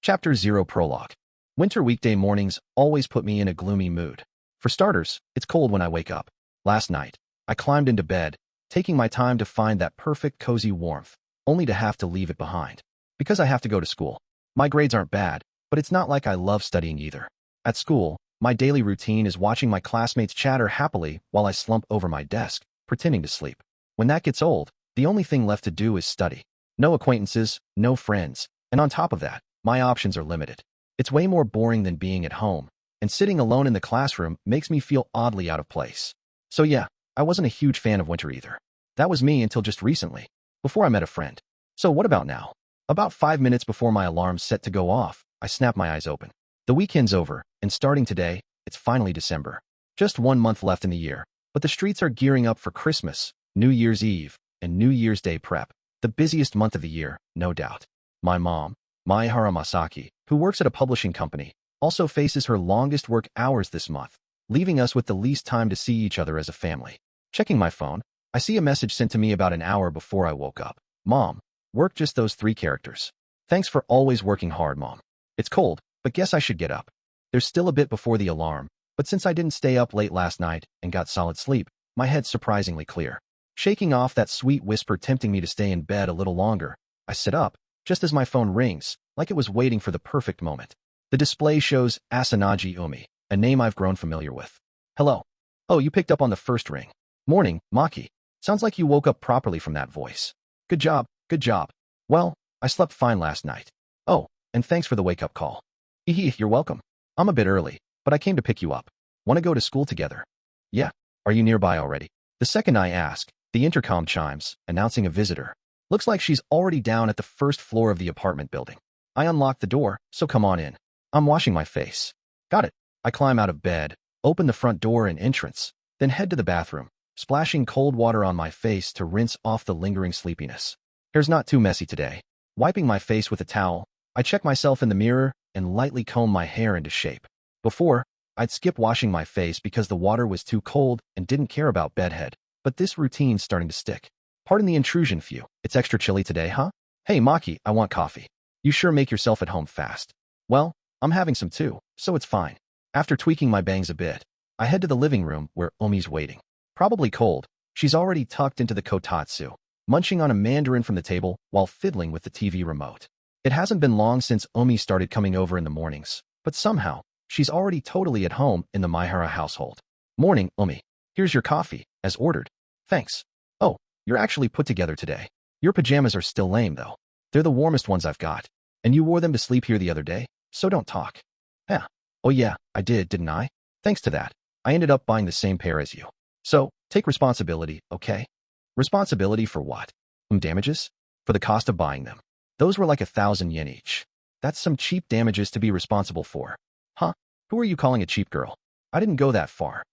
Chapter 0 Prologue. Winter weekday mornings always put me in a gloomy mood. For starters, it's cold when I wake up. Last night, I climbed into bed, taking my time to find that perfect cozy warmth, only to have to leave it behind. Because I have to go to school. My grades aren't bad, but it's not like I love studying either. At school, my daily routine is watching my classmates chatter happily while I slump over my desk, pretending to sleep. When that gets old, the only thing left to do is study. No acquaintances, no friends, and on top of that, my options are limited. It's way more boring than being at home, and sitting alone in the classroom makes me feel oddly out of place. So yeah, I wasn't a huge fan of winter either. That was me until just recently, before I met a friend. So what about now? About 5 minutes before my alarm's set to go off, I snap my eyes open. The weekend's over, and starting today, it's finally December. Just 1 month left in the year, but the streets are gearing up for Christmas, New Year's Eve, and New Year's Day prep. The busiest month of the year, no doubt. My mom, Maehara Maki, who works at a publishing company, also faces her longest work hours this month, leaving us with the least time to see each other as a family. Checking my phone, I see a message sent to me about an hour before I woke up. Mom, work just those 3 characters. Thanks for always working hard, Mom. It's cold, but guess I should get up. There's still a bit before the alarm, but since I didn't stay up late last night and got solid sleep, my head's surprisingly clear. Shaking off that sweet whisper tempting me to stay in bed a little longer, I sit up, just as my phone rings, like it was waiting for the perfect moment. The display shows Asanagi-san, a name I've grown familiar with. Hello. Oh, you picked up on the first ring. Morning, Maki. Sounds like you woke up properly from that voice. Good job, good job. Well, I slept fine last night. Oh, and thanks for the wake-up call. You're welcome. I'm a bit early, but I came to pick you up. Want to go to school together? Yeah. Are you nearby already? The second I ask, the intercom chimes, announcing a visitor. Looks like she's already down at the first floor of the apartment building. I unlock the door, so come on in. I'm washing my face. Got it. I climb out of bed, open the front door and entrance, then head to the bathroom, splashing cold water on my face to rinse off the lingering sleepiness. Hair's not too messy today. Wiping my face with a towel, I check myself in the mirror and lightly comb my hair into shape. Before, I'd skip washing my face because the water was too cold and didn't care about bedhead, but this routine's starting to stick. Pardon the intrusion, few. It's extra chilly today, huh? Hey, Maki, I want coffee. You sure make yourself at home fast. Well, I'm having some too, so it's fine. After tweaking my bangs a bit, I head to the living room where Omi's waiting. Probably cold, she's already tucked into the kotatsu, munching on a mandarin from the table while fiddling with the TV remote. It hasn't been long since Omi started coming over in the mornings, but somehow, she's already totally at home in the Maehara household. Morning, Omi. Here's your coffee, as ordered. Thanks. Oh, you're actually put together today. Your pajamas are still lame, though. They're the warmest ones I've got. And you wore them to sleep here the other day, so don't talk. Yeah. Oh yeah, I did, didn't I? Thanks to that, I ended up buying the same pair as you. So, take responsibility, okay? Responsibility for what? Damages? For the cost of buying them. Those were like 1,000 yen each. That's some cheap damages to be responsible for. Huh? Who are you calling a cheap girl? I didn't go that far.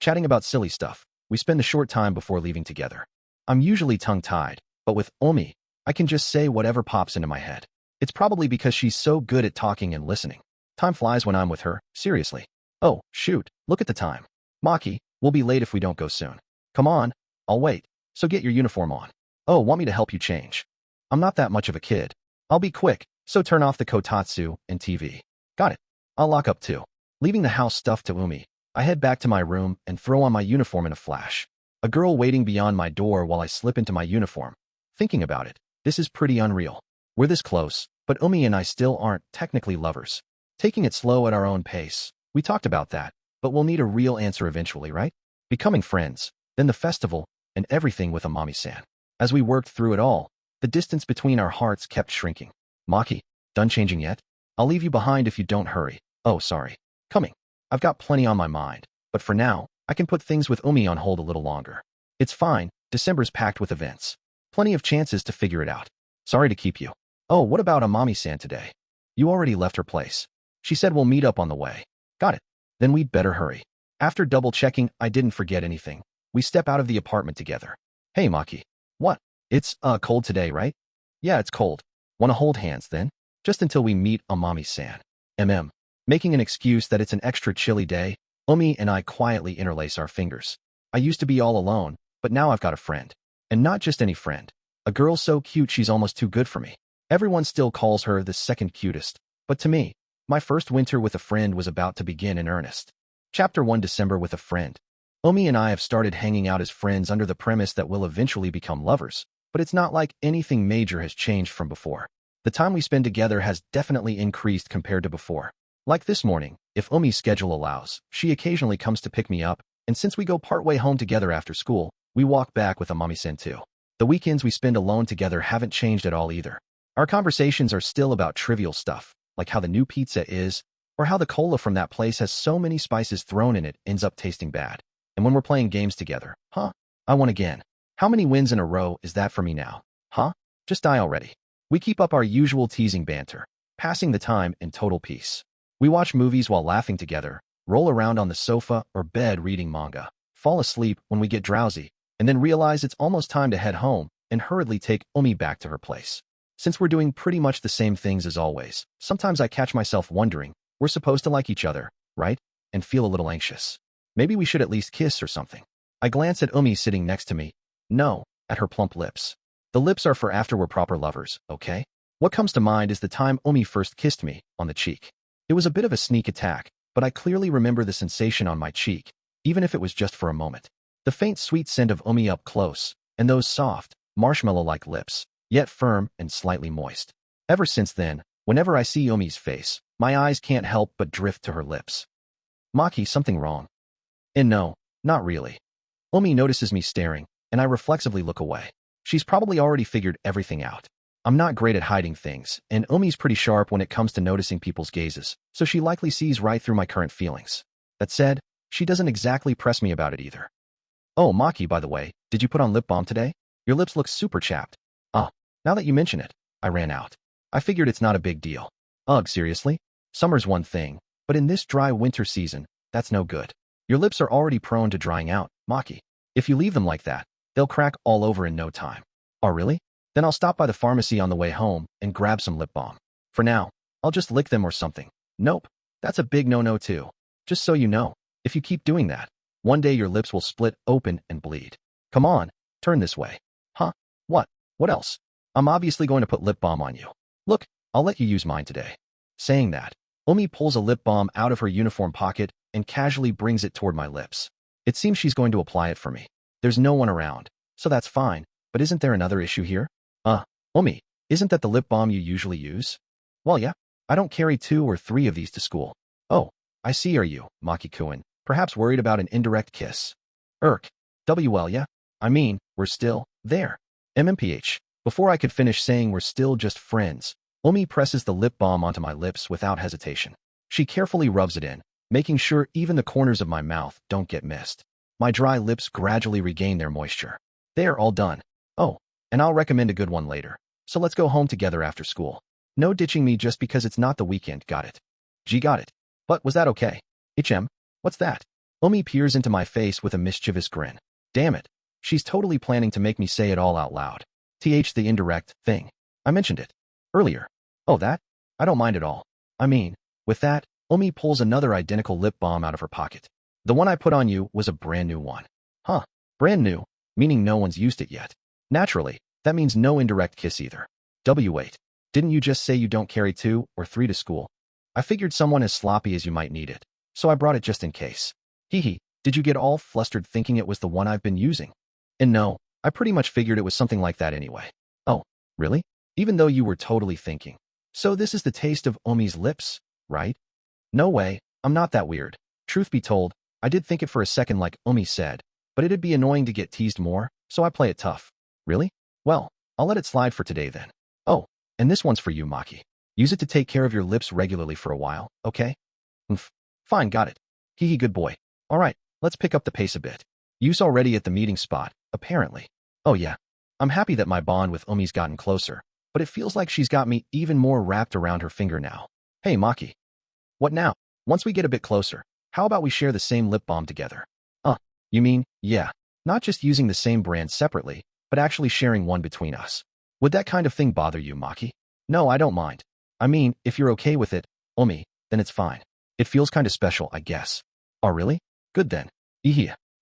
Chatting about silly stuff, we spend a short time before leaving together. I'm usually tongue-tied, but with Omi, I can just say whatever pops into my head. It's probably because she's so good at talking and listening. Time flies when I'm with her, seriously. Oh, shoot, look at the time. Maki, we'll be late if we don't go soon. Come on, I'll wait, so get your uniform on. Oh, want me to help you change? I'm not that much of a kid. I'll be quick, so turn off the kotatsu and TV. Got it. I'll lock up too. Leaving the house stuffed to Omi, I head back to my room and throw on my uniform in a flash. A girl waiting beyond my door while I slip into my uniform. Thinking about it, this is pretty unreal. We're this close, but Omi and I still aren't technically lovers. Taking it slow at our own pace. We talked about that, but we'll need a real answer eventually, right? Becoming friends, then the festival, and everything with Amami-san. As we worked through it all, the distance between our hearts kept shrinking. Maki, done changing yet? I'll leave you behind if you don't hurry. Oh, sorry. Coming. I've got plenty on my mind, but for now, I can put things with Omi on hold a little longer. It's fine, December's packed with events. Plenty of chances to figure it out. Sorry to keep you. Oh, what about Amami-san today? You already left her place. She said we'll meet up on the way. Got it. Then we'd better hurry. After double-checking I didn't forget anything, we step out of the apartment together. Hey, Maki. What? It's, cold today, right? Yeah, it's cold. Wanna hold hands, then? Just until we meet Amami-san. Making an excuse that it's an extra chilly day, Omi and I quietly interlace our fingers. I used to be all alone, but now I've got a friend. And not just any friend. A girl so cute she's almost too good for me. Everyone still calls her the second cutest, But to me, my first winter with a friend was about to begin in earnest. Chapter 1, December with a friend. Omi and I have started hanging out as friends under the premise that we'll eventually become lovers, but it's not like anything major has changed from before. The time we spend together has definitely increased compared to before. Like this morning, if Omi's schedule allows, she occasionally comes to pick me up, and since we go partway home together after school, we walk back with Amami-san too. The weekends we spend alone together haven't changed at all either. Our conversations are still about trivial stuff, like how the new pizza is, or how the cola from that place has so many spices thrown in it ends up tasting bad. And when we're playing games together, I won again. How many wins in a row is that for me now? Just die already. We keep up our usual teasing banter, passing the time in total peace. We watch movies while laughing together, roll around on the sofa or bed reading manga, fall asleep when we get drowsy, and then realize it's almost time to head home and hurriedly take Omi back to her place. Since we're doing pretty much the same things as always, sometimes I catch myself wondering, we're supposed to like each other, right? And feel a little anxious. Maybe we should at least kiss or something. I glance at Omi sitting next to me. No, at her plump lips. The lips are for after we're proper lovers, okay? What comes to mind is the time Omi first kissed me on the cheek. It was a bit of a sneak attack, but I clearly remember the sensation on my cheek, even if it was just for a moment. The faint sweet scent of Omi up close, and those soft, marshmallow-like lips, yet firm and slightly moist. Ever since then, whenever I see Omi's face, my eyes can't help but drift to her lips. Maki, something wrong? And no, not really. Omi notices me staring, and I reflexively look away. She's probably already figured everything out. I'm not great at hiding things, and Omi's pretty sharp when it comes to noticing people's gazes, so she likely sees right through my current feelings. That said, she doesn't exactly press me about it either. Oh, Maki, by the way, did you put on lip balm today? Your lips look super chapped. Now that you mention it, I ran out. I figured it's not a big deal. Ugh, seriously? Summer's one thing, but in this dry winter season, that's no good. Your lips are already prone to drying out, Maki. If you leave them like that, they'll crack all over in no time. Oh, really? Then I'll stop by the pharmacy on the way home and grab some lip balm. For now, I'll just lick them or something. Nope, that's a big no-no too. Just so you know, if you keep doing that, one day your lips will split open and bleed. Come on, turn this way. What? What else? I'm obviously going to put lip balm on you. Look, I'll let you use mine today. Saying that, Omi pulls a lip balm out of her uniform pocket and casually brings it toward my lips. It seems she's going to apply it for me. There's no one around, so that's fine, but isn't there another issue here? Omi, isn't that the lip balm you usually use? Well, yeah, I don't carry 2 or 3 of these to school. Oh, I see. Are you, Maki-kun, perhaps worried about an indirect kiss? Well, yeah, I mean, we're still there. MMPH. Before I could finish saying we're still just friends, Omi presses the lip balm onto my lips without hesitation. She carefully rubs it in, making sure even the corners of my mouth don't get missed. My dry lips gradually regain their moisture. They are all done. Oh, and I'll recommend a good one later. So let's go home together after school. No ditching me just because it's not the weekend, got it? G, got it. But was that okay? What's that? Omi peers into my face with a mischievous grin. Damn it. She's totally planning to make me say it all out loud. The indirect thing. I mentioned it earlier. Oh, that? I don't mind at all. I mean, with that, Omi pulls another identical lip balm out of her pocket. The one I put on you was a brand new one. Brand new, meaning no one's used it yet. Naturally, that means no indirect kiss either. Wait, didn't you just say you don't carry 2 or 3 to school? I figured someone as sloppy as you might need it, so I brought it just in case. Did you get all flustered thinking it was the one I've been using? And no, I pretty much figured it was something like that anyway. Oh, really? Even though you were totally thinking. So this is the taste of Omi's lips, right? No way, I'm not that weird. Truth be told, I did think it for a second like Omi said, but it'd be annoying to get teased more, so I play it tough. Really? Well, I'll let it slide for today then. Oh, and this one's for you, Maki. Use it to take care of your lips regularly for a while, okay? Fine, got it. Good boy. All right, let's pick up the pace a bit. You's already at the meeting spot, apparently. Oh yeah, I'm happy that my bond with Omi's gotten closer, but it feels like she's got me even more wrapped around her finger now. Hey, Maki. What now? Once we get a bit closer, how about we share the same lip balm together? You mean, yeah, not just using the same brand separately, but actually sharing one between us. Would that kind of thing bother you, Maki? No, I don't mind. I mean, if you're okay with it, Omi, then it's fine. It feels kind of special, I guess. Oh, really? Good then.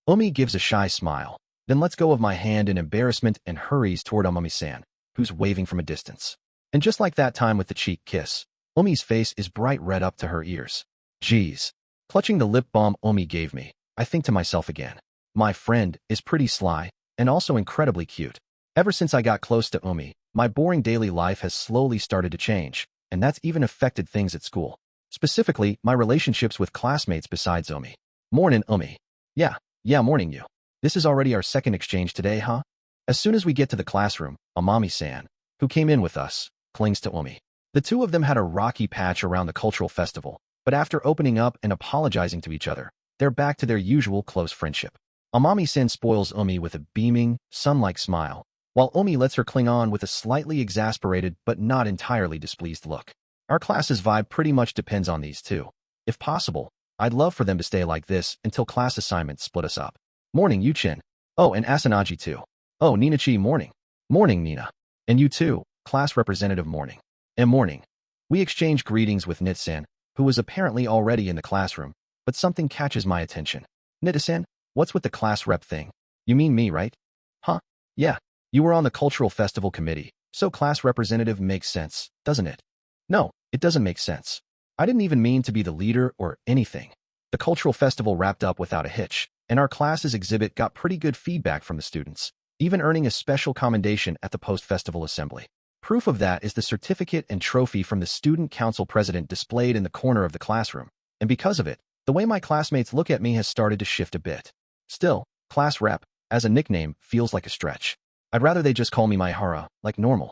Omi gives a shy smile, then lets go of my hand in embarrassment and hurries toward Amami-san, who's waving from a distance. And just like that time with the cheek kiss, Omi's face is bright red up to her ears. Geez. Clutching the lip balm Omi gave me, I think to myself again. My friend is pretty sly and also incredibly cute. Ever since I got close to Omi, my boring daily life has slowly started to change, and that's even affected things at school. Specifically, my relationships with classmates besides Omi. Mornin', Omi. Yeah, morning you. This is already our second exchange today, huh? As soon as we get to the classroom, Amami-san, who came in with us, clings to Omi. The two of them had a rocky patch around the cultural festival, but after opening up and apologizing to each other, they're back to their usual close friendship. Amami-san spoils Omi with a beaming, sun-like smile, while Omi lets her cling on with a slightly exasperated but not entirely displeased look. Our class's vibe pretty much depends on these two. If possible, I'd love for them to stay like this until class assignments split us up. Morning, Yuchin. Oh, and Asanagi too. Oh, Ninachi, morning. Morning, Nina. And you too, class representative, morning. And morning. We exchange greetings with Nitsan, who was apparently already in the classroom, but something catches my attention. Nita-san, what's with the class rep thing? You mean me, right? Huh? Yeah. You were on the cultural festival committee, so class representative makes sense, doesn't it? No, it doesn't make sense. I didn't even mean to be the leader or anything. The cultural festival wrapped up without a hitch, and our class's exhibit got pretty good feedback from the students, even earning a special commendation at the post-festival assembly. Proof of that is the certificate and trophy from the student council president displayed in the corner of the classroom, and because of it, the way my classmates look at me has started to shift a bit. Still, class rep, as a nickname, feels like a stretch. I'd rather they just call me Maehara, like normal.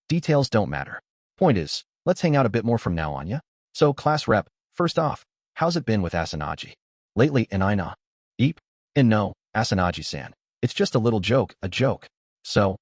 Details don't matter. Point is, let's hang out a bit more from now on, yeah? So, class rep, first off, how's it been with Asanagi? Lately, and I nah. Eep? And no, Asanagi-san. It's just a little joke, a joke. So,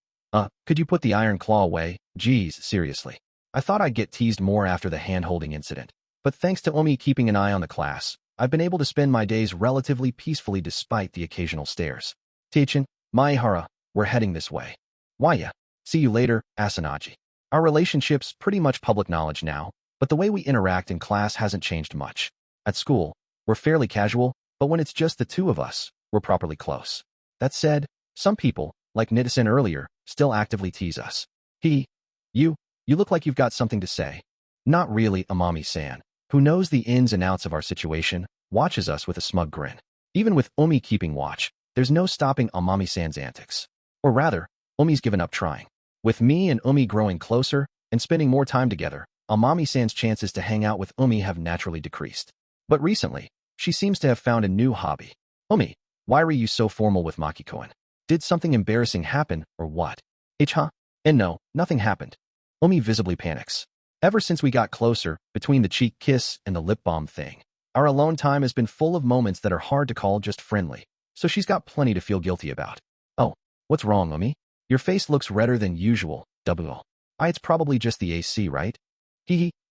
could you put the iron claw away? Geez, seriously. I thought I'd get teased more after the hand-holding incident. But thanks to Omi keeping an eye on the class, I've been able to spend my days relatively peacefully despite the occasional stares. Teichin, Maehara, we're heading this way. Why ya? See you later, Asanagi. Our relationship's pretty much public knowledge now, but the way we interact in class hasn't changed much. At school, we're fairly casual, but when it's just the two of us, we're properly close. That said, some people, like Nita-san earlier, still actively tease us. You look like you've got something to say. Not really, Amami-san, who knows the ins and outs of our situation, watches us with a smug grin. Even with Omi keeping watch, there's no stopping Amami-san's antics. Or rather, Omi's given up trying. With me and Omi growing closer and spending more time together, Amami-san's chances to hang out with Omi have naturally decreased. But recently, she seems to have found a new hobby. Omi, why are you so formal with Maki-koen? Did something embarrassing happen, or what? Huh? And no, nothing happened. Omi visibly panics. Ever since we got closer, between the cheek kiss and the lip balm thing, our alone time has been full of moments that are hard to call just friendly, so she's got plenty to feel guilty about. Oh, what's wrong, Omi? Your face looks redder than usual, double. It's probably just the AC, right?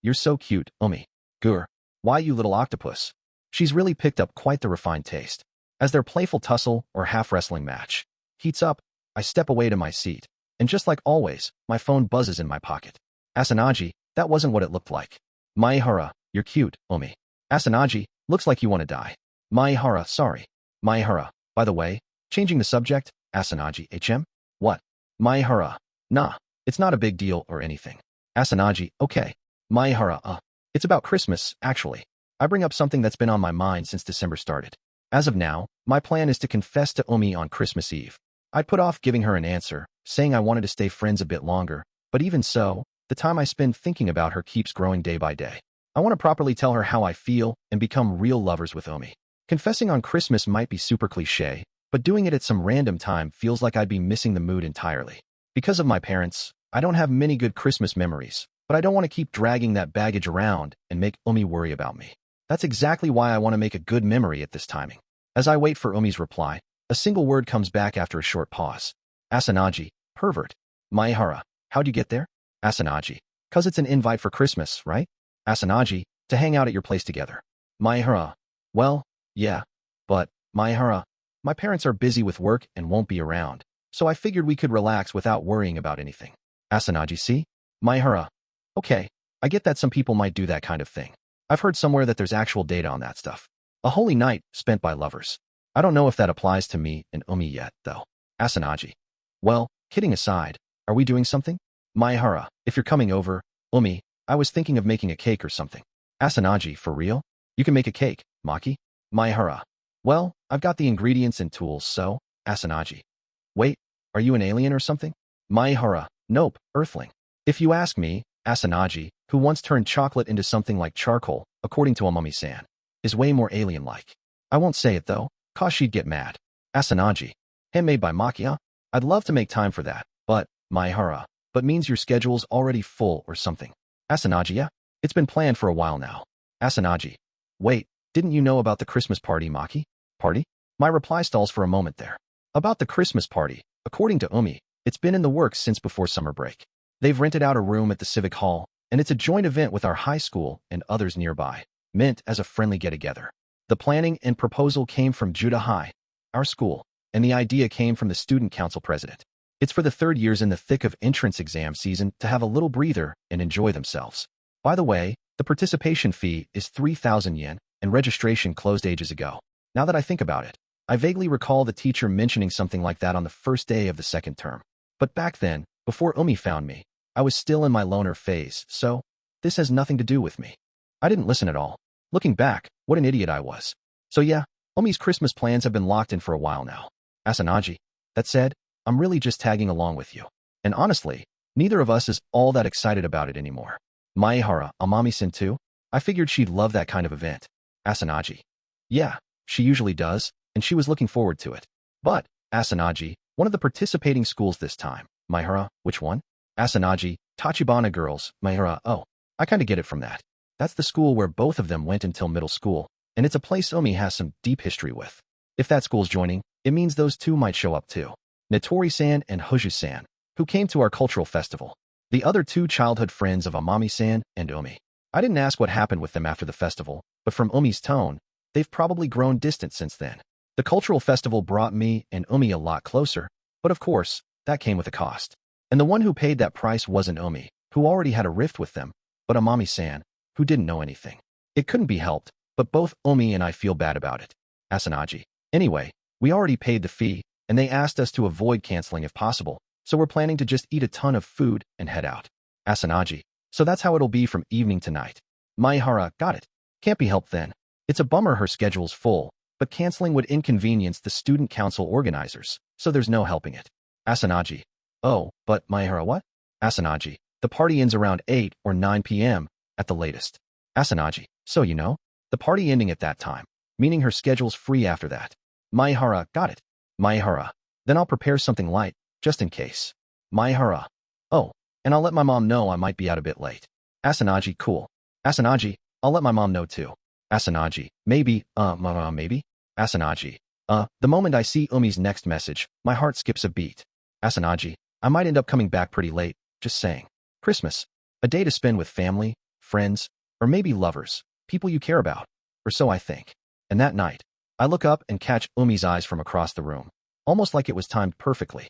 You're so cute, Omi. Gur. Why, you little octopus? She's really picked up quite the refined taste. As their playful tussle or half-wrestling match heats up, I step away to my seat, and just like always, my phone buzzes in my pocket. Asanagi, that wasn't what it looked like. Maehara, you're cute, Omi. Asanagi, looks like you want to die. Maehara, sorry. Maehara, by the way, changing the subject, Asanagi, What? Maehara, nah, it's not a big deal or anything. Asanagi, okay. Maehara, it's about Christmas, actually. I bring up something that's been on my mind since December started. As of now, my plan is to confess to Omi on Christmas Eve. I put off giving her an answer, saying I wanted to stay friends a bit longer, but even so, the time I spend thinking about her keeps growing day by day. I want to properly tell her how I feel and become real lovers with Omi. Confessing on Christmas might be super cliche, but doing it at some random time feels like I'd be missing the mood entirely. Because of my parents, I don't have many good Christmas memories, but I don't want to keep dragging that baggage around and make Omi worry about me. That's exactly why I want to make a good memory at this timing. As I wait for Omi's reply, a single word comes back after a short pause. Asanagi, pervert. Maehara, how'd you get there? Asanagi, 'cause it's an invite for Christmas, right? Asanagi, to hang out at your place together. Maehara, well, yeah, but, Maehara, my parents are busy with work and won't be around, so I figured we could relax without worrying about anything. Asanagi, see? Maehara, okay, I get that some people might do that kind of thing. I've heard somewhere that there's actual data on that stuff. A holy night spent by lovers. I don't know if that applies to me and Omi yet, though. Asanagi, well, kidding aside, are we doing something? Maehara, if you're coming over, Omi, I was thinking of making a cake or something. Asanagi, for real? You can make a cake, Maki? Maehara. Well, I've got the ingredients and tools, so, Asanagi. Wait, are you an alien or something? Maehara. Nope, Earthling. If you ask me, Asanagi, who once turned chocolate into something like charcoal, according to Amami-san, is way more alien-like. I won't say it though, cause she'd get mad. Asanagi. Handmade by Makia? I'd love to make time for that, but, Maehara, but means your schedule's already full or something. Asanagi, yeah? It's been planned for a while now. Asanagi. Wait, didn't you know about the Christmas party, Maki? Party? My reply stalls for a moment there. About the Christmas party, according to Umi, it's been in the works since before summer break. They've rented out a room at the Civic Hall, and it's a joint event with our high school and others nearby, meant as a friendly get-together. The planning and proposal came from Judah High, our school, and the idea came from the student council president. It's for the third years in the thick of entrance exam season to have a little breather and enjoy themselves. By the way, the participation fee is 3,000 yen, and registration closed ages ago. Now that I think about it, I vaguely recall the teacher mentioning something like that on the first day of the second term. But back then, before Umi found me, I was still in my loner phase, so this has nothing to do with me. I didn't listen at all. Looking back, what an idiot I was. So yeah, Umi's Christmas plans have been locked in for a while now. Asanagi. That said, I'm really just tagging along with you. And honestly, neither of us is all that excited about it anymore. Maehara, Amami-san too? I figured she'd love that kind of event. Asanagi. Yeah, she usually does, and she was looking forward to it. But, Asanagi, one of the participating schools this time. Maehara, which one? Asanagi, Tachibana Girls. Maehara, oh, I kinda get it from that. That's the school where both of them went until middle school, and it's a place Umi has some deep history with. If that school's joining, it means those two might show up too. Natori-san and Hoju-san, who came to our cultural festival. The other two childhood friends of Amami-san and Umi. I didn't ask what happened with them after the festival, but from Umi's tone, they've probably grown distant since then. The cultural festival brought me and Umi a lot closer, but of course, that came with a cost. And the one who paid that price wasn't Umi, who already had a rift with them, but Amami-san, who didn't know anything. It couldn't be helped, but both Umi and I feel bad about it. Asanagi. Anyway, we already paid the fee, and they asked us to avoid canceling if possible, so we're planning to just eat a ton of food and head out. Asanagi. So that's how it'll be from evening to night. Maehara. Got it. Can't be helped then. It's a bummer her schedule's full, but canceling would inconvenience the student council organizers, so there's no helping it. Asanagi. Oh, but Maehara, what? Asanagi. The party ends around 8 or 9 p.m. at the latest. Asanagi. So you know, the party ending at that time, meaning her schedule's free after that. Maehara. Got it. Maehara. Then I'll prepare something light, just in case. Maehara. Oh, and I'll let my mom know I might be out a bit late. Asanagi. Cool. Asanagi. I'll let my mom know too. Asanagi. Maybe, maybe? Asanagi. The moment I see Umi's next message, my heart skips a beat. Asanagi. I might end up coming back pretty late, just saying. Christmas. A day to spend with family, friends, or maybe lovers, people you care about. Or so I think. And that night, I look up and catch Umi's eyes from across the room, almost like it was timed perfectly.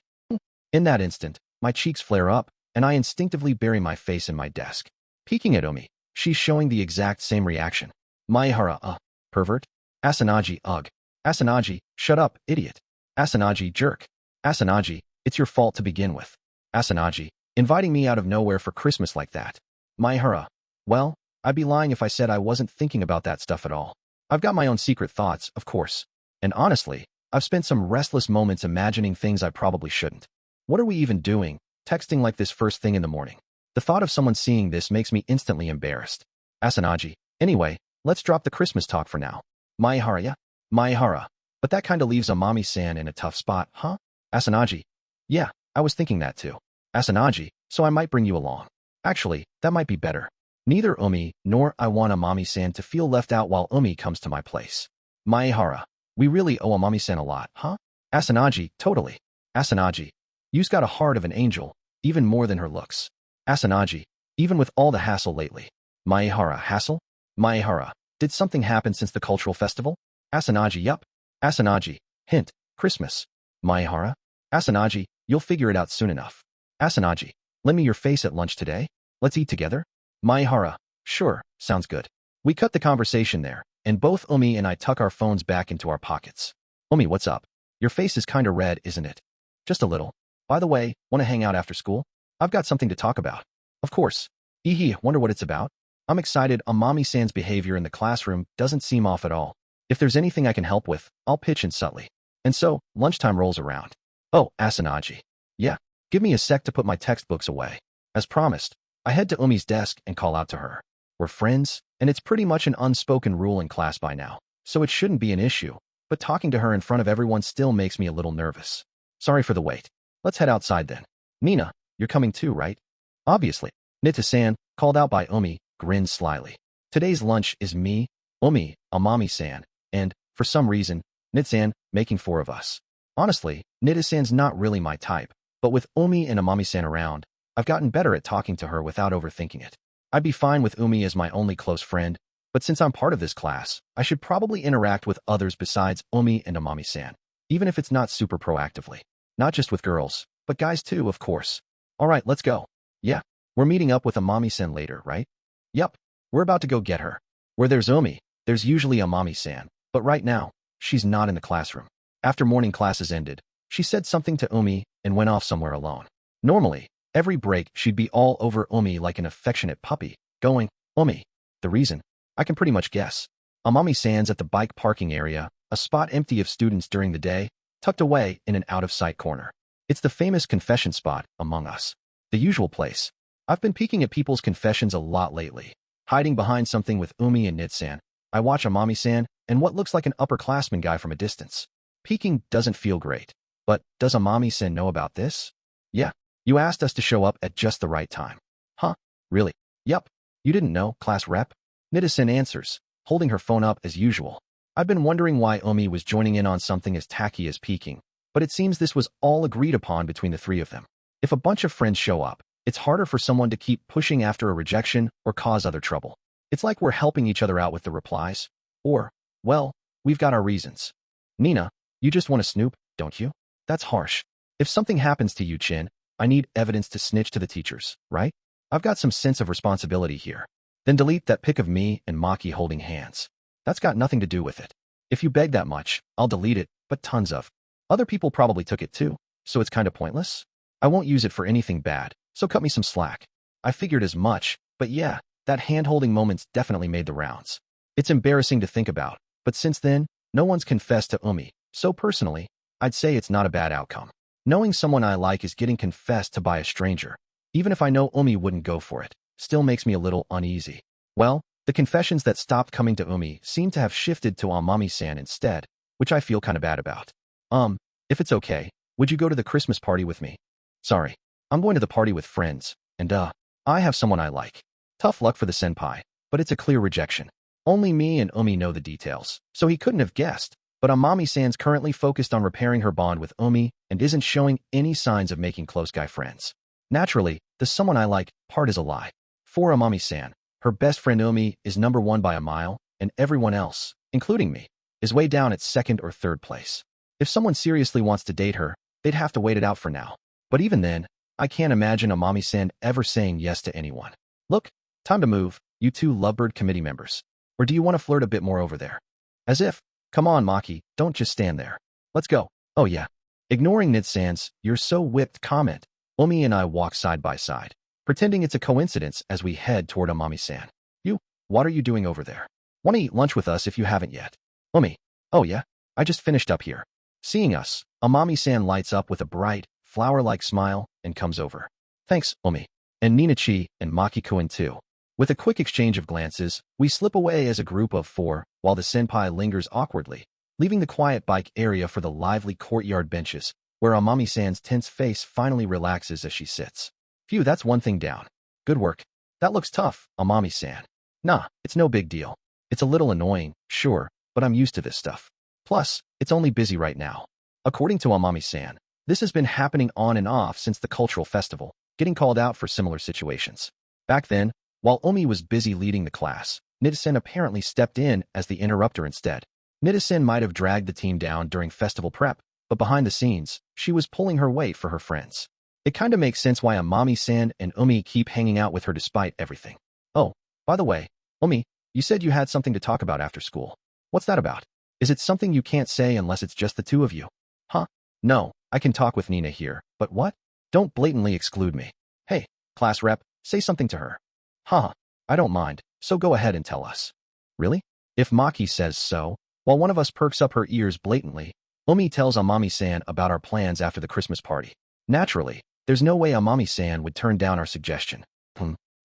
In that instant, my cheeks flare up, and I instinctively bury my face in my desk. Peeking at Umi, she's showing the exact same reaction. Maehara, pervert? Asanagi, ugh. Asanagi, shut up, idiot. Asanagi, jerk. Asanagi, it's your fault to begin with. Asanagi, inviting me out of nowhere for Christmas like that. Maehara, well, I'd be lying if I said I wasn't thinking about that stuff at all. I've got my own secret thoughts, of course. And honestly, I've spent some restless moments imagining things I probably shouldn't. What are we even doing, texting like this first thing in the morning? The thought of someone seeing this makes me instantly embarrassed. Asanagi, anyway, let's drop the Christmas talk for now. Maehara, yeah? Maehara, but that kinda leaves Amami-san in a tough spot, huh? Asanagi, yeah, I was thinking that too. Asanagi, so I might bring you along. Actually, that might be better. Neither Umi nor I want Amami-san to feel left out while Umi comes to my place. Maehara, we really owe Amami-san a lot, huh? Asanagi, totally. Asanagi, you've got a heart of an angel, even more than her looks. Asanagi, even with all the hassle lately. Maehara, hassle? Maehara, did something happen since the cultural festival? Asanagi, yup. Asanagi, hint, Christmas. Maehara? Asanagi, you'll figure it out soon enough. Asanagi, lend me your face at lunch today? Let's eat together? Maehara, sure, sounds good. We cut the conversation there, and both Umi and I tuck our phones back into our pockets. Umi, what's up? Your face is kinda red, isn't it? Just a little. By the way, wanna hang out after school? I've got something to talk about. Of course. Ehe, wonder what it's about? I'm excited. Amami-san's behavior in the classroom doesn't seem off at all. If there's anything I can help with, I'll pitch in subtly. And so, lunchtime rolls around. Oh, Asanagi. Yeah, give me a sec to put my textbooks away. As promised, I head to Umi's desk and call out to her. We're friends, and it's pretty much an unspoken rule in class by now, so it shouldn't be an issue, but talking to her in front of everyone still makes me a little nervous. Sorry for the wait. Let's head outside then. Nina, you're coming too, right? Obviously. Nita-san, called out by Umi, grinned slyly. Today's lunch is me, Umi, Amami-san, and, for some reason, Nita-san, making 4 of us. Honestly, Nita-san's not really my type, but with Umi and Amami-san around, I've gotten better at talking to her without overthinking it. I'd be fine with Umi as my only close friend, but since I'm part of this class, I should probably interact with others besides Umi and Amami-san, even if it's not super proactively. Not just with girls, but guys too, of course. All right, let's go. Yeah, we're meeting up with Amami-san later, right? Yep, we're about to go get her. Where there's Umi, there's usually Amami-san, but right now, she's not in the classroom. After morning classes ended, she said something to Umi and went off somewhere alone. Normally, every break she'd be all over Umi like an affectionate puppy, going, Umi. The reason? I can pretty much guess. Amami-san's at the bike parking area, a spot empty of students during the day, tucked away in an out-of-sight corner. It's the famous confession spot among us. The usual place. I've been peeking at people's confessions a lot lately, hiding behind something with Umi and Nit-san. I watch Amami-san and what looks like an upperclassman guy from a distance. Peeking doesn't feel great. But does Amami-san know about this? Yeah, you asked us to show up at just the right time. Huh? Really? Yup. You didn't know, class rep? Nita-san answers, holding her phone up as usual. I've been wondering why Umi was joining in on something as tacky as peeking, but it seems this was all agreed upon between the 3 of them. If a bunch of friends show up, it's harder for someone to keep pushing after a rejection or cause other trouble. It's like we're helping each other out with the replies. Or, well, we've got our reasons. Nina, you just want to snoop, don't you? That's harsh. If something happens to you, Chin, I need evidence to snitch to the teachers, right? I've got some sense of responsibility here. Then delete that pic of me and Maki holding hands. That's got nothing to do with it. If you beg that much, I'll delete it, but tons of. Other people probably took it too, so it's kind of pointless. I won't use it for anything bad, so cut me some slack. I figured as much, but yeah, that hand-holding moment's definitely made the rounds. It's embarrassing to think about, but since then, no one's confessed to Umi, so personally, I'd say it's not a bad outcome. Knowing someone I like is getting confessed to by a stranger, even if I know Umi wouldn't go for it, still makes me a little uneasy. Well, the confessions that stopped coming to Umi seem to have shifted to Amami-san instead, which I feel kind of bad about. If it's okay, would you go to the Christmas party with me? Sorry, I'm going to the party with friends, and I have someone I like. Tough luck for the senpai, but it's a clear rejection. Only me and Umi know the details, so he couldn't have guessed, but Amami-san's currently focused on repairing her bond with Umi and isn't showing any signs of making close guy friends. Naturally, the someone I like part is a lie. For Amami-san, her best friend Umi is number 1 by a mile, and everyone else, including me, is way down at 2nd or 3rd place. If someone seriously wants to date her, they'd have to wait it out for now. But even then, I can't imagine Amami-san ever saying yes to anyone. Look, time to move, you 2 lovebird committee members. Or do you want to flirt a bit more over there? As if, come on Maki, don't just stand there. Let's go. Oh yeah. Ignoring Nit-san's, you're so whipped comment, Umi and I walk side by side, pretending it's a coincidence as we head toward Amami-san. You, what are you doing over there? Want to eat lunch with us if you haven't yet? Umi, oh yeah, I just finished up here. Seeing us, Amami-san lights up with a bright, flower-like smile and comes over. Thanks, Umi. And Nina-chi and Maki-kun too. With a quick exchange of glances, we slip away as a group of 4 while the senpai lingers awkwardly, leaving the quiet bike area for the lively courtyard benches, where Amami-san's tense face finally relaxes as she sits. Phew, that's one thing down. Good work. That looks tough, Amami-san. Nah, it's no big deal. It's a little annoying, sure, but I'm used to this stuff. Plus, it's only busy right now. According to Amami-san, this has been happening on and off since the cultural festival, getting called out for similar situations. Back then, while Umi was busy leading the class, Nita-san apparently stepped in as the interrupter instead. Nita-san might have dragged the team down during festival prep, but behind the scenes, she was pulling her weight for her friends. It kinda makes sense why Amami-san and Umi keep hanging out with her despite everything. Oh, by the way, Umi, you said you had something to talk about after school. What's that about? Is it something you can't say unless it's just the 2 of you? Huh? No, I can talk with Nina here, but what? Don't blatantly exclude me. Hey, class rep, say something to her. Huh, I don't mind, so go ahead and tell us. Really? If Maki says so. While one of us perks up her ears blatantly, Umi tells Amami-san about our plans after the Christmas party. Naturally, there's no way Amami-san would turn down our suggestion.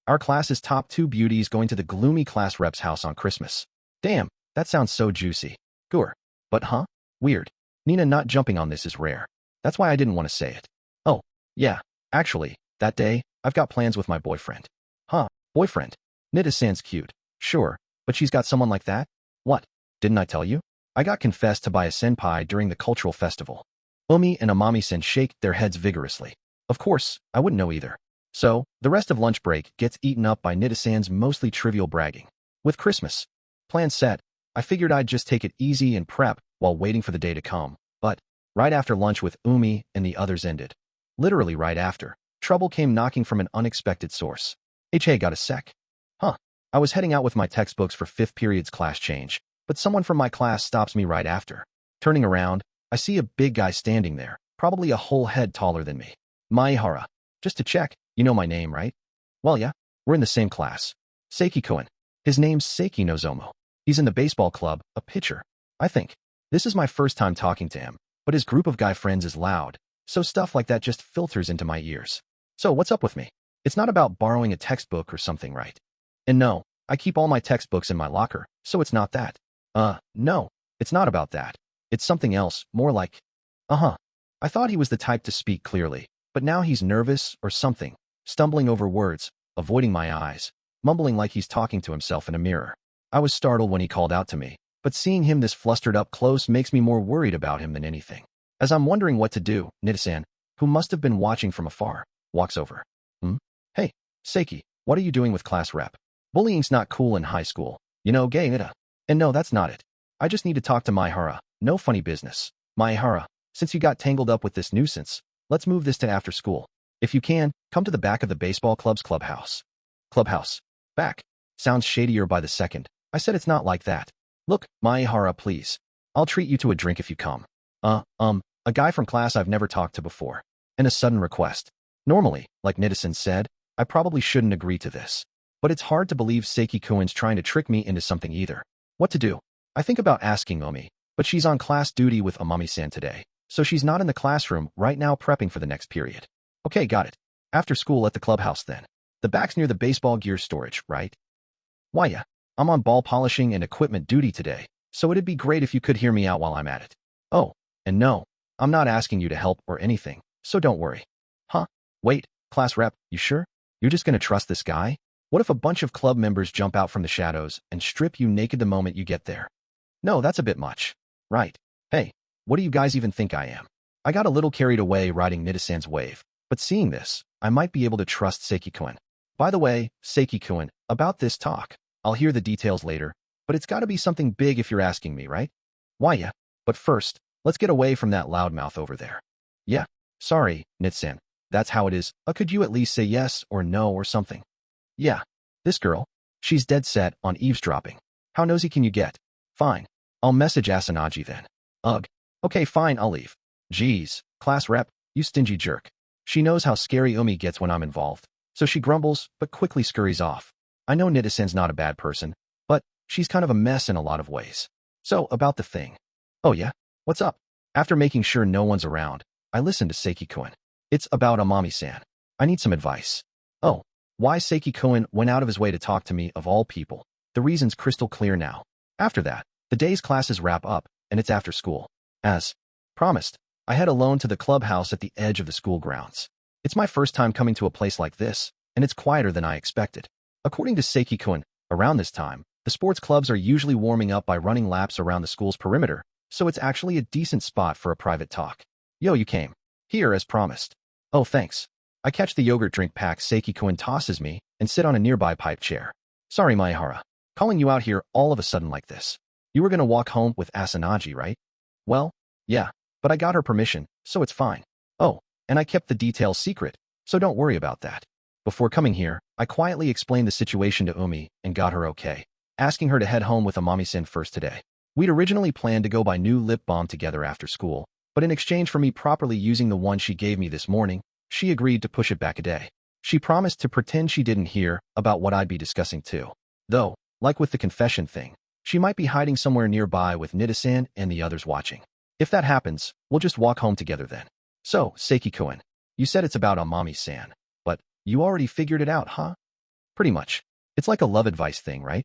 Our class's top 2 beauties going to the gloomy class rep's house on Christmas. Damn, that sounds so juicy. Gur. But huh? Weird. Nina not jumping on this is rare. That's why I didn't want to say it. Oh, yeah, actually, that day, I've got plans with my boyfriend. Huh, boyfriend? Nita-san's cute. Sure, but she's got someone like that? What? Didn't I tell you? I got confessed to by a senpai during the cultural festival. Umi and Amami-san shake their heads vigorously. Of course, I wouldn't know either. So, the rest of lunch break gets eaten up by Nita-san's mostly trivial bragging. With Christmas plans set, I figured I'd just take it easy and prep while waiting for the day to come. But, right after lunch with Umi and the others ended, literally right after, trouble came knocking from an unexpected source. Hey, got a sec? Huh. I was heading out with my textbooks for 5th period's class change, but someone from my class stops me right after. Turning around, I see a big guy standing there, probably a whole head taller than me. Maehara. Just to check, you know my name, right? Well, yeah, we're in the same class. Seiki-kun. His name's Seiki Nozomo. He's in the baseball club, a pitcher. I think. This is my first time talking to him, but his group of guy friends is loud, so stuff like that just filters into my ears. So what's up with me? It's not about borrowing a textbook or something, right? And no, I keep all my textbooks in my locker, so it's not that. No, it's not about that. It's something else, more like, I thought he was the type to speak clearly, but now he's nervous or something, stumbling over words, avoiding my eyes, mumbling like he's talking to himself in a mirror. I was startled when he called out to me, but seeing him this flustered up close makes me more worried about him than anything. As I'm wondering what to do, Nita-san, who must have been watching from afar, walks over. Hey, Seiki, what are you doing with class rep? Bullying's not cool in high school. You know, gay Nita. And no, that's not it. I just need to talk to Maehara. No funny business. Maehara, since you got tangled up with this nuisance, let's move this to after school. If you can, come to the back of the baseball club's clubhouse. Clubhouse. Back. Sounds shadier by the second. I said it's not like that. Look, Maehara, please. I'll treat you to a drink if you come. A guy from class I've never talked to before. And a sudden request. Normally, like Nita-san said, I probably shouldn't agree to this. But it's hard to believe Seiki-kun's trying to trick me into something either. What to do? I think about asking Omi, but she's on class duty with Amami-san today, so she's not in the classroom right now prepping for the next period. Okay, got it. After school at the clubhouse then. The back's near the baseball gear storage, right? Why yeah, I'm on ball polishing and equipment duty today, so it'd be great if you could hear me out while I'm at it. Oh, and no, I'm not asking you to help or anything, so don't worry. Huh? Wait, class rep, you sure? You're just gonna trust this guy? What if a bunch of club members jump out from the shadows and strip you naked the moment you get there? No, that's a bit much. Right. Hey, what do you guys even think I am? I got a little carried away riding Nita-san's wave, but seeing this, I might be able to trust Seiki-kun. By the way, Seiki-kun, about this talk, I'll hear the details later, but it's gotta be something big if you're asking me, right? Why yeah, but first, let's get away from that loudmouth over there. Yeah, sorry, Nita-san, that's how it is. Could you at least say yes or no or something? Yeah, this girl, she's dead set on eavesdropping. How nosy can you get? Fine, I'll message Asanagi then. Ugh. Okay, fine, I'll leave. Geez, class rep, you stingy jerk. She knows how scary Umi gets when I'm involved, so she grumbles but quickly scurries off. I know Nita-san's not a bad person, but she's kind of a mess in a lot of ways. So, about the thing. Oh yeah? What's up? After making sure no one's around, I listen to Seiki-kun. It's about Amami-san. I need some advice. Oh. Why Seiki-kun went out of his way to talk to me of all people. The reason's crystal clear now. After that, the day's classes wrap up, and it's after school. As promised, I head alone to the clubhouse at the edge of the school grounds. It's my first time coming to a place like this, and it's quieter than I expected. According to Seiki-kun, around this time, the sports clubs are usually warming up by running laps around the school's perimeter, so it's actually a decent spot for a private talk. Yo, you came. Here as promised. Oh, thanks. I catch the yogurt drink pack Seiki-kun tosses me and sit on a nearby pipe chair. Sorry, Maehara. Calling you out here all of a sudden like this. You were gonna walk home with Asanagi, right? Well, yeah, but I got her permission, so it's fine. Oh, and I kept the details secret, so don't worry about that. Before coming here, I quietly explained the situation to Umi and got her okay, asking her to head home with Amami-san first today. We'd originally planned to go buy new lip balm together after school, but in exchange for me properly using the one she gave me this morning, she agreed to push it back a day. She promised to pretend she didn't hear about what I'd be discussing too. Though, like with the confession thing, she might be hiding somewhere nearby with Nida-san and the others watching. If that happens, we'll just walk home together then. So, Seiki-kun, you said it's about Amami-san, but you already figured it out, huh? Pretty much. It's like a love advice thing, right?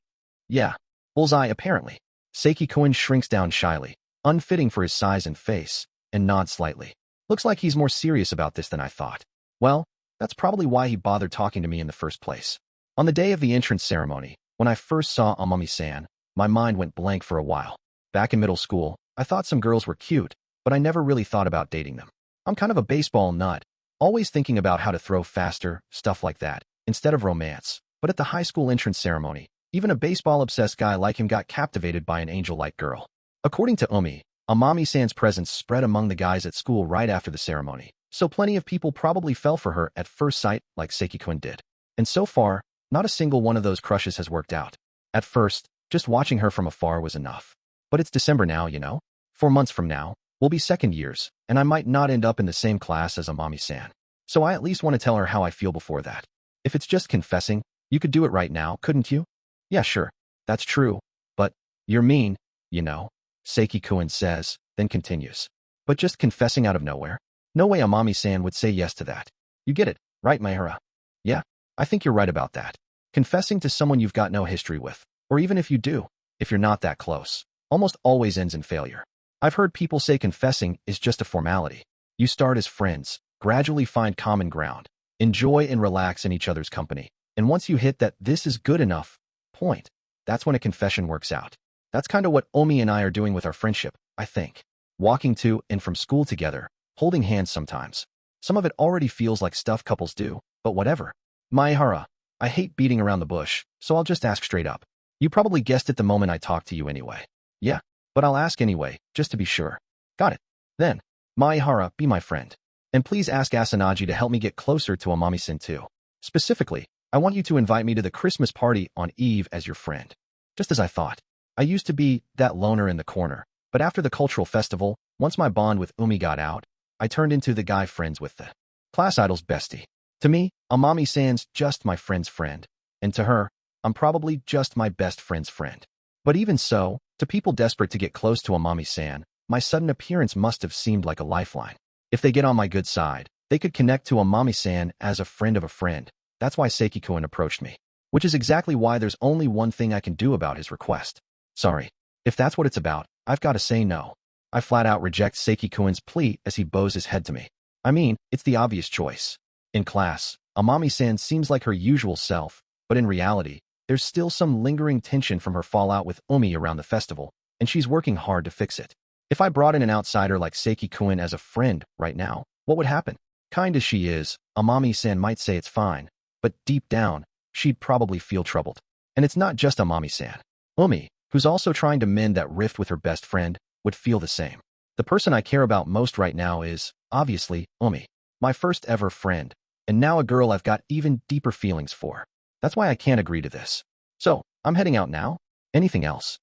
Yeah. Bullseye apparently. Seiki-kun shrinks down shyly, unfitting for his size and face, and nods slightly. Looks like he's more serious about this than I thought. Well, that's probably why he bothered talking to me in the first place. On the day of the entrance ceremony, when I first saw Amami-san, my mind went blank for a while. Back in middle school, I thought some girls were cute, but I never really thought about dating them. I'm kind of a baseball nut, always thinking about how to throw faster, stuff like that, instead of romance. But at the high school entrance ceremony, even a baseball-obsessed guy like him got captivated by an angel-like girl. According to Omi, Amami-san's presence spread among the guys at school right after the ceremony, so plenty of people probably fell for her at first sight like Seiki-kun did. And so far, not a single one of those crushes has worked out. At first, just watching her from afar was enough. But it's December now, you know? 4 months from now, we'll be second years, and I might not end up in the same class as Amami-san. So I at least want to tell her how I feel before that. If it's just confessing, you could do it right now, couldn't you? Yeah, sure. That's true. But you're mean, you know, Seiki-kun says, then continues. But just confessing out of nowhere? No way Amami-san would say yes to that. You get it, right, Maehara? Yeah, I think you're right about that. Confessing to someone you've got no history with, or even if you do, if you're not that close, almost always ends in failure. I've heard people say confessing is just a formality. You start as friends, gradually find common ground, enjoy and relax in each other's company, and once you hit that this is good enough point, that's when a confession works out. That's kind of what Omi and I are doing with our friendship, I think. Walking to and from school together, holding hands sometimes. Some of it already feels like stuff couples do, but whatever. Maehara, I hate beating around the bush, so I'll just ask straight up. You probably guessed it the moment I talked to you anyway. Yeah, but I'll ask anyway, just to be sure. Got it. Then, Maehara, be my friend. And please ask Asanagi to help me get closer to Amami-san too. Specifically, I want you to invite me to the Christmas party on Eve as your friend. Just as I thought. I used to be that loner in the corner, but after the cultural festival, once my bond with Umi got out, I turned into the guy friends with the class idol's bestie. To me, Amami-san's just my friend's friend, and to her, I'm probably just my best friend's friend. But even so, to people desperate to get close to Amami-san, my sudden appearance must have seemed like a lifeline. If they get on my good side, they could connect to Amami-san as a friend of a friend. That's why Seiki-kun approached me. Which is exactly why there's only one thing I can do about his request. Sorry. If that's what it's about, I've got to say no. I flat out reject Seiki-kun's plea as he bows his head to me. I mean, it's the obvious choice. In class, Amami-san seems like her usual self, but in reality, there's still some lingering tension from her fallout with Omi around the festival, and she's working hard to fix it. If I brought in an outsider like Seiki-kun as a friend right now, what would happen? Kind as she is, Amami-san might say it's fine, but deep down, she'd probably feel troubled. And it's not just Amami-san. Omi, who's also trying to mend that rift with her best friend, would feel the same. The person I care about most right now is, obviously, Omi, my first ever friend, and now a girl I've got even deeper feelings for. That's why I can't agree to this. So, I'm heading out now? Anything else?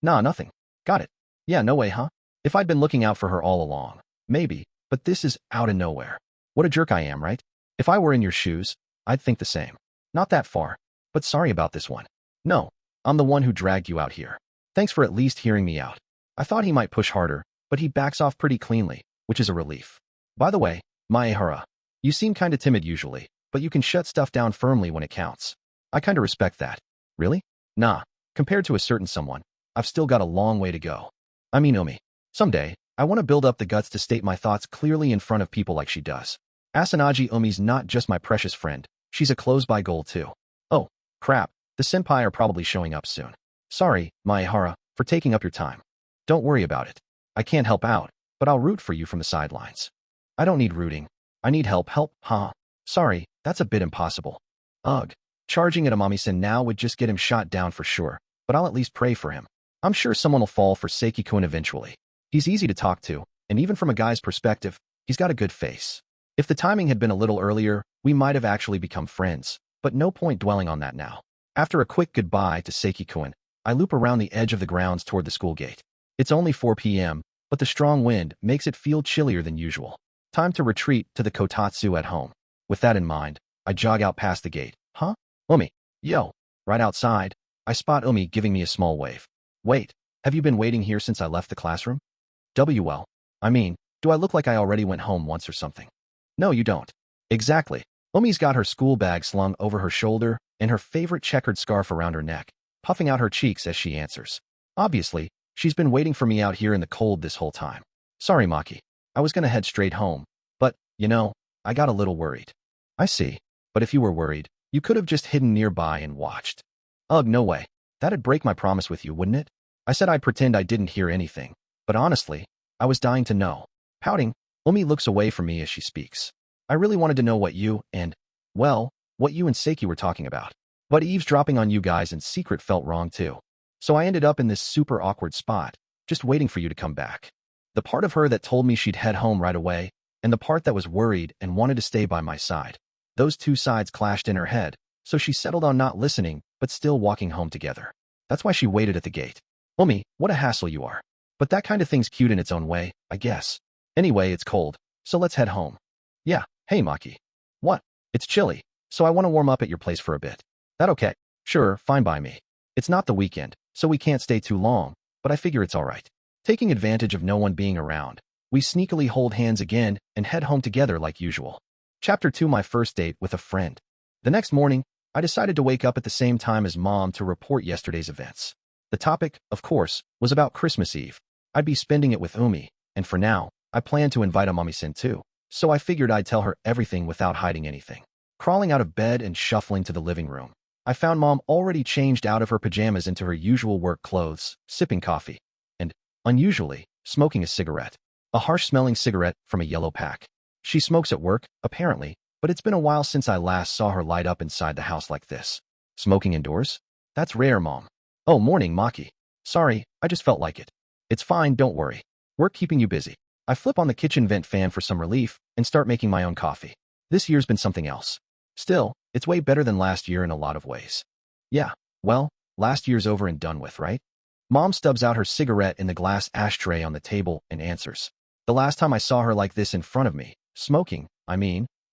Nah, nothing. Got it. Yeah, no way, huh? If I'd been looking out for her all along, maybe, but this is out of nowhere. What a jerk I am, right? If I were in your shoes, I'd think the same. Not that far, but sorry about this one. No, I'm the one who dragged you out here. Thanks for at least hearing me out. I thought he might push harder, but he backs off pretty cleanly, which is a relief. By the way, Maehara, you seem kinda timid usually, but you can shut stuff down firmly when it counts. I kinda respect that. Really? Nah, compared to a certain someone, I've still got a long way to go. I mean, Omi, someday, I want to build up the guts to state my thoughts clearly in front of people like she does. Asanagi Omi's not just my precious friend, she's a close-by goal too. Oh, crap, the senpai are probably showing up soon. Sorry, Maehara, for taking up your time. Don't worry about it. I can't help out, but I'll root for you from the sidelines. I don't need rooting. I need help, huh? Sorry, that's a bit impossible. Ugh. Charging at Amami-san now would just get him shot down for sure, but I'll at least pray for him. I'm sure someone will fall for Seiki-kun eventually. He's easy to talk to, and even from a guy's perspective, he's got a good face. If the timing had been a little earlier, we might have actually become friends, but no point dwelling on that now. After a quick goodbye to Seiki-kun, I loop around the edge of the grounds toward the school gate. It's only 4 p.m., but the strong wind makes it feel chillier than usual. Time to retreat to the kotatsu at home. With that in mind, I jog out past the gate. Huh? Umi. Yo. Right outside, I spot Umi giving me a small wave. Wait, have you been waiting here since I left the classroom? Well, I mean, do I look like I already went home once or something? No, you don't. Exactly. Umi's got her school bag slung over her shoulder and her favorite checkered scarf around her neck, puffing out her cheeks as she answers. Obviously, she's been waiting for me out here in the cold this whole time. Sorry, Maki. I was gonna head straight home, but, I got a little worried. I see. But if you were worried, you could have just hidden nearby and watched. Ugh, no way. That'd break my promise with you, wouldn't it? I said I'd pretend I didn't hear anything, but honestly, I was dying to know. Pouting, Umi looks away from me as she speaks. I really wanted to know what you and Seiki were talking about. But eavesdropping on you guys in secret felt wrong too. So I ended up in this super awkward spot, just waiting for you to come back. The part of her that told me she'd head home right away, and the part that was worried and wanted to stay by my side. Those two sides clashed in her head, so she settled on not listening, but still walking home together. That's why she waited at the gate. Umi, what a hassle you are. But that kind of thing's cute in its own way, I guess. Anyway, it's cold, so let's head home. Yeah, hey Maki. What? It's chilly, so I want to warm up at your place for a bit. That okay? Sure, fine by me. It's not the weekend, so we can't stay too long, but I figure it's alright. Taking advantage of no one being around, we sneakily hold hands again and head home together like usual. Chapter 2: My first date with a friend. The next morning, I decided to wake up at the same time as Mom to report yesterday's events. The topic, of course, was about Christmas Eve. I'd be spending it with Umi, and for now, I planned to invite Amami-san too, so I figured I'd tell her everything without hiding anything. Crawling out of bed and shuffling to the living room, I found Mom already changed out of her pajamas into her usual work clothes, sipping coffee, and, unusually, smoking a cigarette. A harsh-smelling cigarette from a yellow pack. She smokes at work, apparently, but it's been a while since I last saw her light up inside the house like this. Smoking indoors? That's rare, Mom. Oh, morning, Maki. Sorry, I just felt like it. It's fine, don't worry. Work keeping you busy. I flip on the kitchen vent fan for some relief and start making my own coffee. This year's been something else. Still, it's way better than last year in a lot of ways. Yeah, well, last year's over and done with, right? Mom stubs out her cigarette in the glass ashtray on the table and answers. The last time I saw her like this in front of me, smoking,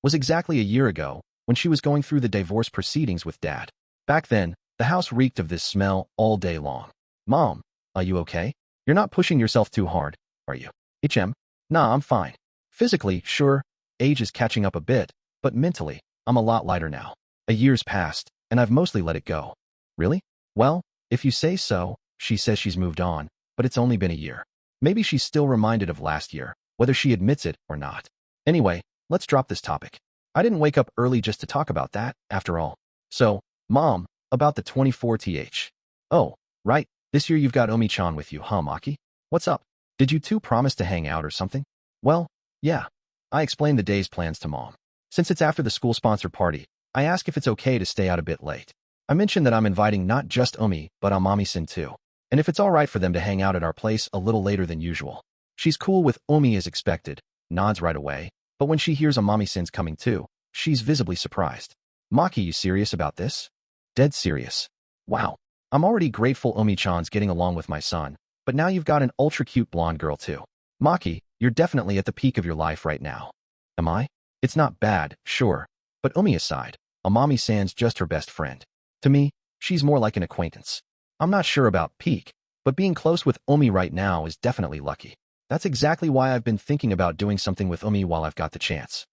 was exactly a year ago when she was going through the divorce proceedings with Dad. Back then, the house reeked of this smell all day long. Mom, are you okay? You're not pushing yourself too hard, are you? Nah, I'm fine. Physically, sure, age is catching up a bit, but mentally, I'm a lot lighter now. A year's passed, and I've mostly let it go. Really? Well, if you say so, she says she's moved on, but it's only been a year. Maybe she's still reminded of last year, whether she admits it or not. Anyway, let's drop this topic. I didn't wake up early just to talk about that, after all. So, Mom, about the 24th. Oh, right, this year you've got Omi-chan with you, huh, Maki? What's up? Did you two promise to hang out or something? Well, yeah. I explained the day's plans to Mom. Since it's after the school sponsor party, I ask if it's okay to stay out a bit late. I mentioned that I'm inviting not just Umi, but Amami-san too. And if it's alright for them to hang out at our place a little later than usual. She's cool with Umi as expected, nods right away, but when she hears Amami-san's coming too, she's visibly surprised. Maki, you serious about this? Dead serious. Wow. I'm already grateful Omi-chan's getting along with my son, but now you've got an ultra-cute blonde girl too. Maki, you're definitely at the peak of your life right now. Am I? It's not bad, sure, but Umi aside, Amami-san's just her best friend. To me, she's more like an acquaintance. I'm not sure about peak, but being close with Umi right now is definitely lucky. That's exactly why I've been thinking about doing something with Umi while I've got the chance.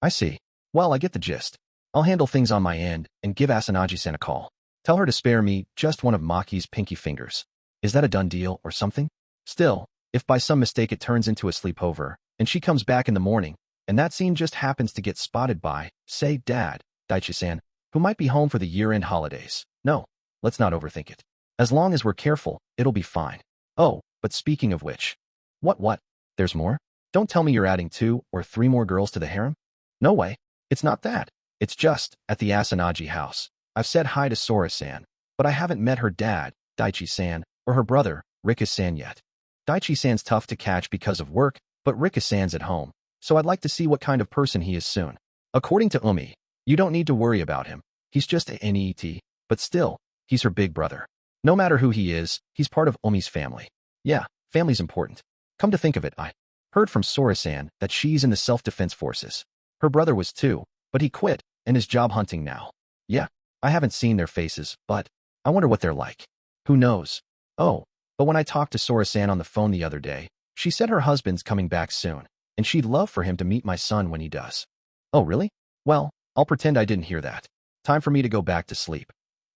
I see. Well, I get the gist. I'll handle things on my end and give Asanagi-san a call. Tell her to spare me just one of Maki's pinky fingers. Is that a done deal or something? Still, if by some mistake it turns into a sleepover, and she comes back in the morning, and that scene just happens to get spotted by, say, Dad, Daichi-san, who might be home for the year-end holidays. No, let's not overthink it. As long as we're careful, it'll be fine. Oh, but speaking of which. What? There's more? Don't tell me you're adding 2 or 3 more girls to the harem? No way. It's not that. It's just, at the Asanagi house, I've said hi to Sora-san, but I haven't met her dad, Daichi-san, or her brother, Rika-san yet. Daichi-san's tough to catch because of work, but Rika-san's at home, so I'd like to see what kind of person he is soon. According to Umi, you don't need to worry about him. He's just a NET, but still, he's her big brother. No matter who he is, he's part of Umi's family. Yeah, family's important. Come to think of it, I heard from Sora-san that she's in the self-defense forces. Her brother was too, but he quit, and is job hunting now. Yeah, I haven't seen their faces, but I wonder what they're like. Who knows? Oh, but when I talked to Sora-san on the phone the other day, she said her husband's coming back soon, and she'd love for him to meet my son when he does. Oh, really? Well, I'll pretend I didn't hear that. Time for me to go back to sleep.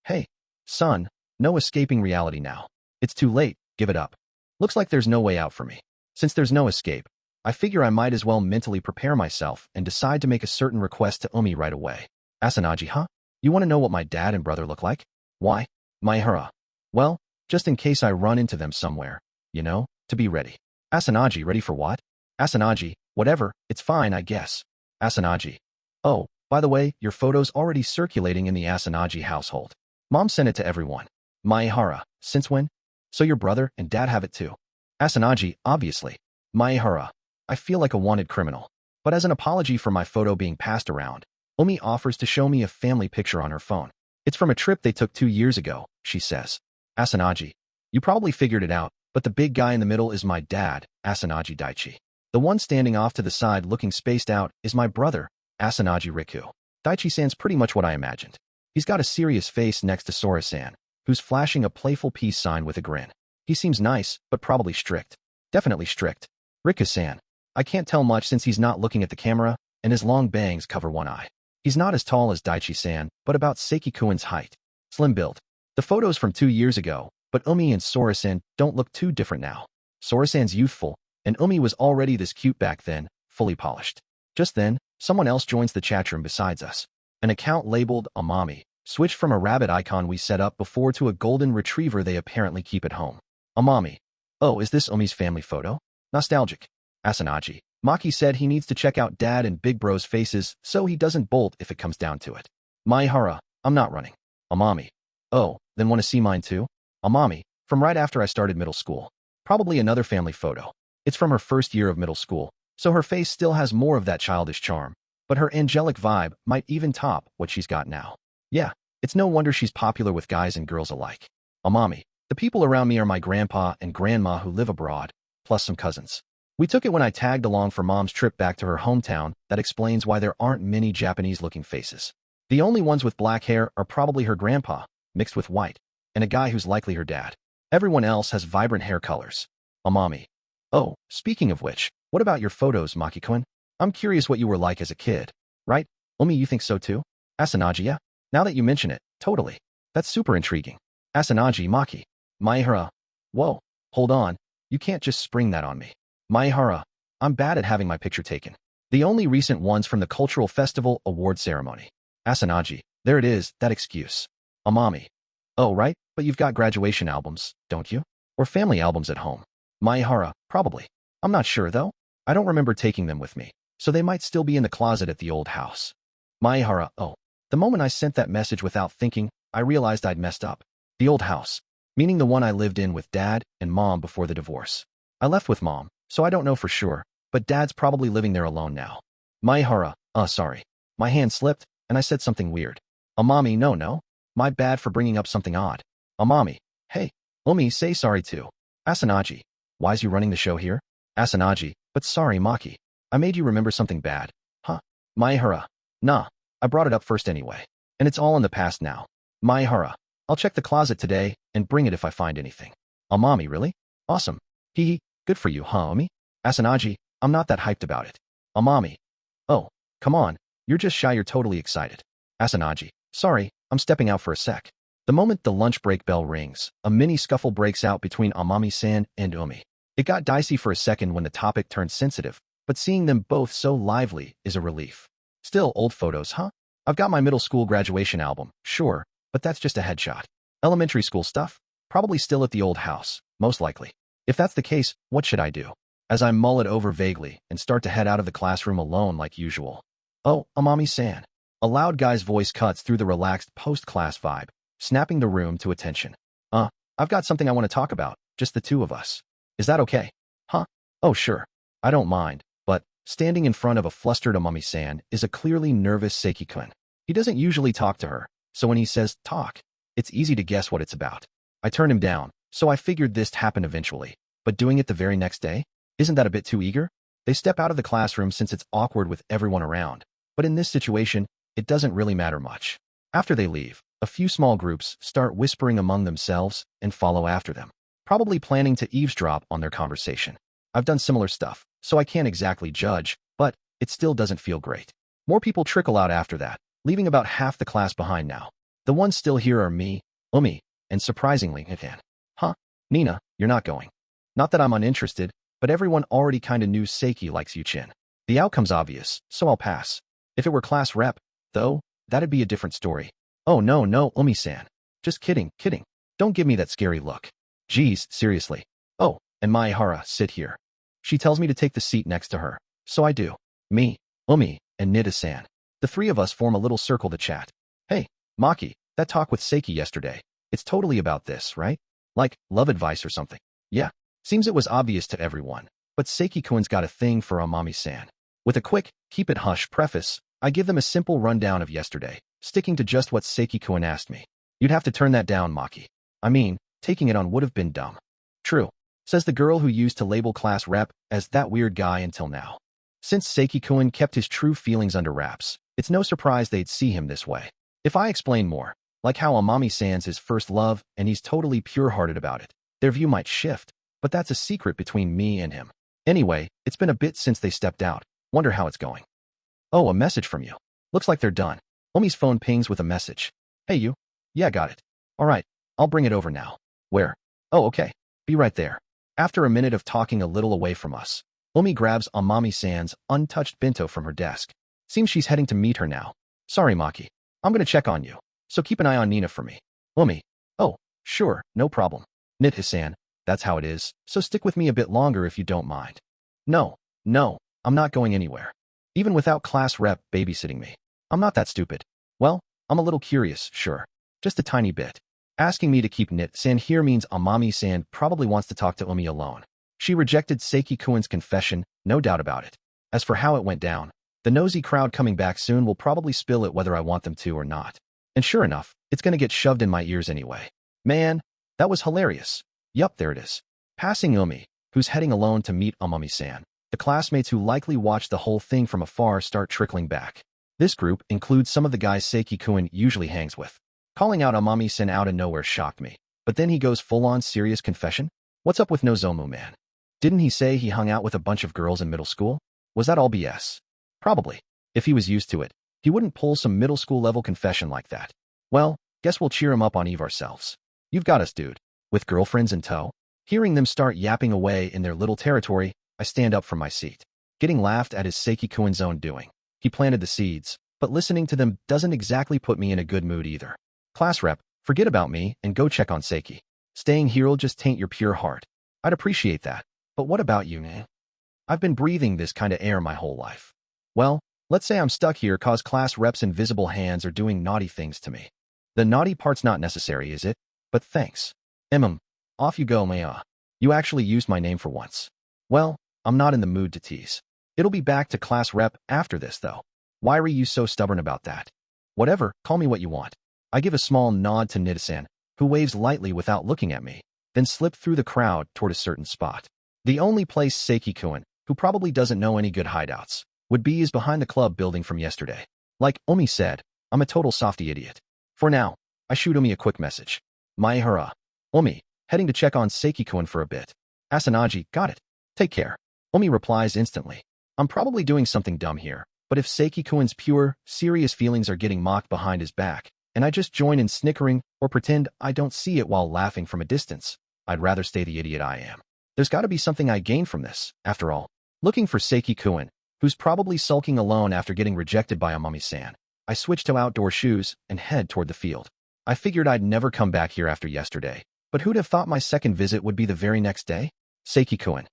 Hey, son, no escaping reality now. It's too late, give it up. Looks like there's no way out for me. Since there's no escape, I figure I might as well mentally prepare myself and decide to make a certain request to Umi right away. Asanagi, huh? You want to know what my dad and brother look like? Why? Maehara. Well, just in case I run into them somewhere, you know, to be ready. Asanagi, ready for what? Asanagi, whatever, it's fine, I guess. Asanagi. Oh, by the way, your photo's already circulating in the Asanagi household. Mom sent it to everyone. Maehara, since when? So your brother and dad have it too. Asanagi, obviously. Maehara. I feel like a wanted criminal. But as an apology for my photo being passed around, Umi offers to show me a family picture on her phone. It's from a trip they took 2 years ago, she says. Asanagi. You probably figured it out, but the big guy in the middle is my dad, Asanagi Daichi. The one standing off to the side looking spaced out is my brother, Asanagi Riku. Daichi-san's pretty much what I imagined. He's got a serious face next to Sora-san, who's flashing a playful peace sign with a grin. He seems nice, but probably strict. Definitely strict. Riku-san. I can't tell much since he's not looking at the camera, and his long bangs cover one eye. He's not as tall as Daichi-san, but about Seiki-kuin's height. Slim build. The photo's from 2 years ago, but Umi and Sora-san don't look too different now. Sora-san's youthful, and Umi was already this cute back then, fully polished. Just then, someone else joins the chat room besides us. An account labeled Amami switched from a rabbit icon we set up before to a golden retriever they apparently keep at home. Amami. Oh, is this Umi's family photo? Nostalgic. Asanagi. Maki said he needs to check out Dad and Big Bro's faces so he doesn't bolt if it comes down to it. Maehara. I'm not running. Amami. Oh, then want to see mine too? Amami. From right after I started middle school. Probably another family photo. It's from her first year of middle school, so her face still has more of that childish charm, but her angelic vibe might even top what she's got now. Yeah, it's no wonder she's popular with guys and girls alike. Amami. The people around me are my grandpa and grandma who live abroad, plus some cousins. We took it when I tagged along for Mom's trip back to her hometown. That explains why there aren't many Japanese-looking faces. The only ones with black hair are probably her grandpa, mixed with white, and a guy who's likely her dad. Everyone else has vibrant hair colors. Amami. Oh, speaking of which, what about your photos, Maki-kun? I'm curious what you were like as a kid. Right? Umi, you think so too? Asanagi, yeah? Now that you mention it, totally. That's super intriguing. Asanagi, Maki. Maehara. Whoa, hold on. You can't just spring that on me. Maehara. I'm bad at having my picture taken. The only recent one's from the Cultural Festival award ceremony. Asanagi. There it is, that excuse. Amami. Oh, right, but you've got graduation albums, don't you? Or family albums at home. Maehara. Probably. I'm not sure, though. I don't remember taking them with me, so they might still be in the closet at the old house. Maehara. Oh. The moment I sent that message without thinking, I realized I'd messed up. The old house. Meaning the one I lived in with Dad and Mom before the divorce. I left with Mom, so I don't know for sure, but Dad's probably living there alone now. Maehara. Sorry. My hand slipped, and I said something weird. Amami. No. My bad for bringing up something odd. Amami. Hey. Umi, say sorry too. Asanagi. Why's you running the show here? Asanagi. But sorry, Maki. I made you remember something bad. Huh? Maehara. Nah. I brought it up first anyway. And it's all in the past now. Maehara. I'll check the closet today and bring it if I find anything. Amami, really? Awesome. Hee. Good for you, huh, Umi? Asanagi. I'm not that hyped about it. Amami. Oh, come on. You're just shy, you're totally excited. Asanagi. Sorry, I'm stepping out for a sec. The moment the lunch break bell rings, a mini scuffle breaks out between Amami-san and Umi. It got dicey for a second when the topic turned sensitive, but seeing them both so lively is a relief. Still old photos, huh? I've got my middle school graduation album, sure, but that's just a headshot. Elementary school stuff? Probably still at the old house, most likely. If that's the case, what should I do? As I mull it over vaguely and start to head out of the classroom alone like usual. Oh, Amami-san. A loud guy's voice cuts through the relaxed post-class vibe, snapping the room to attention. I've got something I want to talk about, just the two of us. Is that okay? Huh? Oh, sure. I don't mind, but standing in front of a flustered Amami-san is a clearly nervous Seiki-kun. He doesn't usually talk to her, so when he says talk, it's easy to guess what it's about. I turned him down, so I figured this'd happen eventually, but doing it the very next day? Isn't that a bit too eager? They step out of the classroom since it's awkward with everyone around, but in this situation, it doesn't really matter much. After they leave, a few small groups start whispering among themselves and follow after them, probably planning to eavesdrop on their conversation. I've done similar stuff, so I can't exactly judge, but it still doesn't feel great. More people trickle out after that, leaving about half the class behind now. The ones still here are me, Umi, and surprisingly, Nathan. Huh? Nina, you're not going. Not that I'm uninterested, but everyone already kinda knew Seiki likes Yuchin. The outcome's obvious, so I'll pass. If it were class rep, though, that'd be a different story. Oh no, Umi-san. Just kidding. Don't give me that scary look. Geez, seriously. Oh, and Maehara, sit here. She tells me to take the seat next to her, so I do. Me, Umi, and Nida-san. The three of us form a little circle to chat. Hey, Maki, that talk with Seiki yesterday, it's totally about this, right? Like, love advice or something. Yeah, seems it was obvious to everyone, but Seiki-kun's got a thing for Amami-san. With a quick, keep it hush preface, I give them a simple rundown of yesterday, sticking to just what Seiki-kun asked me. You'd have to turn that down, Maki. I mean, taking it on would have been dumb. True, says the girl who used to label class rep as that weird guy until now. Since Seiki-kun kept his true feelings under wraps, it's no surprise they'd see him this way. If I explain more, like how Amami-san's his first love and he's totally pure-hearted about it, their view might shift, but that's a secret between me and him. Anyway, it's been a bit since they stepped out. Wonder how it's going. Oh, a message from you. Looks like they're done. Omi's phone pings with a message. Hey you. Yeah, got it. All right, I'll bring it over now. Where? Oh, okay. Be right there. After a minute of talking a little away from us, Omi grabs Amami-san's untouched bento from her desk. Seems she's heading to meet her now. Sorry, Maki. I'm gonna check on you, so keep an eye on Nina for me. Omi. Oh, sure, no problem. Nita-san, that's how it is, so stick with me a bit longer if you don't mind. No, I'm not going anywhere. Even without class rep babysitting me. I'm not that stupid. Well, I'm a little curious, sure. Just a tiny bit. Asking me to keep Nit-san here means Amami-san probably wants to talk to Umi alone. She rejected Seiki-kun's confession, no doubt about it. As for how it went down, the nosy crowd coming back soon will probably spill it whether I want them to or not. And sure enough, it's gonna get shoved in my ears anyway. Man, that was hilarious. Yup, there it is. Passing Umi, who's heading alone to meet Amami-san. The classmates who likely watched the whole thing from afar start trickling back. This group includes some of the guys Seiki-kun usually hangs with. Calling out Amami-san out of nowhere shocked me. But then he goes full-on serious confession? What's up with Nozomu, man? Didn't he say he hung out with a bunch of girls in middle school? Was that all BS? Probably. If he was used to it, he wouldn't pull some middle school level confession like that. Well, guess we'll cheer him up on Eve ourselves. You've got us, dude. With girlfriends in tow. Hearing them start yapping away in their little territory, I stand up from my seat. Getting laughed at is Seiki-kun's own doing. He planted the seeds, but listening to them doesn't exactly put me in a good mood either. Class rep, forget about me and go check on Seiki. Staying here'll just taint your pure heart. I'd appreciate that. But what about you, man? I've been breathing this kind of air my whole life. Well, let's say I'm stuck here cause class rep's invisible hands are doing naughty things to me. The naughty part's not necessary, is it? But thanks. Off you go, Maya. You actually used my name for once. Well, I'm not in the mood to tease. It'll be back to class rep after this, though. Why are you so stubborn about that? Whatever, call me what you want. I give a small nod to Nida-san, who waves lightly without looking at me, then slip through the crowd toward a certain spot. The only place Seiki-kun, who probably doesn't know any good hideouts, would be is behind the club building from yesterday. Like Omi said, I'm a total softy idiot. For now, I shoot Omi a quick message. Maehara. Omi, heading to check on Seiki-kun for a bit. Asanagi, got it. Take care. Omi replies instantly. I'm probably doing something dumb here, but if Seiki-kun's pure, serious feelings are getting mocked behind his back, and I just join in snickering or pretend I don't see it while laughing from a distance, I'd rather stay the idiot I am. There's gotta be something I gain from this, after all. Looking for Seiki-kun, who's probably sulking alone after getting rejected by Amami-san, I switch to outdoor shoes and head toward the field. I figured I'd never come back here after yesterday, but who'd have thought my second visit would be the very next day? Seiki-kun.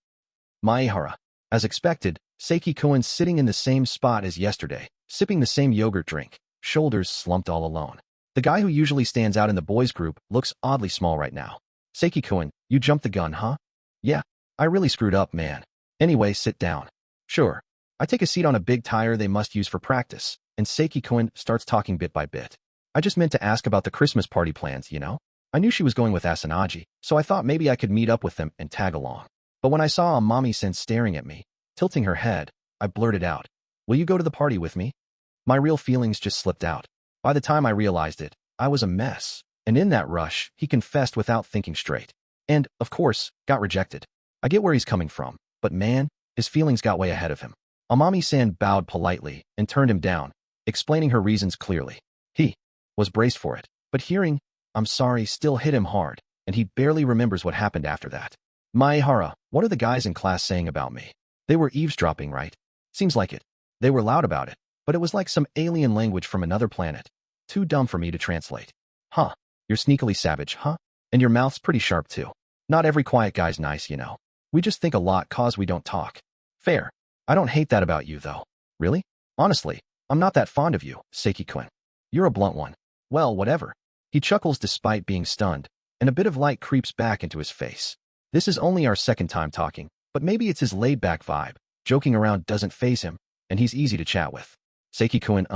Maehara. As expected, Seiki-kun's sitting in the same spot as yesterday, sipping the same yogurt drink, shoulders slumped all alone. The guy who usually stands out in the boys group looks oddly small right now. Seiki-kun, you jumped the gun, huh? Yeah, I really screwed up, man. Anyway, sit down. Sure. I take a seat on a big tire they must use for practice, and Seiki-kun starts talking bit by bit. I just meant to ask about the Christmas party plans, you know? I knew she was going with Asanagi, so I thought maybe I could meet up with them and tag along. But when I saw Amami-san staring at me, tilting her head, I blurted out, will you go to the party with me? My real feelings just slipped out. By the time I realized it, I was a mess. And in that rush, he confessed without thinking straight. And, of course, got rejected. I get where he's coming from, but man, his feelings got way ahead of him. Amami-san bowed politely and turned him down, explaining her reasons clearly. He was braced for it, but hearing, "I'm sorry," still hit him hard, and he barely remembers what happened after that. Maehara, what are the guys in class saying about me? They were eavesdropping, right? Seems like it. They were loud about it, but it was like some alien language from another planet. Too dumb for me to translate. Huh. You're sneakily savage, huh? And your mouth's pretty sharp too. Not every quiet guy's nice, you know. We just think a lot 'cause we don't talk. Fair. I don't hate that about you, though. Really? Honestly, I'm not that fond of you, Seiki-kun. You're a blunt one. Well, whatever. He chuckles despite being stunned, and a bit of light creeps back into his face. This is only our second time talking, but maybe it's his laid-back vibe. Joking around doesn't faze him, and he's easy to chat with. Seiki-kun,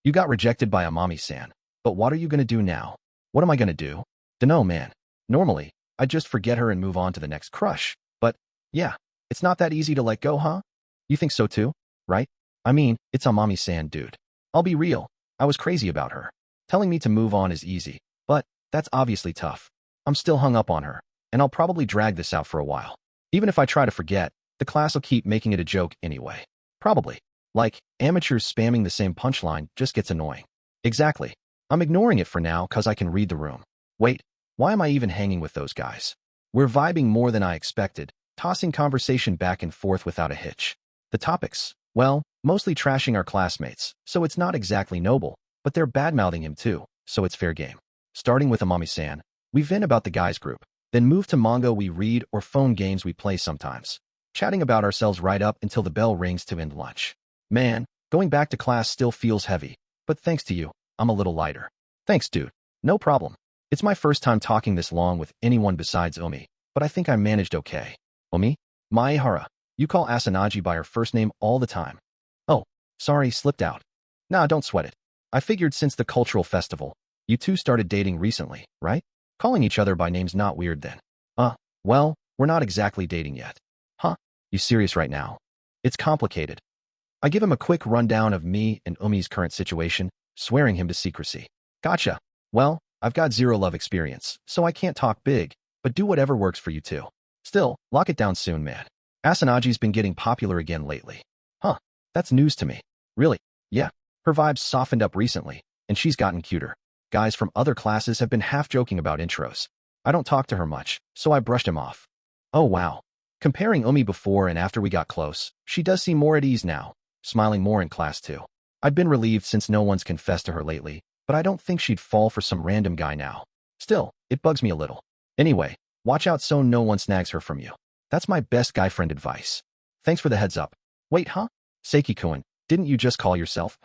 you got rejected by Amami-san, but what are you gonna do now? What am I gonna do? Dunno, man. Normally, I'd just forget her and move on to the next crush, but, yeah, it's not that easy to let go, huh? You think so too, right? I mean, it's Amami-san, dude. I'll be real, I was crazy about her. Telling me to move on is easy, but that's obviously tough. I'm still hung up on her, and I'll probably drag this out for a while. Even if I try to forget, the class will keep making it a joke anyway. Probably. Like, amateurs spamming the same punchline just gets annoying. Exactly. I'm ignoring it for now 'cause I can read the room. Wait, why am I even hanging with those guys? We're vibing more than I expected, tossing conversation back and forth without a hitch. The topics, well, mostly trashing our classmates, so it's not exactly noble, but they're badmouthing him too, so it's fair game. Starting with Amami-san, we vent about the guys group, then move to manga we read or phone games we play sometimes, chatting about ourselves right up until the bell rings to end lunch. Man, going back to class still feels heavy, but thanks to you, I'm a little lighter. Thanks, dude. No problem. It's my first time talking this long with anyone besides Omi, but I think I managed okay. Omi? Maehara. You call Asanagi by her first name all the time. Oh, sorry, slipped out. Nah, don't sweat it. I figured since the cultural festival, you two started dating recently, right? Calling each other by name's not weird then. Well, we're not exactly dating yet. Huh? You serious right now? It's complicated. I give him a quick rundown of me and Umi's current situation, swearing him to secrecy. Gotcha. Well, I've got zero love experience, so I can't talk big, but do whatever works for you two. Still, lock it down soon, man. Asanagi's been getting popular again lately. Huh, that's news to me. Really? Yeah. Her vibes softened up recently, and she's gotten cuter. Guys from other classes have been half joking about intros. I don't talk to her much, so I brushed him off. Oh wow. Comparing Umi before and after we got close, she does seem more at ease now, smiling more in class too. I'd been relieved since no one's confessed to her lately, but I don't think she'd fall for some random guy now. Still, it bugs me a little. Anyway, watch out so no one snags her from you. That's my best guy friend advice. Thanks for the heads up. Wait, huh? Seiki-kun, didn't you just call yourself,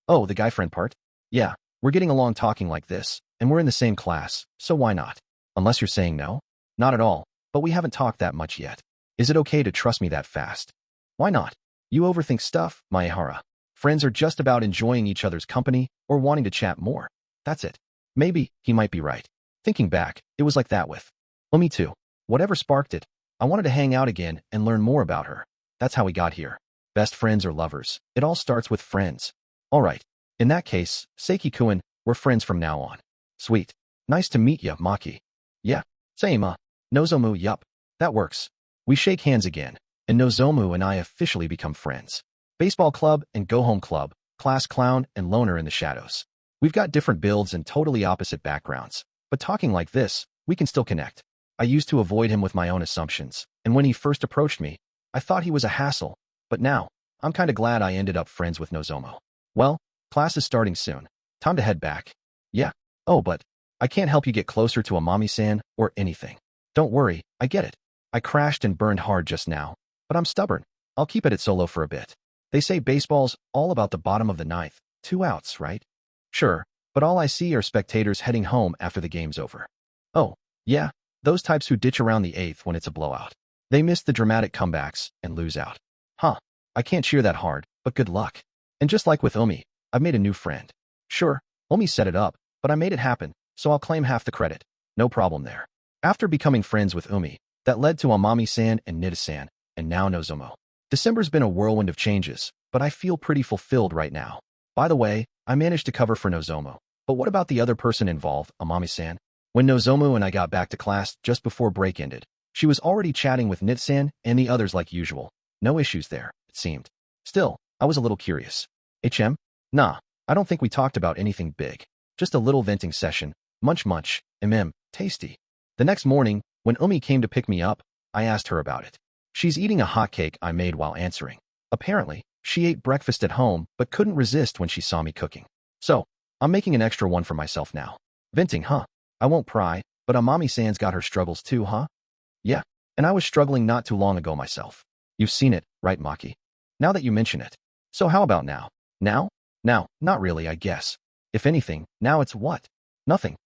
Oh, the guy friend part? Yeah, we're getting along talking like this, and we're in the same class, so why not? Unless you're saying no? Not at all, but we haven't talked that much yet. Is it okay to trust me that fast? Why not? You overthink stuff, Maehara. Friends are just about enjoying each other's company or wanting to chat more. That's it. Maybe he might be right. Thinking back, it was like that with me too. Whatever sparked it, I wanted to hang out again and learn more about her. That's how we got here. Best friends or lovers, it all starts with friends. All right. In that case, Seiki-kun, we're friends from now on. Sweet. Nice to meet ya, Maki. Yeah. Same, Nozomu, yup. That works. We shake hands again, and Nozomu and I officially become friends. Baseball club and go-home club, class clown and loner in the shadows. We've got different builds and totally opposite backgrounds, but talking like this, we can still connect. I used to avoid him with my own assumptions, and when he first approached me, I thought he was a hassle, but now, I'm kinda glad I ended up friends with Nozomu. Well, class is starting soon. Time to head back. Yeah. Oh, but I can't help you get closer to Amami-san or anything. Don't worry, I get it. I crashed and burned hard just now, but I'm stubborn. I'll keep it solo for a bit. They say baseball's all about the bottom of the ninth, 2 outs, right? Sure, but all I see are spectators heading home after the game's over. Oh, yeah, those types who ditch around the 8th when it's a blowout. They miss the dramatic comebacks and lose out. Huh, I can't cheer that hard, but good luck. And just like with Omi, I've made a new friend. Sure, Omi set it up, but I made it happen, so I'll claim half the credit. No problem there. After becoming friends with Omi, that led to Amami-san and Nida-san, and now Nozomu. December's been a whirlwind of changes, but I feel pretty fulfilled right now. By the way, I managed to cover for Nozomu. But what about the other person involved, Amami-san? When Nozomu and I got back to class just before break ended, she was already chatting with Nit-san and the others like usual. No issues there, it seemed. Still, I was a little curious. HM? Nah, I don't think we talked about anything big. Just a little venting session. Munch, tasty. The next morning, when Umi came to pick me up, I asked her about it. She's eating a hot cake I made while answering. Apparently, she ate breakfast at home but couldn't resist when she saw me cooking. So, I'm making an extra one for myself now. Venting, huh? I won't pry, but Amami-san's got her struggles too, huh? Yeah, and I was struggling not too long ago myself. You've seen it, right, Maki? Now that you mention it. So how about now? Now? Now, not really, I guess. If anything, now it's what? Nothing.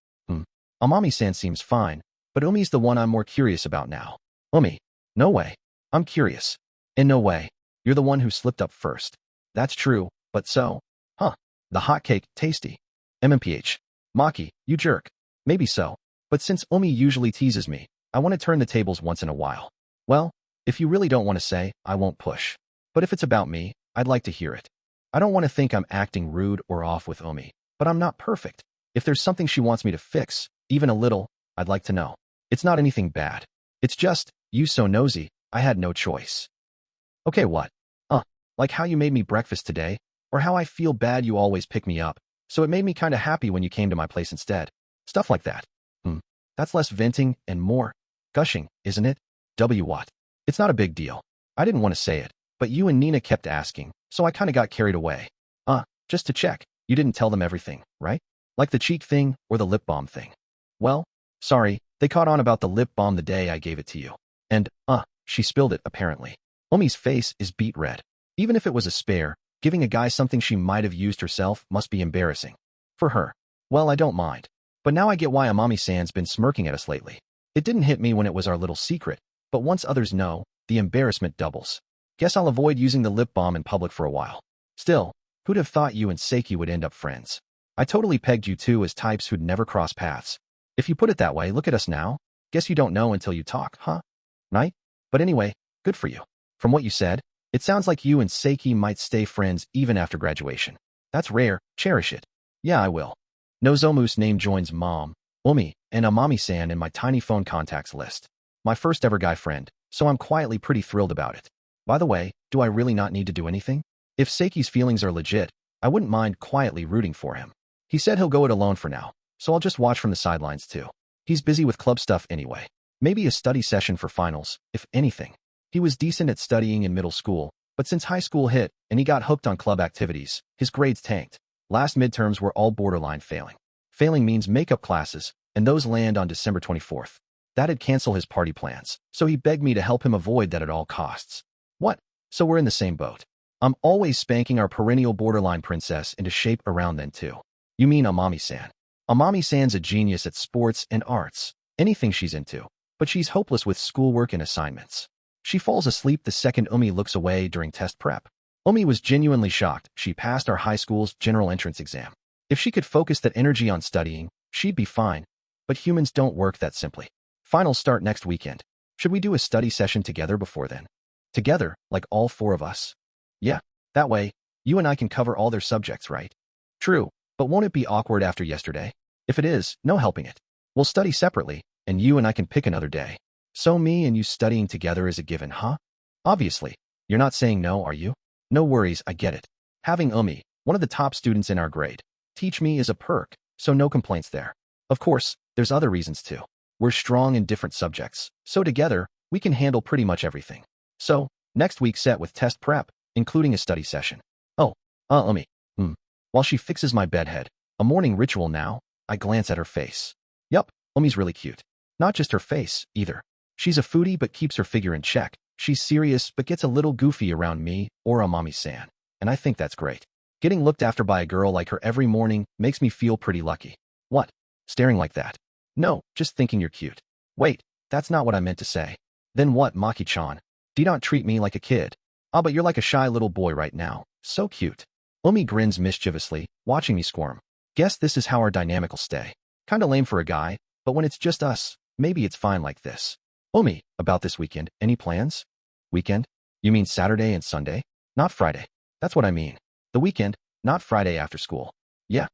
Amami-san seems fine, but Umi's the one I'm more curious about now. Umi. No way. I'm curious. In no way. You're the one who slipped up first. That's true, but so? Huh. The hot cake, tasty. MMPH. Maki, you jerk. Maybe so. But since Umi usually teases me, I want to turn the tables once in a while. Well, if you really don't want to say, I won't push. But if it's about me, I'd like to hear it. I don't want to think I'm acting rude or off with Umi, but I'm not perfect. If there's something she wants me to fix, even a little, I'd like to know. It's not anything bad. It's just, you so nosy, I had no choice. Okay, what? Like how you made me breakfast today, or how I feel bad you always pick me up, so it made me kinda happy when you came to my place instead. Stuff like that. That's less venting and more gushing, isn't it? What? It's not a big deal. I didn't want to say it, but you and Nina kept asking, so I kinda got carried away. Just to check, you didn't tell them everything, right? Like the cheek thing or the lip balm thing. Well, sorry, they caught on about the lip balm the day I gave it to you. And, she spilled it, apparently. Umi's face is beet red. Even if it was a spare, giving a guy something she might have used herself must be embarrassing. For her. Well, I don't mind. But now I get why Amami-san's been smirking at us lately. It didn't hit me when it was our little secret, but once others know, the embarrassment doubles. Guess I'll avoid using the lip balm in public for a while. Still, who'd have thought you and Seiki would end up friends? I totally pegged you two as types who'd never cross paths. If you put it that way, look at us now. Guess you don't know until you talk, huh? Right? But anyway, good for you. From what you said, it sounds like you and Seiki might stay friends even after graduation. That's rare, cherish it. Yeah, I will. Nozomu's name joins Mom, Umi, and Amami-san in my tiny phone contacts list. My first ever guy friend, so I'm quietly pretty thrilled about it. By the way, do I really not need to do anything? If Seiki's feelings are legit, I wouldn't mind quietly rooting for him. He said he'll go it alone for now, so I'll just watch from the sidelines too. He's busy with club stuff anyway. Maybe a study session for finals, if anything. He was decent at studying in middle school, but since high school hit and he got hooked on club activities, his grades tanked. Last midterms were all borderline failing. Failing means makeup classes, and those land on December 24th. That'd cancel his party plans, so he begged me to help him avoid that at all costs. What? So we're in the same boat. I'm always spanking our perennial borderline princess into shape around then too. You mean Amami-san. Amami-san's a genius at sports and arts, anything she's into, but she's hopeless with schoolwork and assignments. She falls asleep the second Umi looks away during test prep. Umi was genuinely shocked she passed our high school's general entrance exam. If she could focus that energy on studying, she'd be fine. But humans don't work that simply. Finals start next weekend. Should we do a study session together before then? Together, like all four of us? Yeah, that way, you and I can cover all their subjects, right? True, but won't it be awkward after yesterday? If it is, no helping it. We'll study separately, and you and I can pick another day. So me and you studying together is a given, huh? Obviously. You're not saying no, are you? No worries, I get it. Having Umi, one of the top students in our grade, teach me is a perk, so no complaints there. Of course, there's other reasons too. We're strong in different subjects, so together, we can handle pretty much everything. So, next week set with test prep, including a study session. Umi. While she fixes my bedhead, a morning ritual now, I glance at her face. Yup, Umi's really cute. Not just her face, either. She's a foodie but keeps her figure in check. She's serious but gets a little goofy around me or Amami-san, and I think that's great. Getting looked after by a girl like her every morning makes me feel pretty lucky. What? Staring like that? No, just thinking you're cute. Wait, that's not what I meant to say. Then what, Maki-chan? Do not treat me like a kid. But you're like a shy little boy right now. So cute. Umi grins mischievously, watching me squirm. Guess this is how our dynamic will stay. Kinda lame for a guy, but when it's just us, maybe it's fine like this. Umi, about this weekend, any plans? Weekend? You mean Saturday and Sunday? Not Friday. That's what I mean. The weekend, not Friday after school. Yeah.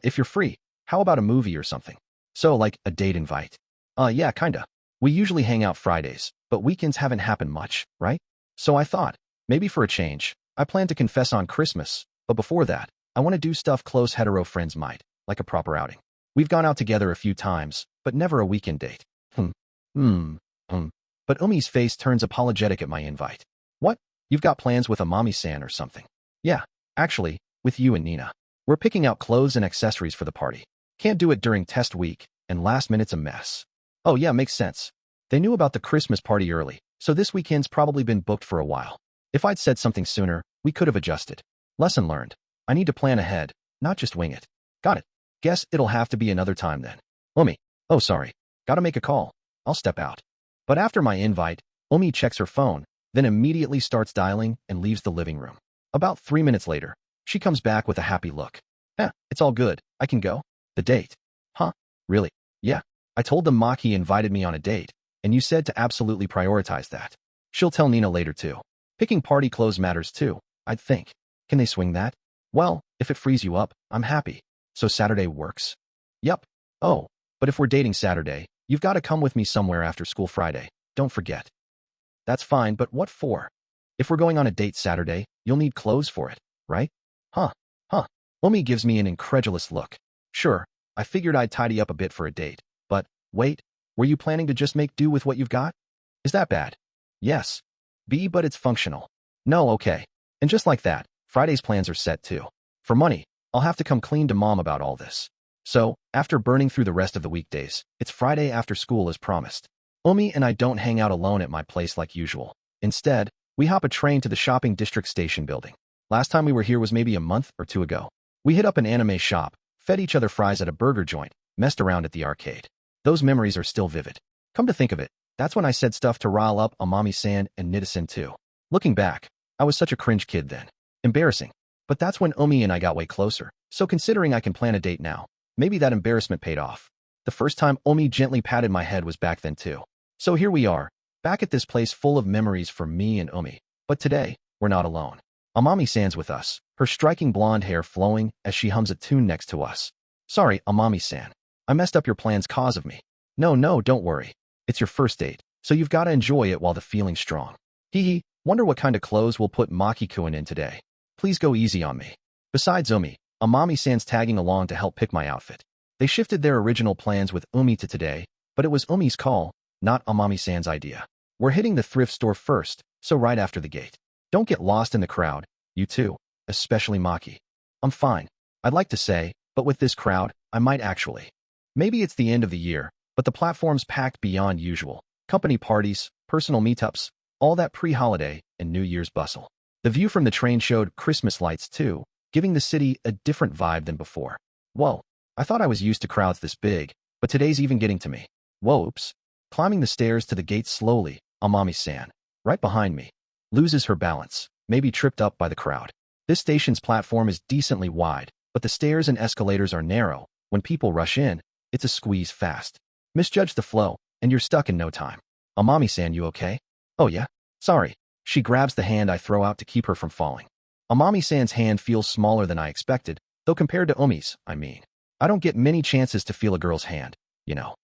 If you're free, how about a movie or something? So, like, a date invite? Yeah, kinda. We usually hang out Fridays, but weekends haven't happened much, right? So I thought, maybe for a change, I plan to confess on Christmas, but before that, I want to do stuff close hetero friends might, like a proper outing. We've gone out together a few times, but never a weekend date. Hmm. Hmm. Hmm. But Umi's face turns apologetic at my invite. What? You've got plans with Amami-san or something? Yeah, actually, with you and Nina. We're picking out clothes and accessories for the party. Can't do it during test week, and last minute's a mess. Oh yeah, makes sense. They knew about the Christmas party early, so this weekend's probably been booked for a while. If I'd said something sooner, we could have adjusted. Lesson learned. I need to plan ahead, not just wing it. Got it. Guess it'll have to be another time then. Umi. Oh, sorry. Gotta make a call. I'll step out. But after my invite, Umi checks her phone, then immediately starts dialing and leaves the living room. About 3 minutes later, she comes back with a happy look. It's all good. I can go. The date. Huh? Really? Yeah. I told them Maki invited me on a date, and you said to absolutely prioritize that. She'll tell Nina later too. Picking party clothes matters too, I'd think. Can they swing that? Well, if it frees you up, I'm happy. So Saturday works? Yup. Oh, but if we're dating Saturday, you've got to come with me somewhere after school Friday. Don't forget. That's fine, but what for? If we're going on a date Saturday, you'll need clothes for it, right? Huh. Umi gives me an incredulous look. Sure, I figured I'd tidy up a bit for a date, but wait, were you planning to just make do with what you've got? Is that bad? Yes. But it's functional. No, okay. And just like that, Friday's plans are set too. For money, I'll have to come clean to Mom about all this. So, after burning through the rest of the weekdays, it's Friday after school as promised. Umi and I don't hang out alone at my place like usual. Instead, we hop a train to the shopping district station building. Last time we were here was maybe a month or two ago. We hit up an anime shop, fed each other fries at a burger joint, messed around at the arcade. Those memories are still vivid. Come to think of it, that's when I said stuff to rile up Amami-san and Nita-san too. Looking back, I was such a cringe kid then. Embarrassing. But that's when Umi and I got way closer, so considering I can plan a date now, maybe that embarrassment paid off. The first time Umi gently patted my head was back then too. So here we are, back at this place full of memories for me and Umi. But today, we're not alone. Amami-san's with us, her striking blonde hair flowing as she hums a tune next to us. Sorry, Amami-san. I messed up your plans cause of me. No, don't worry. It's your first date, so you've got to enjoy it while the feeling's strong. Hee, wonder what kind of clothes we'll put Maki-kun in today. Please go easy on me. Besides Umi, Amami-san's tagging along to help pick my outfit. They shifted their original plans with Umi to today, but it was Umi's call, not Amami-san's idea. We're hitting the thrift store first, so right after the gate. Don't get lost in the crowd, you too, especially Maki. I'm fine, I'd like to say, but with this crowd, I might actually. Maybe it's the end of the year, but the platform's packed beyond usual. Company parties, personal meetups, all that pre-holiday and New Year's bustle. The view from the train showed Christmas lights too, giving the city a different vibe than before. Whoa, I thought I was used to crowds this big, but today's even getting to me. Whoa, oops. Climbing the stairs to the gate slowly, Amami-san, right behind me, loses her balance, maybe tripped up by the crowd. This station's platform is decently wide, but the stairs and escalators are narrow. When people rush in, it's a squeeze fast. Misjudge the flow, and you're stuck in no time. Amami-san, you okay? Oh yeah? Sorry. She grabs the hand I throw out to keep her from falling. Amami-san's hand feels smaller than I expected, though compared to Umi's, I mean. I don't get many chances to feel a girl's hand, you know.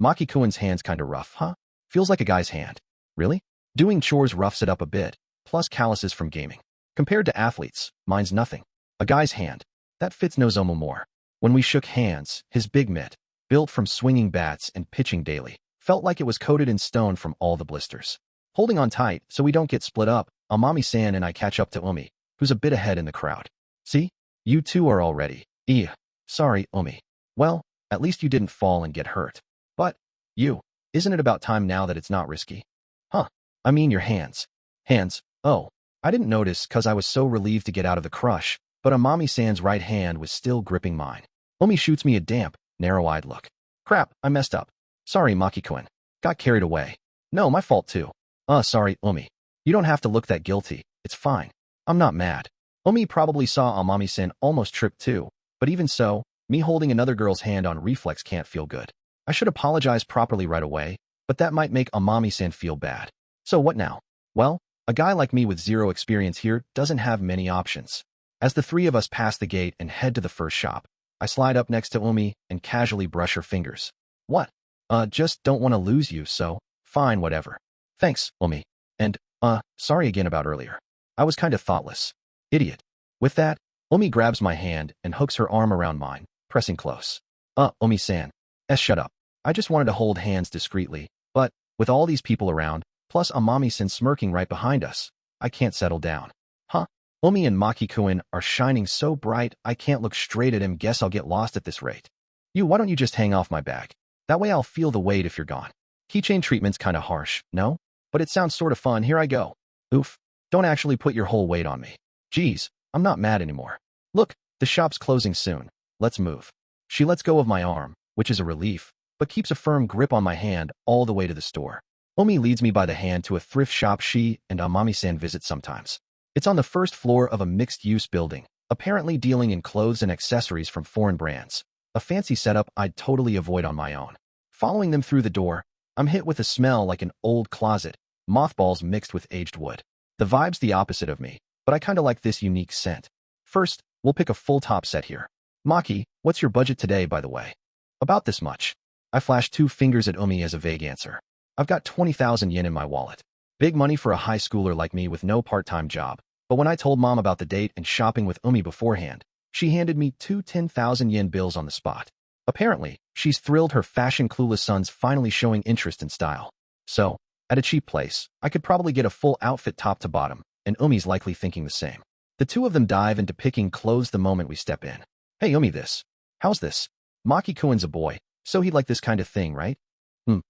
Maki-kun's hand's kinda rough, huh? Feels like a guy's hand. Really? Doing chores roughs it up a bit, plus calluses from gaming. Compared to athletes, mine's nothing. A guy's hand. That fits Nozomu more. When we shook hands, his big mitt, built from swinging bats and pitching daily, felt like it was coated in stone from all the blisters. Holding on tight so we don't get split up, Amami-san and I catch up to Umi, who's a bit ahead in the crowd. See? You two are all ready. Sorry, Umi. Well, at least you didn't fall and get hurt. But, isn't it about time now that it's not risky? Huh. I mean your hands. Hands, oh. I didn't notice cause I was so relieved to get out of the crush, but Amami-san's right hand was still gripping mine. Umi shoots me a damp, narrow-eyed look. Crap, I messed up. Sorry, Maki-kun. Got carried away. No, my fault too. Sorry, Umi. You don't have to look that guilty. It's fine. I'm not mad. Umi probably saw Amami-san almost trip too, but even so, me holding another girl's hand on reflex can't feel good. I should apologize properly right away, but that might make Amami-san feel bad. So what now? Well, a guy like me with zero experience here doesn't have many options. As the three of us pass the gate and head to the first shop, I slide up next to Umi and casually brush her fingers. What? Just don't want to lose you, so, fine, whatever. Thanks, Umi. And, sorry again about earlier. I was kind of thoughtless. Idiot. With that, Umi grabs my hand and hooks her arm around mine, pressing close. Umi-san. Shut up. I just wanted to hold hands discreetly, but, with all these people around, plus Amami-san smirking right behind us, I can't settle down. Huh? Umi and Maki-kun are shining so bright I can't look straight at him. Guess I'll get lost at this rate. Why don't you just hang off my bag? That way I'll feel the weight if you're gone. Keychain treatment's kinda harsh, no? But it sounds sorta fun. Here I go. Oof. Don't actually put your whole weight on me. Geez, I'm not mad anymore. Look, the shop's closing soon. Let's move. She lets go of my arm, which is a relief, but keeps a firm grip on my hand all the way to the store. Umi leads me by the hand to a thrift shop she and Amami-san visit sometimes. It's on the first floor of a mixed-use building, apparently dealing in clothes and accessories from foreign brands. A fancy setup I'd totally avoid on my own. Following them through the door, I'm hit with a smell like an old closet, mothballs mixed with aged wood. The vibe's the opposite of me, but I kinda like this unique scent. First, we'll pick a full top set here. Maki, what's your budget today, by the way? About this much. I flash 2 fingers at Umi as a vague answer. I've got 20,000 yen in my wallet. Big money for a high schooler like me with no part-time job. But when I told Mom about the date and shopping with Umi beforehand, she handed me 2 10,000 yen bills on the spot. Apparently, she's thrilled her fashion-clueless son's finally showing interest in style. So, at a cheap place, I could probably get a full outfit top to bottom, and Umi's likely thinking the same. The two of them dive into picking clothes the moment we step in. Hey Umi, how's this? Maki-kun's a boy, so he'd like this kind of thing, right?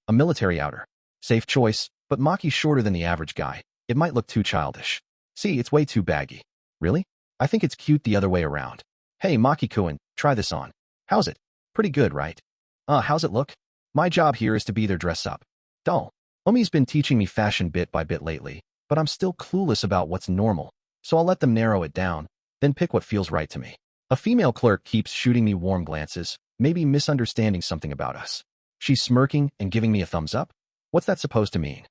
A military outer. Safe choice, but Maki's shorter than the average guy. It might look too childish. See, it's way too baggy. Really? I think it's cute the other way around. Hey Maki-kun, try this on. How's it? Pretty good, right? How's it look? My job here is to be their dress-up. Dull. Umi's been teaching me fashion bit by bit lately, but I'm still clueless about what's normal, so I'll let them narrow it down, then pick what feels right to me. A female clerk keeps shooting me warm glances, maybe misunderstanding something about us. She's smirking and giving me a thumbs up? What's that supposed to mean?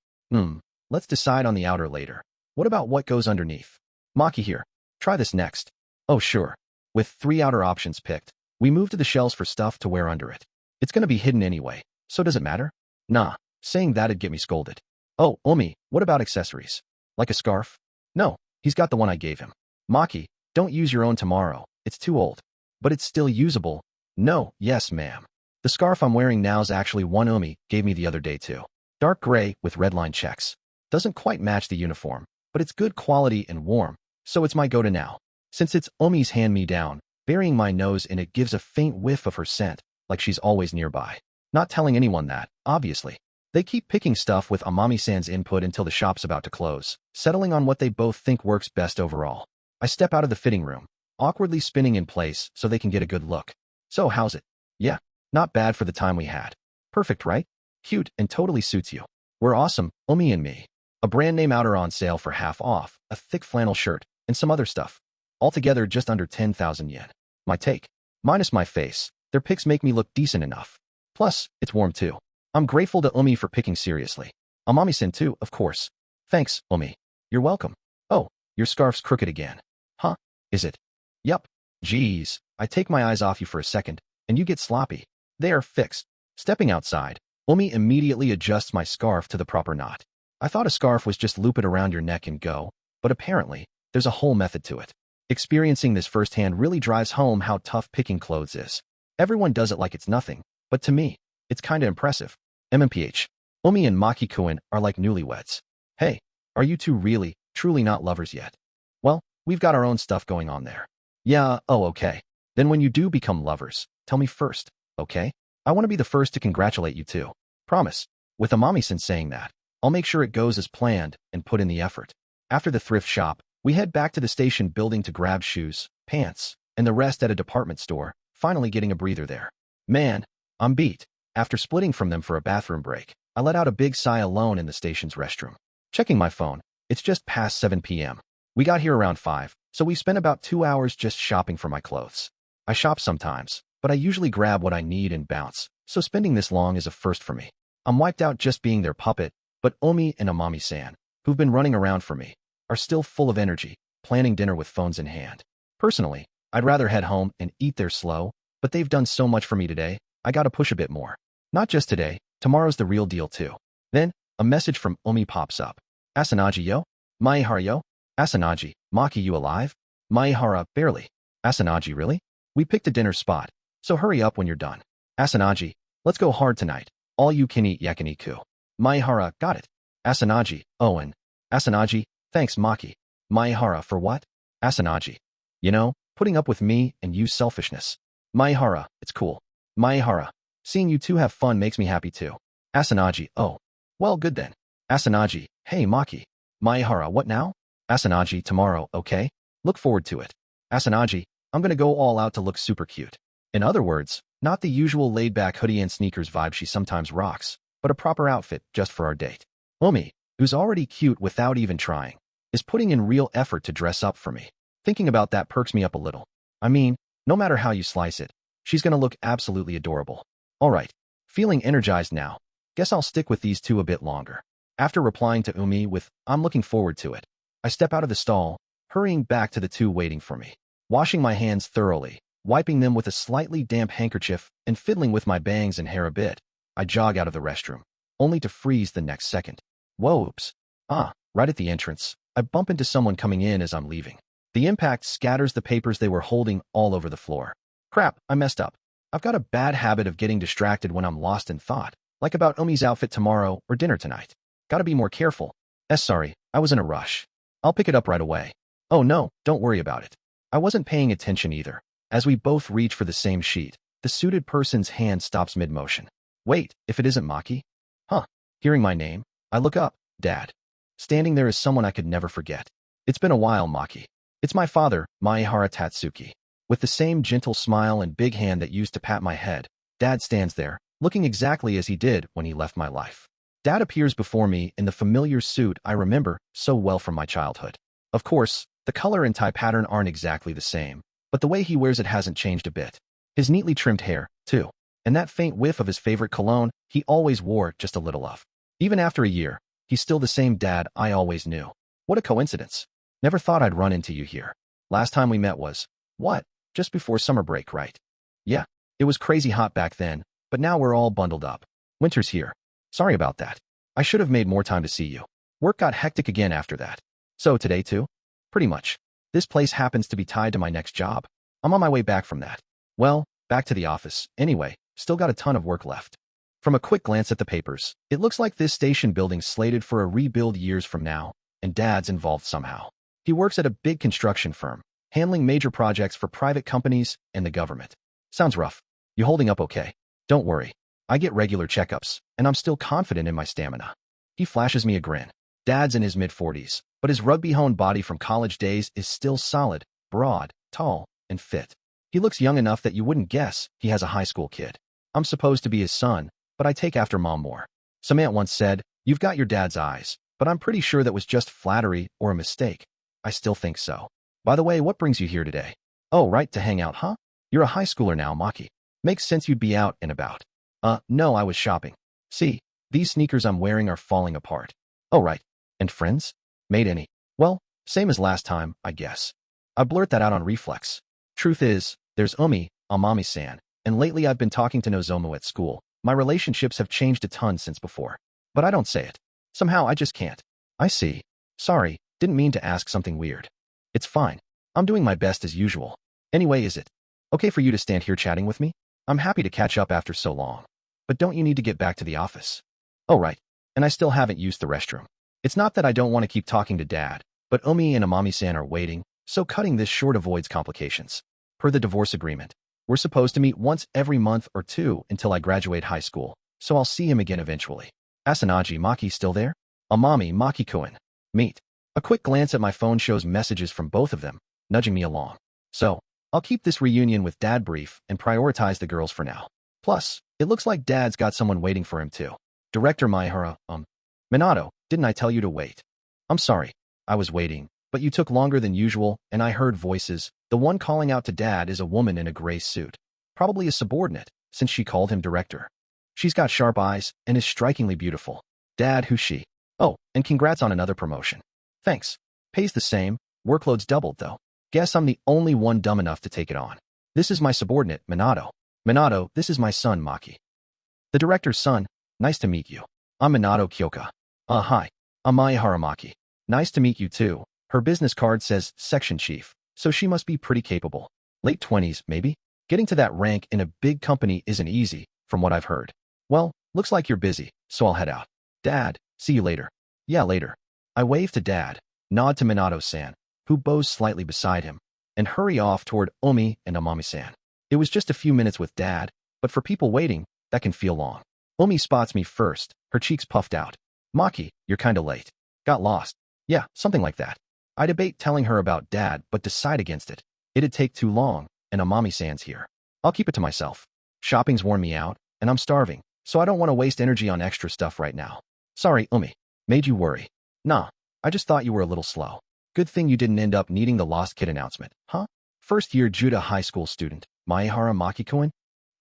Let's decide on the outer later. What about what goes underneath? Maki here. Try this next. Oh sure. With 3 outer options picked, we move to the shelves for stuff to wear under it. It's gonna be hidden anyway, so does it matter? Nah, saying that'd get me scolded. Oh, Umi, what about accessories? Like a scarf? No, he's got the one I gave him. Maki, don't use your own tomorrow. It's too old. But it's still usable. No, yes ma'am. The scarf I'm wearing now's actually one Umi gave me the other day too. Dark gray with red line checks. Doesn't quite match the uniform, but it's good quality and warm, so it's my go-to now. Since it's Umi's hand-me-down, burying my nose in it gives a faint whiff of her scent, like she's always nearby. Not telling anyone that, obviously. They keep picking stuff with Amami-san's input until the shop's about to close, settling on what they both think works best overall. I step out of the fitting room, awkwardly spinning in place so they can get a good look. So how's it? Yeah, not bad for the time we had. Perfect, right? Cute and totally suits you. We're awesome, Umi and me. A brand name outer on sale for half off, a thick flannel shirt, and some other stuff. Altogether just under 10,000 yen. My take. Minus my face, their pics make me look decent enough. Plus, it's warm too. I'm grateful to Umi for picking seriously. Amami-san too, of course. Thanks, Umi. You're welcome. Oh, your scarf's crooked again. Huh? Is it? Yup. Geez, I take my eyes off you for a second, and you get sloppy. They are fixed. Stepping outside, Umi immediately adjusts my scarf to the proper knot. I thought a scarf was just loop it around your neck and go, but apparently, there's a whole method to it. Experiencing this firsthand really drives home how tough picking clothes is. Everyone does it like it's nothing, but to me, it's kinda impressive. MMPH. Umi and Maki-kun are like newlyweds. Hey, are you two really, truly not lovers yet? Well, we've got our own stuff going on there. Yeah, oh okay. Then when you do become lovers, tell me first, okay? I want to be the first to congratulate you too. Promise. With Amami-san saying that, I'll make sure it goes as planned and put in the effort. After the thrift shop, we head back to the station building to grab shoes, pants, and the rest at a department store, finally getting a breather there. Man, I'm beat. After splitting from them for a bathroom break, I let out a big sigh alone in the station's restroom. Checking my phone, it's just past 7 p.m. We got here around 5, so we spent about 2 hours just shopping for my clothes. I shop sometimes, but I usually grab what I need and bounce, so spending this long is a first for me. I'm wiped out just being their puppet, but Umi and Amami-san, who've been running around for me, are still full of energy, planning dinner with phones in hand. Personally, I'd rather head home and eat there slow, but they've done so much for me today, I gotta push a bit more. Not just today, tomorrow's the real deal too. Then, a message from Umi pops up. Asanagi yo? Maehara yo? Asanagi, Maki you alive? Maehara, barely. Asanagi really? We picked a dinner spot, so hurry up when you're done. Asanagi, let's go hard tonight. All you can eat yakiniku. Maehara, got it. Asanagi, Owen. Asanagi, thanks Maki. Maehara, for what? Asanagi, you know, putting up with me and you selfishness. Maehara, it's cool. Maehara, seeing you two have fun makes me happy too. Asanagi, oh. Well, good then. Asanagi, hey Maki. Maehara, what now? Asanagi, tomorrow, okay? Look forward to it. Asanagi, I'm gonna go all out to look super cute. In other words, not the usual laid-back hoodie and sneakers vibe she sometimes rocks, but a proper outfit just for our date. Umi, who's already cute without even trying, is putting in real effort to dress up for me. Thinking about that perks me up a little. I mean, no matter how you slice it, she's gonna look absolutely adorable. Alright, feeling energized now. Guess I'll stick with these two a bit longer. After replying to Umi with, I'm looking forward to it, I step out of the stall, hurrying back to the two waiting for me. Washing my hands thoroughly, wiping them with a slightly damp handkerchief, and fiddling with my bangs and hair a bit, I jog out of the restroom, only to freeze the next second. Whoa, oops. Right at the entrance, I bump into someone coming in as I'm leaving. The impact scatters the papers they were holding all over the floor. Crap, I messed up. I've got a bad habit of getting distracted when I'm lost in thought, like about Umi's outfit tomorrow or dinner tonight. Gotta be more careful. Sorry, I was in a rush. I'll pick it up right away. Oh no, don't worry about it. I wasn't paying attention either. As we both reach for the same sheet, the suited person's hand stops mid-motion. Wait, if it isn't Maki? Huh. Hearing my name, I look up. Dad. Standing there is someone I could never forget. It's been a while, Maki. It's my father, Maehara Tatsuki. With the same gentle smile and big hand that used to pat my head, Dad stands there, looking exactly as he did when he left my life. Dad appears before me in the familiar suit I remember so well from my childhood. Of course, the color and tie pattern aren't exactly the same, but the way he wears it hasn't changed a bit. His neatly trimmed hair, too, and that faint whiff of his favorite cologne he always wore just a little of. Even after a year, he's still the same dad I always knew. What a coincidence. Never thought I'd run into you here. Last time we met was, what, just before summer break, right? Yeah, it was crazy hot back then, but now we're all bundled up. Winter's here. Sorry about that. I should have made more time to see you. Work got hectic again after that. So today too? Pretty much. This place happens to be tied to my next job. I'm on my way back from that. Well, back to the office. Anyway, still got a ton of work left. From a quick glance at the papers, it looks like this station building's slated for a rebuild years from now, and Dad's involved somehow. He works at a big construction firm, handling major projects for private companies and the government. Sounds rough. You holding up okay? Don't worry. I get regular checkups, and I'm still confident in my stamina. He flashes me a grin. Dad's in his mid-40s, but his rugby-honed body from college days is still solid, broad, tall, and fit. He looks young enough that you wouldn't guess he has a high school kid. I'm supposed to be his son, but I take after Mom more. Some aunt once said, you've got your dad's eyes, but I'm pretty sure that was just flattery or a mistake. I still think so. By the way, what brings you here today? Oh, right, to hang out, huh? You're a high schooler now, Maki. Makes sense you'd be out and about. No, I was shopping. See, these sneakers I'm wearing are falling apart. Oh, right. And friends? Made any? Well, same as last time, I guess. I blurt that out on reflex. Truth is, there's Umi, Amami-san, and lately I've been talking to Nozomu at school. My relationships have changed a ton since before. But I don't say it. Somehow I just can't. I see. Sorry, didn't mean to ask something weird. It's fine. I'm doing my best as usual. Anyway, is it okay for you to stand here chatting with me? I'm happy to catch up after so long. But don't you need to get back to the office? Oh, right. And I still haven't used the restroom. It's not that I don't want to keep talking to Dad, but Umi and Amami-san are waiting, so cutting this short avoids complications. Per the divorce agreement, we're supposed to meet once every month or two until I graduate high school, so I'll see him again eventually. Asanagi-Maki still there? Amami Maki-kun. Meet. A quick glance at my phone shows messages from both of them, nudging me along. So, I'll keep this reunion with Dad brief and prioritize the girls for now. Plus, it looks like Dad's got someone waiting for him too. Director Maehara, Minato, didn't I tell you to wait? I'm sorry. I was waiting, but you took longer than usual, and I heard voices. The one calling out to Dad is a woman in a gray suit. Probably a subordinate, since she called him director. She's got sharp eyes and is strikingly beautiful. Dad, who's she? Oh, and congrats on another promotion. Thanks. Pays the same. Workload's doubled, though. Guess I'm the only one dumb enough to take it on. This is my subordinate, Minato. Minato, this is my son, Maki. The director's son. Nice to meet you. I'm Minato Kyoka. Hi. I'm Maehara Maki. Nice to meet you too. Her business card says section chief, so she must be pretty capable. Late 20s, maybe? Getting to that rank in a big company isn't easy, from what I've heard. Well, looks like you're busy, so I'll head out. Dad, see you later. Yeah, later. I wave to Dad, nod to Minato-san, who bows slightly beside him, and hurry off toward Omi and Amami-san. It was just a few minutes with Dad, but for people waiting, that can feel long. Omi spots me first, her cheeks puffed out. Maki, you're kinda late. Got lost. Yeah, something like that. I debate telling her about Dad, but decide against it. It'd take too long, and Amami-san's here. I'll keep it to myself. Shopping's worn me out, and I'm starving, so I don't want to waste energy on extra stuff right now. Sorry, Omi. Made you worry. Nah, I just thought you were a little slow. Good thing you didn't end up needing the lost kid announcement, huh? First year Judah high school student, Maehara Maki-kun?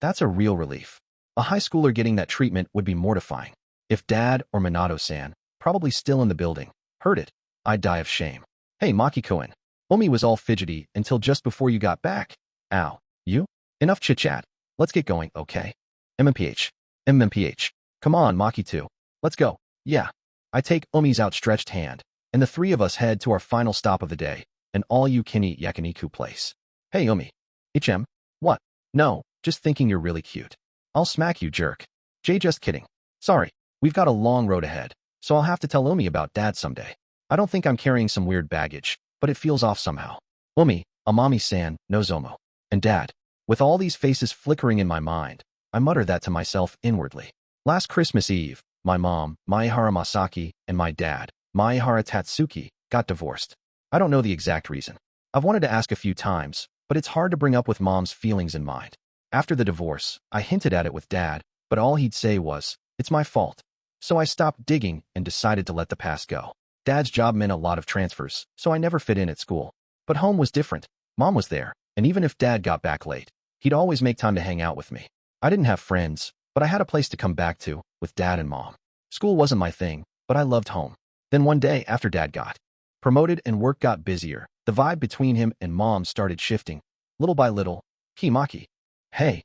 That's a real relief. A high schooler getting that treatment would be mortifying. If Dad or Minato-san, probably still in the building, heard it, I'd die of shame. Hey, Maki-kun. Omi was all fidgety until just before you got back. Ow. You? Enough chit-chat. Let's get going, okay? MMPH. MMPH. Come on, Maki 2. Let's go. Yeah. I take Omi's outstretched hand, and the three of us head to our final stop of the day, an all-you-can-eat yakiniku place. Hey, Omi. HM? What? No, just thinking you're really cute. I'll smack you, jerk. Jay, just kidding. Sorry, we've got a long road ahead, so I'll have to tell Omi about Dad someday. I don't think I'm carrying some weird baggage, but it feels off somehow. Omi, Amami-san, Nozomo, and Dad. With all these faces flickering in my mind, I mutter that to myself inwardly. Last Christmas Eve, my mom, Maehara Masaki, and my dad, Maehara Tatsuki, got divorced. I don't know the exact reason. I've wanted to ask a few times, but it's hard to bring up with Mom's feelings in mind. After the divorce, I hinted at it with Dad, but all he'd say was, "It's my fault." So I stopped digging and decided to let the past go. Dad's job meant a lot of transfers, so I never fit in at school. But home was different. Mom was there, and even if Dad got back late, he'd always make time to hang out with me. I didn't have friends, but I had a place to come back to, with Dad and Mom. School wasn't my thing, but I loved home. Then one day, after Dad got promoted and work got busier, the vibe between him and Mom started shifting. Little by little. Maki. Hey.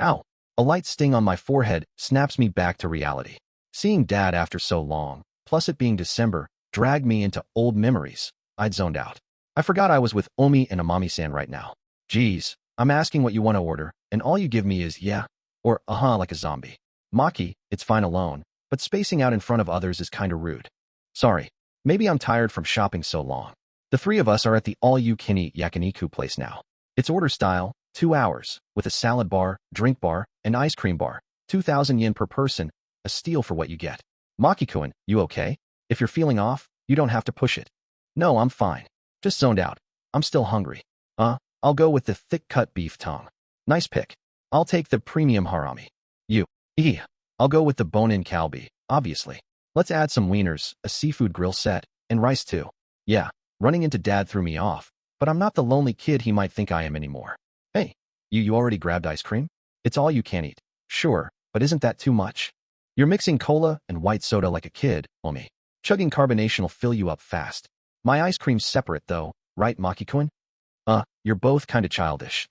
Ow. A light sting on my forehead snaps me back to reality. Seeing Dad after so long, plus it being December, dragged me into old memories. I'd zoned out. I forgot I was with Omi and Amami-san right now. Geez, I'm asking what you want to order, and all you give me is yeah, or like a zombie. Maki, it's fine alone, but spacing out in front of others is kinda rude. Sorry, maybe I'm tired from shopping so long. The three of us are at the all-you-can-eat yakiniku place now. It's order style, 2 hours, with a salad bar, drink bar, and ice cream bar. 2,000 yen per person, a steal for what you get. Maki-kun, you okay? If you're feeling off, you don't have to push it. No, I'm fine. Just zoned out. I'm still hungry. I'll go with the thick-cut beef tongue. Nice pick. I'll take the premium harami. I'll go with the bone-in kalbi, obviously. Let's add some wieners, a seafood grill set, and rice too. Yeah, running into Dad threw me off, but I'm not the lonely kid he might think I am anymore. Hey, you already grabbed ice cream? It's all you can eat. Sure, but isn't that too much? You're mixing cola and white soda like a kid, Omi. Chugging carbonation'll fill you up fast. My ice cream's separate though, right, Maki-kun? You're both kinda childish.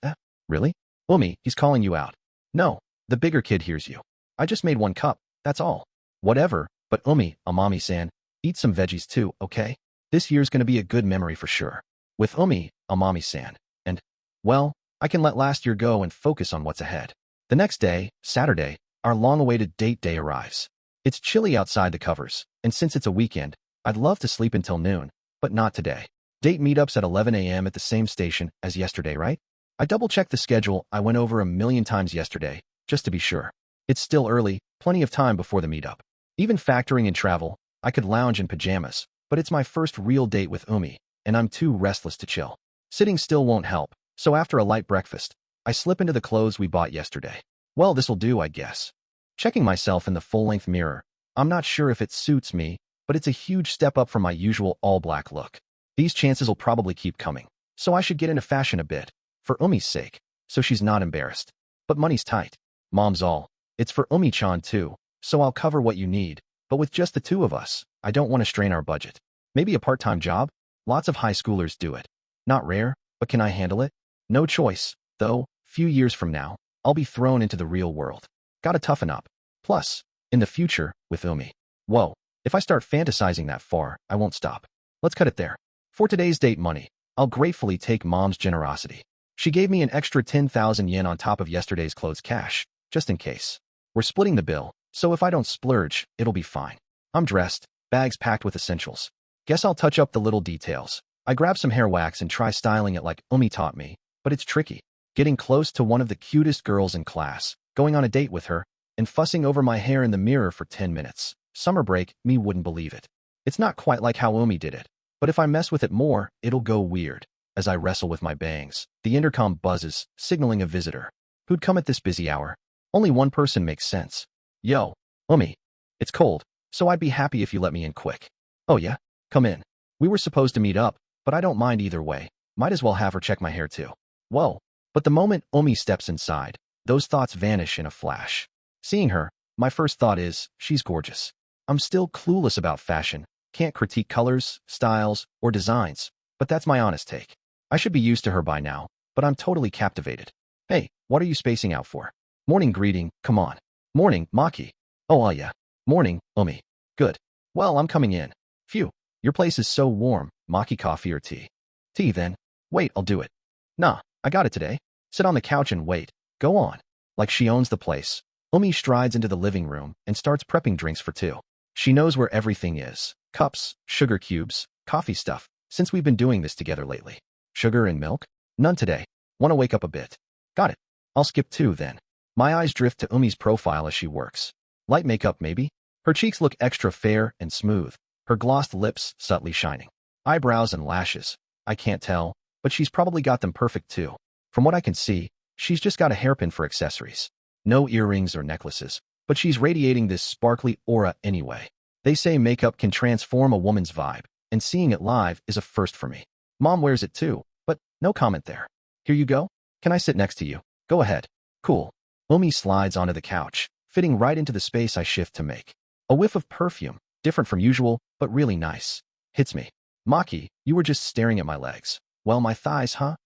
Really? Omi, he's calling you out. No, the bigger kid hears you. I just made 1 cup, that's all. Whatever, but Omi, Amami-san, eat some veggies too, okay? This year's gonna be a good memory for sure. With Omi, Amami-san, and, well, I can let last year go and focus on what's ahead. The next day, Saturday, our long-awaited date day arrives. It's chilly outside the covers, and since it's a weekend, I'd love to sleep until noon, but not today. Date meetups at 11 a.m. at the same station as yesterday, right? I double-checked the schedule I went over a million times yesterday, just to be sure. It's still early, plenty of time before the meetup. Even factoring in travel, I could lounge in pajamas, but it's my first real date with Omi, and I'm too restless to chill. Sitting still won't help, so after a light breakfast, I slip into the clothes we bought yesterday. Well, this'll do, I guess. Checking myself in the full-length mirror, I'm not sure if it suits me, but it's a huge step up from my usual all-black look. These chances will probably keep coming, so I should get into fashion a bit, for Omi's sake, so she's not embarrassed. But money's tight. Mom's all. It's for Omi-chan too, so I'll cover what you need, but with just the two of us, I don't want to strain our budget. Maybe a part-time job? Lots of high schoolers do it. Not rare, but can I handle it? No choice, though. Few years from now, I'll be thrown into the real world. Gotta toughen up. Plus, in the future, with Umi. Whoa, if I start fantasizing that far, I won't stop. Let's cut it there. For today's date money, I'll gratefully take Mom's generosity. She gave me an extra 10,000 yen on top of yesterday's clothes cash, just in case. We're splitting the bill, so if I don't splurge, it'll be fine. I'm dressed, bags packed with essentials. Guess I'll touch up the little details. I grab some hair wax and try styling it like Umi taught me, but it's tricky. Getting close to one of the cutest girls in class, going on a date with her, and fussing over my hair in the mirror for 10 minutes. Summer break, me wouldn't believe it. It's not quite like how Umi did it, but if I mess with it more, it'll go weird. As I wrestle with my bangs, the intercom buzzes, signaling a visitor. Who'd come at this busy hour? Only one person makes sense. Yo, Umi. It's cold, so I'd be happy if you let me in quick. Oh yeah? Come in. We were supposed to meet up, but I don't mind either way. Might as well have her check my hair too. Whoa. But the moment Umi steps inside, those thoughts vanish in a flash. Seeing her, my first thought is, she's gorgeous. I'm still clueless about fashion, can't critique colors, styles, or designs, but that's my honest take. I should be used to her by now, but I'm totally captivated. Hey, what are you spacing out for? Morning greeting, come on. Morning, Maki. Oh yeah. Morning, Umi. Good. Well, I'm coming in. Phew, your place is so warm. Maki, coffee or tea? Tea then. Wait, I'll do it. Nah, I got it today. Sit on the couch and wait. Go on. Like she owns the place. Umi strides into the living room and starts prepping drinks for two. She knows where everything is. Cups, sugar cubes, coffee stuff. Since we've been doing this together lately. Sugar and milk? None today. Want to wake up a bit. Got it. I'll skip two then. My eyes drift to Umi's profile as she works. Light makeup maybe? Her cheeks look extra fair and smooth. Her glossed lips subtly shining. Eyebrows and lashes. I can't tell, but she's probably got them perfect too. From what I can see, she's just got a hairpin for accessories. No earrings or necklaces, but she's radiating this sparkly aura anyway. They say makeup can transform a woman's vibe, and seeing it live is a first for me. Mom wears it too, but no comment there. Here you go. Can I sit next to you? Go ahead. Cool. Umi slides onto the couch, fitting right into the space I shift to make. A whiff of perfume, different from usual, but really nice. Hits me. Maki, you were just staring at my legs. Well, my thighs, huh?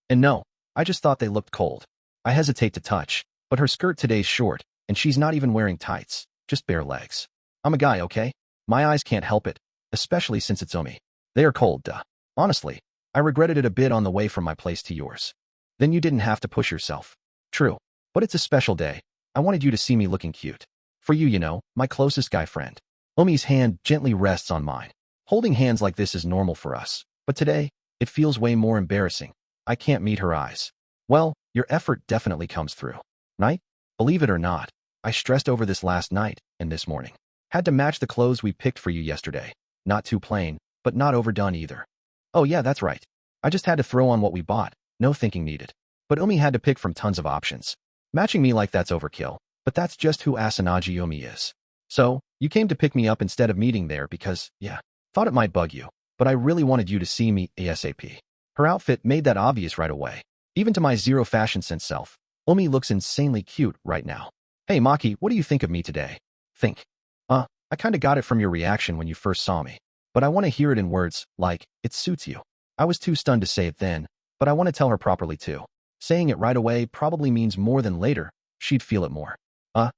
And no, I just thought they looked cold. I hesitate to touch, but her skirt today's short, and she's not even wearing tights, just bare legs. I'm a guy, okay? My eyes can't help it, especially since it's Umi. They are cold, duh. Honestly, I regretted it a bit on the way from my place to yours. Then you didn't have to push yourself. True, but it's a special day. I wanted you to see me looking cute. For you, you know, my closest guy friend. Umi's hand gently rests on mine. Holding hands like this is normal for us, but today, it feels way more embarrassing. I can't meet her eyes. Well, your effort definitely comes through. Right? Believe it or not, I stressed over this last night and this morning. Had to match the clothes we picked for you yesterday. Not too plain, but not overdone either. Oh yeah, that's right. I just had to throw on what we bought. No thinking needed. But Umi had to pick from tons of options. Matching me like that's overkill, but that's just who Asanagi-Umi is. So, you came to pick me up instead of meeting there because, yeah, thought it might bug you, but I really wanted you to see me ASAP. Her outfit made that obvious right away. Even to my zero fashion sense self, Umi looks insanely cute right now. Hey Maki, what do you think of me today? Think. I kinda got it from your reaction when you first saw me. But I want to hear it in words, like, it suits you. I was too stunned to say it then, but I want to tell her properly too. Saying it right away probably means more than later. She'd feel it more.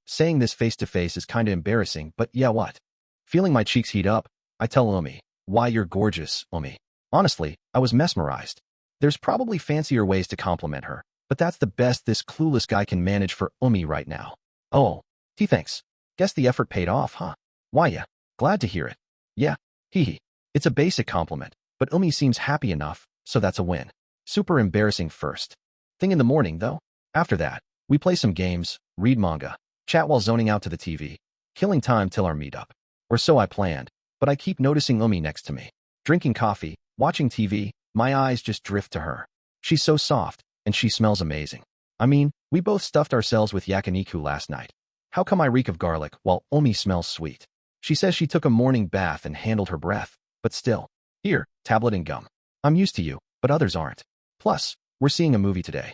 Saying this face to face is kinda embarrassing, but yeah what? Feeling my cheeks heat up, I tell Umi, why you're gorgeous, Umi. Honestly, I was mesmerized. There's probably fancier ways to compliment her, but that's the best this clueless guy can manage for Umi right now. Oh, thanks. Guess the effort paid off, huh? Why yeah, glad to hear it. Yeah, hee. It's a basic compliment, but Umi seems happy enough, so that's a win. Super embarrassing first. Thing in the morning, though. After that, we play some games, read manga, chat while zoning out to the TV, killing time till our meetup. Or so I planned, but I keep noticing Umi next to me. Drinking coffee, watching TV, my eyes just drift to her. She's so soft, and she smells amazing. I mean, we both stuffed ourselves with yakiniku last night. How come I reek of garlic while Umi smells sweet? She says she took a morning bath and handled her breath, but still. Here, tablet and gum. I'm used to you, but others aren't. Plus, we're seeing a movie today.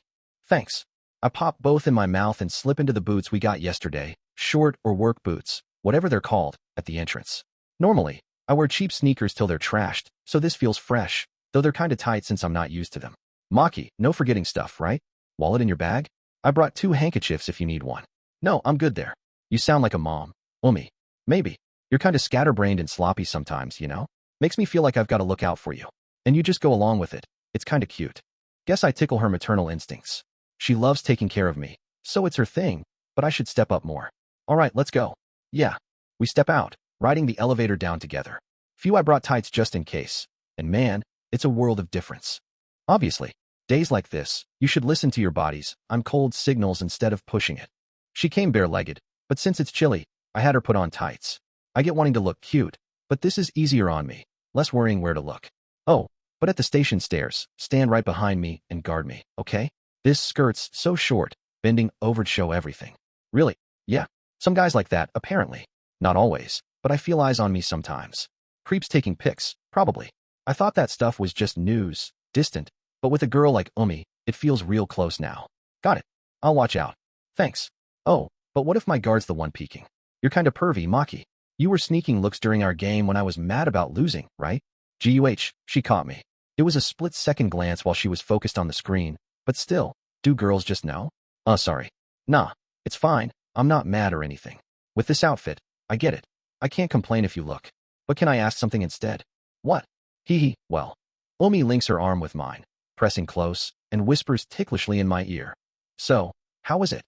Thanks. I pop both in my mouth and slip into the boots we got yesterday, short or work boots, whatever they're called, at the entrance. Normally, I wear cheap sneakers till they're trashed, so this feels fresh. though they're kinda tight since I'm not used to them. Maki, no forgetting stuff, right? Wallet in your bag? I brought 2 handkerchiefs if you need one. No, I'm good there. You sound like a mom. Umi. Maybe. You're kinda scatterbrained and sloppy sometimes, you know? Makes me feel like I've gotta look out for you. And you just go along with it. It's kinda cute. Guess I tickle her maternal instincts. She loves taking care of me, so it's her thing, but I should step up more. Alright, let's go. Yeah. We step out, riding the elevator down together. Phew, I brought tights just in case. And man, it's a world of difference. Obviously, days like this, you should listen to your bodies. I'm cold signals instead of pushing it. She came bare-legged, but since it's chilly, I had her put on tights. I get wanting to look cute, but this is easier on me, less worrying where to look. Oh, but at the station stairs, stand right behind me and guard me, okay? This skirt's so short, bending over to show everything. Really? Yeah. Some guys like that, apparently. Not always, but I feel eyes on me sometimes. Creeps taking pics, probably. I thought that stuff was just news, distant, but with a girl like Umi, it feels real close now. Got it. I'll watch out. Thanks. Oh, but what if my guard's the one peeking? You're kinda pervy, Maki. You were sneaking looks during our game when I was mad about losing, right? Guh, she caught me. It was a split-second glance while she was focused on the screen, but still, do girls just know? Sorry. Nah, it's fine. I'm not mad or anything. With this outfit, I get it. I can't complain if you look. But can I ask something instead? What? Hee, well. Umi links her arm with mine, pressing close, and whispers ticklishly in my ear. So, how was it?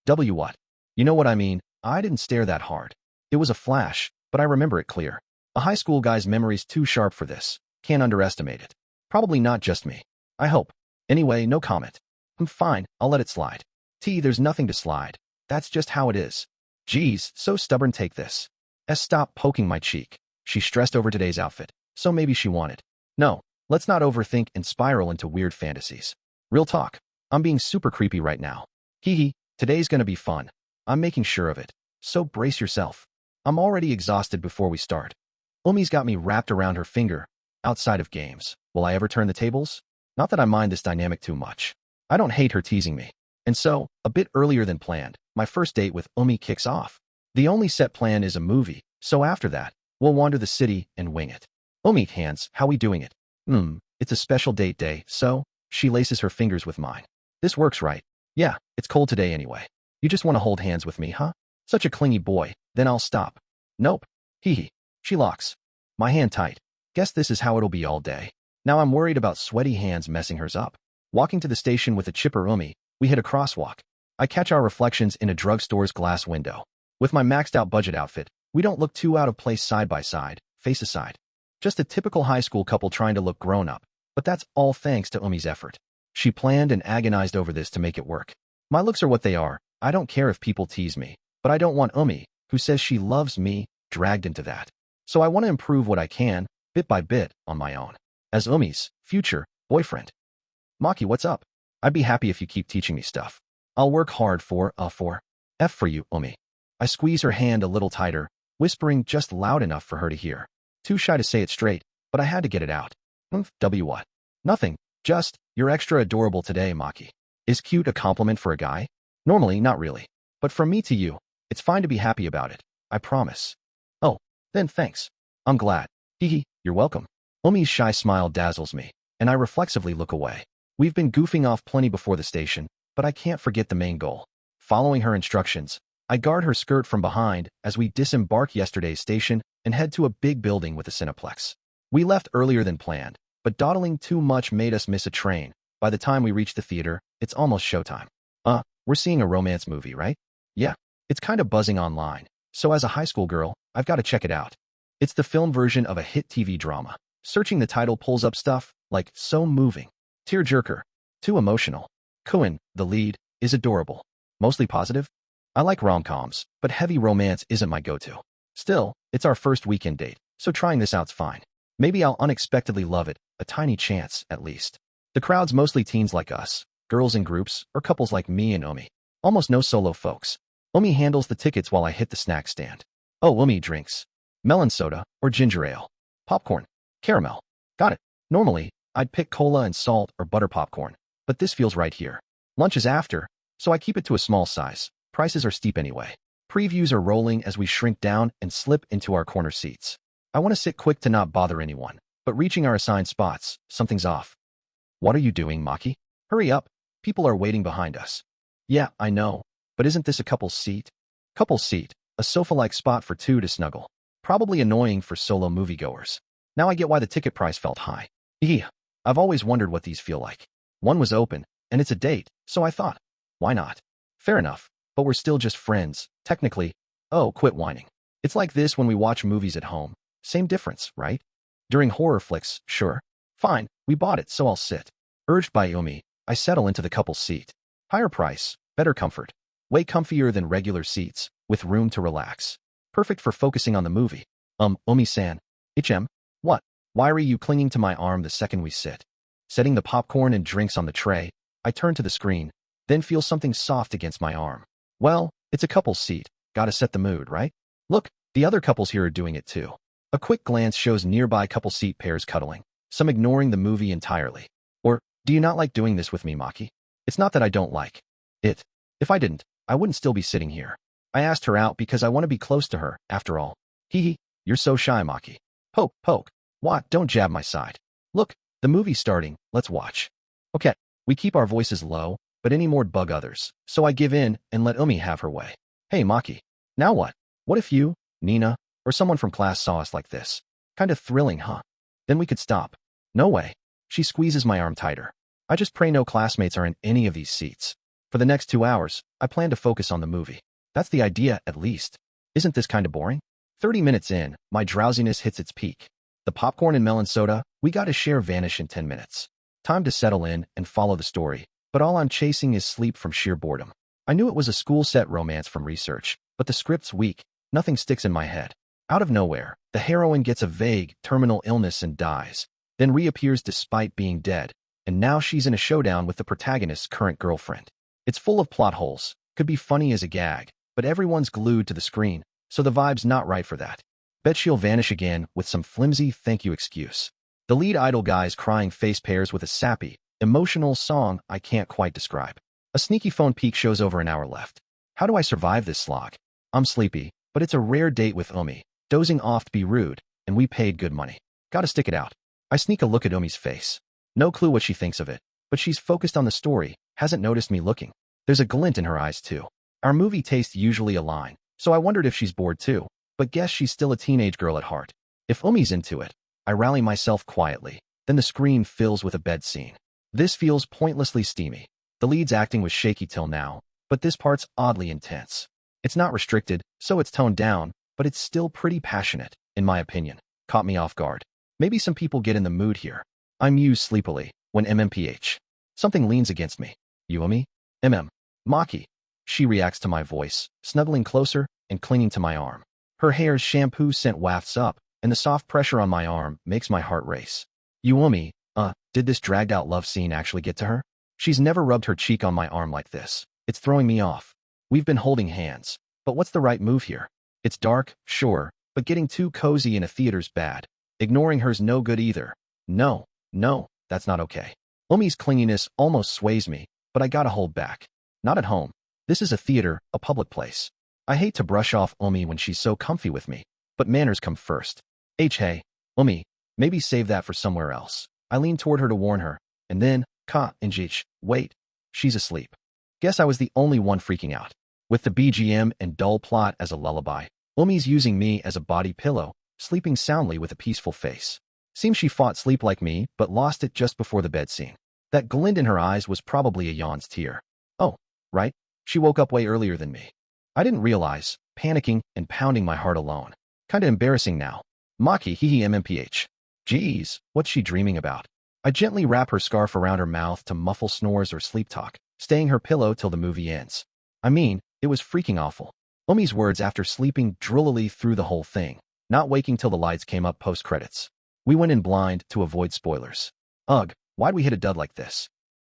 What? You know what I mean, I didn't stare that hard. It was a flash, but I remember it clear. A high school guy's memory's too sharp for this. Can't underestimate it. Probably not just me. I hope. Anyway, no comment. I'm fine, I'll let it slide. There's nothing to slide. That's just how it is. Geez, so stubborn, take this. Stop poking my cheek. She stressed over today's outfit, so maybe she wanted. No, let's not overthink and spiral into weird fantasies. Real talk. I'm being super creepy right now. Today's gonna be fun. I'm making sure of it. So brace yourself. I'm already exhausted before we start. Umi's got me wrapped around her finger. Outside of games, will I ever turn the tables? Not that I mind this dynamic too much. I don't hate her teasing me. And so, a bit earlier than planned, my first date with Umi kicks off. The only set plan is a movie, so after that, we'll wander the city and wing it. Umi, hands, how we doing it? It's a special date day, so, she laces her fingers with mine. This works, right? Yeah, it's cold today anyway. You just want to hold hands with me, huh? Such a clingy boy, then I'll stop. Nope. She locks my hand tight. Guess this is how it'll be all day. Now I'm worried about sweaty hands messing hers up. Walking to the station with a chipper Umi, we hit a crosswalk. I catch our reflections in a drugstore's glass window. With my maxed out budget outfit, we don't look too out of place side by side, face aside. Just a typical high school couple trying to look grown up, but that's all thanks to Umi's effort. She planned and agonized over this to make it work. My looks are what they are. I don't care if people tease me, but I don't want Umi, who says she loves me, dragged into that. So I want to improve what I can, bit by bit, on my own. As Umi's future boyfriend. Maki, what's up? I'd be happy if you keep teaching me stuff. I'll work hard for F for you, Umi. I squeeze her hand a little tighter, whispering just loud enough for her to hear. Too shy to say it straight, but I had to get it out. What? Nothing, just, you're extra adorable today, Maki. Is cute a compliment for a guy? Normally, not really. But from me to you, it's fine to be happy about it. I promise. Oh, then thanks. I'm glad. You're welcome. Umi's shy smile dazzles me, and I reflexively look away. We've been goofing off plenty before the station, but I can't forget the main goal. Following her instructions, I guard her skirt from behind as we disembark yesterday's station and head to a big building with a cineplex. We left earlier than planned, but dawdling too much made us miss a train. By the time we reach the theater, it's almost showtime. We're seeing a romance movie, right? Yeah, it's kind of buzzing online, so as a high school girl, I've got to check it out. It's the film version of a hit TV drama. Searching the title pulls up stuff like so moving, tearjerker, too emotional. Kuin, the lead, is adorable. Mostly positive. I like rom-coms, but heavy romance isn't my go-to. Still, it's our first weekend date, so trying this out's fine. Maybe I'll unexpectedly love it, a tiny chance, at least. The crowd's mostly teens like us, girls in groups, or couples like me and Umi. Almost no solo folks. Umi handles the tickets while I hit the snack stand. Oh, Umi drinks. Melon soda, or ginger ale. Popcorn. Caramel. Got it. Normally, I'd pick cola and salt or butter popcorn, but this feels right here. Lunch is after, so I keep it to a small size. Prices are steep anyway. Previews are rolling as we shrink down and slip into our corner seats. I want to sit quick to not bother anyone, But reaching our assigned spots, something's off. What are you doing, Maki? Hurry up. People are waiting behind us. Yeah, I know. But isn't this a couple's seat? Couple's seat, a sofa-like spot for two to snuggle. Probably annoying for solo moviegoers. Now I get why the ticket price felt high. I've always wondered what these feel like. One was open, and it's a date, so I thought, why not? Fair enough, but we're still just friends, technically. Oh, quit whining. It's like this when we watch movies at home. Same difference, right? During horror flicks, sure. Fine, we bought it, so I'll sit. Urged by Umi, I settle into the couple's seat. Higher price, better comfort. Way comfier than regular seats, with room to relax. Perfect for focusing on the movie. Umi-san. What? Why are you clinging to my arm the second we sit? Setting the popcorn and drinks on the tray, I turn to the screen, then feel something soft against my arm. Well, it's a couple's seat. Gotta set the mood, right? Look, the other couples here are doing it too. A quick glance shows nearby couple seat pairs cuddling, some ignoring the movie entirely. Or, do you not like doing this with me, Maki? It's not that I don't like it. If I didn't, I wouldn't still be sitting here. I asked her out because I want to be close to her, after all. You're so shy, Maki. Poke. What? Don't jab my side. Look, the movie's starting, let's watch. Okay, we keep our voices low, but any more bug others, so I give in and let Umi have her way. Hey, Maki. Now what? What if you, Nina, or someone from class saw us like this? Kind of thrilling, huh? Then we could stop. No way. She squeezes my arm tighter. I just pray no classmates are in any of these seats. For the next 2 hours, I plan to focus on the movie. That's the idea, at least. Isn't this kind of boring? 30 minutes in, my drowsiness hits its peak. The popcorn and melon soda we got to share vanish in 10 minutes. Time to settle in and follow the story, but all I'm chasing is sleep from sheer boredom. I knew it was a school-set romance from research, but the script's weak, nothing sticks in my head. Out of nowhere, the heroine gets a vague, terminal illness and dies, then reappears despite being dead, and now she's in a showdown with the protagonist's current girlfriend. It's full of plot holes, could be funny as a gag, but everyone's glued to the screen, so the vibe's not right for that. Bet she'll vanish again with some flimsy thank you excuse. The lead idol guy's crying face pairs with a sappy, emotional song I can't quite describe. A sneaky phone peek shows over an hour left. How do I survive this slog? I'm sleepy, but it's a rare date with Umi, dozing off to be rude, and we paid good money. Gotta stick it out. I sneak a look at Umi's face. No clue what she thinks of it, but she's focused on the story, hasn't noticed me looking. There's a glint in her eyes too. Our movie tastes usually align, so I wondered if she's bored too, but guess she's still a teenage girl at heart. If Umi's into it, I rally myself quietly, then the screen fills with a bed scene. This feels pointlessly steamy. The lead's acting was shaky till now, but this part's oddly intense. It's not restricted, so it's toned down, but it's still pretty passionate, in my opinion. Caught me off guard. Maybe some people get in the mood here. I muse sleepily, when MMPH. Something leans against me. You, Umi? Maki. She reacts to my voice, snuggling closer and clinging to my arm. Her hair's shampoo scent wafts up, and the soft pressure on my arm makes my heart race. You, Umi, did this dragged-out love scene actually get to her? She's never rubbed her cheek on my arm like this. It's throwing me off. We've been holding hands, but what's the right move here? It's dark, sure, but getting too cozy in a theater's bad. Ignoring her's no good either. No, that's not okay. Umi's clinginess almost sways me, but I gotta hold back. Not at home. This is a theater, a public place. I hate to brush off Umi when she's so comfy with me, but manners come first. Hey, Umi, maybe save that for somewhere else. I lean toward her to warn her, and then, wait, she's asleep. Guess I was the only one freaking out. With the BGM and dull plot as a lullaby, Umi's using me as a body pillow, sleeping soundly with a peaceful face. Seems she fought sleep like me, but lost it just before the bed scene. That glint in her eyes was probably a yawn's tear. Oh, right, she woke up way earlier than me. I didn't realize, panicking and pounding my heart alone. Kinda embarrassing now. Maki MMPH. Geez, what's she dreaming about? I gently wrap her scarf around her mouth to muffle snores or sleep talk, staying her pillow till the movie ends. I mean, it was freaking awful. Umi's words after sleeping drollily through the whole thing, not waking till the lights came up post-credits. We went in blind to avoid spoilers. Ugh, why'd we hit a dud like this?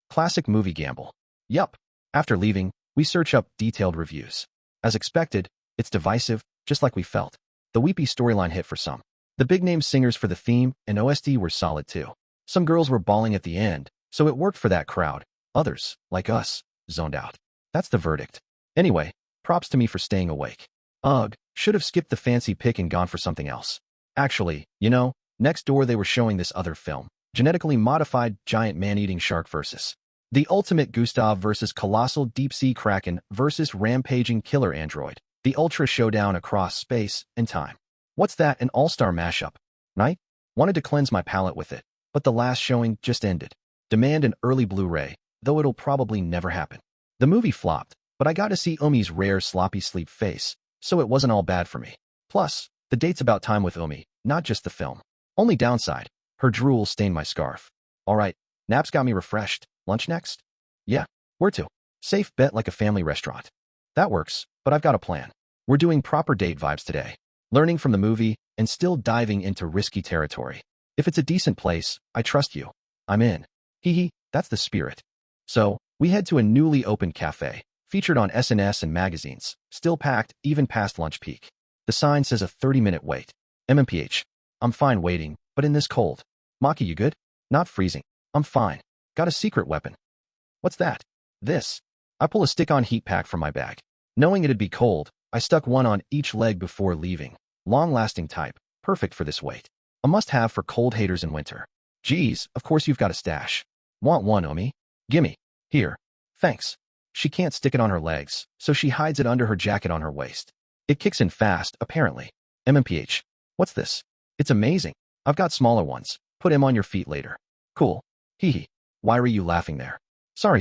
Classic movie gamble. Yup. After leaving, we search up detailed reviews. As expected, it's divisive, just like we felt. The weepy storyline hit for some. The big-name singers for the theme and OST were solid too. Some girls were bawling at the end, so it worked for that crowd. Others, like us, zoned out. That's the verdict. Anyway, props to me for staying awake. Ugh, should have skipped the fancy pick and gone for something else. Actually, Next door they were showing this other film, genetically modified giant man-eating shark versus the ultimate Gustav versus colossal deep-sea kraken versus rampaging killer android, the ultra showdown across space and time. What's that, an all-star mashup? Right? Wanted to cleanse my palate with it, but the last showing just ended. Demand an early Blu-ray, though it'll probably never happen. The movie flopped, but I got to see Umi's rare sloppy sleep face, so it wasn't all bad for me. Plus, the date's about time with Umi, not just the film. Only downside, her drool stained my scarf. Alright, naps got me refreshed. Lunch next? Yeah, where to? Safe bet, like a family restaurant. That works, but I've got a plan. We're doing proper date vibes today. Learning from the movie and still diving into risky territory. If it's a decent place, I trust you. I'm in. Hee hee, that's the spirit. So, we head to a newly opened cafe, featured on SNS and magazines, still packed even past lunch peak. The sign says a 30-minute wait. MMPH. I'm fine waiting, but in this cold. Maki, you good? Not freezing. I'm fine. Got a secret weapon. What's that? This. I pull a stick-on heat pack from my bag. Knowing it'd be cold, I stuck one on each leg before leaving. Long-lasting type, perfect for this wait. A must-have for cold haters in winter. Geez, of course you've got a stash. Want one, Omi? Gimme. Here. Thanks. She can't stick it on her legs, so she hides it under her jacket on her waist. It kicks in fast, apparently. MMPH. What's this? It's amazing. I've got smaller ones. Put him on your feet later. Cool. Hee hee. Why were you laughing there? Sorry.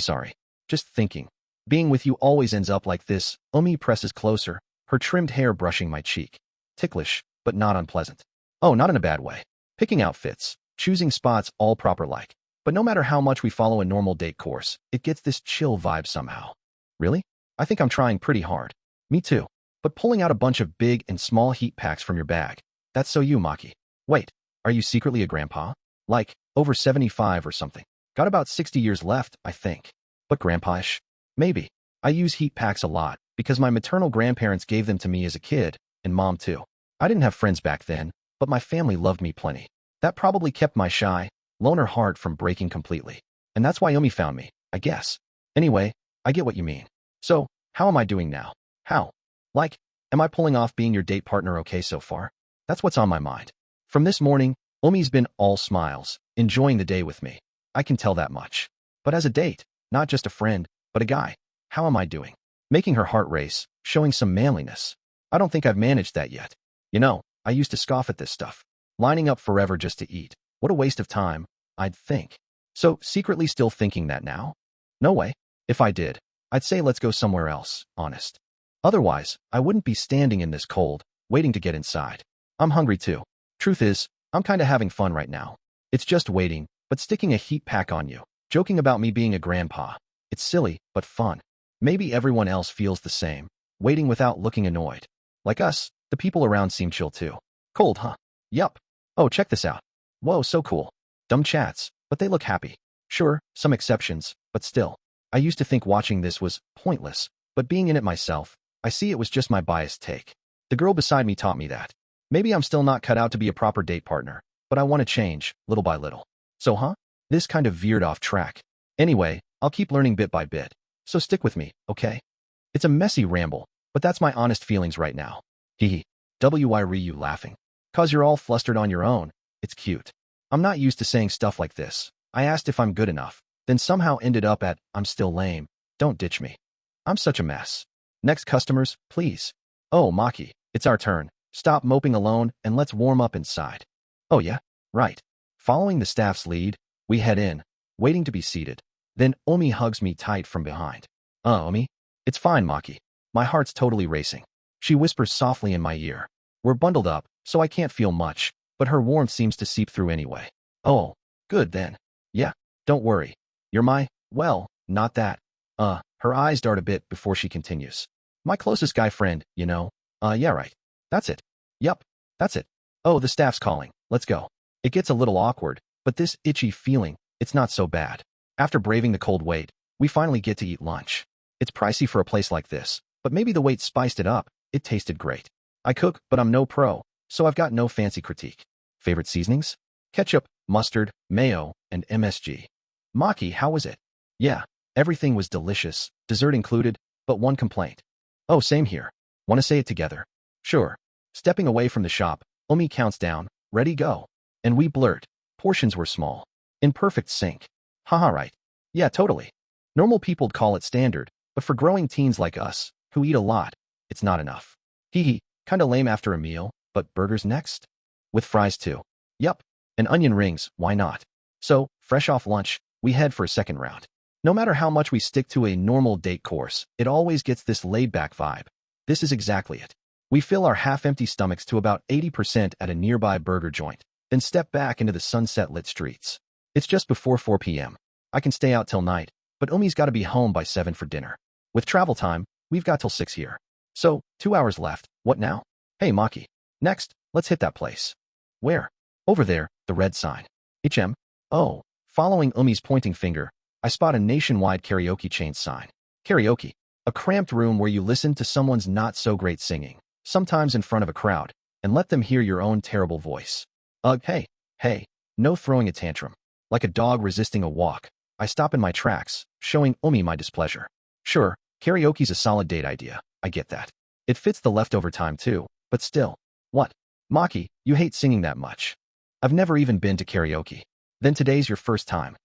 Just thinking. Being with you always ends up like this. Omi presses closer, her trimmed hair brushing my cheek. Ticklish, but not unpleasant. Oh, not in a bad way. Picking outfits, choosing spots, all proper like. But no matter how much we follow a normal date course, it gets this chill vibe somehow. Really? I think I'm trying pretty hard. Me too. But pulling out a bunch of big and small heat packs from your bag. That's so you, Maki. Wait, are you secretly a grandpa? Like, over 75 or something. Got about 60 years left, I think. But grandpa-ish? Maybe. I use heat packs a lot because my maternal grandparents gave them to me as a kid, and mom too. I didn't have friends back then, but my family loved me plenty. That probably kept my shy, loner heart from breaking completely. And that's why Omi found me, I guess. Anyway, I get what you mean. So, how am I doing now? How? Like, am I pulling off being your date partner okay so far? That's what's on my mind. From this morning, Omi's been all smiles, enjoying the day with me. I can tell that much. But as a date, not just a friend, but a guy, how am I doing? Making her heart race, showing some manliness. I don't think I've managed that yet. You know, I used to scoff at this stuff. Lining up forever just to eat. What a waste of time, I'd think. So, secretly still thinking that now? No way. If I did, I'd say let's go somewhere else, honest. Otherwise, I wouldn't be standing in this cold, waiting to get inside. I'm hungry too. Truth is, I'm kinda having fun right now. It's just waiting, but sticking a heat pack on you. Joking about me being a grandpa. It's silly, but fun. Maybe everyone else feels the same, waiting without looking annoyed. Like us, the people around seem chill too. Cold, huh? Yup. Oh, check this out. Whoa, so cool. Dumb chats, but they look happy. Sure, some exceptions, but still. I used to think watching this was pointless, but being in it myself, I see it was just my biased take. The girl beside me taught me that. Maybe I'm still not cut out to be a proper date partner, but I want to change, little by little. So huh? This kind of veered off track. Anyway, I'll keep learning bit by bit. So stick with me, okay? It's a messy ramble, but that's my honest feelings right now. Hee. Why are you laughing? 'Cause you're all flustered on your own. It's cute. I'm not used to saying stuff like this. I asked if I'm good enough, then somehow ended up at, I'm still lame. Don't ditch me. I'm such a mess. Next customers, please. Oh, Maki, it's our turn. Stop moping alone and let's warm up inside. Oh yeah? Right. Following the staff's lead, we head in, waiting to be seated. Then Omi hugs me tight from behind. Omi? It's fine, Maki. My heart's totally racing. She whispers softly in my ear. We're bundled up, so I can't feel much, but her warmth seems to seep through anyway. Oh, good then. Yeah, don't worry. You're my, well, not that. Her eyes dart a bit before she continues. My closest guy friend, you know. Yeah, right. That's it. Yup, that's it. Oh, the staff's calling. Let's go. It gets a little awkward, but this itchy feeling, it's not so bad. After braving the cold wait, we finally get to eat lunch. It's pricey for a place like this, but maybe the wait spiced it up. It tasted great. I cook, but I'm no pro, so I've got no fancy critique. Favorite seasonings? Ketchup, mustard, mayo, and MSG. Maki, how was it? Yeah, everything was delicious, dessert included, but one complaint. Oh, same here. Want to say it together? Sure. Stepping away from the shop, Omi counts down, ready, go. And we blurt. Portions were small. In perfect sync. Haha, right. Yeah, totally. Normal people'd call it standard, but for growing teens like us, who eat a lot, it's not enough. Hee, kinda lame after a meal, but burgers next? With fries too. Yup. And onion rings, why not? So, fresh off lunch, we head for a second round. No matter how much we stick to a normal date course, it always gets this laid-back vibe. This is exactly it. We fill our half-empty stomachs to about 80% at a nearby burger joint, then step back into the sunset-lit streets. It's just before 4 p.m. I can stay out till night, but Umi's gotta be home by 7 for dinner. With travel time, we've got till 6 here. So, 2 hours left, what now? Hey Maki. Next, let's hit that place. Where? Over there, the red sign. HM? Oh, following Umi's pointing finger, I spot a nationwide karaoke chain sign. Karaoke. A cramped room where you listen to someone's not-so-great singing, sometimes in front of a crowd, and let them hear your own terrible voice. Hey, no throwing a tantrum. Like a dog resisting a walk, I stop in my tracks, showing Umi my displeasure. Sure, karaoke's a solid date idea, I get that. It fits the leftover time too, but still. What? Maki, you hate singing that much. I've never even been to karaoke. Then today's your first time.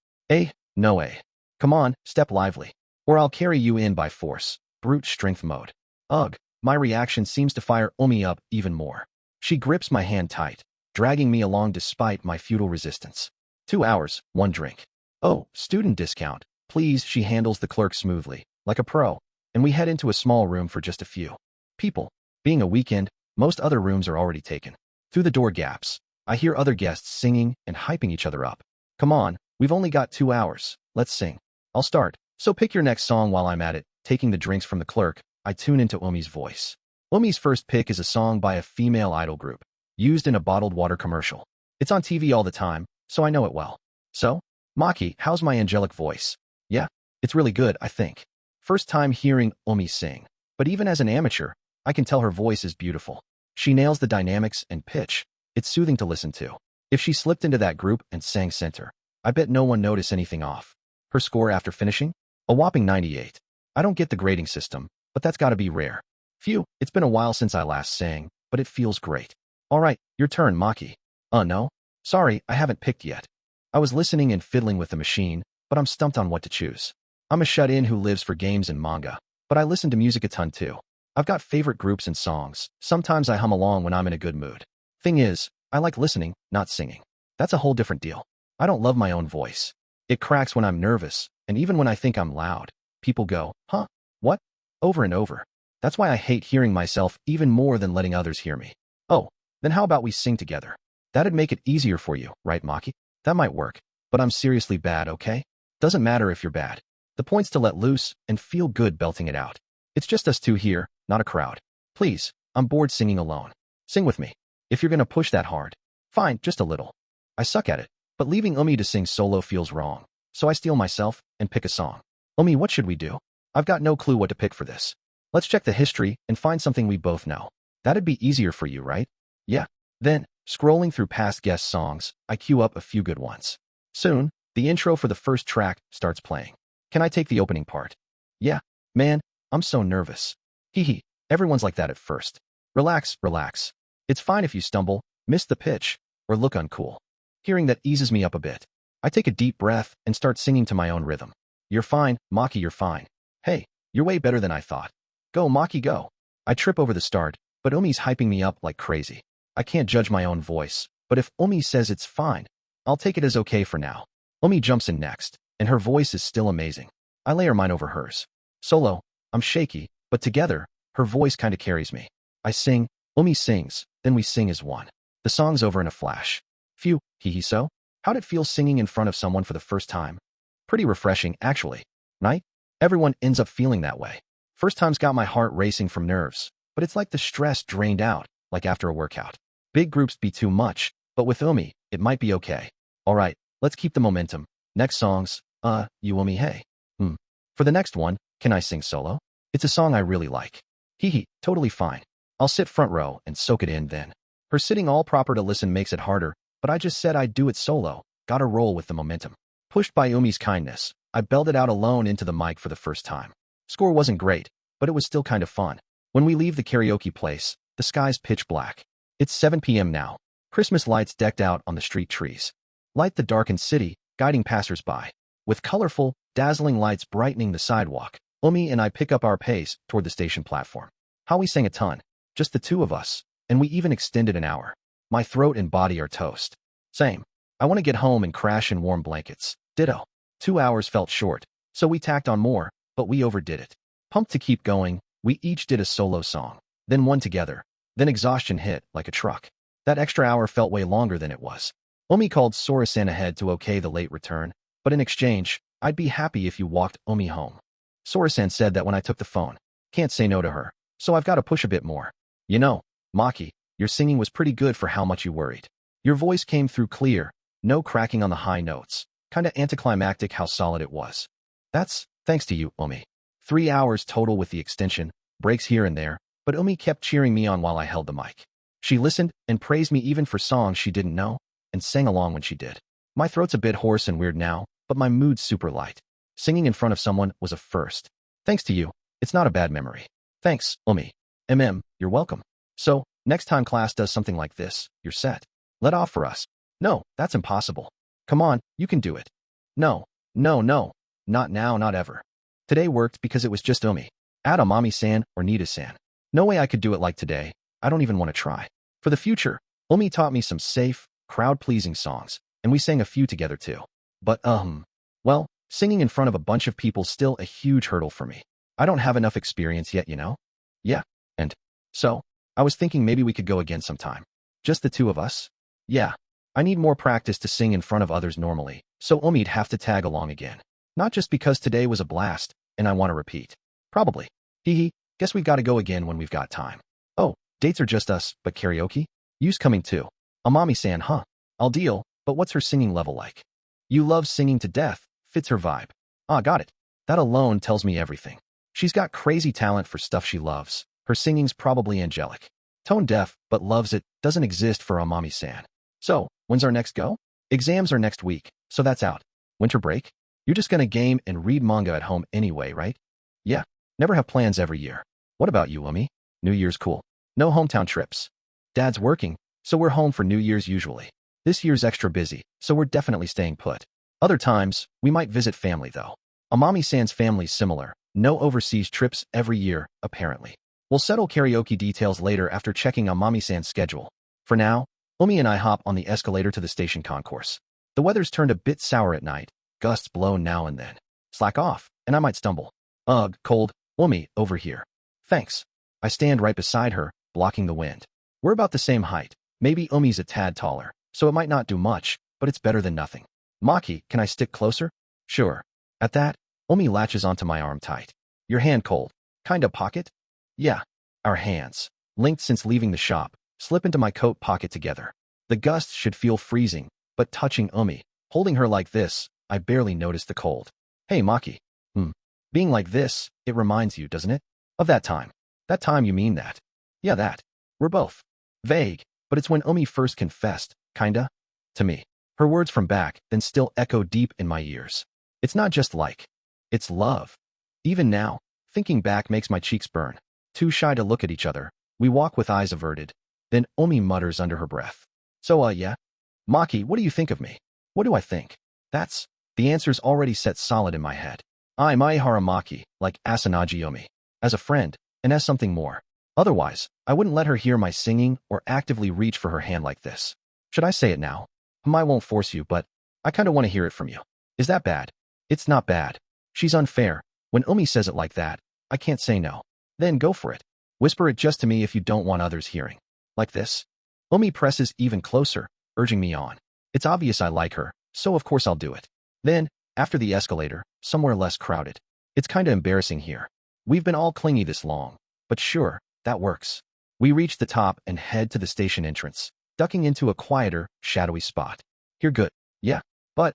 No way. Come on, step lively. Or I'll carry you in by force. Brute strength mode. Ugh, my reaction seems to fire Umi up even more. She grips my hand tight, dragging me along despite my futile resistance. 2 hours, 1 drink. Oh, student discount. Please, she handles the clerk smoothly, like a pro, and we head into a small room for just a few people. Being a weekend, most other rooms are already taken. Through the door gaps, I hear other guests singing and hyping each other up. Come on, we've only got 2 hours. Let's sing. I'll start. So pick your next song while I'm at it. Taking the drinks from the clerk, I tune into Umi's voice. Umi's first pick is a song by a female idol group, used in a bottled water commercial. It's on TV all the time, so I know it well. So, Maki, how's my angelic voice? Yeah, it's really good, I think. First time hearing Umi sing, but even as an amateur, I can tell her voice is beautiful. She nails the dynamics and pitch. It's soothing to listen to. If she slipped into that group and sang center, I bet no one noticed anything off. Her score after finishing? A whopping 98. I don't get the grading system, but that's gotta be rare. Phew, it's been a while since I last sang, but it feels great. Alright, your turn, Maki. No? Sorry, I haven't picked yet. I was listening and fiddling with the machine, but I'm stumped on what to choose. I'm a shut-in who lives for games and manga, but I listen to music a ton too. I've got favorite groups and songs. Sometimes I hum along when I'm in a good mood. Thing is, I like listening, not singing. That's a whole different deal. I don't love my own voice. It cracks when I'm nervous, and even when I think I'm loud. People go, huh? What? Over and over. That's why I hate hearing myself even more than letting others hear me. Oh, then how about we sing together? That'd make it easier for you, right, Maki? That might work, but I'm seriously bad, okay? Doesn't matter if you're bad. The point's to let loose and feel good belting it out. It's just us two here, not a crowd. Please, I'm bored singing alone. Sing with me. If you're gonna push that hard. Fine, just a little. I suck at it, but leaving Umi to sing solo feels wrong. So I steel myself and pick a song. Umi, what should we do? I've got no clue what to pick for this. Let's check the history and find something we both know. That'd be easier for you, right? Yeah. Then, scrolling through past guest songs, I queue up a few good ones. Soon, the intro for the first track starts playing. Can I take the opening part? Yeah. Man, I'm so nervous. Hee, everyone's like that at first. Relax. It's fine if you stumble, miss the pitch, or look uncool. Hearing that eases me up a bit. I take a deep breath and start singing to my own rhythm. You're fine, Maki, you're fine. Hey, you're way better than I thought. Go, Maki, go. I trip over the start, but Umi's hyping me up like crazy. I can't judge my own voice, but if Umi says it's fine, I'll take it as okay for now. Umi jumps in next, and her voice is still amazing. I layer mine over hers. Solo, I'm shaky, but together, her voice kinda carries me. I sing, Umi sings, then we sing as one. The song's over in a flash. Phew, so? How'd it feel singing in front of someone for the first time? Pretty refreshing, actually. Right? Everyone ends up feeling that way. First time's got my heart racing from nerves, but it's like the stress drained out, like after a workout. Big groups be too much, but with Umi, it might be okay. Alright, let's keep the momentum. Next songs, you Umi, hey. For the next one, can I sing solo? It's a song I really like. Totally fine. I'll sit front row and soak it in then. Her sitting all proper to listen makes it harder, but I just said I'd do it solo. Gotta roll with the momentum. Pushed by Umi's kindness, I belted out alone into the mic for the first time. Score wasn't great, but it was still kind of fun. When we leave the karaoke place, the sky's pitch black. It's 7 p.m. now. Christmas lights decked out on the street trees. Light the darkened city, guiding passers-by. With colorful, dazzling lights brightening the sidewalk, Omi and I pick up our pace toward the station platform. How we sang a ton. Just the two of us. And we even extended an hour. My throat and body are toast. Same. I want to get home and crash in warm blankets. Ditto. 2 hours felt short, so we tacked on more, but we overdid it. Pumped to keep going, we each did a solo song. Then one together. Then exhaustion hit like a truck. That extra hour felt way longer than it was. Omi called Sora-san ahead to okay the late return, but in exchange, I'd be happy if you walked Omi home. Sora-san said that when I took the phone. Can't say no to her, so I've got to push a bit more. You know, Maki, your singing was pretty good for how much you worried. Your voice came through clear, no cracking on the high notes. Kinda anticlimactic how solid it was. That's thanks to you, Omi. 3 hours total with the extension, breaks here and there, but Omi kept cheering me on while I held the mic. She listened and praised me even for songs she didn't know, and sang along when she did. My throat's a bit hoarse and weird now, but my mood's super light. Singing in front of someone was a first. Thanks to you, it's not a bad memory. Thanks, Omi. You're welcome. So, next time class does something like this, you're set. Let off for us. No, that's impossible. Come on, you can do it. No. Not now, not ever. Today worked because it was just Omi. Add Amami-san or Nita-san. No way I could do it like today. I don't even want to try. For the future, Omi taught me some safe, crowd-pleasing songs, and we sang a few together too. But, well, singing in front of a bunch of people's still a huge hurdle for me. I don't have enough experience yet, you know? Yeah, and so, I was thinking maybe we could go again sometime. Just the two of us? Yeah. I need more practice to sing in front of others normally, so Omi'd have to tag along again. Not just because today was a blast, and I want to repeat. Probably. Hee, guess we've got to go again when we've got time. Oh, dates are just us, but karaoke? You's coming too. Amami-san, huh? I'll deal, but what's her singing level like? You love singing to death, fits her vibe. Ah, got it. That alone tells me everything. She's got crazy talent for stuff she loves. Her singing's probably angelic. Tone deaf, but loves it, doesn't exist for Amami-san. So, when's our next go? Exams are next week, so that's out. Winter break? You're just gonna game and read manga at home anyway, right? Yeah, never have plans every year. What about you, Omi? New Year's cool. No hometown trips. Dad's working, so we're home for New Year's usually. This year's extra busy, so we're definitely staying put. Other times, we might visit family though. Amami-san's family's similar. No overseas trips every year, apparently. We'll settle karaoke details later after checking Amami-san's schedule. For now, Omi and I hop on the escalator to the station concourse. The weather's turned a bit sour at night. Gusts blow now and then. Slack off, and I might stumble. Ugh, cold. Omi, over here. Thanks. I stand right beside her, blocking the wind. We're about the same height. Maybe Omi's a tad taller, so it might not do much, but it's better than nothing. Maki, can I stick closer? Sure. At that, Omi latches onto my arm tight. Your hand cold. Kinda pocket? Yeah. Our hands, linked since leaving the shop, slip into my coat pocket together. The gusts should feel freezing, but touching Omi, holding her like this, I barely noticed the cold. Hey, Maki. Being like this, it reminds you, doesn't it? Of that time. That time you mean that. Yeah, that. We're both. Vague, but it's when Omi first confessed, kinda, to me. Her words from back then still echo deep in my ears. It's not just like. It's love. Even now, thinking back makes my cheeks burn. Too shy to look at each other, we walk with eyes averted. Then Omi mutters under her breath. So, yeah? Maki, what do you think of me? What do I think? The answer's already set solid in my head. I'm Maehara Maki, like Asanagi-Omi. As a friend, and as something more. Otherwise, I wouldn't let her hear my singing or actively reach for her hand like this. Should I say it now? I won't force you, but I kinda want to hear it from you. Is that bad? It's not bad. She's unfair. When Omi says it like that, I can't say no. Then go for it. Whisper it just to me if you don't want others hearing. Like this. Omi presses even closer, urging me on. It's obvious I like her, so of course I'll do it. Then, after the escalator, somewhere less crowded. It's kinda embarrassing here. We've been all clingy this long. But sure, that works. We reach the top and head to the station entrance, ducking into a quieter, shadowy spot. You're good. Yeah. But,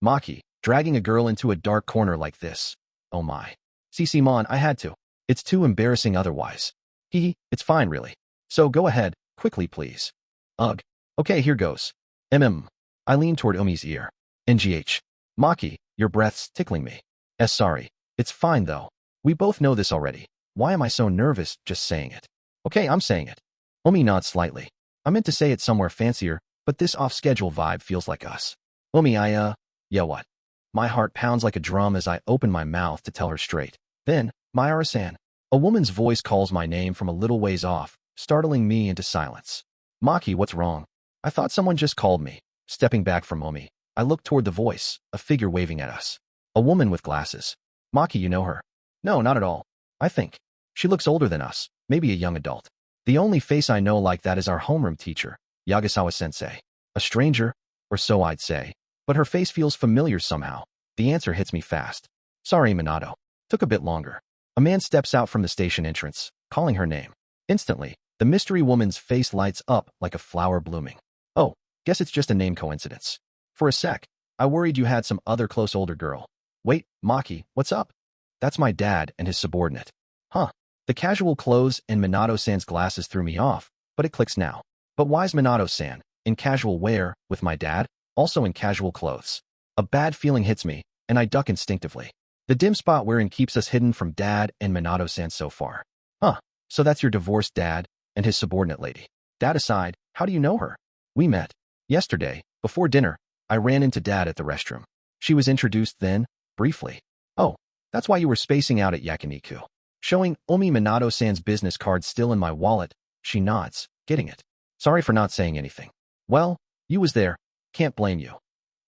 Maki, dragging a girl into a dark corner like this. Oh my. CC-mon, I had to. It's too embarrassing otherwise. It's fine really. So go ahead, quickly please. Ugh. Okay, here goes. I lean toward Omi's ear. NGH. Maki, your breath's tickling me. Sorry. It's fine though. We both know this already. Why am I so nervous just saying it? Okay, I'm saying it. Omi nods slightly. I meant to say it somewhere fancier, but this off-schedule vibe feels like us. Yeah what? My heart pounds like a drum as I open my mouth to tell her straight. Then, Maehara-san. A woman's voice calls my name from a little ways off, startling me into silence. Maki, what's wrong? I thought someone just called me. Stepping back from Omi, I looked toward the voice, a figure waving at us. A woman with glasses. Maki, you know her? No, not at all. I think. She looks older than us, maybe a young adult. The only face I know like that is our homeroom teacher, Yagasawa-sensei. A stranger, or so I'd say. But her face feels familiar somehow. The answer hits me fast. Sorry, Minato. Took a bit longer. A man steps out from the station entrance, calling her name. Instantly, the mystery woman's face lights up like a flower blooming. Oh, guess it's just a name coincidence. For a sec, I worried you had some other close older girl. Wait, Maki, what's up? That's my dad and his subordinate. Huh. The casual clothes and Minato-san's glasses threw me off, but it clicks now. But why's Minato-san, in casual wear, with my dad, also in casual clothes? A bad feeling hits me, and I duck instinctively. The dim spot we're in keeps us hidden from dad and Minato-san so far. Huh, so that's your divorced dad and his subordinate lady. That aside, how do you know her? We met. Yesterday, before dinner, I ran into dad at the restroom. She was introduced then, briefly. Oh, that's why you were spacing out at yakiniku. Showing Omi Minato-san's business card still in my wallet, she nods, getting it. Sorry for not saying anything. Well, you was there. Can't blame you.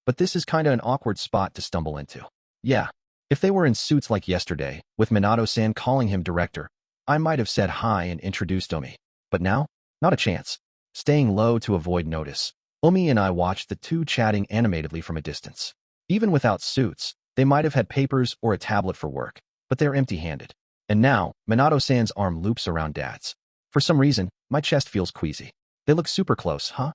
But this is kinda an awkward spot to stumble into. Yeah. If they were in suits like yesterday, with Minato-san calling him director, I might have said hi and introduced Omi. But now? Not a chance. Staying low to avoid notice, Omi and I watched the two chatting animatedly from a distance. Even without suits, they might have had papers or a tablet for work, but they're empty-handed. And now, Minato-san's arm loops around dad's. For some reason, my chest feels queasy. They look super close, huh?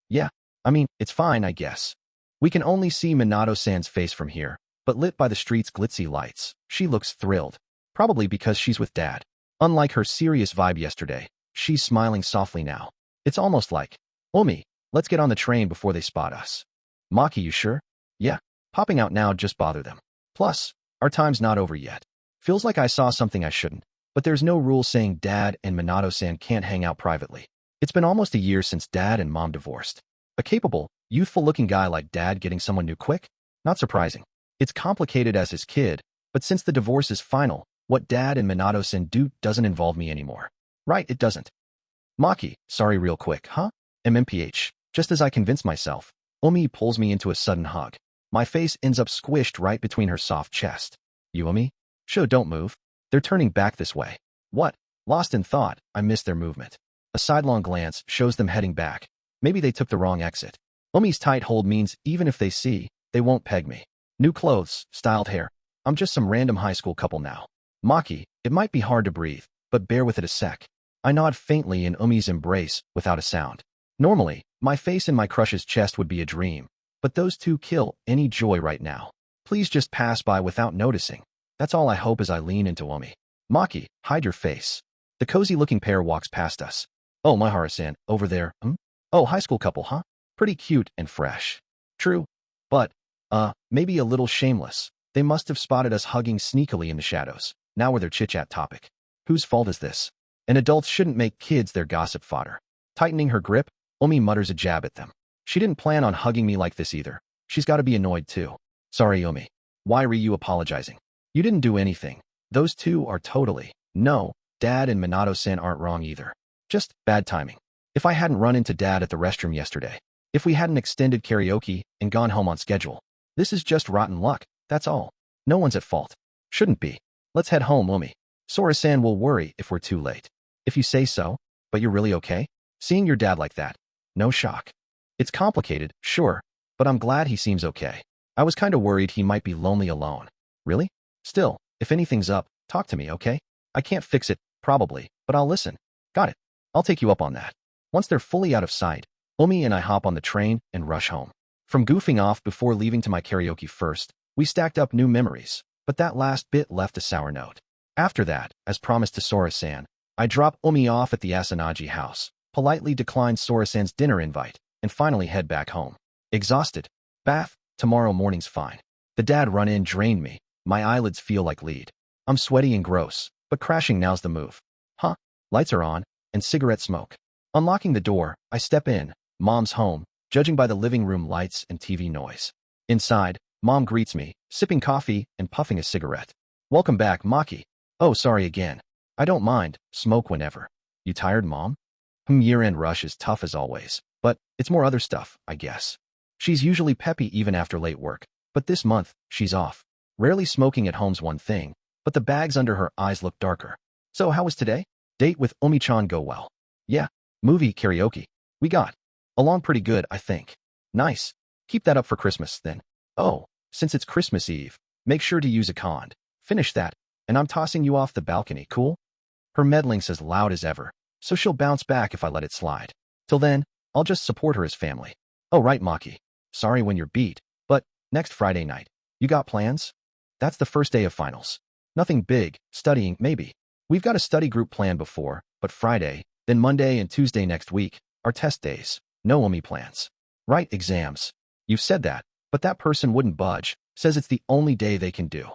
Yeah. I mean, it's fine, I guess. We can only see Minato-san's face from here, but lit by the street's glitzy lights, she looks thrilled. Probably because she's with dad. Unlike her serious vibe yesterday, she's smiling softly now. It's almost like, Omi, let's get on the train before they spot us. Maki, you sure? Yeah. Popping out now just bother them. Plus, our time's not over yet. Feels like I saw something I shouldn't, but there's no rule saying dad and Minato-san can't hang out privately. It's been almost a year since dad and mom divorced. A capable, youthful-looking guy like dad getting someone new quick? Not surprising. It's complicated as his kid, but since the divorce is final, what dad and Minato-san do doesn't involve me anymore. Right, it doesn't. Maki, sorry real quick, huh? MMPH. Just as I convince myself, Omi pulls me into a sudden hug. My face ends up squished right between her soft chest. You Omi? Sure, don't move. They're turning back this way. What? Lost in thought, I missed their movement. A sidelong glance shows them heading back. Maybe they took the wrong exit. Omi's tight hold means even if they see, they won't peg me. New clothes, styled hair. I'm just some random high school couple now. Maki, it might be hard to breathe, but bear with it a sec. I nod faintly in Omi's embrace without a sound. Normally, my face in my crush's chest would be a dream, but those two kill any joy right now. Please just pass by without noticing. That's all I hope as I lean into Omi. Maki, hide your face. The cozy-looking pair walks past us. Oh, Maehara-san, over there, Oh, high school couple, huh? Pretty cute and fresh. True. But, maybe a little shameless. They must have spotted us hugging sneakily in the shadows. Now we're their chit-chat topic. Whose fault is this? And adults shouldn't make kids their gossip fodder. Tightening her grip, Omi mutters a jab at them. She didn't plan on hugging me like this either. She's got to be annoyed too. Sorry, Omi. Why are you apologizing? You didn't do anything. Those two are totally. No, Dad and Minato-san aren't wrong either. Just bad timing. If I hadn't run into Dad at the restroom yesterday, if we hadn't extended karaoke and gone home on schedule, this is just rotten luck, that's all. No one's at fault. Shouldn't be. Let's head home, Omi. Sora-san will worry if we're too late. If you say so, but you're really okay? Seeing your dad like that? No shock. It's complicated, sure, but I'm glad he seems okay. I was kinda worried he might be lonely alone. Really? Still, if anything's up, talk to me, okay? I can't fix it, probably, but I'll listen. Got it. I'll take you up on that. Once they're fully out of sight, Omi and I hop on the train and rush home. From goofing off before leaving to my karaoke first, we stacked up new memories, but that last bit left a sour note. After that, as promised to Sora-san, I drop Omi off at the Asanagi house, politely decline Sora-san's dinner invite, and finally head back home. Exhausted. Bath, tomorrow morning's fine. The dad run-in drained me. My eyelids feel like lead. I'm sweaty and gross, but crashing now's the move. Huh? Lights are on, and cigarette smoke. Unlocking the door, I step in. Mom's home, judging by the living room lights and TV noise. Inside, Mom greets me, sipping coffee and puffing a cigarette. Welcome back, Maki. Oh, sorry again. I don't mind, smoke whenever. You tired, Mom? Year-end rush is tough as always, but it's more other stuff, I guess. She's usually peppy even after late work, but this month, she's off. Rarely smoking at home's one thing, but the bags under her eyes look darker. So how was today? Date with Omi-chan go well. Yeah. Movie karaoke. We got along pretty good, I think. Nice. Keep that up for Christmas, then. Oh, since it's Christmas Eve, make sure to use a cond. Finish that, and I'm tossing you off the balcony, cool? Her meddling's as loud as ever, so she'll bounce back if I let it slide. Till then, I'll just support her as family. Oh right, Maki. Sorry when you're beat, but next Friday night, you got plans? That's the first day of finals. Nothing big, studying, maybe. We've got a study group planned before, but Friday, then Monday and Tuesday next week, are test days. No Omi plans. Right, exams. You've said that, but that person wouldn't budge, says it's the only day they can do.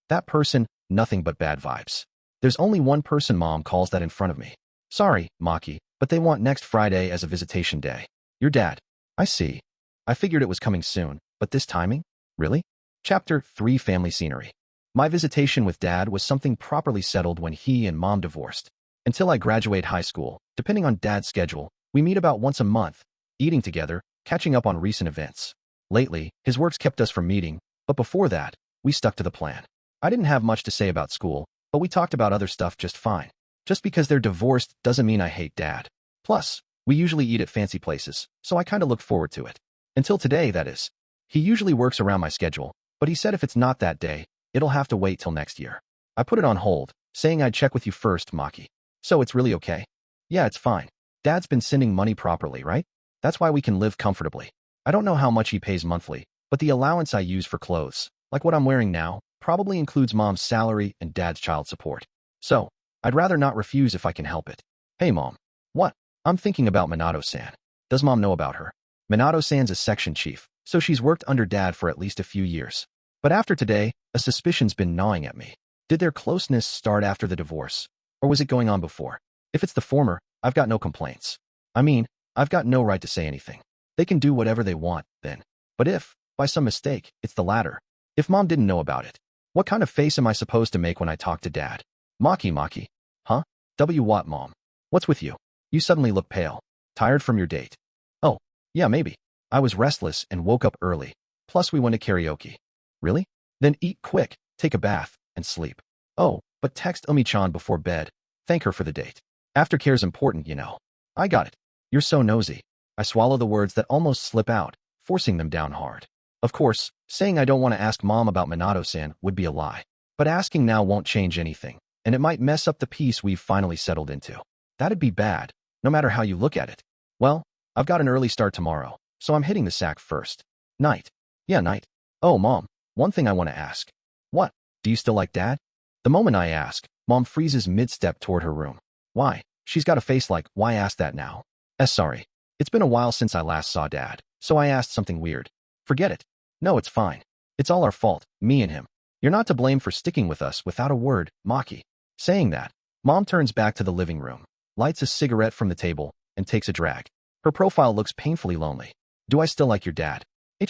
That person, nothing but bad vibes. There's only one person Mom calls that in front of me. Sorry, Maki, but they want next Friday as a visitation day. Your dad. I see. I figured it was coming soon, but this timing? Really? Chapter 3 Family Scenery. My visitation with Dad was something properly settled when he and Mom divorced. Until I graduate high school, depending on Dad's schedule, we meet about once a month, eating together, catching up on recent events. Lately, his work's kept us from meeting, but before that, we stuck to the plan. I didn't have much to say about school, but we talked about other stuff just fine. Just because they're divorced doesn't mean I hate Dad. Plus, we usually eat at fancy places, so I kinda look forward to it. Until today, that is. He usually works around my schedule, but he said if it's not that day, it'll have to wait till next year. I put it on hold, saying I'd check with you first, Maki. So it's really okay? Yeah, it's fine. Dad's been sending money properly, right? That's why we can live comfortably. I don't know how much he pays monthly, but the allowance I use for clothes, like what I'm wearing now, probably includes Mom's salary and Dad's child support. So, I'd rather not refuse if I can help it. Hey, Mom. What? I'm thinking about Minato-san. Does Mom know about her? Minato-san's a section chief, so she's worked under Dad for at least a few years. But after today, a suspicion's been gnawing at me. Did their closeness start after the divorce? Or was it going on before? If it's the former, I've got no complaints. I mean, I've got no right to say anything. They can do whatever they want, then. But if, by some mistake, it's the latter, if Mom didn't know about it, what kind of face am I supposed to make when I talk to Dad? Maki. Huh? What, Mom? What's with you? You suddenly look pale. Tired from your date? Oh, yeah, maybe. I was restless and woke up early. Plus we went to karaoke. Really? Then eat quick, take a bath, and sleep. Oh, but text Omi-chan before bed. Thank her for the date. Aftercare's important, you know. I got it. You're so nosy. I swallow the words that almost slip out, forcing them down hard. Of course, saying I don't want to ask Mom about Minato-san would be a lie. But asking now won't change anything, and it might mess up the peace we've finally settled into. That'd be bad, no matter how you look at it. Well, I've got an early start tomorrow, so I'm hitting the sack first. Night. Yeah, night. Oh, Mom, one thing I want to ask. What? Do you still like Dad? The moment I ask, Mom freezes mid-step toward her room. Why? She's got a face like, why ask that now? Sorry. It's been a while since I last saw Dad, so I asked something weird. Forget it. No, it's fine. It's all our fault, me and him. You're not to blame for sticking with us without a word, Maki. Saying that, Mom turns back to the living room, lights a cigarette from the table, and takes a drag. Her profile looks painfully lonely. Do I still like your dad?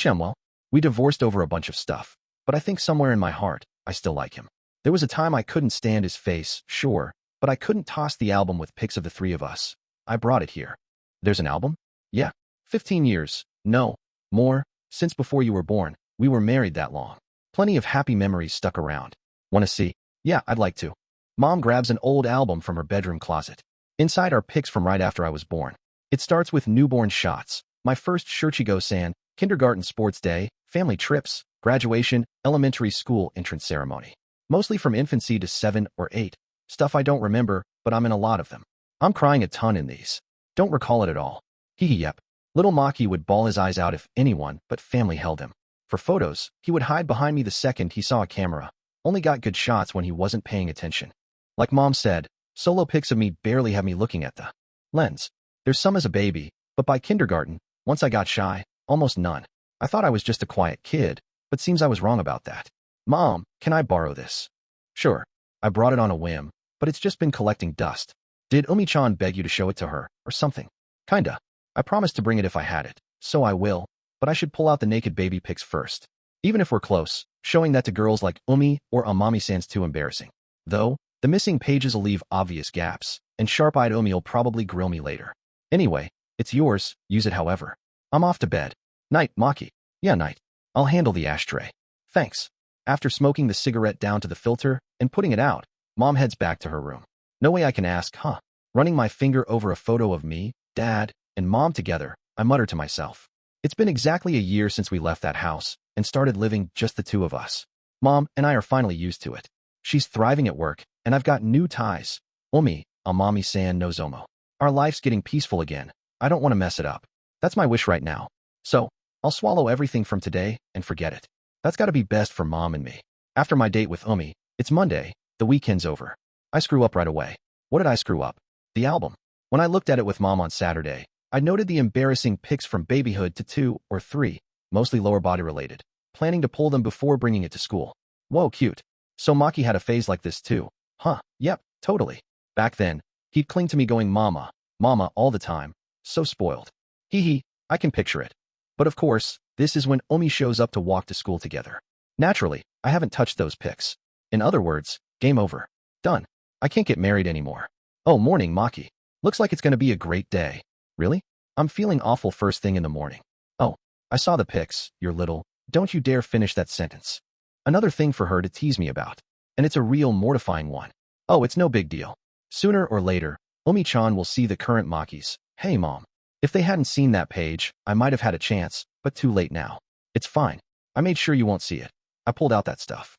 Well, we divorced over a bunch of stuff, but I think somewhere in my heart, I still like him. There was a time I couldn't stand his face, sure, but I couldn't toss the album with pics of the three of us. I brought it here. There's an album? Yeah. 15 years. No. More. Since before you were born, we were married that long. Plenty of happy memories stuck around. Wanna see? Yeah, I'd like to. Mom grabs an old album from her bedroom closet. Inside are pics from right after I was born. It starts with newborn shots, my first Shichigo-san, kindergarten sports day, family trips, graduation, elementary school entrance ceremony. Mostly from infancy to 7 or 8. Stuff I don't remember, but I'm in a lot of them. I'm crying a ton in these. Don't recall it at all. Yep. Little Maki would bawl his eyes out if anyone but family held him. For photos, he would hide behind me the second he saw a camera. Only got good shots when he wasn't paying attention. Like Mom said, solo pics of me barely have me looking at the lens. There's some as a baby, but by kindergarten, once I got shy, almost none. I thought I was just a quiet kid, but seems I was wrong about that. Mom, can I borrow this? Sure. I brought it on a whim, but it's just been collecting dust. Did Omi-chan beg you to show it to her, or something? Kinda. I promised to bring it if I had it, so I will, but I should pull out the naked baby pics first. Even if we're close, showing that to girls like Umi or Amami sounds too embarrassing. Though, the missing pages will leave obvious gaps, and sharp-eyed Umi'll probably grill me later. Anyway, it's yours, use it however. I'm off to bed. Night, Maki. Yeah, night. I'll handle the ashtray. Thanks. After smoking the cigarette down to the filter and putting it out, Mom heads back to her room. No way I can ask, huh? Running my finger over a photo of me, Dad, and Mom together, I mutter to myself. It's been exactly a year since we left that house and started living just the two of us. Mom and I are finally used to it. She's thriving at work, and I've got new ties. Umi, Amami-san Nozomo. Our life's getting peaceful again. I don't want to mess it up. That's my wish right now. So, I'll swallow everything from today and forget it. That's got to be best for Mom and me. After my date with Umi, it's Monday, the weekend's over. I screw up right away. What did I screw up? The album. When I looked at it with Mom on Saturday, I noted the embarrassing pics from babyhood to 2 or 3, mostly lower body related, planning to pull them before bringing it to school. Whoa, cute. So Maki had a phase like this too. Huh, yep, totally. Back then, he'd cling to me going mama, mama all the time. So spoiled. Hee hee, I can picture it. But of course, this is when Omi shows up to walk to school together. Naturally, I haven't touched those pics. In other words, game over. Done. I can't get married anymore. Oh, morning, Maki. Looks like it's going to be a great day. Really? I'm feeling awful first thing in the morning. Oh, I saw the pics, you're little. Don't you dare finish that sentence. Another thing for her to tease me about. And it's a real mortifying one. Oh, it's no big deal. Sooner or later, Omi-chan will see the current Makis. Hey, Mom. If they hadn't seen that page, I might have had a chance, but too late now. It's fine. I made sure you won't see it. I pulled out that stuff.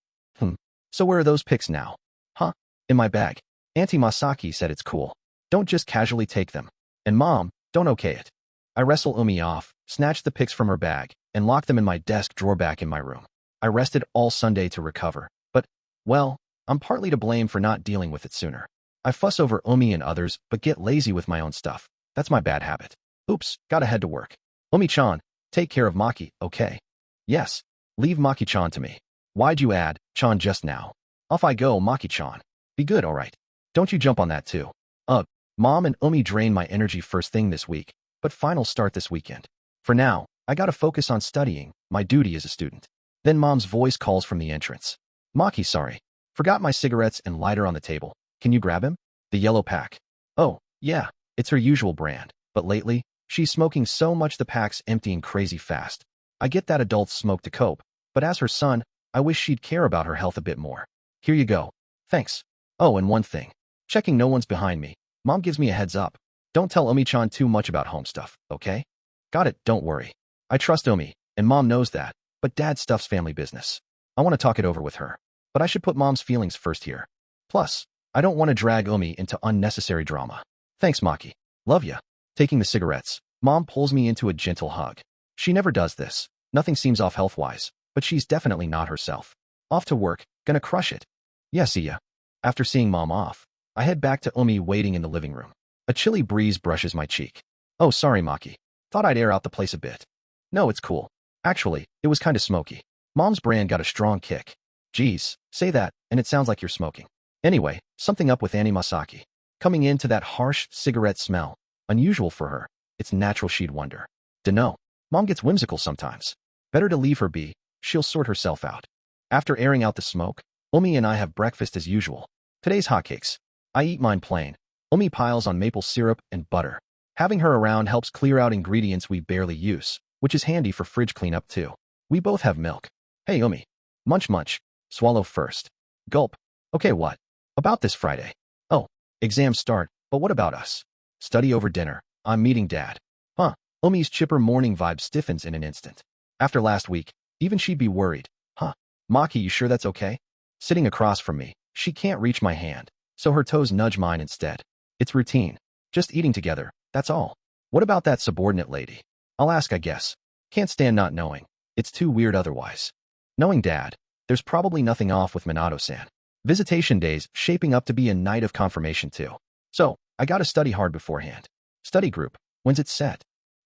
So where are those pics now? Huh? In my bag. Auntie Masaki said it's cool. Don't just casually take them. And Mom, don't okay it. I wrestle Umi off, snatch the pics from her bag, and lock them in my desk drawer back in my room. I rested all Sunday to recover, but, well, I'm partly to blame for not dealing with it sooner. I fuss over Umi and others, but get lazy with my own stuff. That's my bad habit. Oops, gotta head to work. Umi-chan, take care of Maki, okay? Yes. Leave Maki-chan to me. Why'd you add chan just now? Off I go, Maki-chan. Be good, alright. Don't you jump on that too. Mom and Umi drain my energy first thing this week, but finals start this weekend. For now, I gotta focus on studying, my duty as a student. Then Mom's voice calls from the entrance. Maki, sorry. Forgot my cigarettes and lighter on the table. Can you grab him? The yellow pack. Oh, yeah, it's her usual brand, but lately, she's smoking so much the pack's emptying crazy fast. I get that adults smoke to cope, but as her son, I wish she'd care about her health a bit more. Here you go. Thanks. Oh, and one thing. Checking no one's behind me. Mom gives me a heads up. Don't tell Umi-chan too much about home stuff, okay? Got it, don't worry. I trust Umi, and Mom knows that, but Dad stuff's family business. I want to talk it over with her, but I should put Mom's feelings first here. Plus, I don't want to drag Umi into unnecessary drama. Thanks, Maki. Love ya. Taking the cigarettes, Mom pulls me into a gentle hug. She never does this. Nothing seems off health-wise, but she's definitely not herself. Off to work, gonna crush it. Yeah, see ya. After seeing Mom off, I head back to Umi waiting in the living room. A chilly breeze brushes my cheek. Oh, sorry, Maki. Thought I'd air out the place a bit. No, it's cool. Actually, it was kinda smoky. Mom's brand got a strong kick. Geez, say that, and it sounds like you're smoking. Anyway, something up with Annie Masaki. Coming into that harsh cigarette smell. Unusual for her. It's natural she'd wonder. Dunno. Mom gets whimsical sometimes. Better to leave her be. She'll sort herself out. After airing out the smoke, Umi and I have breakfast as usual. Today's hotcakes. I eat mine plain. Umi piles on maple syrup and butter. Having her around helps clear out ingredients we barely use, which is handy for fridge cleanup too. We both have milk. Hey, Umi. Munch munch. Swallow first. Gulp. Okay, what? About this Friday. Oh, exams start, but what about us? Study over dinner. I'm meeting Dad. Huh. Umi's chipper morning vibe stiffens in an instant. After last week, even she'd be worried. Huh. Maki, you sure that's okay? Sitting across from me, she can't reach my hand, so her toes nudge mine instead. It's routine. Just eating together, that's all. What about that subordinate lady? I'll ask, I guess. Can't stand not knowing. It's too weird otherwise. Knowing Dad, there's probably nothing off with Minato-san. Visitation days shaping up to be a night of confirmation too. So, I gotta study hard beforehand. Study group, when's it set?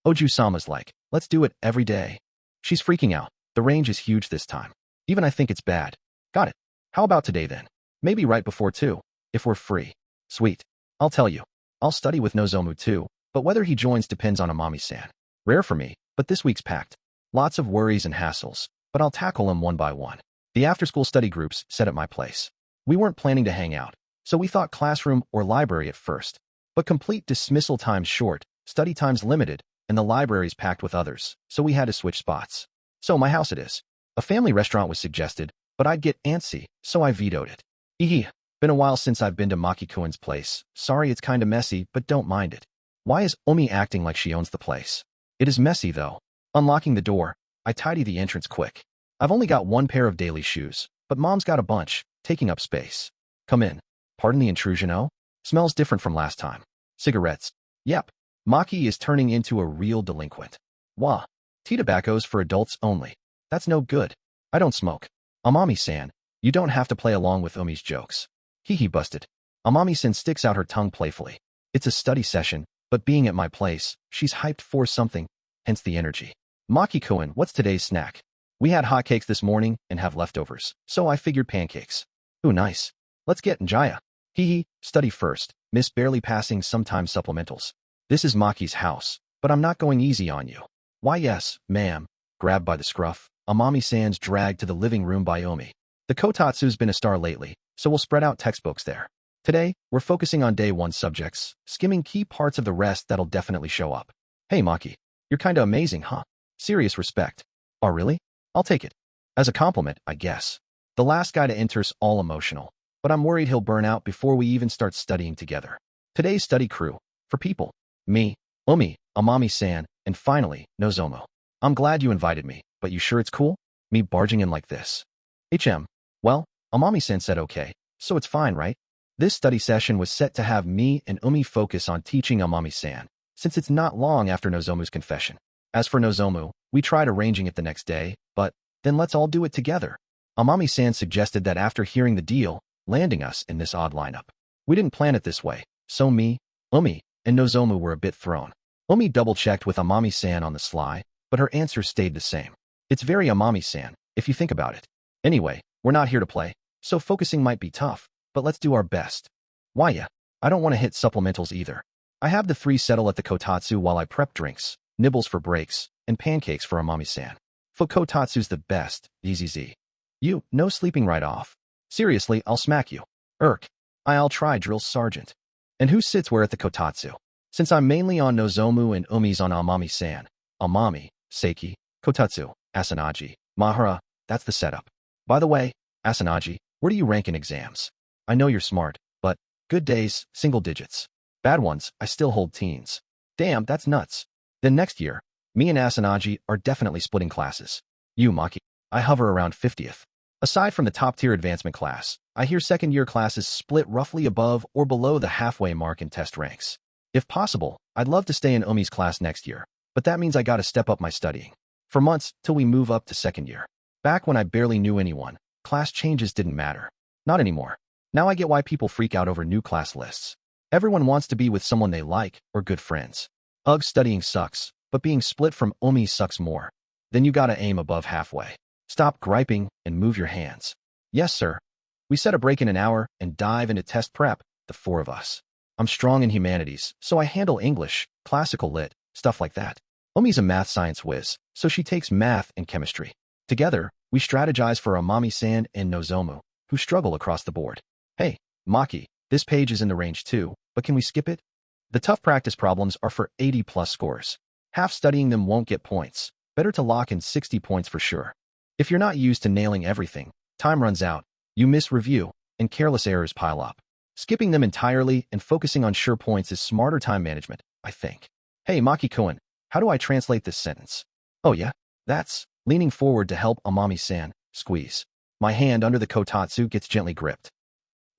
Oju-sama's like, let's do it every day. She's freaking out. The range is huge this time. Even I think it's bad. Got it. How about today then? Maybe right before 2, if we're free. Sweet. I'll tell you. I'll study with Nozomu too, but whether he joins depends on Amami-san. Rare for me, but this week's packed. Lots of worries and hassles, but I'll tackle them one by one. The after-school study groups set at my place. We weren't planning to hang out, so we thought classroom or library at first. But complete dismissal time's short, study time's limited, and the library's packed with others, so we had to switch spots. So my house it is. A family restaurant was suggested, but I'd get antsy, so I vetoed it. Been a while since I've been to Maki-kun's place. Sorry it's kinda messy, but don't mind it. Why is Omi acting like she owns the place? It is messy though. Unlocking the door, I tidy the entrance quick. I've only got one pair of daily shoes, but Mom's got a bunch, taking up space. Come in. Pardon the intrusion, oh? Smells different from last time. Cigarettes. Yep. Maki is turning into a real delinquent. Wah. Tea tobaccos for adults only. That's no good. I don't smoke. Amami-san, you don't have to play along with Umi's jokes. He busted. Amami-san sticks out her tongue playfully. It's a study session, but being at my place, she's hyped for something, hence the energy. Maki-kun, what's today's snack? We had hotcakes this morning and have leftovers, so I figured pancakes. Ooh, nice. Let's get Njaya. Study first, miss barely passing sometimes supplementals. This is Maki's house, but I'm not going easy on you. Why yes, ma'am. Grabbed by the scruff, Amami-san's dragged to the living room by Omi. The kotatsu's been a star lately, so we'll spread out textbooks there. Today, we're focusing on day 1 subjects, skimming key parts of the rest that'll definitely show up. Hey Maki, you're kinda amazing, huh? Serious respect. Oh really? I'll take it. As a compliment, I guess. The last guy to enter's all emotional, but I'm worried he'll burn out before we even start studying together. Today's study crew, for people. Me, Omi, Amami-san, and finally, Nozomu. I'm glad you invited me, but you sure it's cool? Me barging in like this. Well, Amami-san said okay, so it's fine, right? This study session was set to have me and Umi focus on teaching Amami-san, since it's not long after Nozomu's confession. As for Nozomu, we tried arranging it the next day, but then let's all do it together. Amami-san suggested that after hearing the deal, landing us in this odd lineup. We didn't plan it this way, so me, Umi, and Nozomu were a bit thrown. Umi double-checked with Amami-san on the sly, but her answer stayed the same. It's very Amami-san, if you think about it. Anyway, we're not here to play, so focusing might be tough, but let's do our best. Why yeah, I don't want to hit supplementals either. I have the 3 settle at the kotatsu while I prep drinks, nibbles for breaks, and pancakes for Amami-san. For kotatsu's the best, easy. You, no sleeping right off. Seriously, I'll smack you. I'll try, drill sergeant. And who sits where at the kotatsu? Since I'm mainly on Nozomu and Umi's on Amami-san. Amami, Seiki, kotatsu, Asanagi, Maehara, that's the setup. By the way, Asanagi, where do you rank in exams? I know you're smart, but good days, single digits. Bad ones, I still hold teens. Damn, that's nuts. Then next year, me and Asanagi are definitely splitting classes. You, Maki, I hover around 50th. Aside from the top-tier advancement class, I hear second-year classes split roughly above or below the halfway mark in test ranks. If possible, I'd love to stay in Umi's class next year, but that means I gotta step up my studying. For months, till we move up to second year. Back when I barely knew anyone, class changes didn't matter. Not anymore. Now I get why people freak out over new class lists. Everyone wants to be with someone they like or good friends. Ugh, studying sucks, but being split from Umi sucks more. Then you gotta aim above halfway. Stop griping and move your hands. Yes, sir. We set a break in an hour and dive into test prep, the 4 of us. I'm strong in humanities, so I handle English, classical lit, stuff like that. Umi's a math science whiz, so she takes math and chemistry. Together, we strategize for Amami-san and Nozomu, who struggle across the board. Hey, Maki, this page is in the range too, but can we skip it? The tough practice problems are for 80+ scores. Half studying them won't get points. Better to lock in 60 points for sure. If you're not used to nailing everything, time runs out, you miss review, and careless errors pile up. Skipping them entirely and focusing on sure points is smarter time management, I think. Hey, Maki-kun, how do I translate this sentence? Oh yeah, that's, leaning forward to help Amami-san, squeeze. My hand under the kotatsu gets gently gripped.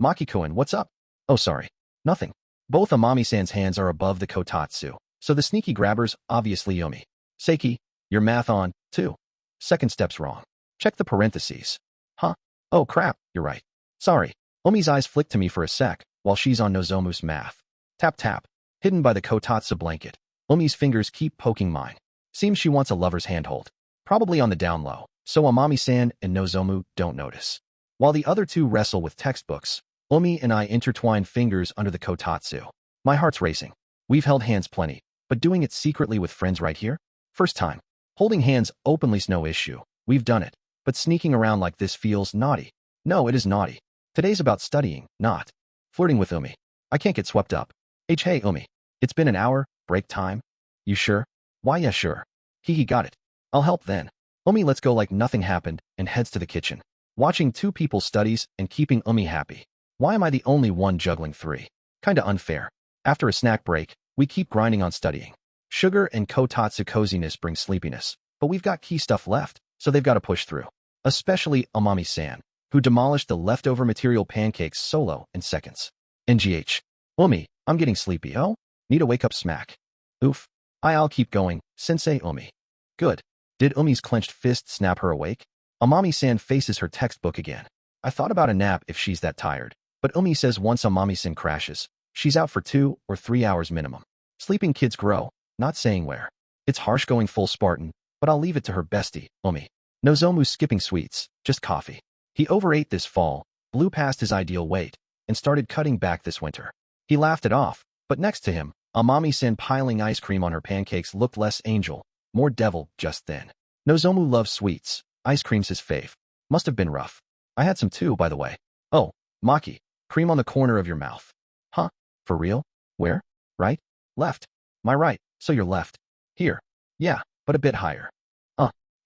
Maki-kun, what's up? Oh sorry, nothing. Both Amami-san's hands are above the kotatsu, so the sneaky grabber's obviously Umi. Seiki, your math on, too. Second step's wrong. Check the parentheses. Huh? Oh crap, you're right. Sorry. Umi's eyes flick to me for a sec, while she's on Nozomu's math. Tap tap. Hidden by the kotatsu blanket. Umi's fingers keep poking mine. Seems she wants a lover's handhold. Probably on the down low, so Amami-san and Nozomu don't notice. While the other 2 wrestle with textbooks, Umi and I intertwine fingers under the kotatsu. My heart's racing. We've held hands plenty, but doing it secretly with friends right here? First time. Holding hands openly's no issue. We've done it. But sneaking around like this feels naughty. No, it is naughty. Today's about studying, not flirting with Umi. I can't get swept up. Hey Umi. It's been an hour, break time. You sure? Why yeah sure. He got it. I'll help then. Umi lets go like nothing happened and heads to the kitchen. Watching two people studies and keeping Umi happy. Why am I the only one juggling three? Kinda unfair. After a snack break, we keep grinding on studying. Sugar and kotatsu coziness bring sleepiness, but we've got key stuff left, so they've got to push through. Especially Amami-san, who demolished the leftover material pancakes solo in seconds. NGH. Umi, I'm getting sleepy, oh? Need a wake-up smack. Oof. I'll keep going, Sensei Umi. Good. Did Umi's clenched fist snap her awake? Amami-san faces her textbook again. I thought about a nap if she's that tired, but Umi says once Amami-san crashes, she's out for 2 or 3 hours minimum. Sleeping kids grow, not saying where. It's harsh going full Spartan, but I'll leave it to her bestie, Umi. Nozomu's skipping sweets, just coffee. He overate this fall, blew past his ideal weight, and started cutting back this winter. He laughed it off, but next to him, Amami-san piling ice cream on her pancakes looked less angel, more devil just then. Nozomu loves sweets. Ice cream's his fave. Must have been rough. I had some too, by the way. Oh, Maki, cream on the corner of your mouth. Huh? For real? Where? Right? Left. My right, so you're left. Here. Yeah, but a bit higher.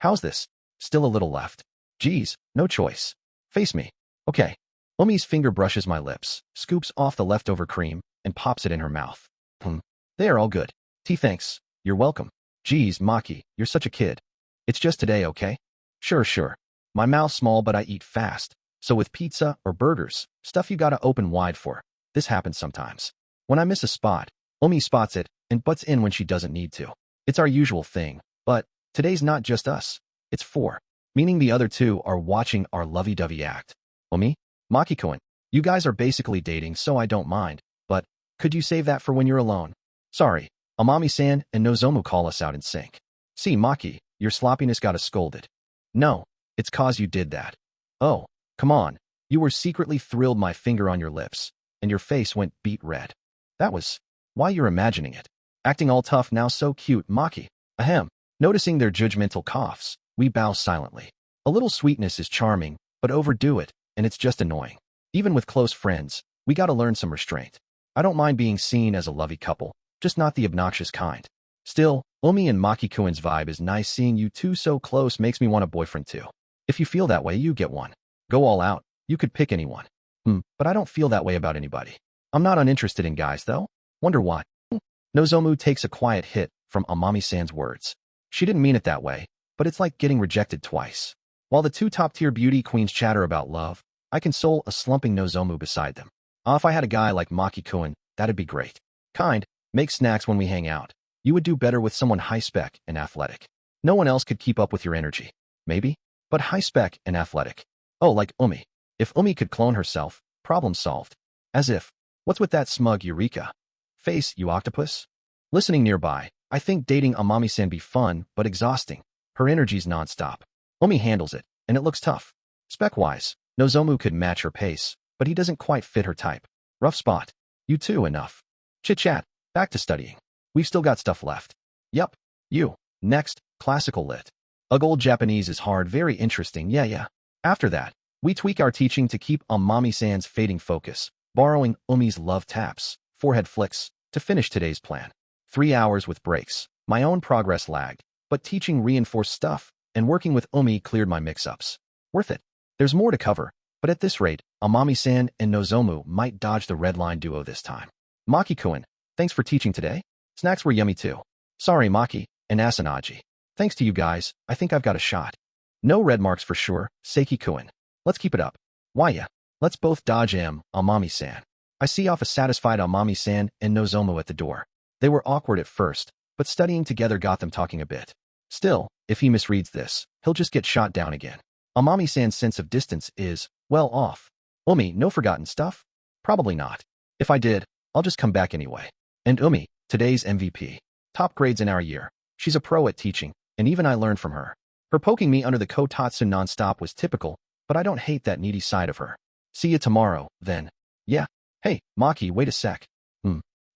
How's this? Still a little left. Geez, no choice. Face me. Okay. Umi's finger brushes my lips, scoops off the leftover cream, and pops it in her mouth. They are all good. Thanks. You're welcome. Geez, Maki, you're such a kid. It's just today, okay? Sure. My mouth's small but I eat fast, so with pizza or burgers, stuff you gotta open wide for, this happens sometimes. When I miss a spot, Umi spots it and butts in when she doesn't need to. It's our usual thing, but today's not just us. It's 4, meaning the other 2 are watching our lovey-dovey act. Umi? Maki-kun, you guys are basically dating, so I don't mind, but could you save that for when you're alone? Sorry, Amami-san and Nozomu call us out in sync. See, Maki, your sloppiness got us scolded. No, it's 'cause you did that. Oh, come on. You were secretly thrilled my finger on your lips, and your face went beet red. That was why you're imagining it. Acting all tough now so cute, Maki. Ahem. Noticing their judgmental coughs, we bow silently. A little sweetness is charming, but overdo it, and it's just annoying. Even with close friends, we gotta learn some restraint. I don't mind being seen as a lovey couple, just not the obnoxious kind. Still, Umi and Maki-kun's vibe is nice. Seeing you two so close makes me want a boyfriend too. If you feel that way, you get one. Go all out. You could pick anyone. But I don't feel that way about anybody. I'm not uninterested in guys, though. Wonder why. Nozomu takes a quiet hit from Amami-san's words. She didn't mean it that way, but it's like getting rejected twice. While the 2 top-tier beauty queens chatter about love, I console a slumping Nozomu beside them. If I had a guy like Maki-kun, that'd be great. Kind, make snacks when we hang out. You would do better with someone high-spec and athletic. No one else could keep up with your energy. Maybe? But high-spec and athletic. Oh, like Umi. If Umi could clone herself, problem solved. As if. What's with that smug eureka face, you octopus? Listening nearby, I think dating Amami-san be fun, but exhausting. Her energy's nonstop. Umi handles it, and it looks tough. Spec-wise, Nozomu could match her pace, but he doesn't quite fit her type. Rough spot. You two enough. Chit-chat. Back to studying. We've still got stuff left. Yup. You. Next, classical lit. Old Japanese is hard, very interesting, yeah. After that, we tweak our teaching to keep Amami-san's fading focus, borrowing Umi's love taps, forehead flicks, to finish today's plan. 3 hours with breaks. My own progress lagged, but teaching reinforced stuff, and working with Umi cleared my mix-ups. Worth it. There's more to cover, but at this rate, Amami-san and Nozomu might dodge the red line duo this time. Maki-kun, thanks for teaching today. Snacks were yummy too. Sorry, Maki and Asanagi. Thanks to you guys, I think I've got a shot. No red marks for sure, Seiki-kun. Let's keep it up. Why yeah. Let's both dodge Amami-san. I see off a satisfied Amami-san and Nozomu at the door. They were awkward at first, but studying together got them talking a bit. Still, if he misreads this, he'll just get shot down again. Amami-san's sense of distance is, well, off. Umi, no forgotten stuff? Probably not. If I did, I'll just come back anyway. And Umi, today's MVP. Top grades in our year. She's a pro at teaching, and even I learned from her. Her poking me under the kotatsu nonstop was typical, but I don't hate that needy side of her. See you tomorrow, then. Yeah. Hey, Maki, wait a sec.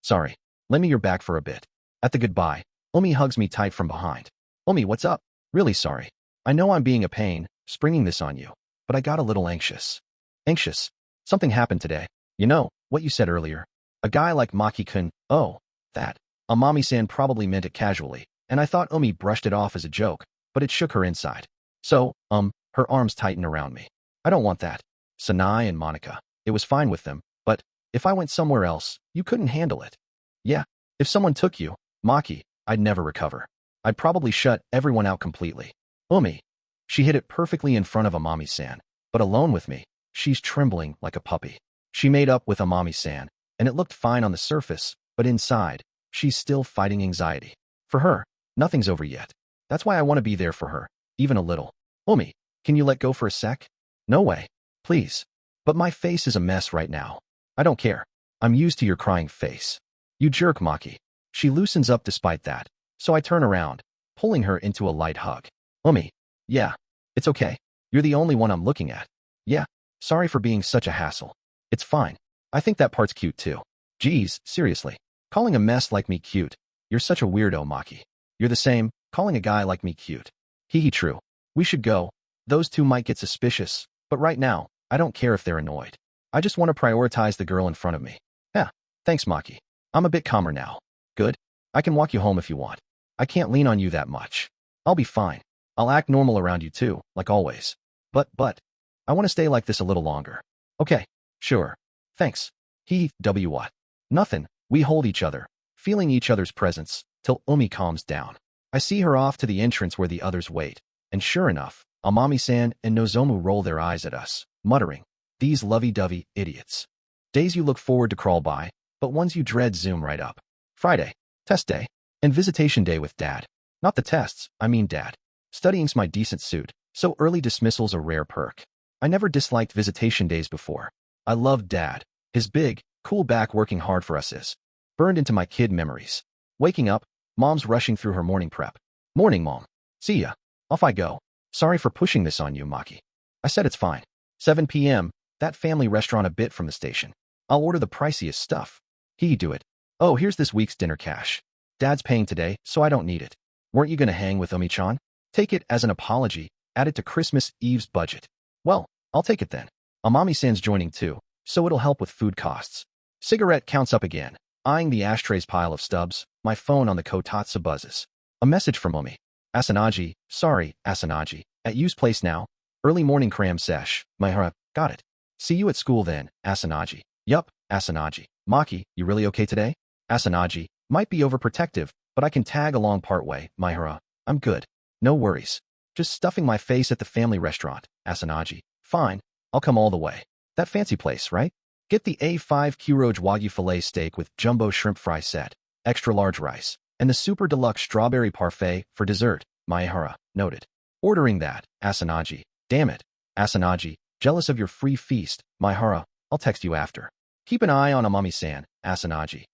Sorry. Lend me your back for a bit. At the goodbye, Omi hugs me tight from behind. Omi, what's up? Really sorry. I know I'm being a pain, springing this on you, but I got a little anxious. Anxious? Something happened today. You know, what you said earlier. A guy like Maki-kun, oh, that. Amami-san probably meant it casually, and I thought Omi brushed it off as a joke, but it shook her inside. So, her arms tightened around me. I don't want that. Sanai and Monica, it was fine with them, but if I went somewhere else, you couldn't handle it. Yeah, if someone took you, Maki, I'd never recover. I'd probably shut everyone out completely. Omi. She hit it perfectly in front of Amami-san, but alone with me, she's trembling like a puppy. She made up with Amami-san, and it looked fine on the surface, but inside, she's still fighting anxiety. For her, nothing's over yet. That's why I want to be there for her, even a little. Omi, can you let go for a sec? No way. Please. But my face is a mess right now. I don't care. I'm used to your crying face. You jerk, Maki. She loosens up despite that, so I turn around, pulling her into a light hug. Omi. Yeah. It's okay. You're the only one I'm looking at. Yeah. Sorry for being such a hassle. It's fine. I think that part's cute too. Geez, seriously. Calling a mess like me cute. You're such a weirdo, Maki. You're the same, calling a guy like me cute. Hee true. We should go. Those two might get suspicious, but right now, I don't care if they're annoyed. I just want to prioritize the girl in front of me. Yeah, thanks, Maki. I'm a bit calmer now. Good. I can walk you home if you want. I can't lean on you that much. I'll be fine. I'll act normal around you too, like always. But, I want to stay like this a little longer. Okay, sure. Thanks. What? Nothing. We hold each other, feeling each other's presence, till Omi calms down. I see her off to the entrance where the others wait, and sure enough, Amami-san and Nozomu roll their eyes at us, muttering, "These lovey-dovey idiots." Days you look forward to crawl by, but ones you dread zoom right up. Friday, test day, and visitation day with Dad. Not the tests, I mean Dad. Studying's my decent suit, so early dismissal's a rare perk. I never disliked visitation days before. I loved Dad. His big, cool back working hard for us is burned into my kid memories. Waking up, Mom's rushing through her morning prep. Morning, Mom. See ya. Off I go. Sorry for pushing this on you, Maki. I said it's fine. 7 p.m., that family restaurant a bit from the station. I'll order the priciest stuff. He do it. Oh, here's this week's dinner cash. Dad's paying today, so I don't need it. Weren't you gonna hang with Omi-chan? Take it as an apology, add it to Christmas Eve's budget. Well, I'll take it then. Amami-san's joining too, so it'll help with food costs. Cigarette counts up again, eyeing the ashtray's pile of stubs, my phone on the kotatsu buzzes. A message from Omi. Asanagi, sorry, Asanagi, at you's place now. Early morning cram sesh, Maehara, got it. See you at school then, Asanagi. Yup, Asanagi. Maki, you really okay today? Asanagi, might be overprotective, but I can tag along partway, Maehara. I'm good. No worries. Just stuffing my face at the family restaurant, Asanagi. Fine, I'll come all the way. That fancy place, right? Get the A5 Kuroge Wagyu filet steak with jumbo shrimp fry set, extra large rice, and the super deluxe strawberry parfait for dessert, Maehara, noted. Ordering that, Asanagi. Damn it, Asanagi, jealous of your free feast, Maehara, I'll text you after. Keep an eye on Amami-san, Asanagi.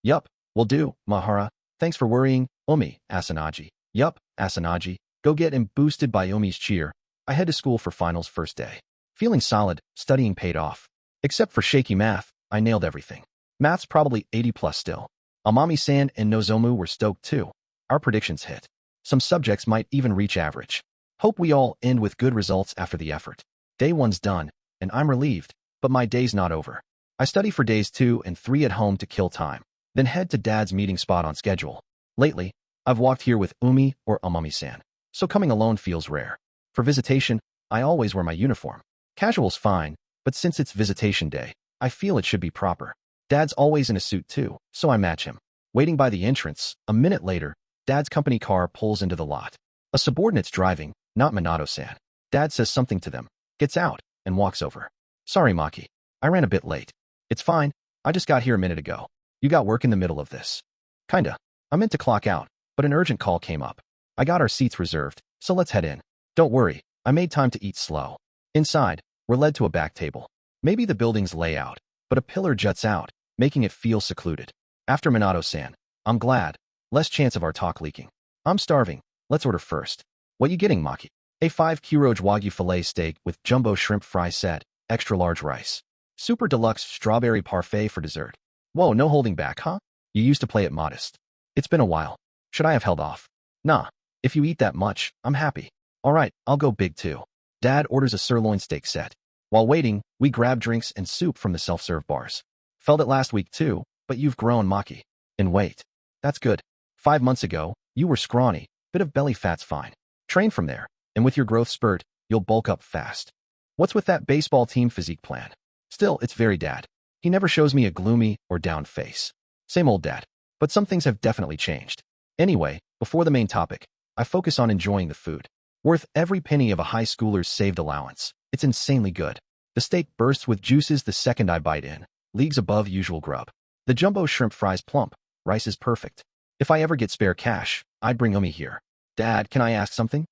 Yup, will do, Maehara. Thanks for worrying, Omi, Asanagi. Yup, Asanagi. Go get him boosted by Omi's cheer. I head to school for finals first day. Feeling solid, studying paid off. Except for shaky math, I nailed everything. Math's probably 80 plus still. Amami-san and Nozomu were stoked too. Our predictions hit. Some subjects might even reach average. Hope we all end with good results after the effort. Day 1's done, and I'm relieved, but my day's not over. I study for days 2 and 3 at home to kill time, then head to Dad's meeting spot on schedule. Lately, I've walked here with Umi or Amami-san, so coming alone feels rare. For visitation, I always wear my uniform. Casual's fine, but since it's visitation day, I feel it should be proper. Dad's always in a suit too, so I match him. Waiting by the entrance, a minute later, Dad's company car pulls into the lot. A subordinate's driving, not Minato-san. Dad says something to them, gets out, and walks over. Sorry, Maki. I ran a bit late. It's fine. I just got here a minute ago. You got work in the middle of this. Kinda. I meant to clock out, but an urgent call came up. I got our seats reserved, so let's head in. Don't worry, I made time to eat slow. Inside, we're led to a back table. Maybe the building's layout, but a pillar juts out, making it feel secluded. After Minato-san, I'm glad. Less chance of our talk leaking. I'm starving. Let's order first. What you getting, Maki? A5 Kuroge Wagyu filet steak with jumbo shrimp fry set, extra large rice. Super deluxe strawberry parfait for dessert. Whoa, no holding back, huh? You used to play it modest. It's been a while. Should I have held off? Nah. If you eat that much, I'm happy. Alright, I'll go big too. Dad orders a sirloin steak set. While waiting, we grab drinks and soup from the self-serve bars. Felt it last week too, but you've grown, Maki. In weight. That's good. 5 months ago, you were scrawny. Bit of belly fat's fine. Train from there, and with your growth spurt, you'll bulk up fast. What's with that baseball team physique plan? Still, it's very dad. He never shows me a gloomy or down face. Same old dad. But some things have definitely changed. Anyway, before the main topic, I focus on enjoying the food. Worth every penny of a high schooler's saved allowance. It's insanely good. The steak bursts with juices the second I bite in, leagues above usual grub. The jumbo shrimp fries plump, rice is perfect. If I ever get spare cash, I'd bring Amami here. Dad, can I ask something?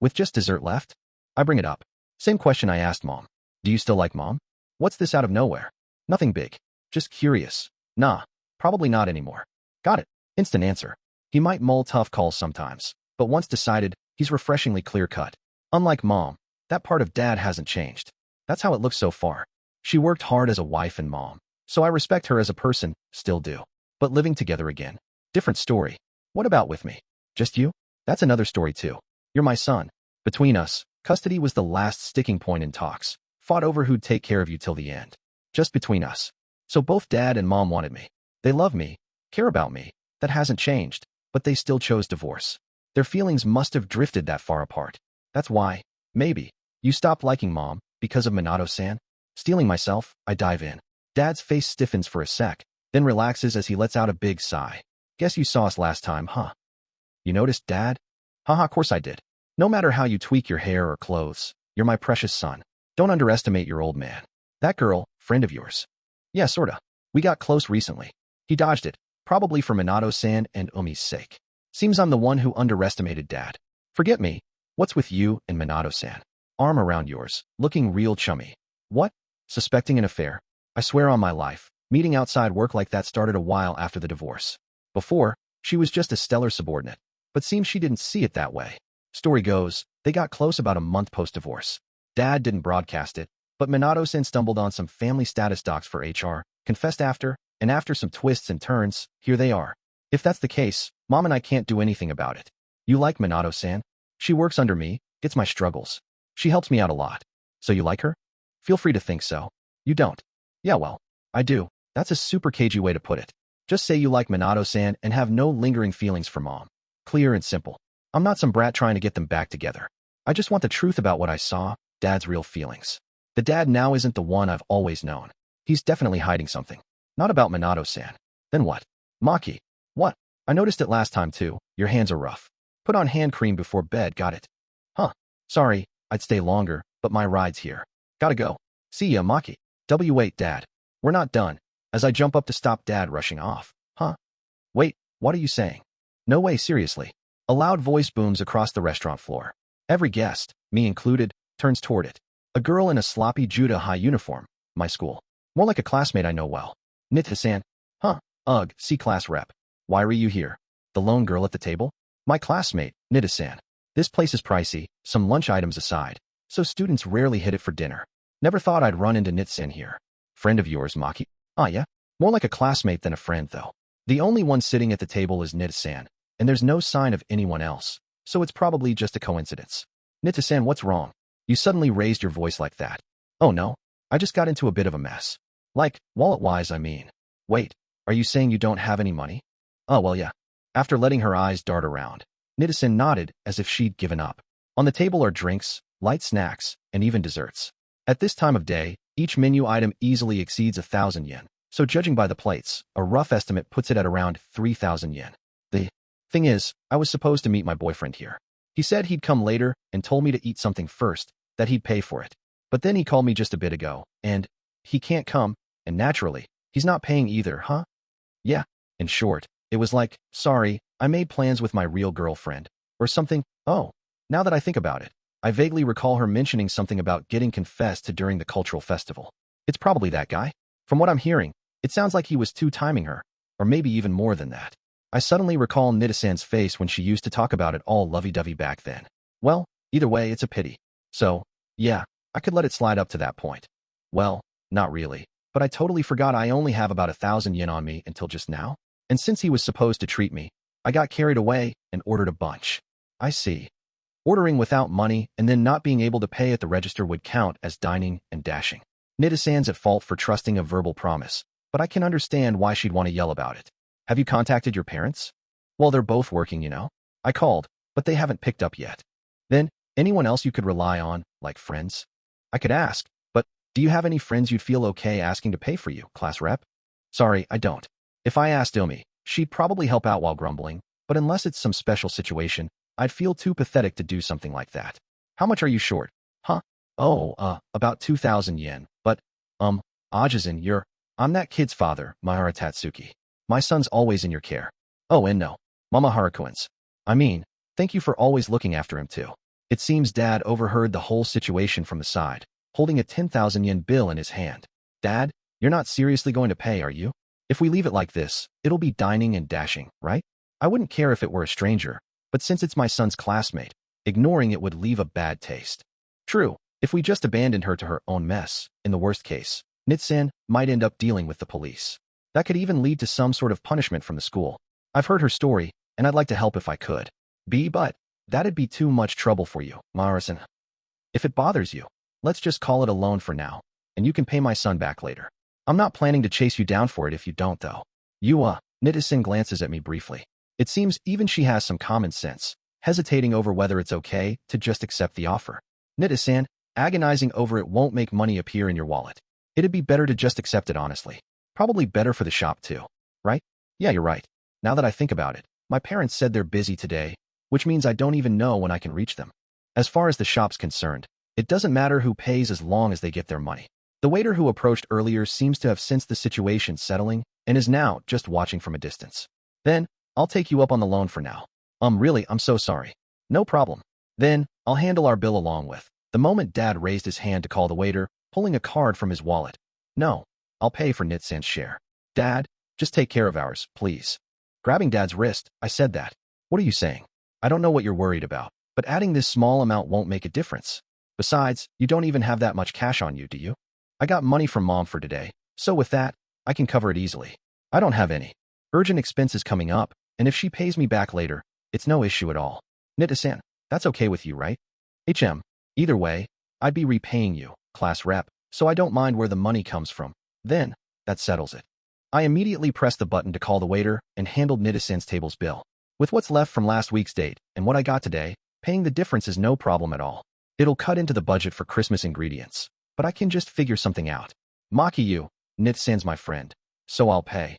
With just dessert left? I bring it up. Same question I asked Mom. Do you still like Mom? What's this out of nowhere? Nothing big. Just curious. Nah, probably not anymore. Got it. Instant answer. He might mull tough calls sometimes, but once decided, he's refreshingly clear-cut. Unlike Mom, that part of Dad hasn't changed. That's how it looks so far. She worked hard as a wife and mom, so I respect her as a person, still do. But living together again. Different story. What about with me? Just you? That's another story too. You're my son. Between us, custody was the last sticking point in talks. Fought over who'd take care of you till the end. Just between us. So both Dad and Mom wanted me. They love me, care about me. That hasn't changed, but they still chose divorce. Their feelings must have drifted that far apart. That's why, maybe, you stopped liking Mom because of Minato-san. Stealing myself, I dive in. Dad's face stiffens for a sec, then relaxes as he lets out a big sigh. Guess you saw us last time, huh? You noticed, Dad? Haha, of course I did. No matter how you tweak your hair or clothes, you're my precious son. Don't underestimate your old man. That girl, friend of yours. Yeah, sorta. We got close recently. He dodged it, probably for Minato-san and Umi's sake. Seems I'm the one who underestimated Dad. Forget me. What's with you and Minato-san? Arm around yours, looking real chummy. What? Suspecting an affair? I swear on my life, meeting outside work like that started a while after the divorce. Before, she was just a stellar subordinate, but seems she didn't see it that way. Story goes, they got close about a month post-divorce. Dad didn't broadcast it, but Minato-san stumbled on some family status docs for HR, confessed after, and after some twists and turns, here they are. If that's the case, Mom and I can't do anything about it. You like Minato-san? She works under me, gets my struggles. She helps me out a lot. So you like her? Feel free to think so. You don't? Yeah, well, I do. That's a super cagey way to put it. Just say you like Minato-san and have no lingering feelings for Mom. Clear and simple. I'm not some brat trying to get them back together. I just want the truth about what I saw, Dad's real feelings. The Dad now isn't the one I've always known. He's definitely hiding something. Not about Minato-san. Then what? Maki. What? I noticed it last time too. Your hands are rough. Put on hand cream before bed, got it? Huh. Sorry, I'd stay longer, but my ride's here. Gotta go. See ya, Maki. Wait, Dad. We're not done. As I jump up to stop Dad rushing off. Huh? Wait, what are you saying? No way, seriously. A loud voice booms across the restaurant floor. Every guest, me included, turns toward it. A girl in a sloppy Judah high uniform, my school. More like a classmate I know well. Nita-san. Huh, ugh, C-class rep. Why are you here? The lone girl at the table? My classmate, Nita-san. This place is pricey, some lunch items aside, so students rarely hit it for dinner. Never thought I'd run into Nita-san here. Friend of yours, Maki? Ah, yeah? More like a classmate than a friend, though. The only one sitting at the table is Nita-san, and there's no sign of anyone else, so it's probably just a coincidence. Nita-san, what's wrong? You suddenly raised your voice like that. Oh no, I just got into a bit of a mess. Like, wallet-wise, I mean. Wait, are you saying you don't have any money? Oh, well, yeah. After letting her eyes dart around, Nita-san nodded as if she'd given up. On the table are drinks, light snacks, and even desserts. At this time of day, each menu item easily exceeds 1,000 yen, so judging by the plates, a rough estimate puts it at around 3,000 yen. The thing is, I was supposed to meet my boyfriend here. He said he'd come later and told me to eat something first, that he'd pay for it. But then he called me just a bit ago, and he can't come, and naturally, he's not paying either, huh? Yeah, in short, it was like, sorry, I made plans with my real girlfriend, or something. Oh, now that I think about it, I vaguely recall her mentioning something about getting confessed to during the cultural festival. It's probably that guy. From what I'm hearing, it sounds like he was two-timing her, or maybe even more than that. I suddenly recall Nita-san's face when she used to talk about it all lovey-dovey back then. Well, either way, it's a pity. So, yeah, I could let it slide up to that point. Well, not really, but I totally forgot I only have about 1,000 yen on me until just now. And since he was supposed to treat me, I got carried away and ordered a bunch. I see. Ordering without money and then not being able to pay at the register would count as dining and dashing. Nita-san's at fault for trusting a verbal promise, but I can understand why she'd want to yell about it. Have you contacted your parents? Well, they're both working, you know. I called, but they haven't picked up yet. Then, anyone else you could rely on, like friends? I could ask, but do you have any friends you'd feel okay asking to pay for you, class rep? Sorry, I don't. If I asked Ilmi, she'd probably help out while grumbling, but unless it's some special situation, I'd feel too pathetic to do something like that. How much are you short? Huh? Oh, about 2,000 yen, but, Ajisen, I'm that kid's father, Maehara Tatsuki. My son's always in your care. Oh, and no. Mama Harukuen's. I mean, thank you for always looking after him too. It seems Dad overheard the whole situation from the side, holding a 10,000 yen bill in his hand. Dad, you're not seriously going to pay, are you? If we leave it like this, it'll be dining and dashing, right? I wouldn't care if it were a stranger, but since it's my son's classmate, ignoring it would leave a bad taste. True, if we just abandoned her to her own mess, in the worst case, Nitsan might end up dealing with the police. That could even lead to some sort of punishment from the school. I've heard her story, and I'd like to help if I could. But that'd be too much trouble for you, Maehara-san. If it bothers you, let's just call it a loan for now, and you can pay my son back later. I'm not planning to chase you down for it if you don't, though. Nita-san glances at me briefly. It seems even she has some common sense, hesitating over whether it's okay to just accept the offer. Nita-san, agonizing over it won't make money appear in your wallet. It'd be better to just accept it honestly. Probably better for the shop too. Right? Yeah, you're right. Now that I think about it, my parents said they're busy today, which means I don't even know when I can reach them. As far as the shop's concerned, it doesn't matter who pays as long as they get their money. The waiter who approached earlier seems to have sensed the situation settling and is now just watching from a distance. Then, I'll take you up on the loan for now. Really, I'm so sorry. No problem. Then, I'll handle our bill along with. The moment Dad raised his hand to call the waiter, pulling a card from his wallet. No, I'll pay for Nitsan's share. Dad, just take care of ours, please. Grabbing Dad's wrist, I said that. What are you saying? I don't know what you're worried about, but adding this small amount won't make a difference. Besides, you don't even have that much cash on you, do you? I got money from Mom for today, so with that, I can cover it easily. I don't have any urgent expenses coming up, and if she pays me back later, it's no issue at all. Nita-san, that's okay with you, right? Either way, I'd be repaying you, class rep, so I don't mind where the money comes from. Then, that settles it. I immediately pressed the button to call the waiter and handled Nita-san's table's bill. With what's left from last week's date and what I got today, paying the difference is no problem at all. It'll cut into the budget for Christmas ingredients, but I can just figure something out. Maki, Nita-san's my friend, so I'll pay.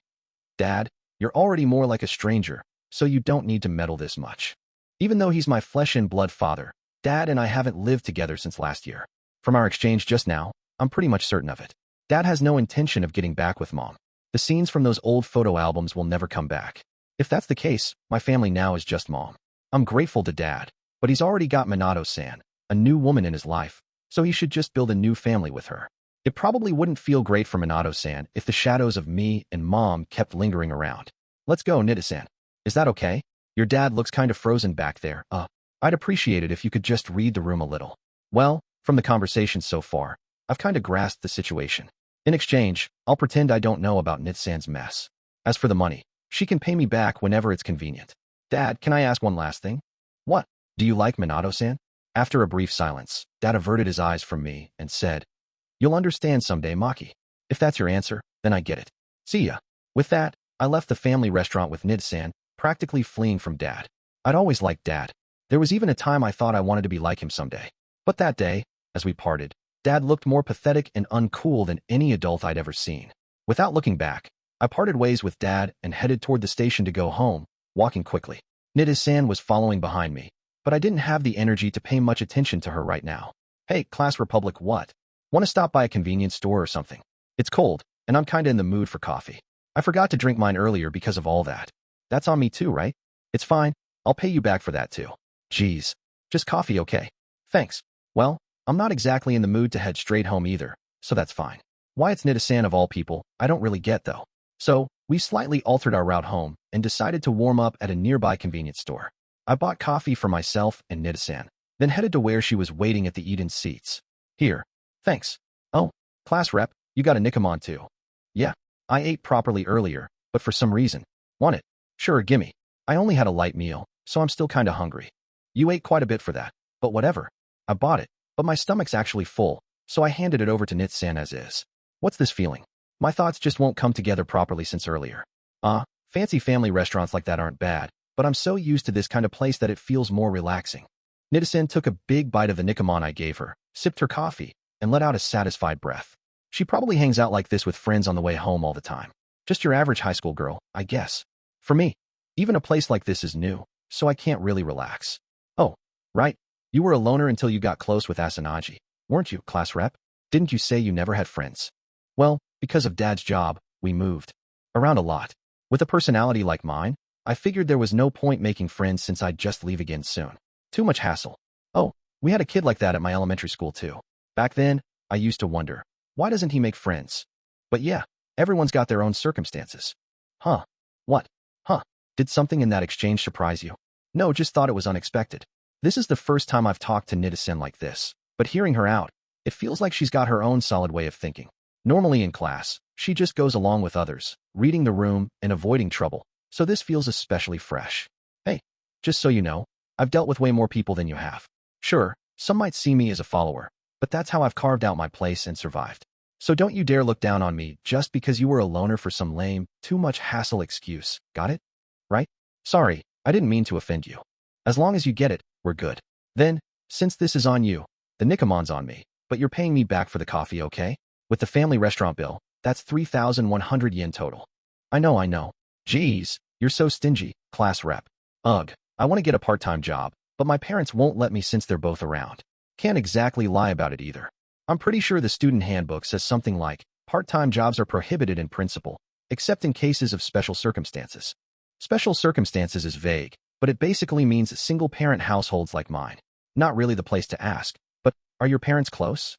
Dad, you're already more like a stranger, so you don't need to meddle this much. Even though he's my flesh and blood father, Dad and I haven't lived together since last year. From our exchange just now, I'm pretty much certain of it. Dad has no intention of getting back with Mom. The scenes from those old photo albums will never come back. If that's the case, my family now is just Mom. I'm grateful to Dad, but he's already got Minato-san, a new woman in his life, so he should just build a new family with her. It probably wouldn't feel great for Minato-san if the shadows of me and Mom kept lingering around. Let's go, Nita-san. Is that okay? Your dad looks kind of frozen back there. I'd appreciate it if you could just read the room a little. Well, from the conversation so far, I've kind of grasped the situation. In exchange, I'll pretend I don't know about Nita-san's mess. As for the money, she can pay me back whenever it's convenient. Dad, can I ask one last thing? What? Do you like Minato-san? After a brief silence, Dad averted his eyes from me and said, You'll understand someday, Maki. If that's your answer, then I get it. See ya. With that, I left the family restaurant with Nita-san, practically fleeing from Dad. I'd always liked Dad. There was even a time I thought I wanted to be like him someday. But that day, as we parted, Dad looked more pathetic and uncool than any adult I'd ever seen. Without looking back, I parted ways with Dad and headed toward the station to go home, walking quickly. Nita-san was following behind me, but I didn't have the energy to pay much attention to her right now. Hey, Class Republic, what? Want to stop by a convenience store or something? It's cold, and I'm kinda in the mood for coffee. I forgot to drink mine earlier because of all that. That's on me too, right? It's fine. I'll pay you back for that too. Geez. Just coffee, okay? Thanks. Well, I'm not exactly in the mood to head straight home either, so that's fine. Why it's Nita-san of all people, I don't really get though. So, we slightly altered our route home and decided to warm up at a nearby convenience store. I bought coffee for myself and Nita-san, then headed to where she was waiting at the eat-in seats. Here. Thanks. Oh, class rep, you got a Nikamon too. Yeah, I ate properly earlier, but for some reason, Want it? Sure, gimme. I only had a light meal, so I'm still kinda hungry. You ate quite a bit for that, but whatever. I bought it, but my stomach's actually full, so I handed it over to Nit-san as is. What's this feeling? My thoughts just won't come together properly since earlier. Fancy family restaurants like that aren't bad, but I'm so used to this kind of place that it feels more relaxing. Nita-san took a big bite of the nikamon I gave her, sipped her coffee, and let out a satisfied breath. She probably hangs out like this with friends on the way home all the time. Just your average high school girl, I guess. For me, even a place like this is new, so I can't really relax. Oh, right. You were a loner until you got close with Asanagi, weren't you, class rep? Didn't you say you never had friends? Well, because of Dad's job, we moved around a lot. With a personality like mine, I figured there was no point making friends since I'd just leave again soon. Too much hassle. Oh, we had a kid like that at my elementary school too. Back then, I used to wonder, why doesn't he make friends? But yeah, everyone's got their own circumstances. Huh. What? Huh. Did something in that exchange surprise you? No, just thought it was unexpected. This is the first time I've talked to Nita-san like this, but hearing her out, it feels like she's got her own solid way of thinking. Normally in class, she just goes along with others, reading the room and avoiding trouble, so this feels especially fresh. Hey, just so you know, I've dealt with way more people than you have. Sure, some might see me as a follower, but that's how I've carved out my place and survived. So don't you dare look down on me just because you were a loner for some lame, too much hassle excuse, got it? Right? Sorry, I didn't mean to offend you. As long as you get it, we're good. Then, since this is on you, the nikamon's on me, but you're paying me back for the coffee, okay? With the family restaurant bill, that's 3,100 yen total. I know. Jeez, you're so stingy, class rep. Ugh, I want to get a part-time job, but my parents won't let me since they're both around. Can't exactly lie about it either. I'm pretty sure the student handbook says something like, part-time jobs are prohibited in principle, except in cases of special circumstances. Special circumstances is vague, but it basically means single-parent households like mine. Not really the place to ask, but are your parents close?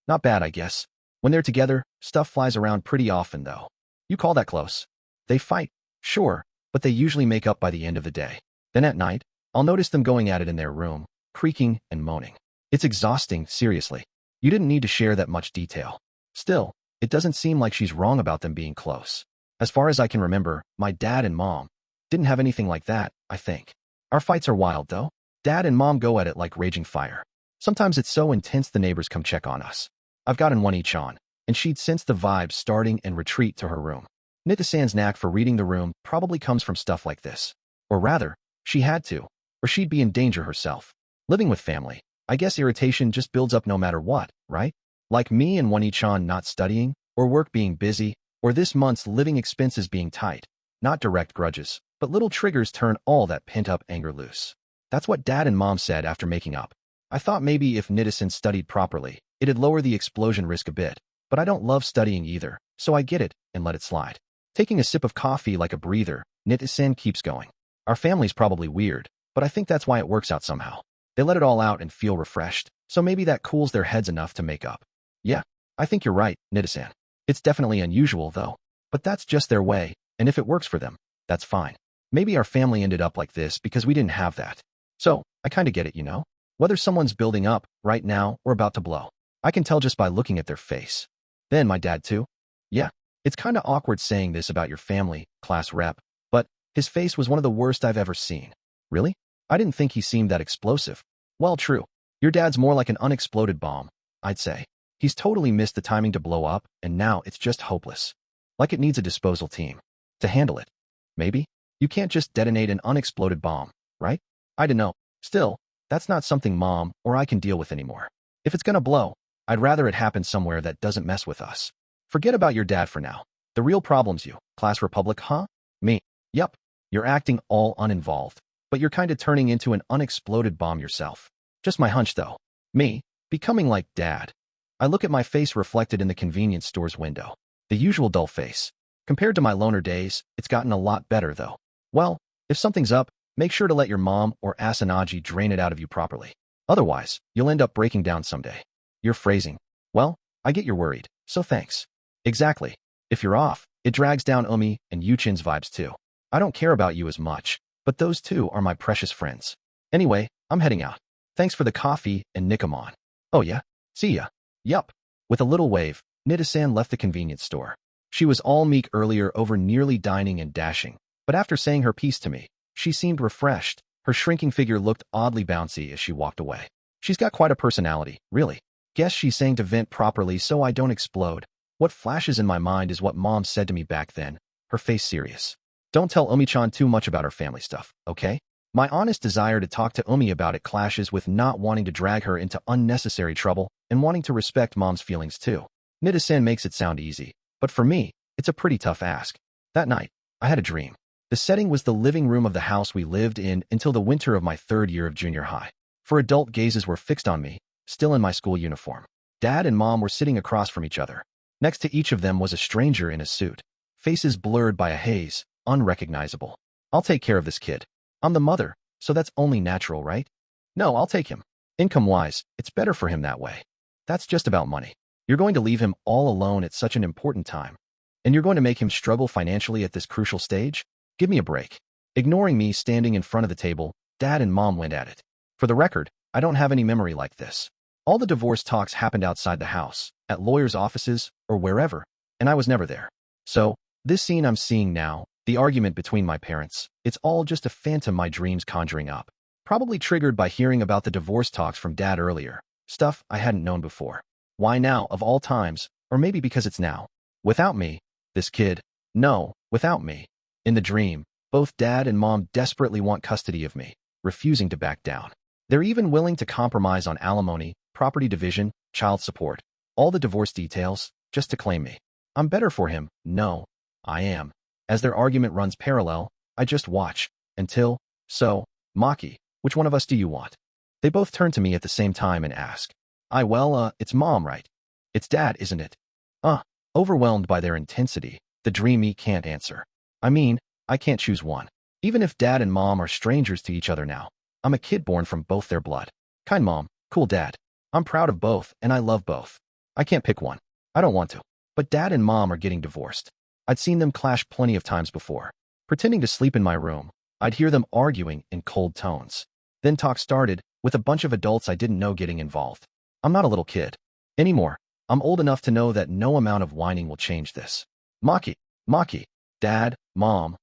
Not bad, I guess. When they're together, stuff flies around pretty often, though. You call that close? They fight, sure, but they usually make up by the end of the day. Then at night, I'll notice them going at it in their room, creaking and moaning. It's exhausting, seriously. You didn't need to share that much detail. Still, it doesn't seem like she's wrong about them being close. As far as I can remember, my dad and mom didn't have anything like that, I think. Our fights are wild, though. Dad and mom go at it like raging fire. Sometimes it's so intense the neighbors come check on us. I've gotten one each on, and she'd sense the vibes starting and retreat to her room. Nita-san's knack for reading the room probably comes from stuff like this. Or rather, she had to, or she'd be in danger herself. Living with family, I guess irritation just builds up no matter what, right? Like me and One-chan not studying, or work being busy, or this month's living expenses being tight. Not direct grudges, but little triggers turn all that pent-up anger loose. That's what Dad and Mom said after making up. I thought maybe if Nita-san studied properly, it'd lower the explosion risk a bit, but I don't love studying either, so I get it and let it slide. Taking a sip of coffee like a breather, Nita-san keeps going. Our family's probably weird, but I think that's why it works out somehow. They let it all out and feel refreshed, so maybe that cools their heads enough to make up. Yeah, I think you're right, Nita-san. It's definitely unusual, though. But that's just their way, and if it works for them, that's fine. Maybe our family ended up like this because we didn't have that. So, I kinda get it, you know? Whether someone's building up, right now, or about to blow. I can tell just by looking at their face. Then my dad too? Yeah, it's kinda awkward saying this about your family, class rep, but his face was one of the worst I've ever seen. Really? I didn't think he seemed that explosive. Well, true. Your dad's more like an unexploded bomb, I'd say. He's totally missed the timing to blow up, and now it's just hopeless. Like it needs a disposal team to handle it. Maybe? You can't just detonate an unexploded bomb, right? I don't know. Still, that's not something Mom or I can deal with anymore. If it's gonna blow, I'd rather it happen somewhere that doesn't mess with us. Forget about your dad for now. The real problem's you, class republic, huh? Me. Yup. You're acting all uninvolved, but you're kinda turning into an unexploded bomb yourself. Just my hunch, though. Me, becoming like Dad. I look at my face reflected in the convenience store's window. The usual dull face. Compared to my loner days, it's gotten a lot better, though. Well, if something's up, make sure to let your mom or Asanagi drain it out of you properly. Otherwise, you'll end up breaking down someday. Your phrasing. Well, I get you're worried, so thanks. Exactly. If you're off, it drags down Umi and Yuchin's vibes too. I don't care about you as much, but those two are my precious friends. Anyway, I'm heading out. Thanks for the coffee and Nikamon. Oh yeah? See ya. Yup. With a little wave, Nita-san left the convenience store. She was all meek earlier over nearly dining and dashing, But after saying her piece to me, she seemed refreshed. Her shrinking figure looked oddly bouncy as she walked away. She's got quite a personality, really. Guess she's saying to vent properly so I don't explode. What flashes in my mind is what Mom said to me back then, her face serious. Don't tell Umi-chan too much about her family stuff, okay? My honest desire to talk to Umi about it clashes with not wanting to drag her into unnecessary trouble and wanting to respect Mom's feelings too. Nida-san makes it sound easy, but for me, it's a pretty tough ask. That night, I had a dream. The setting was the living room of the house we lived in until the winter of my 3rd year of junior high. For adult gazes were fixed on me, still in my school uniform. Dad and Mom were sitting across from each other. Next to each of them was a stranger in a suit. Faces blurred by a haze, unrecognizable. I'll take care of this kid. I'm the mother, so that's only natural, right? No, I'll take him. Income-wise, it's better for him that way. That's just about money. You're going to leave him all alone at such an important time. And you're going to make him struggle financially at this crucial stage? Give me a break. Ignoring me standing in front of the table, Dad and Mom went at it. For the record, I don't have any memory like this. All the divorce talks happened outside the house, at lawyers' offices, or wherever, and I was never there. So, this scene I'm seeing now, the argument between my parents, it's all just a phantom my dreams conjuring up. Probably triggered by hearing about the divorce talks from Dad earlier. Stuff I hadn't known before. Why now, of all times? Or maybe because it's now. Without me, this kid. No, without me. In the dream, both Dad and Mom desperately want custody of me, refusing to back down. They're even willing to compromise on alimony, property division, child support, all the divorce details, just to claim me. I'm better for him. No, I am. As their argument runs parallel, I just watch, until, so, Maki, which one of us do you want? They both turn to me at the same time and ask. It's Mom, right? It's Dad, isn't it? Overwhelmed by their intensity, the dreamy can't answer. I can't choose one. Even if Dad and Mom are strangers to each other now, I'm a kid born from both their blood. Kind Mom, cool Dad. I'm proud of both, and I love both. I can't pick one. I don't want to. But Dad and Mom are getting divorced. I'd seen them clash plenty of times before. Pretending to sleep in my room, I'd hear them arguing in cold tones. Then talk started, with a bunch of adults I didn't know getting involved. I'm not a little kid anymore. I'm old enough to know that no amount of whining will change this. Maki, Dad, Mom,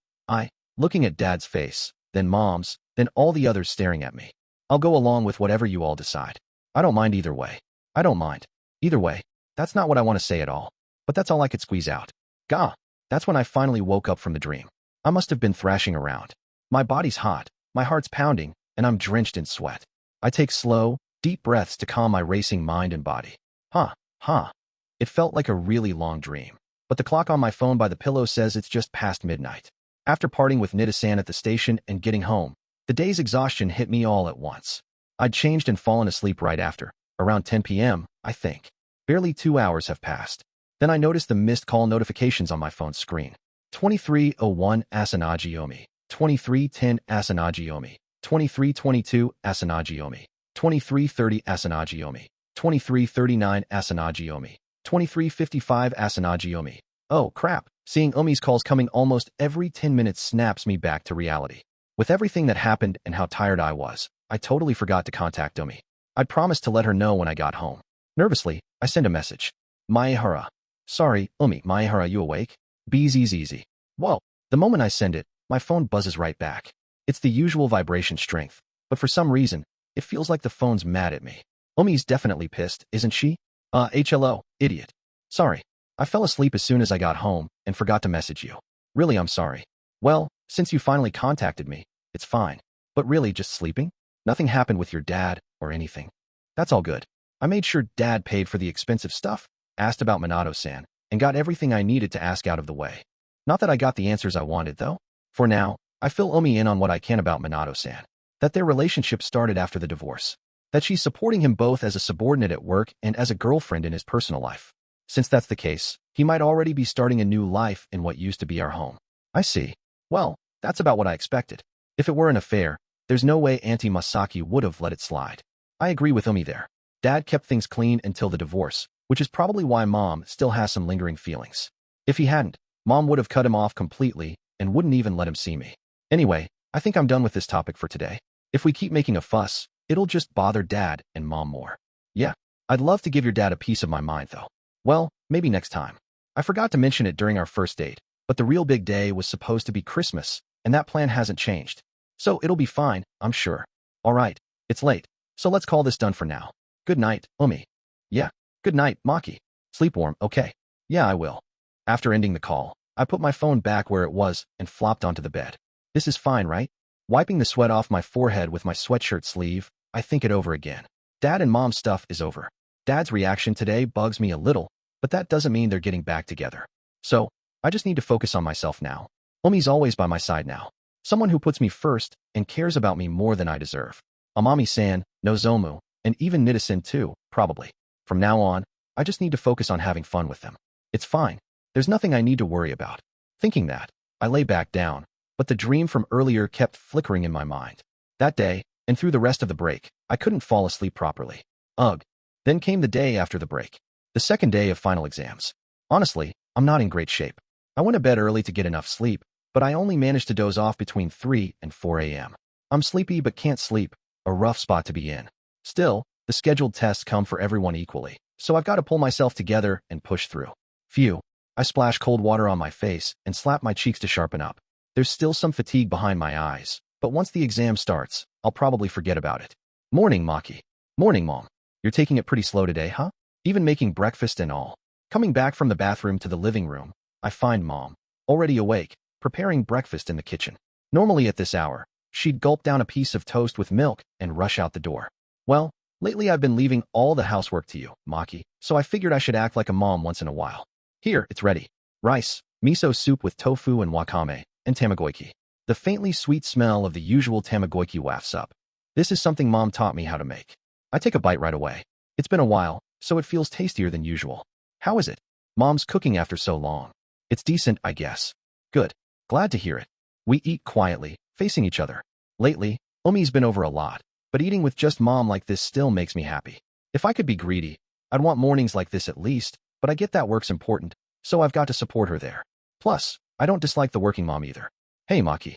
looking at Dad's face, then Mom's, then all the others staring at me. I'll go along with whatever you all decide. I don't mind either way. I don't mind. Either way, that's not what I want to say at all. But that's all I could squeeze out. Gah! That's when I finally woke up from the dream. I must have been thrashing around. My body's hot, my heart's pounding, and I'm drenched in sweat. I take slow, deep breaths to calm my racing mind and body. It felt like a really long dream. But the clock on my phone by the pillow says it's just past midnight. After parting with Nida-san at the station and getting home, the day's exhaustion hit me all at once. I'd changed and fallen asleep right after, around 10 p.m., I think. Barely 2 hours have passed. Then I noticed the missed call notifications on my phone's screen. 23:01 Asanagi-Omi, 23:10 Asanagi-Omi, 23:22 Asanagi-Omi, 23:30 Asanagi-Omi, 23:39 Asanagi-Omi, 23:55 Asanagi-Omi. Oh, crap. Seeing Omi's calls coming almost every 10 minutes snaps me back to reality. With everything that happened and how tired I was, I totally forgot to contact Omi. I'd promised to let her know when I got home. Nervously, I sent a message. Maehara. Sorry, Omi, Maehara, you awake? BZZZ. Whoa. The moment I send it, my phone buzzes right back. It's the usual vibration strength, but for some reason, it feels like the phone's mad at me. Omi's definitely pissed, isn't she? HLO, idiot. Sorry. I fell asleep as soon as I got home and forgot to message you. Really, I'm sorry. Well, since you finally contacted me, it's fine. But really, just sleeping? Nothing happened with your dad or anything. That's all good. I made sure Dad paid for the expensive stuff, asked about Minato-san, and got everything I needed to ask out of the way. Not that I got the answers I wanted, though. For now, I fill Omi in on what I can about Minato-san. That their relationship started after the divorce. That she's supporting him both as a subordinate at work and as a girlfriend in his personal life. Since that's the case, he might already be starting a new life in what used to be our home. I see. Well, that's about what I expected. If it were an affair, there's no way Auntie Masaki would have let it slide. I agree with Omi there. Dad kept things clean until the divorce, which is probably why Mom still has some lingering feelings. If he hadn't, Mom would have cut him off completely and wouldn't even let him see me. Anyway, I think I'm done with this topic for today. If we keep making a fuss, it'll just bother Dad and Mom more. Yeah, I'd love to give your dad a piece of my mind though. Well, maybe next time. I forgot to mention it during our first date, but the real big day was supposed to be Christmas, and that plan hasn't changed. So it'll be fine, I'm sure. Alright, it's late, so let's call this done for now. Good night, Umi. Yeah, good night, Maki. Sleep warm, okay? Yeah, I will. After ending the call, I put my phone back where it was and flopped onto the bed. This is fine, right? Wiping the sweat off my forehead with my sweatshirt sleeve, I think it over again. Dad and Mom's stuff is over. Dad's reaction today bugs me a little, but that doesn't mean they're getting back together. So, I just need to focus on myself now. Umi's always by my side now. Someone who puts me first and cares about me more than I deserve. Amami-san, Nozomu, and even Nida-san too, probably. From now on, I just need to focus on having fun with them. It's fine. There's nothing I need to worry about. Thinking that, I lay back down, but the dream from earlier kept flickering in my mind. That day, and through the rest of the break, I couldn't fall asleep properly. Ugh. Then came the day after the break. The second day of final exams. Honestly, I'm not in great shape. I went to bed early to get enough sleep, but I only managed to doze off between 3 and 4 a.m. I'm sleepy but can't sleep, a rough spot to be in. Still, the scheduled tests come for everyone equally, so I've got to pull myself together and push through. Phew. I splash cold water on my face and slap my cheeks to sharpen up. There's still some fatigue behind my eyes, but once the exam starts, I'll probably forget about it. Morning, Maki. Morning, Mom. You're taking it pretty slow today, huh? Even making breakfast and all. Coming back from the bathroom to the living room, I find Mom, already awake, preparing breakfast in the kitchen. Normally at this hour, she'd gulp down a piece of toast with milk and rush out the door. Well, lately I've been leaving all the housework to you, Maki, so I figured I should act like a mom once in a while. Here, it's ready. Rice, miso soup with tofu and wakame, and tamagoyaki. The faintly sweet smell of the usual tamagoyaki wafts up. This is something Mom taught me how to make. I take a bite right away. It's been a while, so it feels tastier than usual. How is it? Mom's cooking after so long. It's decent, I guess. Good. Glad to hear it. We eat quietly, facing each other. Lately, Umi's been over a lot, but eating with just Mom like this still makes me happy. If I could be greedy, I'd want mornings like this at least, but I get that work's important, so I've got to support her there. Plus, I don't dislike the working mom either. Hey, Maki.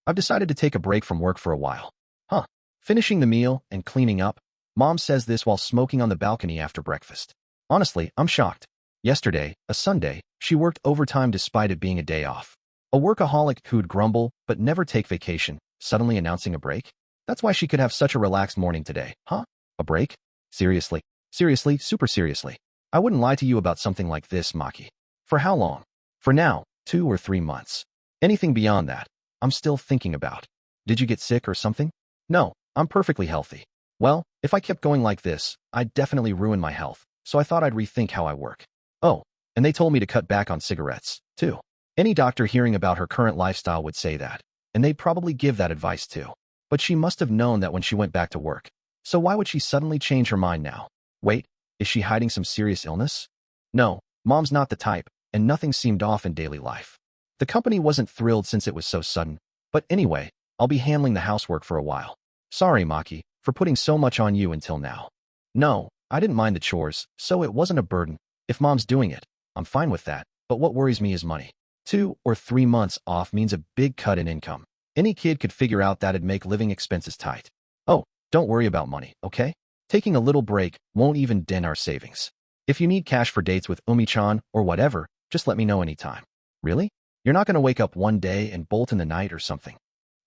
I've decided to take a break from work for a while. Huh. Finishing the meal and cleaning up, Mom says this while smoking on the balcony after breakfast. Honestly, I'm shocked. Yesterday, a Sunday, she worked overtime despite it being a day off. A workaholic who'd grumble but never take vacation, suddenly announcing a break? That's why she could have such a relaxed morning today, huh? A break? Seriously? Seriously, super seriously. I wouldn't lie to you about something like this, Maki. For how long? For now, 2 or 3 months. Anything beyond that, I'm still thinking about. Did you get sick or something? No, I'm perfectly healthy. Well, if I kept going like this, I'd definitely ruin my health, so I thought I'd rethink how I work. Oh, and they told me to cut back on cigarettes, too. Any doctor hearing about her current lifestyle would say that, and they'd probably give that advice too. But she must have known that when she went back to work. So why would she suddenly change her mind now? Wait, is she hiding some serious illness? No, Mom's not the type, and nothing seemed off in daily life. The company wasn't thrilled since it was so sudden, but anyway, I'll be handling the housework for a while. Sorry, Maki, for putting so much on you until now. No, I didn't mind the chores, so it wasn't a burden. If Mom's doing it, I'm fine with that, but what worries me is money. 2 or 3 months off means a big cut in income. Any kid could figure out that'd make living expenses tight. Oh, don't worry about money, okay? Taking a little break won't even dent our savings. If you need cash for dates with Umi-chan or whatever, just let me know anytime. Really? You're not going to wake up one day and bolt in the night or something.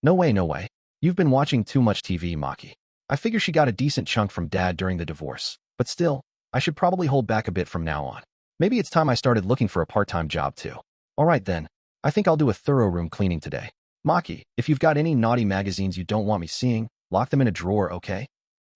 No way, no way. You've been watching too much TV, Maki. I figure she got a decent chunk from Dad during the divorce, but still, I should probably hold back a bit from now on. Maybe it's time I started looking for a part-time job too. Alright then, I think I'll do a thorough room cleaning today. Maki, if you've got any naughty magazines you don't want me seeing, lock them in a drawer, okay?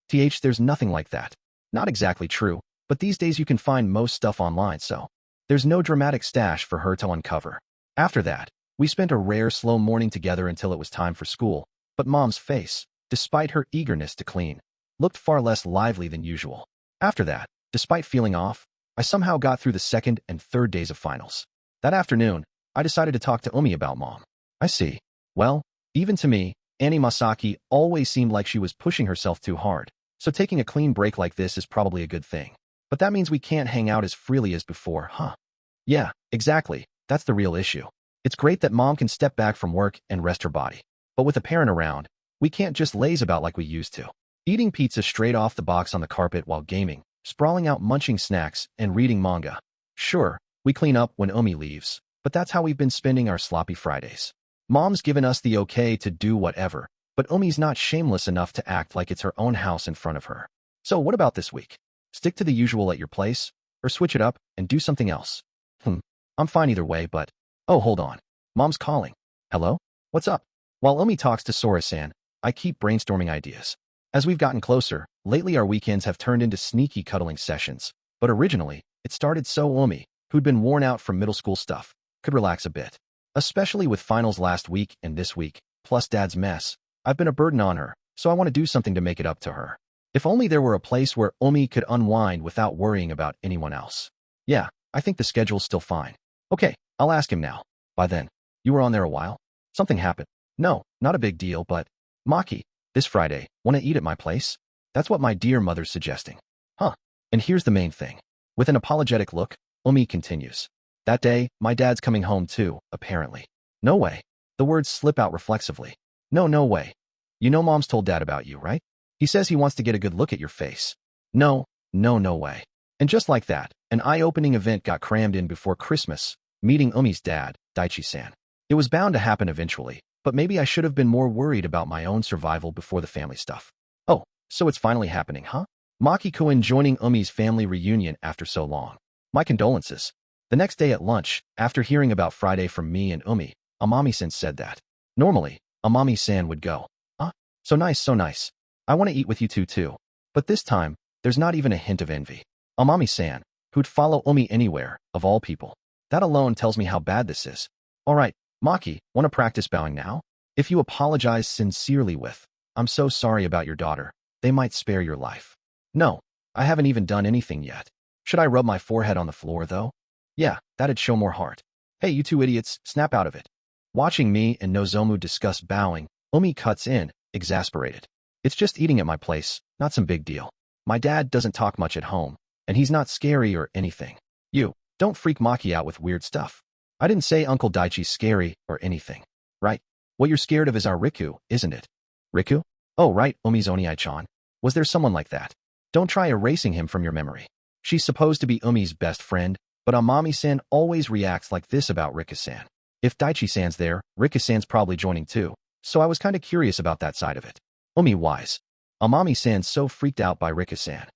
There's nothing like that. Not exactly true, but these days you can find most stuff online, so there's no dramatic stash for her to uncover. After that, we spent a rare slow morning together until it was time for school, but Mom's face, despite her eagerness to clean, looked far less lively than usual. After that, despite feeling off, I somehow got through the second and third days of finals. That afternoon, I decided to talk to Umi about Mom. I see. Well, even to me, Annie Masaki always seemed like she was pushing herself too hard, so taking a clean break like this is probably a good thing. But that means we can't hang out as freely as before, huh? Yeah, exactly. That's the real issue. It's great that Mom can step back from work and rest her body. But with a parent around, we can't just laze about like we used to. Eating pizza straight off the box on the carpet while gaming, sprawling out munching snacks, and reading manga. Sure, we clean up when Umi leaves, but that's how we've been spending our sloppy Fridays. Mom's given us the okay to do whatever, but Umi's not shameless enough to act like it's her own house in front of her. So what about this week? Stick to the usual at your place, or switch it up and do something else? I'm fine either way, but... Oh, hold on. Mom's calling. Hello? What's up? While Umi talks to Sora-san, I keep brainstorming ideas. As we've gotten closer, lately our weekends have turned into sneaky cuddling sessions, but originally, it started so Umi, who'd been worn out from middle school stuff, could relax a bit. Especially with finals last week and this week, plus Dad's mess, I've been a burden on her, so I want to do something to make it up to her. If only there were a place where Umi could unwind without worrying about anyone else. Yeah, I think the schedule's still fine. Okay, I'll ask him now. By then, you were on there a while? Something happened. No, not a big deal, but... Maki, this Friday, want to eat at my place? That's what my dear mother's suggesting. Huh. And here's the main thing. With an apologetic look, Umi continues. That day, my dad's coming home too, apparently. No way. The words slip out reflexively. No way. You know Mom's told Dad about you, right? He says he wants to get a good look at your face. No way. And just like that, an eye-opening event got crammed in before Christmas, meeting Umi's dad, Daichi-san. It was bound to happen eventually, but maybe I should have been more worried about my own survival before the family stuff. Oh, so it's finally happening, huh? Maki-kun joining Umi's family reunion after so long. My condolences. The next day at lunch, after hearing about Friday from me and Umi, Amami-san said that. Normally, Amami-san would go, so nice. I want to eat with you two too. But this time, there's not even a hint of envy. Amami-san, who'd follow Umi anywhere, of all people. That alone tells me how bad this is. Alright, Maki, want to practice bowing now? If you apologize sincerely with, I'm so sorry about your daughter, they might spare your life. No, I haven't even done anything yet. Should I rub my forehead on the floor though? Yeah, that'd show more heart. Hey, you two idiots, snap out of it. Watching me and Nozomu discuss bowing, Umi cuts in, exasperated. It's just eating at my place, not some big deal. My dad doesn't talk much at home, and he's not scary or anything. You, don't freak Maki out with weird stuff. I didn't say Uncle Daichi's scary or anything. Right? What you're scared of is our Riku, isn't it? Riku? Oh right, Umi's Oniai-chan. Was there someone like that? Don't try erasing him from your memory. She's supposed to be Umi's best friend, but Amami-san always reacts like this about Rika-san. If Daichi-san's there, Rika-san's probably joining too, so I was kinda curious about that side of it. Umi-wise. Amami-san's so freaked out by Rika-san.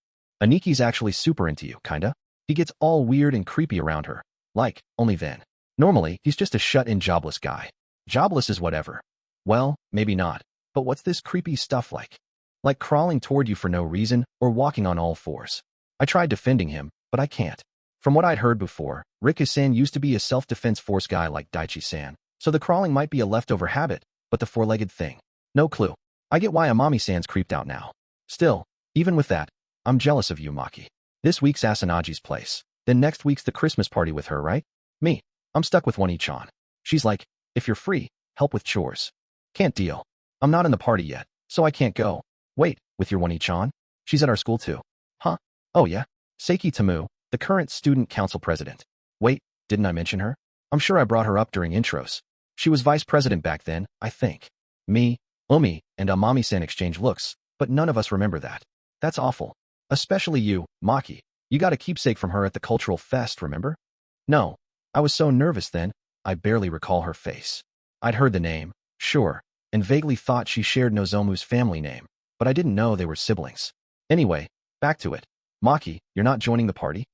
Aniki's actually super into you, kinda. He gets all weird and creepy around her. Like, only then. Normally, he's just a shut-in jobless guy. Jobless is whatever. Well, maybe not. But what's this creepy stuff like? Like crawling toward you for no reason or walking on all fours. I tried defending him, but I can't. From what I'd heard before, Rika-san used to be a self-defense force guy like Daichi-san, so the crawling might be a leftover habit, but the four-legged thing. No clue. I get why Amami-san's creeped out now. Still, even with that, I'm jealous of you, Maki. This week's Asanagi's place. Then next week's the Christmas party with her, right? Me. I'm stuck with One-chan. She's like, if you're free, help with chores. Can't deal. I'm not in the party yet, so I can't go. Wait, with your One-chan? She's at our school too. Huh? Oh yeah? Seiki Tamu, the current student council president. Wait, didn't I mention her? I'm sure I brought her up during intros. She was vice president back then, I think. Me, Umi, and Amami-san exchange looks, but none of us remember that. That's awful. Especially you, Maki. You got a keepsake from her at the cultural fest, remember? No. I was so nervous then, I barely recall her face. I'd heard the name, sure, and vaguely thought she shared Nozomu's family name, but I didn't know they were siblings. Anyway, back to it. Maki, you're not joining the party?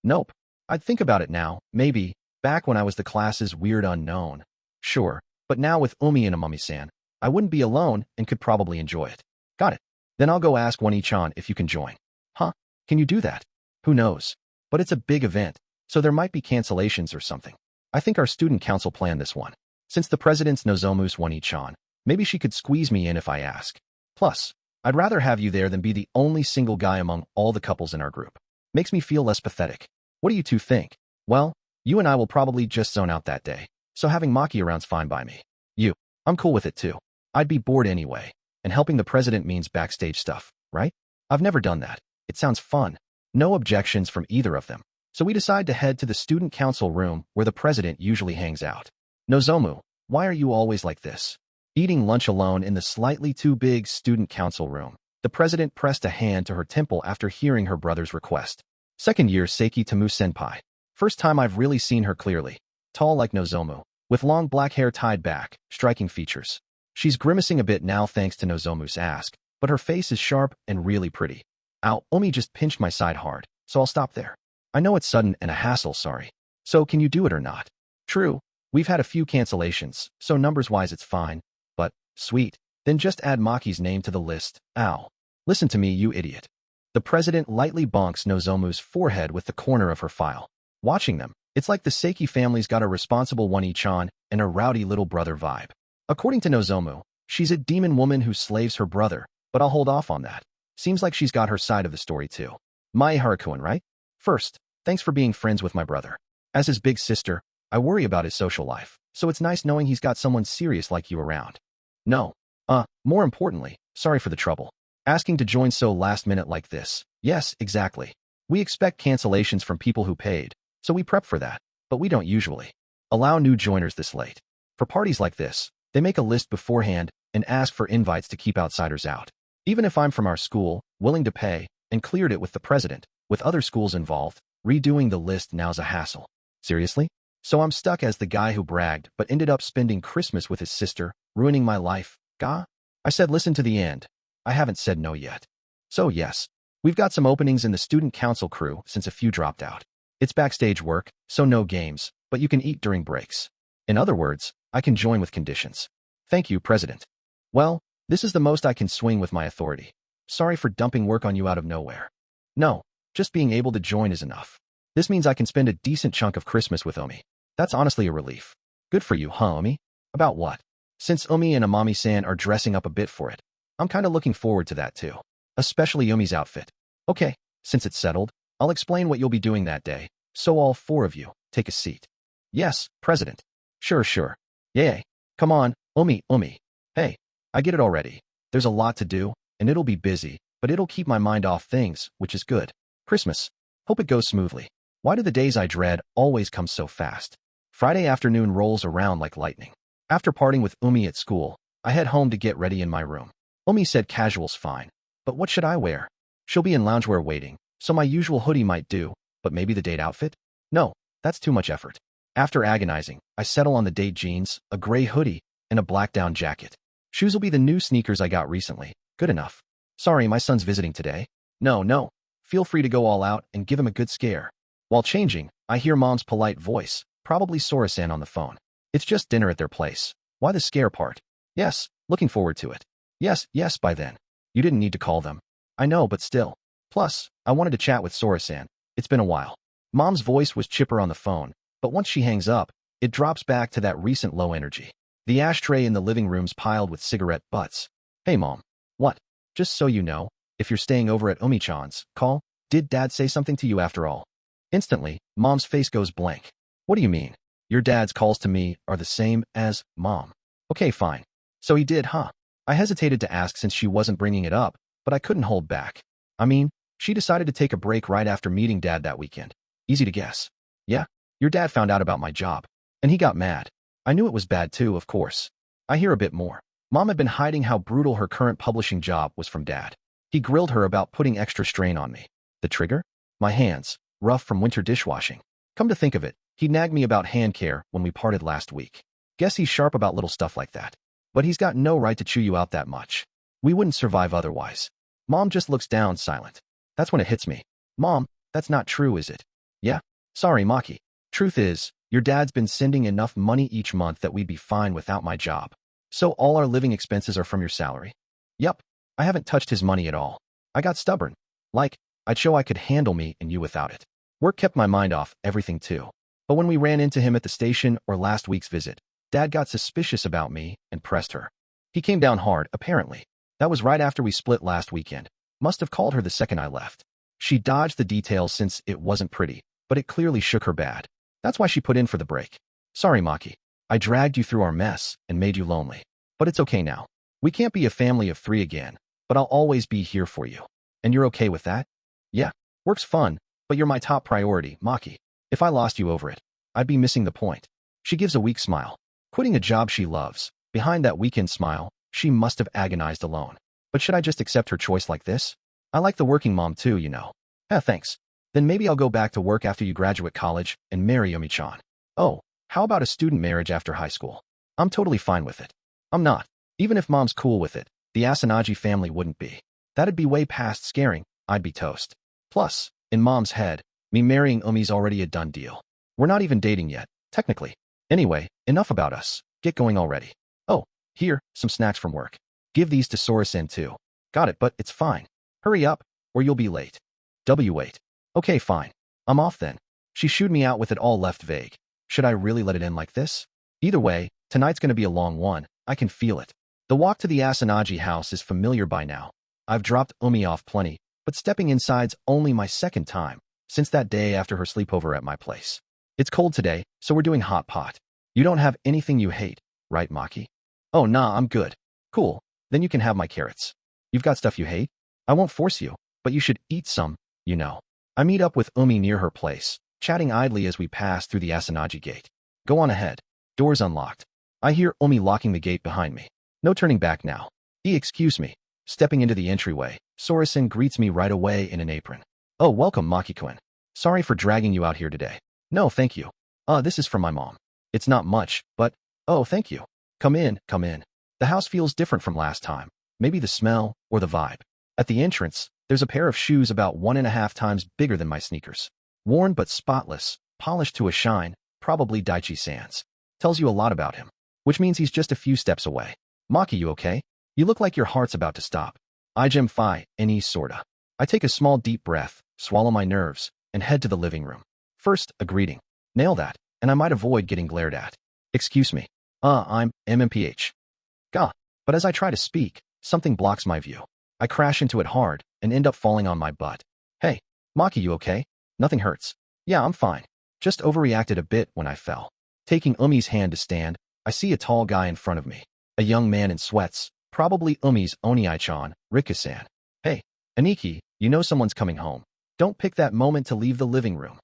Nope. I'd think about it now, maybe, back when I was the class's weird unknown. Sure, but now with Umi and Amami-san, I wouldn't be alone and could probably enjoy it. Got it. Then I'll go ask One-chan if you can join. Huh? Can you do that? Who knows? But it's a big event, so there might be cancellations or something. I think our student council planned this one. Since the president's Nozomu's One-chan, maybe she could squeeze me in if I ask. Plus, I'd rather have you there than be the only single guy among all the couples in our group. Makes me feel less pathetic. What do you two think? Well, you and I will probably just zone out that day, so having Maki around's fine by me. You. I'm cool with it too. I'd be bored anyway, and helping the president means backstage stuff, right? I've never done that. It sounds fun. No objections from either of them. So we decide to head to the student council room where the president usually hangs out. Nozomu, why are you always like this? Eating lunch alone in the slightly too big student council room, the president pressed a hand to her temple after hearing her brother's request. Second year Seiki Tamu senpai. First time I've really seen her clearly. Tall like Nozomu, with long black hair tied back, striking features. She's grimacing a bit now thanks to Nozomu's ask, but her face is sharp and really pretty. Ow, Omi just pinched my side hard, so I'll stop there. I know it's sudden and a hassle, sorry. So can you do it or not? True, we've had a few cancellations, so numbers-wise it's fine. But, sweet, then just add Maki's name to the list. Ow. Listen to me, you idiot. The president lightly bonks Nozomu's forehead with the corner of her file. Watching them, it's like the Seiki family's got a responsible one each on and a rowdy little brother vibe. According to Nozomu, she's a demon woman who slaves her brother, but I'll hold off on that. Seems like she's got her side of the story too. Maehara-kun, right? First, thanks for being friends with my brother. As his big sister, I worry about his social life, so it's nice knowing he's got someone serious like you around. No. More importantly, sorry for the trouble. Asking to join so last minute like this. Yes, exactly. We expect cancellations from people who paid, so we prep for that, but we don't usually allow new joiners this late. For parties like this, they make a list beforehand and ask for invites to keep outsiders out. Even if I'm from our school, willing to pay, and cleared it with the president, with other schools involved, redoing the list now's a hassle. Seriously? So I'm stuck as the guy who bragged but ended up spending Christmas with his sister, ruining my life. Gah? I said listen to the end. I haven't said no yet. So yes, we've got some openings in the student council crew since a few dropped out. It's backstage work, so no games, but you can eat during breaks. In other words, I can join with conditions. Thank you, President. Well, this is the most I can swing with my authority. Sorry for dumping work on you out of nowhere. No, just being able to join is enough. This means I can spend a decent chunk of Christmas with Omi. That's honestly a relief. Good for you, huh, Omi? About what? Since Omi and Amami-san are dressing up a bit for it, I'm kinda looking forward to that too. Especially Omi's outfit. Okay, since it's settled, I'll explain what you'll be doing that day, so all four of you, take a seat. Yes, President. Sure. Yay. Come on, Omi. Hey, I get it already. There's a lot to do, and it'll be busy, but it'll keep my mind off things, which is good. Christmas. Hope it goes smoothly. Why do the days I dread always come so fast? Friday afternoon rolls around like lightning. After parting with Umi at school, I head home to get ready in my room. Umi said casual's fine, but what should I wear? She'll be in loungewear waiting, so my usual hoodie might do, but maybe the date outfit? No, that's too much effort. After agonizing, I settle on the date jeans, a gray hoodie, and a black down jacket. Shoes will be the new sneakers I got recently. Good enough. Sorry, my son's visiting today. No. Feel free to go all out and give him a good scare. While changing, I hear Mom's polite voice, probably Sora-san on the phone. It's just dinner at their place. Why the scare part? Yes, looking forward to it. Yes, by then. You didn't need to call them. I know, but still. Plus, I wanted to chat with Sora-san. It's been a while. Mom's voice was chipper on the phone, but once she hangs up, it drops back to that recent low energy. The ashtray in the living room's piled with cigarette butts. Hey, Mom. What? Just so you know, if you're staying over at Omi-chan's, call, did Dad say something to you after all? Instantly, Mom's face goes blank. What do you mean? Your dad's calls to me are the same as Mom. Okay, fine. So he did, huh? I hesitated to ask since she wasn't bringing it up, but I couldn't hold back. I mean, she decided to take a break right after meeting Dad that weekend. Easy to guess. Yeah, your dad found out about my job. And he got mad. I knew it was bad too, of course. I hear a bit more. Mom had been hiding how brutal her current publishing job was from Dad. He grilled her about putting extra strain on me. The trigger? My hands, rough from winter dishwashing. Come to think of it, he nagged me about hand care when we parted last week. Guess he's sharp about little stuff like that. But he's got no right to chew you out that much. We wouldn't survive otherwise. Mom just looks down, silent. That's when it hits me. Mom, that's not true, is it? Yeah. Sorry, Maki. Truth is, your dad's been sending enough money each month that we'd be fine without my job. So all our living expenses are from your salary? Yep. I haven't touched his money at all. I got stubborn. Like, I'd show I could handle me and you without it. Work kept my mind off everything too. But when we ran into him at the station or last week's visit, Dad got suspicious about me and pressed her. He came down hard, apparently. That was right after we split last weekend. Must have called her the second I left. She dodged the details since it wasn't pretty, but it clearly shook her bad. That's why she put in for the break. Sorry, Maki. I dragged you through our mess and made you lonely. But it's okay now. We can't be a family of three again, but I'll always be here for you. And you're okay with that? Yeah, work's fun, but you're my top priority, Maki. If I lost you over it, I'd be missing the point. She gives a weak smile. Quitting a job she loves. Behind that weekend smile, she must have agonized alone. But should I just accept her choice like this? I like the working mom too, you know. Thanks. Then maybe I'll go back to work after you graduate college and marry Yomi-chan. Oh, How about a student marriage after high school? I'm totally fine with it. I'm not. Even if mom's cool with it, the Asanagi family wouldn't be. That'd be way past scaring. I'd be toast. Plus, in mom's head, me marrying Umi's already a done deal. We're not even dating yet, technically. Anyway, enough about us. Get going already. Oh, here, some snacks from work. Give these to Sora-san too. Got it, but it's fine. Hurry up, or you'll be late. Wait. Okay, fine. I'm off then. She shooed me out with it all left vague. Should I really let it end like this? Either way, tonight's gonna be a long one. I can feel it. The walk to the Asanagi house is familiar by now. I've dropped Umi off plenty, but stepping inside's only my second time since that day after her sleepover at my place. It's cold today, so we're doing hot pot. You don't have anything you hate, right, Maki? Oh, nah, I'm good. Cool, then you can have my carrots. You've got stuff you hate? I won't force you, but you should eat some, you know. I meet up with Umi near her place, chatting idly as we pass through the Asanagi gate. Go on ahead. Door's unlocked. I hear Umi locking the gate behind me. No turning back now. Excuse me. Stepping into the entryway, Sora-san greets me right away in an apron. Oh, welcome, Maki-kun. Sorry for dragging you out here today. No, thank you. This is from my mom. It's not much, but, oh, thank you. Come in, come in. The house feels different from last time. Maybe the smell or the vibe. At the entrance, there's a pair of shoes about 1.5 times bigger than my sneakers. Worn but spotless, polished to a shine, probably Daichi-san's. Tells you a lot about him. Which means he's just a few steps away. Maki, you okay? You look like your heart's about to stop. Ijem fi, any sorta. I take a small deep breath, swallow my nerves, and head to the living room. First, a greeting. Nail that, and I might avoid getting glared at. Excuse me. I'm MMPH. Gah. But as I try to speak, something blocks my view. I crash into it hard and end up falling on my butt. Hey, Maki, you okay? Nothing hurts. Yeah, I'm fine. Just overreacted a bit when I fell. Taking Umi's hand to stand, I see a tall guy in front of me. A young man in sweats, probably Umi's Oniai-chan, Rika-san. Hey, Aniki, you know someone's coming home. Don't pick that moment to leave the living room.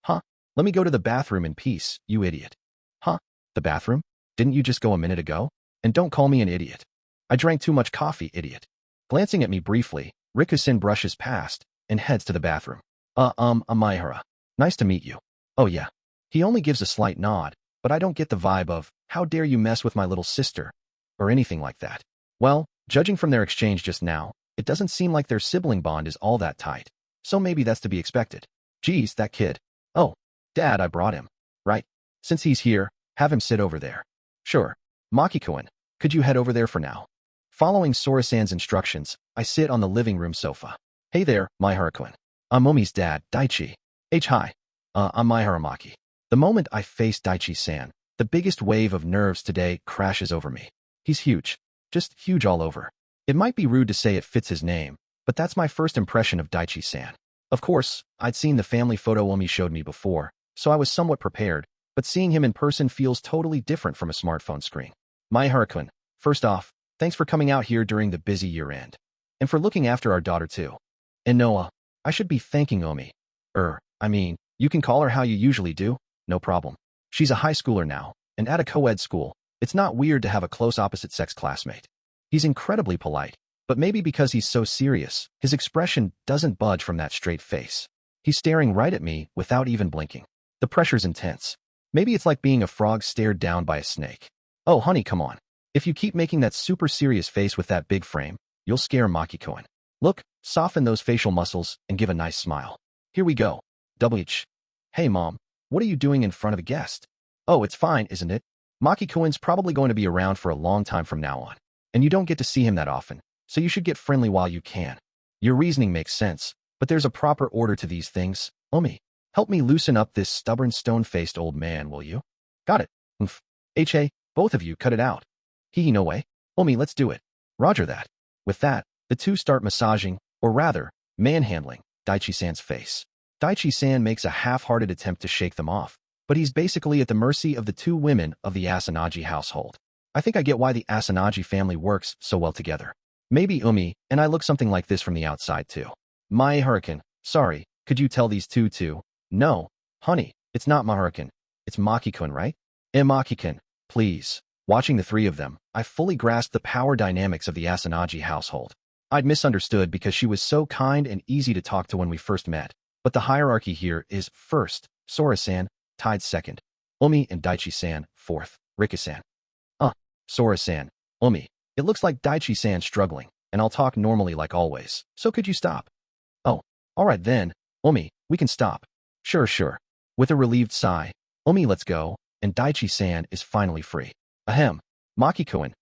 Huh? Let me go to the bathroom in peace, you idiot. Huh? The bathroom? Didn't you just go a minute ago? And don't call me an idiot. I drank too much coffee, idiot. Glancing at me briefly, Rika-san brushes past and heads to the bathroom. Maehara. Nice to meet you. Oh yeah. He only gives a slight nod, but I don't get the vibe of, how dare you mess with my little sister, or anything like that. Well, judging from their exchange just now, it doesn't seem like their sibling bond is all that tight. So maybe that's to be expected. Geez, that kid. Oh, Dad, I brought him. Right. Since he's here, have him sit over there. Sure. Maki-kun, could you head over there for now? Following Sora-san's instructions, I sit on the living room sofa. Hey there, Maehara-kun. I'm Umi's dad, Daichi. Hi. I'm Maehara Maki. The moment I face Daichi-san, the biggest wave of nerves today crashes over me. He's huge. Just huge all over. It might be rude to say it fits his name, but that's my first impression of Daichi-san. Of course, I'd seen the family photo Umi showed me before, so I was somewhat prepared, but seeing him in person feels totally different from a smartphone screen. Maehara-kun, first off, thanks for coming out here during the busy year-end. And for looking after our daughter too. And Noah, I should be thanking Umi. You can call her how you usually do, no problem. She's a high schooler now, and at a co-ed school, it's not weird to have a close opposite-sex classmate. He's incredibly polite, but maybe because he's so serious, his expression doesn't budge from that straight face. He's staring right at me without even blinking. The pressure's intense. Maybe it's like being a frog stared down by a snake. Oh, honey, come on. If you keep making that super serious face with that big frame, you'll scare Maki-kun. Look, soften those facial muscles and give a nice smile. Here we go. WH. Hey, Mom, what are you doing in front of a guest? Oh, it's fine, isn't it? Maki-kun's probably going to be around for a long time from now on, and you don't get to see him that often, so you should get friendly while you can. Your reasoning makes sense, but there's a proper order to these things. Umi, help me loosen up this stubborn stone-faced old man, will you? Got it. Both of you cut it out. No way. Umi, let's do it. Roger that. With that, the two start massaging, or rather, manhandling, Daichi-san's face. Daichi-san makes a half-hearted attempt to shake them off, but he's basically at the mercy of the two women of the Asanagi household. I think I get why the Asanagi family works so well together. Maybe Umi and I look something like this from the outside too. Maehara-kun, sorry, could you tell these two to? No, honey, it's not Maehara-kun. It's Maki-kun, right? Maki-kun, please. Watching the three of them, I fully grasped the power dynamics of the Asanagi household. I'd misunderstood because she was so kind and easy to talk to when we first met. But the hierarchy here is first, Sora-san, tied second. Omi and Daichi-san, 4th, Rika-san. Sora-san, Omi. It looks like Daichi-san's struggling, and I'll talk normally like always, so could you stop? Oh, alright then, Omi, we can stop. Sure. With a relieved sigh, Omi lets go, and Daichi-san is finally free. Ahem. Maki-kun.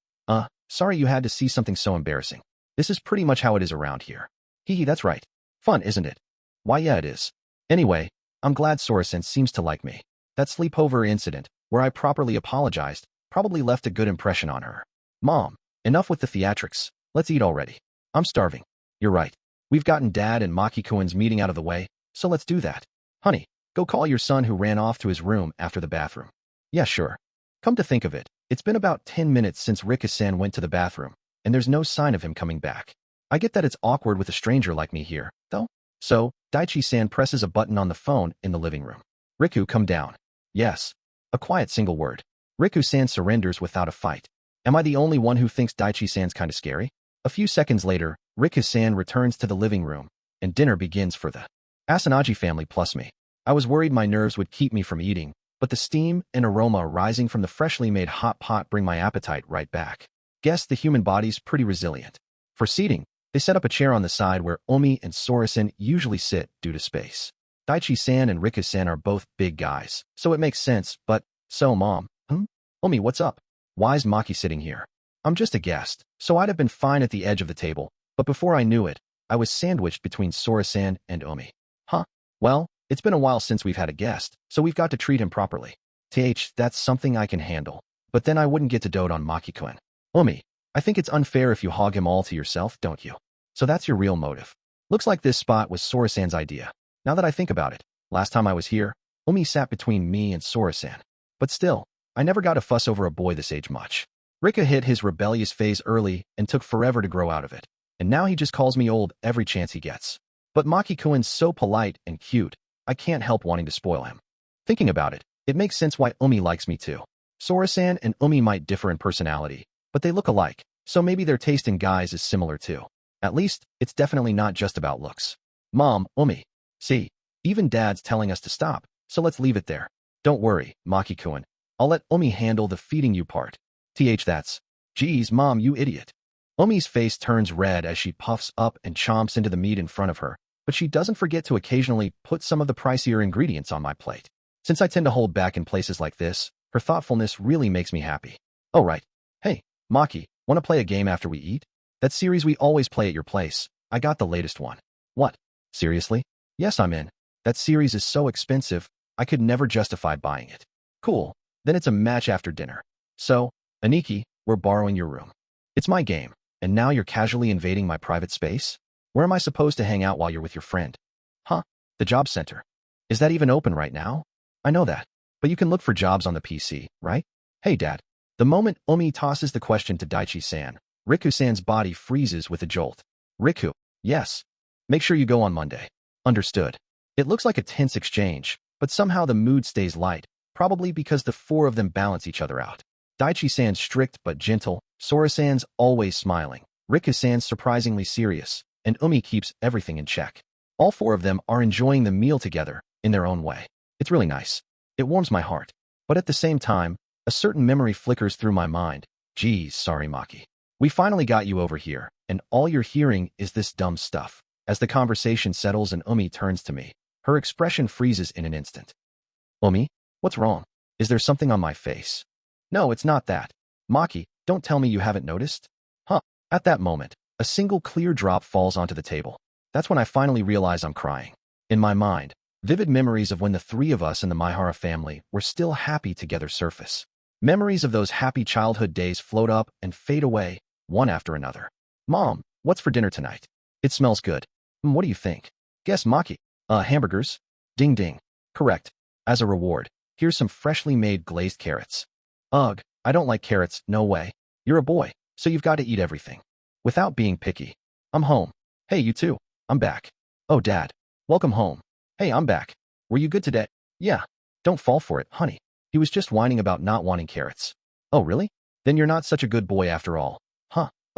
Sorry you had to see something so embarrassing. This is pretty much how it is around here. Hee, that's right. Fun, isn't it? Why, yeah, it is. Anyway, I'm glad Sora-san seems to like me. That sleepover incident, where I properly apologized, probably left a good impression on her. Mom, enough with the theatrics. Let's eat already. I'm starving. You're right. We've gotten Dad and Maki-kun's meeting out of the way, so let's do that. Honey, go call your son who ran off to his room after the bathroom. Yeah, sure. Come to think of it, it's been about 10 minutes since Rika-san went to the bathroom, and there's no sign of him coming back. I get that it's awkward with a stranger like me here, though. So, Daichi-san presses a button on the phone in the living room. Riku, come down. Yes. A quiet single word. Riku-san surrenders without a fight. Am I the only one who thinks Daichi-san's kinda scary? A few seconds later, Riku-san returns to the living room, and dinner begins for the Asanagi family plus me. I was worried my nerves would keep me from eating, but the steam and aroma rising from the freshly made hot pot bring my appetite right back. Guess the human body's pretty resilient. For seating, they set up a chair on the side where Omi and Sora-san usually sit due to space. Daichi-san and Riku-san are both big guys, so it makes sense, but, so Mom, Omi, what's up? Why's Maki sitting here? I'm just a guest, so I'd have been fine at the edge of the table, but before I knew it, I was sandwiched between Sora-san and Omi. Well, it's been a while since we've had a guest, so we've got to treat him properly. That's something I can handle, but then I wouldn't get to dote on Maki-kun. Omi, I think it's unfair if you hog him all to yourself, don't you? So that's your real motive. Looks like this spot was Sora-san's idea. Now that I think about it, last time I was here, Omi sat between me and Sora-san. But still, I never got a fuss over a boy this age much. Rika hit his rebellious phase early and took forever to grow out of it, and now he just calls me old every chance he gets. But Maki-kun's so polite and cute, I can't help wanting to spoil him. Thinking about it, it makes sense why Omi likes me too. Sora-san and Omi might differ in personality, but they look alike, so maybe their taste in guys is similar too. At least, it's definitely not just about looks. Mom, Omi. See, even Dad's telling us to stop, so let's leave it there. Don't worry, Maki-kun. I'll let Omi handle the feeding you part. That's. Geez, Mom, you idiot. Omi's face turns red as she puffs up and chomps into the meat in front of her, but she doesn't forget to occasionally put some of the pricier ingredients on my plate. Since I tend to hold back in places like this, her thoughtfulness really makes me happy. Oh right. Hey, Maki, wanna play a game after we eat? That series we always play at your place. I got the latest one. What? Seriously? Yes, I'm in. That series is so expensive, I could never justify buying it. Cool. Then it's a match after dinner. So, Aniki, we're borrowing your room. It's my game, and now you're casually invading my private space? Where am I supposed to hang out while you're with your friend? The job center. Is that even open right now? I know that, but you can look for jobs on the PC, right? Hey, Dad. The moment Omi tosses the question to Daichi-san, Riku-san's body freezes with a jolt. Riku, yes. Make sure you go on Monday. Understood. It looks like a tense exchange, but somehow the mood stays light, probably because the four of them balance each other out. Daichi-san's strict but gentle, Sora-san's always smiling, Riku-san's surprisingly serious, and Omi keeps everything in check. All four of them are enjoying the meal together, in their own way. It's really nice. It warms my heart. But at the same time, a certain memory flickers through my mind. Geez, sorry Maki. We finally got you over here, and all you're hearing is this dumb stuff. As the conversation settles and Omi turns to me, her expression freezes in an instant. Omi, what's wrong? Is there something on my face? No, it's not that. Maki, don't tell me you haven't noticed? At that moment, a single clear drop falls onto the table. That's when I finally realize I'm crying. In my mind, vivid memories of when the three of us in the Maehara family were still happy together surface. Memories of those happy childhood days float up and fade away, one after another. Mom, what's for dinner tonight? It smells good. What do you think? Guess Maki. Hamburgers? Ding ding. Correct. As a reward, here's some freshly made glazed carrots. Ugh, I don't like carrots, no way. You're a boy, so you've got to eat everything. Without being picky. I'm home. Hey, you too. I'm back. Oh, Dad. Welcome home. Hey, I'm back. Were you good today? Yeah. Don't fall for it, honey. He was just whining about not wanting carrots. Oh, really? Then you're not such a good boy after all.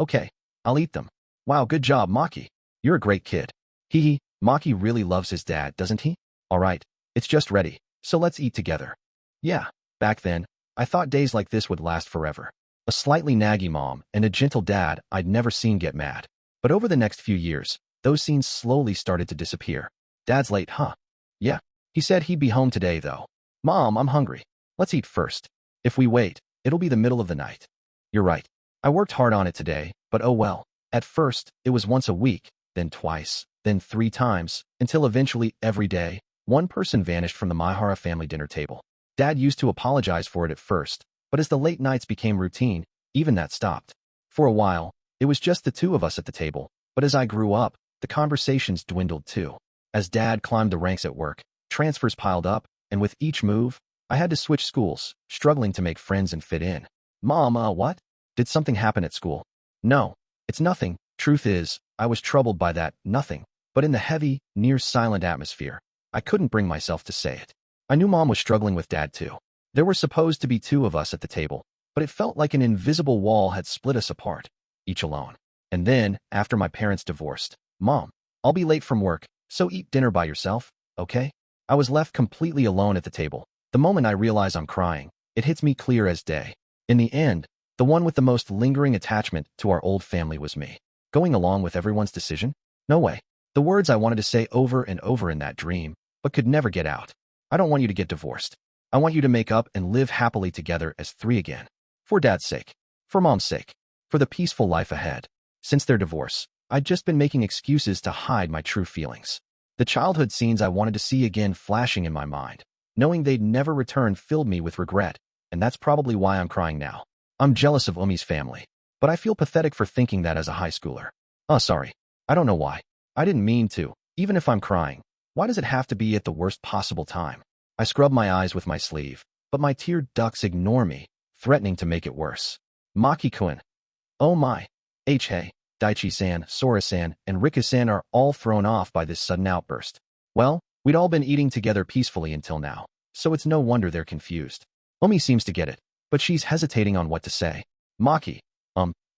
Okay. I'll eat them. Wow, good job, Maki. You're a great kid. Maki really loves his dad, doesn't he? All right. It's just ready, so let's eat together. Yeah. Back then, I thought days like this would last forever. A slightly naggy mom and a gentle dad I'd never seen get mad. But over the next few years, those scenes slowly started to disappear. Dad's late, huh? Yeah. He said he'd be home today, though. Mom, I'm hungry. Let's eat first. If we wait, it'll be the middle of the night. You're right. I worked hard on it today, but oh well. At first, it was once a week, then twice, then 3 times, until eventually every day, one person vanished from the Maehara family dinner table. Dad used to apologize for it at first, but as the late nights became routine, even that stopped. For a while, it was just the 2 of us at the table, but as I grew up, the conversations dwindled too. As Dad climbed the ranks at work, transfers piled up, and with each move, I had to switch schools, struggling to make friends and fit in. Mom, what? Did something happen at school? No, it's nothing. Truth is, I was troubled by that nothing, but in the heavy, near-silent atmosphere, I couldn't bring myself to say it. I knew Mom was struggling with Dad too. There were supposed to be 2 of us at the table, but it felt like an invisible wall had split us apart, each alone. And then, after my parents divorced, Mom, I'll be late from work, so eat dinner by yourself, okay? I was left completely alone at the table. The moment I realize I'm crying, it hits me clear as day. In the end, the one with the most lingering attachment to our old family was me. Going along with everyone's decision? No way. The words I wanted to say over and over in that dream, but could never get out. I don't want you to get divorced. I want you to make up and live happily together as 3 again. For Dad's sake. For Mom's sake. For the peaceful life ahead. Since their divorce, I'd just been making excuses to hide my true feelings. The childhood scenes I wanted to see again flashing in my mind. Knowing they'd never return filled me with regret, and that's probably why I'm crying now. I'm jealous of Umi's family, but I feel pathetic for thinking that as a high schooler. Sorry. I don't know why. I didn't mean to. Even if I'm crying, why does it have to be at the worst possible time? I scrub my eyes with my sleeve, but my tear ducts ignore me, threatening to make it worse. Maki-kun. Oh my. Hey, Daichi-san, Sora-san, and Rika-san are all thrown off by this sudden outburst. Well, we'd all been eating together peacefully until now, so it's no wonder they're confused. Umi seems to get it, but she's hesitating on what to say. Maki,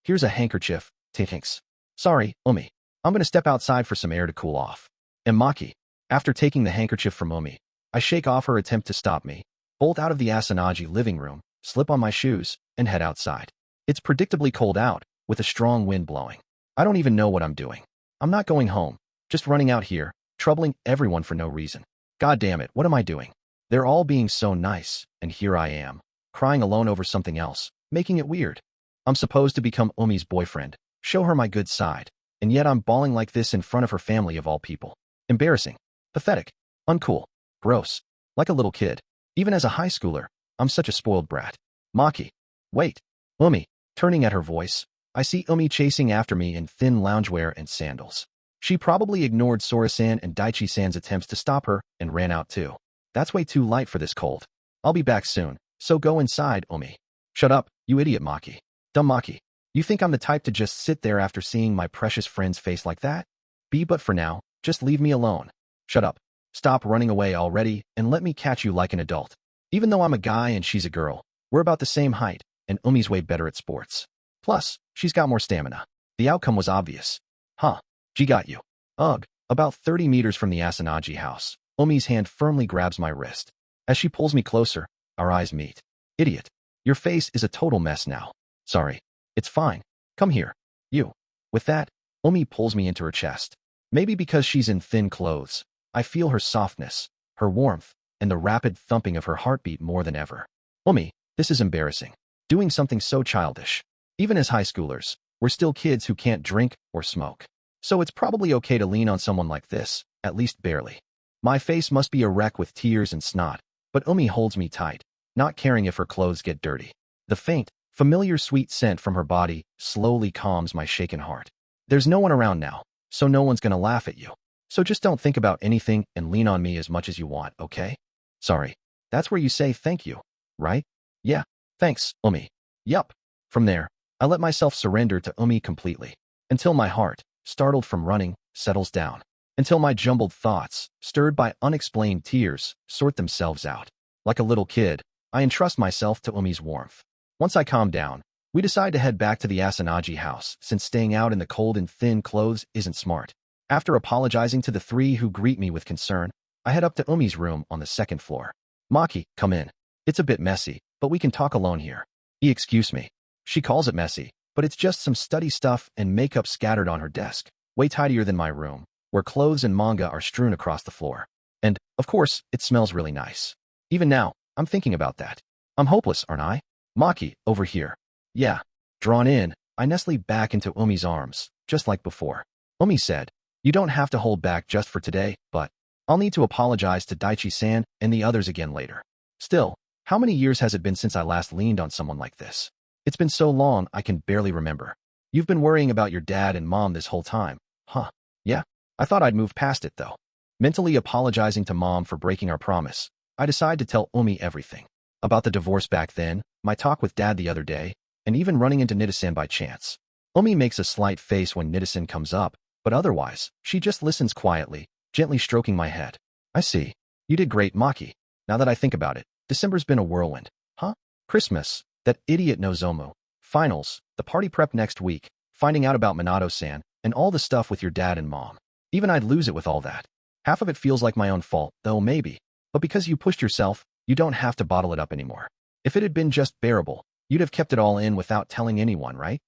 here's a handkerchief, thanks. Sorry, Umi. I'm gonna step outside for some air to cool off. And Maki, after taking the handkerchief from Umi, I shake off her attempt to stop me, bolt out of the Asanagi living room, slip on my shoes, and head outside. It's predictably cold out, with a strong wind blowing. I don't even know what I'm doing. I'm not going home, just running out here, troubling everyone for no reason. God damn it, what am I doing? They're all being so nice, and here I am, crying alone over something else, making it weird. I'm supposed to become Umi's boyfriend, show her my good side, and yet I'm bawling like this in front of her family of all people. Embarrassing. Pathetic. Uncool. Gross. Like a little kid. Even as a high schooler, I'm such a spoiled brat. Maki. Wait. Umi. Turning at her voice, I see Umi chasing after me in thin loungewear and sandals. She probably ignored Sora-san and Daichi-san's attempts to stop her and ran out too. That's way too light for this cold. I'll be back soon, so go inside, Umi. Shut up, you idiot, Maki. Dumb Maki. You think I'm the type to just sit there after seeing my precious friend's face like that? But for now, just leave me alone. Shut up. Stop running away already and let me catch you like an adult. Even though I'm a guy and she's a girl, we're about the same height, and Umi's way better at sports. Plus, she's got more stamina. The outcome was obvious. Huh. She got you. Ugh. About 30 meters from the Asanagi house, Umi's hand firmly grabs my wrist. As she pulls me closer, our eyes meet. Idiot. Your face is a total mess now. Sorry. It's fine. Come here. You. With that, Umi pulls me into her chest. Maybe because she's in thin clothes, I feel her softness, her warmth, and the rapid thumping of her heartbeat more than ever. Umi, this is embarrassing. Doing something so childish. Even as high schoolers, we're still kids who can't drink or smoke. So it's probably okay to lean on someone like this, at least barely. My face must be a wreck with tears and snot, but Umi holds me tight, not caring if her clothes get dirty. The faint, familiar sweet scent from her body slowly calms my shaken heart. There's no one around now, so no one's gonna laugh at you. So just don't think about anything and lean on me as much as you want, okay? Sorry. That's where you say thank you, right? Yeah. Thanks, Umi. Yup. From there, I let myself surrender to Umi completely, until my heart, startled from running, settles down. Until my jumbled thoughts, stirred by unexplained tears, sort themselves out. Like a little kid, I entrust myself to Umi's warmth. Once I calm down, we decide to head back to the Asanagi house since staying out in the cold in thin clothes isn't smart. After apologizing to the 3 who greet me with concern, I head up to Umi's room on the 2nd floor. Maki, come in. It's a bit messy, but we can talk alone here. Excuse me. She calls it messy, but it's just some study stuff and makeup scattered on her desk, way tidier than my room, where clothes and manga are strewn across the floor. And, of course, it smells really nice. Even now, I'm thinking about that. I'm hopeless, aren't I? Maki, over here. Yeah. Drawn in, I nestle back into Umi's arms, just like before. Umi said, you don't have to hold back just for today, but I'll need to apologize to Daichi-san and the others again later. Still, how many years has it been since I last leaned on someone like this? It's been so long I can barely remember. You've been worrying about your dad and mom this whole time, huh? Yeah. I thought I'd move past it, though. Mentally apologizing to mom for breaking our promise, I decide to tell Umi everything. About the divorce back then, my talk with dad the other day, and even running into Nita-san by chance. Umi makes a slight face when Nita-san comes up, but otherwise, she just listens quietly, gently stroking my head. I see. You did great, Maki. Now that I think about it, December's been a whirlwind. Huh? Christmas, that idiot Nozomu, finals, the party prep next week, finding out about Minato-san, and all the stuff with your dad and mom. Even I'd lose it with all that. Half of it feels like my own fault, though maybe. But because you pushed yourself, you don't have to bottle it up anymore. If it had been just bearable, you'd have kept it all in without telling anyone, right?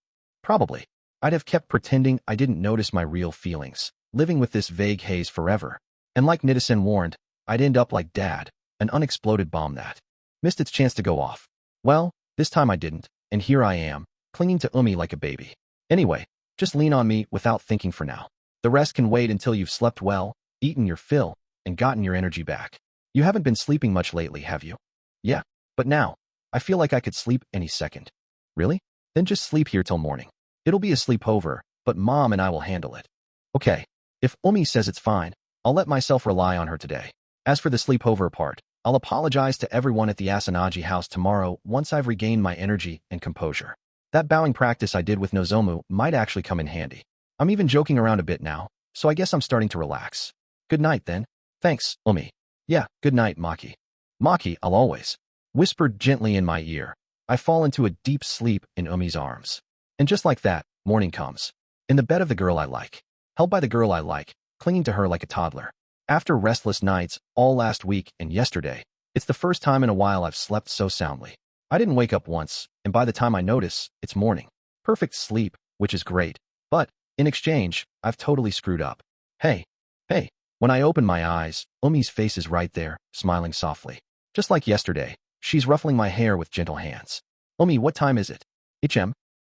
Probably. I'd have kept pretending I didn't notice my real feelings, living with this vague haze forever. And like Nita-san warned, I'd end up like Dad, an unexploded bomb that missed its chance to go off. Well, this time I didn't, and here I am, clinging to Umi like a baby. Anyway, just lean on me without thinking for now. The rest can wait until you've slept well, eaten your fill, and gotten your energy back. You haven't been sleeping much lately, have you? Yeah, but now, I feel like I could sleep any second. Really? Then just sleep here till morning. It'll be a sleepover, but Mom and I will handle it. Okay, if Umi says it's fine, I'll let myself rely on her today. As for the sleepover part, I'll apologize to everyone at the Asanagi house tomorrow once I've regained my energy and composure. That bowing practice I did with Nozomu might actually come in handy. I'm even joking around a bit now, so I guess I'm starting to relax. Good night then. Thanks, Umi. Yeah, good night, Maki. Maki, I'll always. Whispered gently in my ear. I fall into a deep sleep in Umi's arms. And just like that, morning comes. In the bed of the girl I like. Held by the girl I like, clinging to her like a toddler. After restless nights all last week and yesterday, it's the first time in a while I've slept so soundly. I didn't wake up once, and by the time I notice, it's morning. Perfect sleep, which is great. But, in exchange, I've totally screwed up. Hey. When I open my eyes, Umi's face is right there, smiling softly. Just like yesterday, she's ruffling my hair with gentle hands. Umi, what time is it?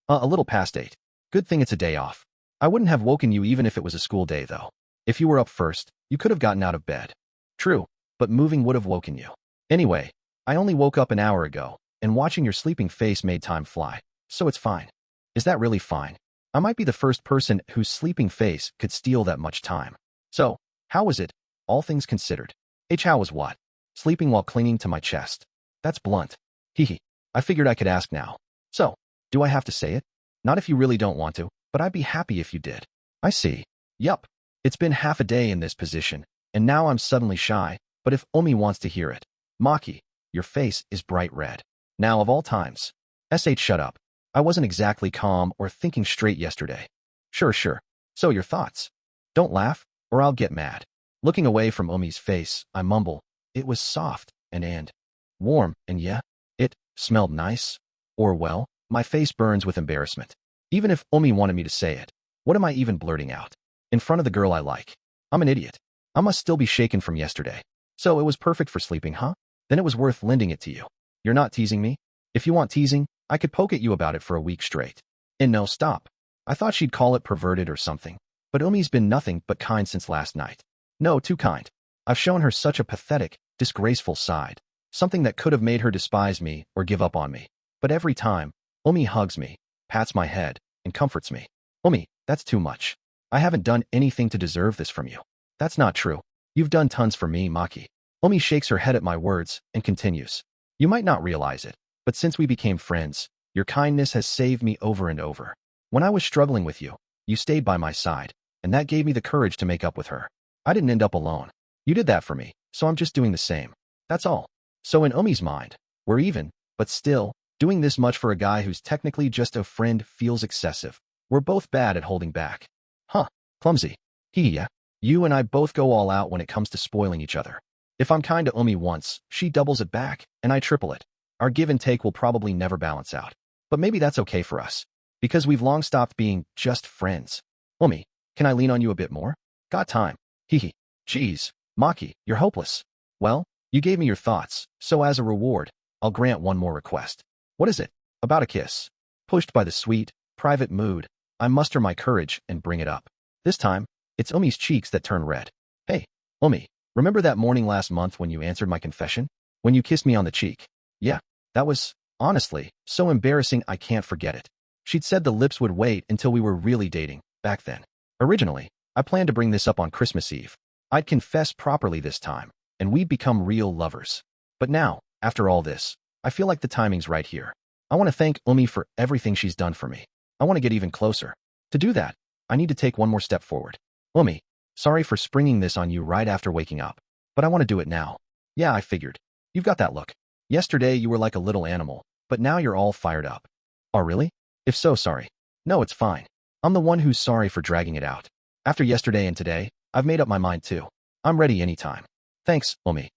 A little past 8. Good thing it's a day off. I wouldn't have woken you even if it was a school day, though. If you were up first, you could have gotten out of bed. True, but moving would have woken you. Anyway, I only woke up an hour ago, and watching your sleeping face made time fly, so it's fine. Is that really fine? I might be the first person whose sleeping face could steal that much time. So, how was it, all things considered? How was what? Sleeping while clinging to my chest. That's blunt. Hehe. I figured I could ask now. So, do I have to say it? Not if you really don't want to, but I'd be happy if you did. I see. Yup. It's been half a day in this position, and now I'm suddenly shy, but if Umi wants to hear it. Maki, your face is bright red. Now of all times. Shut up. I wasn't exactly calm or thinking straight yesterday. Sure. So your thoughts? Don't laugh, or I'll get mad. Looking away from Umi's face, I mumble, it was soft and warm, and yeah, it smelled nice. Or well, my face burns with embarrassment. Even if Umi wanted me to say it, what am I even blurting out? In front of the girl I like. I'm an idiot. I must still be shaken from yesterday. So it was perfect for sleeping, huh? Then it was worth lending it to you. You're not teasing me? If you want teasing, I could poke at you about it for a week straight. And no, stop. I thought she'd call it perverted or something. But Umi's been nothing but kind since last night. No, too kind. I've shown her such a pathetic, disgraceful side. Something that could have made her despise me or give up on me. But every time, Umi hugs me, pats my head, and comforts me. Umi, that's too much. I haven't done anything to deserve this from you. That's not true. You've done tons for me, Maki. Umi shakes her head at my words and continues. You might not realize it, but since we became friends, your kindness has saved me over and over. When I was struggling with you, you stayed by my side, and that gave me the courage to make up with her. I didn't end up alone. You did that for me, so I'm just doing the same. That's all. So in Umi's mind, we're even, but still, doing this much for a guy who's technically just a friend feels excessive. We're both bad at holding back. Huh, clumsy. Yeah. You and I both go all out when it comes to spoiling each other. If I'm kind to Umi once, she doubles it back, and I triple it. Our give and take will probably never balance out. But maybe that's okay for us, because we've long stopped being just friends. Umi, can I lean on you a bit more? Got time. Hee. Geez, Maki, you're hopeless. Well, you gave me your thoughts, so as a reward, I'll grant one more request. What is it? About a kiss. Pushed by the sweet, private mood, I muster my courage and bring it up. This time, it's Umi's cheeks that turn red. Hey, Umi, remember that morning last month when you answered my confession? When you kissed me on the cheek? Yeah, that was, honestly, so embarrassing I can't forget it. She'd said the lips would wait until we were really dating, back then. Originally, I planned to bring this up on Christmas Eve. I'd confess properly this time, and we'd become real lovers. But now, after all this, I feel like the timing's right here. I want to thank Umi for everything she's done for me. I want to get even closer. To do that, I need to take one more step forward. Umi, sorry for springing this on you right after waking up, but I want to do it now. Yeah, I figured. You've got that look. Yesterday you were like a little animal, but now you're all fired up. Oh, really? If so, sorry. No, it's fine. I'm the one who's sorry for dragging it out. After yesterday and today, I've made up my mind too. I'm ready anytime. Thanks, Umi.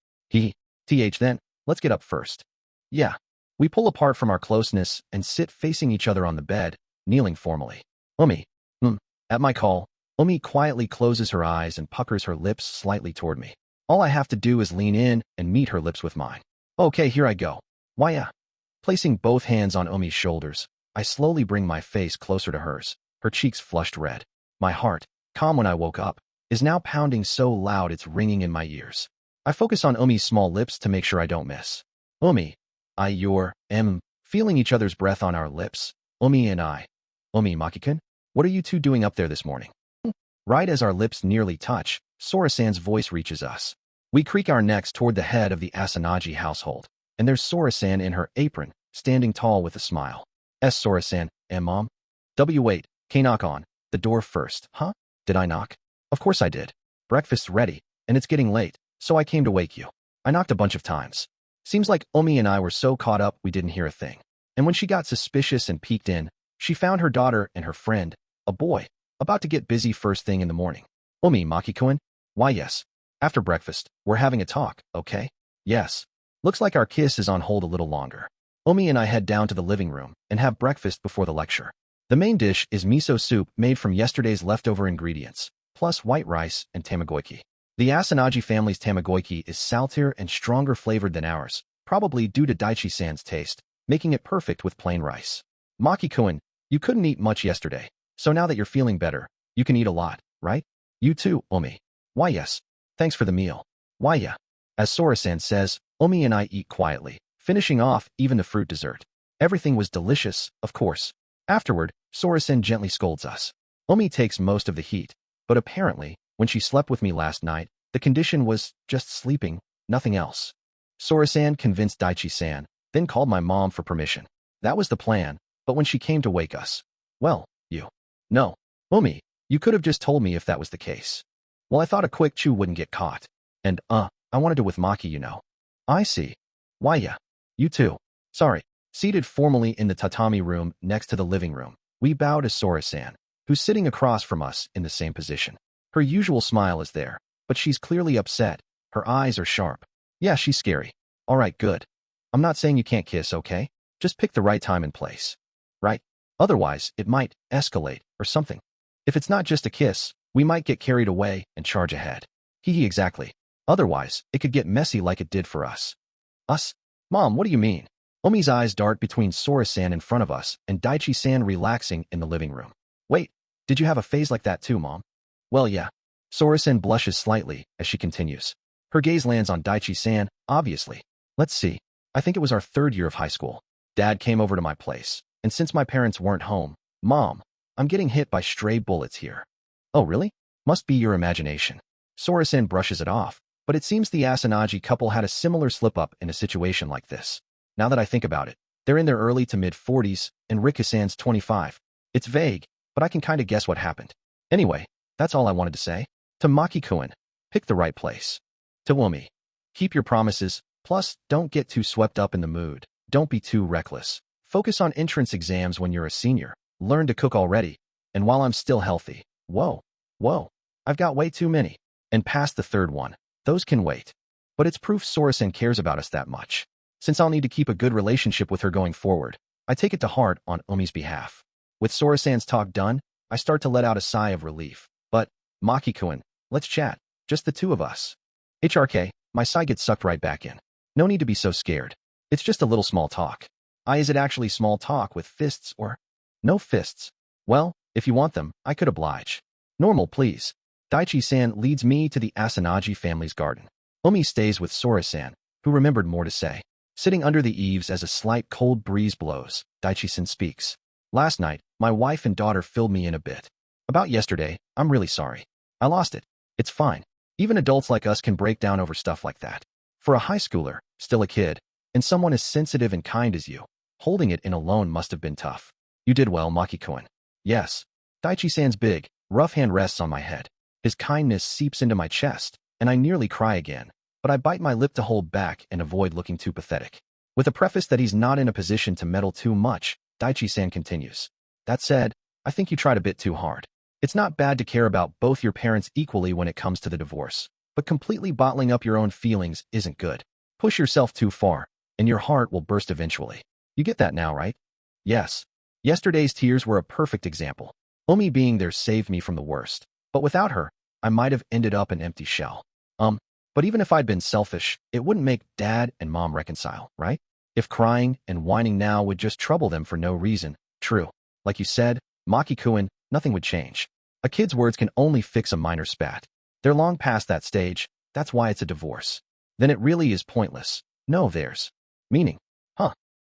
Then, let's get up first. Yeah. We pull apart from our closeness and sit facing each other on the bed, kneeling formally. Umi. At my call, Umi quietly closes her eyes and puckers her lips slightly toward me. All I have to do is lean in and meet her lips with mine. Okay, here I go. Why yeah. Placing both hands on Umi's shoulders, I slowly bring my face closer to hers, her cheeks flushed red. My heart, calm when I woke up, is now pounding so loud it's ringing in my ears. I focus on Umi's small lips to make sure I don't miss. Umi, feeling each other's breath on our lips, Umi and I. Umi Maki-kun, what are you two doing up there this morning? Right as our lips nearly touch, Sora-san's voice reaches us. We creak our necks toward the head of the Asanagi household, and there's Sora-san in her apron, standing tall with a smile. Sora-san, Mom? Wait, knock on the door first, huh? Did I knock? Of course I did. Breakfast's ready, and it's getting late, so I came to wake you. I knocked a bunch of times. Seems like Umi and I were so caught up we didn't hear a thing. And when she got suspicious and peeked in, she found her daughter and her friend, a boy, about to get busy first thing in the morning. Umi Maki-kun? Why yes. After breakfast, we're having a talk, okay? Yes. Looks like our kiss is on hold a little longer. Umi and I head down to the living room and have breakfast before the lecture. The main dish is miso soup made from yesterday's leftover ingredients, plus white rice and tamagoyaki. The Asanagi family's tamagoyaki is saltier and stronger flavored than ours, probably due to Daichi-san's taste, making it perfect with plain rice. Maki-kun, you couldn't eat much yesterday, so now that you're feeling better, you can eat a lot, right? You too, Umi. Why yes. Thanks for the meal. Why yeah. As Sora-san says, Umi and I eat quietly, finishing off even the fruit dessert. Everything was delicious, of course. Afterward, Sora-san gently scolds us. Umi takes most of the heat, but apparently, when she slept with me last night, the condition was just sleeping, nothing else. Sora-san convinced Daichi-san, then called my mom for permission. That was the plan, but when she came to wake us, well, no, Umi, you could have just told me if that was the case. Well, I thought a quick chew wouldn't get caught. And, I wanted to with Maki, you know. I see. Why yeah. You too. Sorry. Seated formally in the tatami room next to the living room, we bow to Sora-san, who's sitting across from us in the same position. Her usual smile is there, but she's clearly upset. Her eyes are sharp. Yeah, she's scary. All right, good. I'm not saying you can't kiss, okay? Just pick the right time and place. Right? Otherwise, it might escalate or something. If it's not just a kiss, we might get carried away and charge ahead. Exactly. Otherwise, it could get messy like it did for us. Us? Mom, what do you mean? Umi's eyes dart between Sora-san in front of us and Daichi-san relaxing in the living room. Wait, did you have a phase like that too, Mom? Well, yeah. Sora-san blushes slightly as she continues. Her gaze lands on Daichi-san, obviously. Let's see. I think it was our third year of high school. Dad came over to my place, and since my parents weren't home, Mom, I'm getting hit by stray bullets here. Oh, really? Must be your imagination. Sora-san brushes it off, but it seems the Asanagi couple had a similar slip-up in a situation like this. Now that I think about it, they're in their early to mid-40s, and Rika-san's 25. It's vague, but I can kind of guess what happened. Anyway, that's all I wanted to say. To Maki-kun, pick the right place. To Umi, keep your promises, plus don't get too swept up in the mood. Don't be too reckless. Focus on entrance exams when you're a senior. Learn to cook already. And while I'm still healthy. Whoa. I've got way too many. And past the third one. Those can wait. But it's proof Sora-san cares about us that much. Since I'll need to keep a good relationship with her going forward, I take it to heart on Umi's behalf. With Sora-san's talk done, I start to let out a sigh of relief. But, Maki-kun, let's chat. Just the two of us. HRK, my sigh gets sucked right back in. No need to be so scared. It's just a little small talk. Is it actually small talk with fists or? No fists. Well, if you want them, I could oblige. Normal, please. Daichi-san leads me to the Asanagi family's garden. Umi stays with Sora-san, who remembered more to say. Sitting under the eaves as a slight cold breeze blows, Daichi-san speaks. Last night, my wife and daughter filled me in a bit. About yesterday, I'm really sorry. I lost it. It's fine. Even adults like us can break down over stuff like that. For a high schooler, still a kid, and someone as sensitive and kind as you, holding it in alone must have been tough. You did well, Maki-kun. Yes. Daichi-san's big, rough hand rests on my head. His kindness seeps into my chest, and I nearly cry again, but I bite my lip to hold back and avoid looking too pathetic. With a preface that he's not in a position to meddle too much, Daichi-san continues. That said, I think you tried a bit too hard. It's not bad to care about both your parents equally when it comes to the divorce, but completely bottling up your own feelings isn't good. Push yourself too far, and your heart will burst eventually. You get that now, right? Yes. Yesterday's tears were a perfect example. Umi being there saved me from the worst, but without her, I might have ended up an empty shell. But even if I'd been selfish, it wouldn't make Dad and Mom reconcile, right? If crying and whining now would just trouble them for no reason, true. Like you said, Maki-kun, nothing would change. A kid's words can only fix a minor spat. They're long past that stage, that's why it's a divorce. Then it really is pointless. No, there's meaning.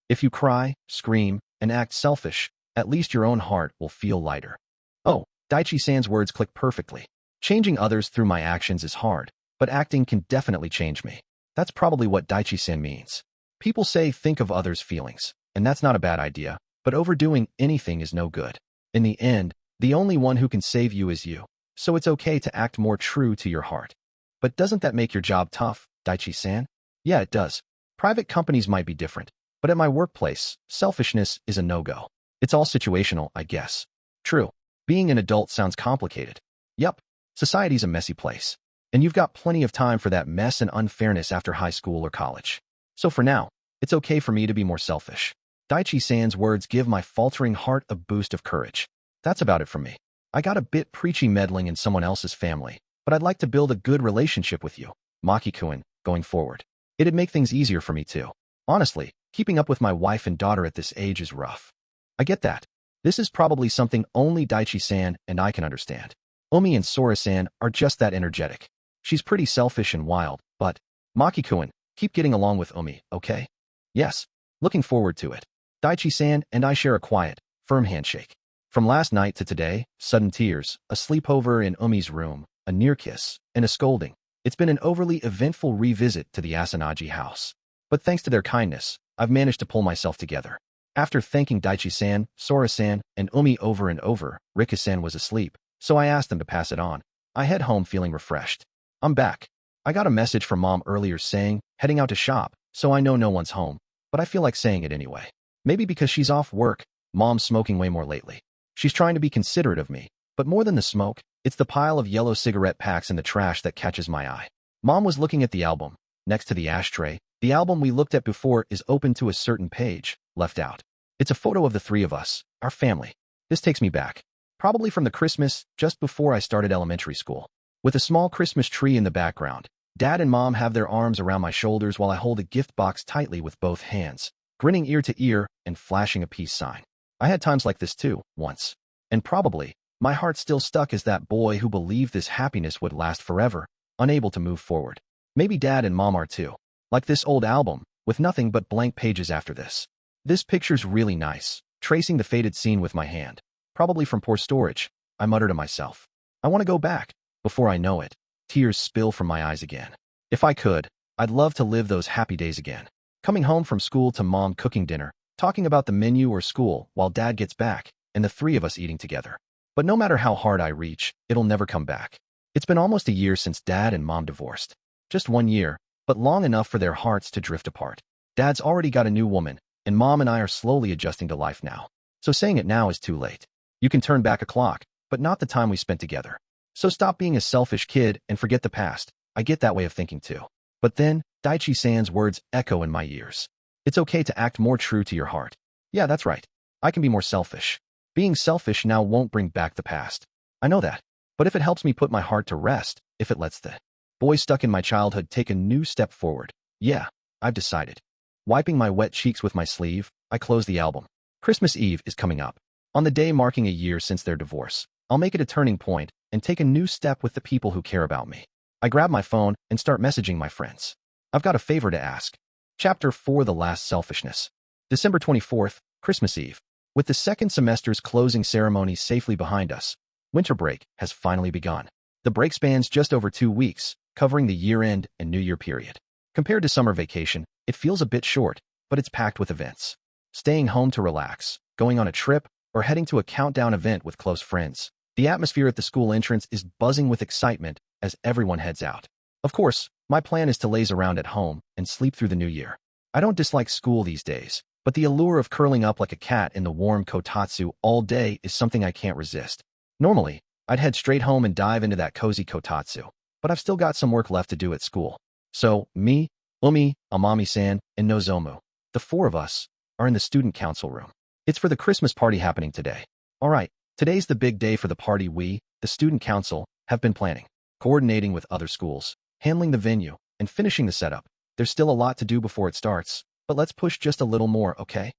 If you cry, scream, and act selfish, at least your own heart will feel lighter. Oh, Daichi-san's words click perfectly. Changing others through my actions is hard, but acting can definitely change me. That's probably what Daichi-san means. People say think of others' feelings, and that's not a bad idea, but overdoing anything is no good. In the end, the only one who can save you is you, so it's okay to act more true to your heart. But doesn't that make your job tough, Daichi-san? Yeah, it does. Private companies might be different, but at my workplace, selfishness is a no-go. It's all situational, I guess. True. Being an adult sounds complicated. Yup. Society's a messy place. And you've got plenty of time for that mess and unfairness after high school or college. So for now, it's okay for me to be more selfish. Daichi-san's words give my faltering heart a boost of courage. That's about it from me. I got a bit preachy meddling in someone else's family, but I'd like to build a good relationship with you, Maki-kun, going forward. It'd make things easier for me too. Honestly, keeping up with my wife and daughter at this age is rough. I get that. This is probably something only Daichi-san and I can understand. Umi and Sora-san are just that energetic. She's pretty selfish and wild, but Maki-kun, keep getting along with Umi, okay? Yes. Looking forward to it. Daichi-san and I share a quiet, firm handshake. From last night to today, sudden tears, a sleepover in Umi's room, a near kiss, and a scolding. It's been an overly eventful revisit to the Asanagi house. But thanks to their kindness, I've managed to pull myself together. After thanking Daichi-san, Sora-san, and Umi over and over, Rika-san was asleep, so I asked them to pass it on. I head home feeling refreshed. I'm back. I got a message from Mom earlier saying, heading out to shop, so I know no one's home, but I feel like saying it anyway. Maybe because she's off work, Mom's smoking way more lately. She's trying to be considerate of me, but more than the smoke, it's the pile of yellow cigarette packs in the trash that catches my eye. Mom was looking at the album. Next to the ashtray, the album we looked at before is open to a certain page, left out. It's a photo of the three of us, our family. This takes me back. Probably from the Christmas just before I started elementary school. With a small Christmas tree in the background, Dad and Mom have their arms around my shoulders while I hold a gift box tightly with both hands, grinning ear to ear and flashing a peace sign. I had times like this too, once. And probably, my heart still stuck as that boy who believed this happiness would last forever, unable to move forward. Maybe Dad and Mom are too. Like this old album, with nothing but blank pages after this. This picture's really nice, tracing the faded scene with my hand. Probably from poor storage, I mutter to myself. I want to go back. Before I know it, tears spill from my eyes again. If I could, I'd love to live those happy days again. Coming home from school to Mom cooking dinner, talking about the menu or school while Dad gets back, and the three of us eating together. But no matter how hard I reach, it'll never come back. It's been almost a year since Dad and Mom divorced. Just 1 year, but long enough for their hearts to drift apart. Dad's already got a new woman, and Mom and I are slowly adjusting to life now. So saying it now is too late. You can turn back a clock, but not the time we spent together. So stop being a selfish kid and forget the past. I get that way of thinking too. But then, Daichi-san's words echo in my ears. It's okay to act more true to your heart. Yeah, that's right. I can be more selfish. Being selfish now won't bring back the past. I know that. But if it helps me put my heart to rest, if it lets the boy stuck in my childhood take a new step forward, yeah, I've decided. Wiping my wet cheeks with my sleeve, I close the album. Christmas Eve is coming up. On the day marking a year since their divorce, I'll make it a turning point and take a new step with the people who care about me. I grab my phone and start messaging my friends. I've got a favor to ask. Chapter 4: The Last Selfishness. December 24th, Christmas Eve. With the second semester's closing ceremonies safely behind us, winter break has finally begun. The break spans just over 2 weeks, covering the year-end and New Year period. Compared to summer vacation, it feels a bit short, but it's packed with events. Staying home to relax, going on a trip, or heading to a countdown event with close friends. The atmosphere at the school entrance is buzzing with excitement as everyone heads out. Of course, my plan is to laze around at home and sleep through the new year. I don't dislike school these days, but the allure of curling up like a cat in the warm kotatsu all day is something I can't resist. Normally, I'd head straight home and dive into that cozy kotatsu, but I've still got some work left to do at school. So, me, Umi, Amami-san, and Nozomu, the 4 of us, are in the student council room. It's for the Christmas party happening today. Alright, today's the big day for the party we, the student council, have been planning. Coordinating with other schools, handling the venue, and finishing the setup. There's still a lot to do before it starts, but let's push just a little more, okay?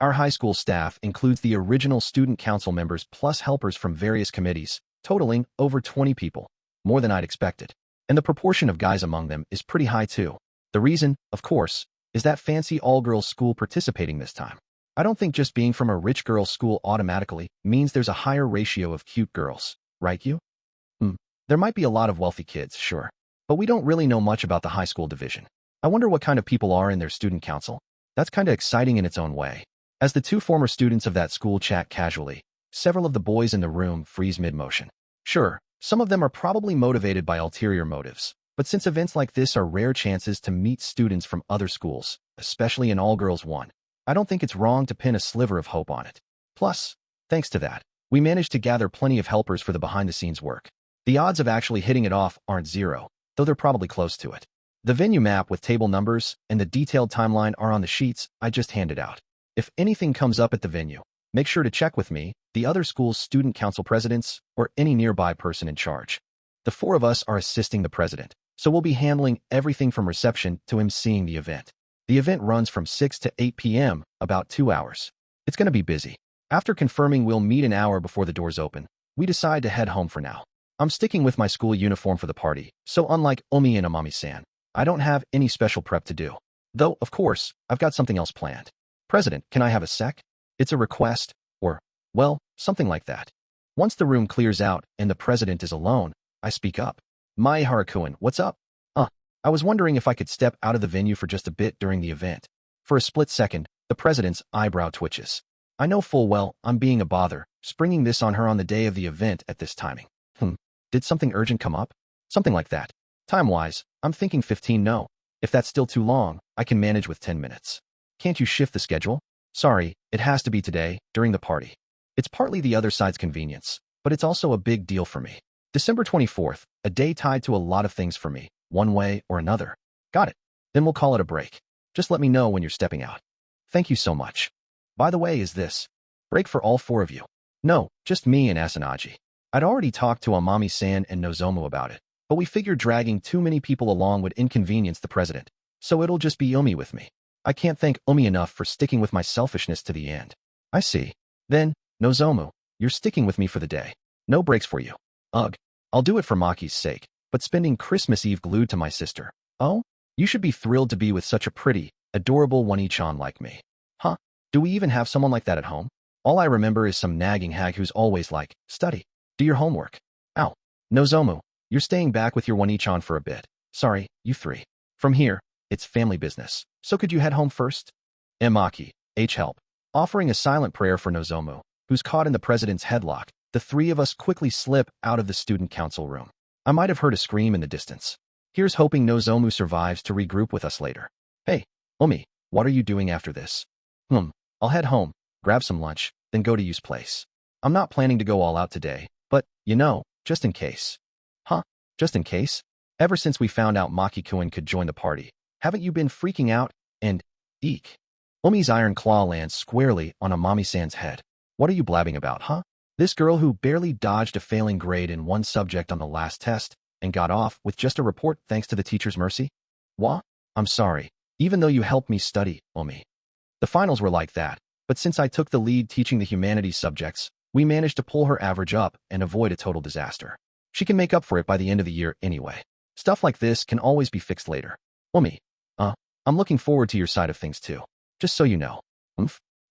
Our high school staff includes the original student council members plus helpers from various committees, totaling over 20 people, more than I'd expected. And the proportion of guys among them is pretty high too. The reason, of course, is that fancy all-girls school participating this time. I don't think just being from a rich girls' school automatically means there's a higher ratio of cute girls, right you? There might be a lot of wealthy kids, sure, but we don't really know much about the high school division. I wonder what kind of people are in their student council. That's kinda exciting in its own way. As the 2 former students of that school chat casually, several of the boys in the room freeze mid-motion. Sure, some of them are probably motivated by ulterior motives, but since events like this are rare chances to meet students from other schools, especially an all-girls one, I don't think it's wrong to pin a sliver of hope on it. Plus, thanks to that, we managed to gather plenty of helpers for the behind-the-scenes work. The odds of actually hitting it off aren't zero, though they're probably close to it. The venue map with table numbers and the detailed timeline are on the sheets I just handed out. If anything comes up at the venue, make sure to check with me, the other school's student council presidents, or any nearby person in charge. The 4 of us are assisting the president, so we'll be handling everything from reception to emceeing the event. The event runs from 6 to 8 p.m., about 2 hours. It's going to be busy. After confirming we'll meet an hour before the doors open, we decide to head home for now. I'm sticking with my school uniform for the party, so unlike Umi and Amami-san, I don't have any special prep to do. Though, of course, I've got something else planned. President, can I have a sec? It's a request, or, well, something like that. Once the room clears out and the president is alone, I speak up. Maehara-kun, what's up? I was wondering if I could step out of the venue for just a bit during the event. For a split second, the president's eyebrow twitches. I know full well I'm being a bother, springing this on her on the day of the event at this timing. Did something urgent come up? Something like that. Time-wise, I'm thinking 15 no. If that's still too long, I can manage with 10 minutes. Can't you shift the schedule? Sorry, it has to be today, during the party. It's partly the other side's convenience, but it's also a big deal for me. December 24th, a day tied to a lot of things for me, one way or another. Got it. Then we'll call it a break. Just let me know when you're stepping out. Thank you so much. By the way, is this break for all 4 of you? No, just me and Asanagi. I'd already talked to Amami-san and Nozomu about it, but we figured dragging too many people along would inconvenience the president, so it'll just be Umi with me. I can't thank Umi enough for sticking with my selfishness to the end. I see. Then, Nozomu, you're sticking with me for the day. No breaks for you. Ugh. I'll do it for Maki's sake, but spending Christmas Eve glued to my sister. Oh? You should be thrilled to be with such a pretty, adorable one-chan like me. Huh? Do we even have someone like that at home? All I remember is some nagging hag who's always like, study. Do your homework. Ow. Nozomu, you're staying back with your one-chan for a bit. Sorry, you 3. From here, it's family business. So could you head home first? Maki, help. Offering a silent prayer for Nozomu, who's caught in the president's headlock, the 3 of us quickly slip out of the student council room. I might have heard a scream in the distance. Here's hoping Nozomu survives to regroup with us later. Hey, Umi, what are you doing after this? I'll head home, grab some lunch, then go to Yu's place. I'm not planning to go all out today, but, just in case. Huh? Just in case? Ever since we found out Maki-kun could join the party, haven't you been freaking out? And, eek. Umi's iron claw lands squarely on Amami-san's head. What are you blabbing about, huh? This girl who barely dodged a failing grade in one subject on the last test and got off with just a report thanks to the teacher's mercy? What? I'm sorry, even though you helped me study, Umi. The finals were like that, but since I took the lead teaching the humanities subjects, we managed to pull her average up and avoid a total disaster. She can make up for it by the end of the year anyway. Stuff like this can always be fixed later. Umi, I'm looking forward to your side of things too. Just so you know.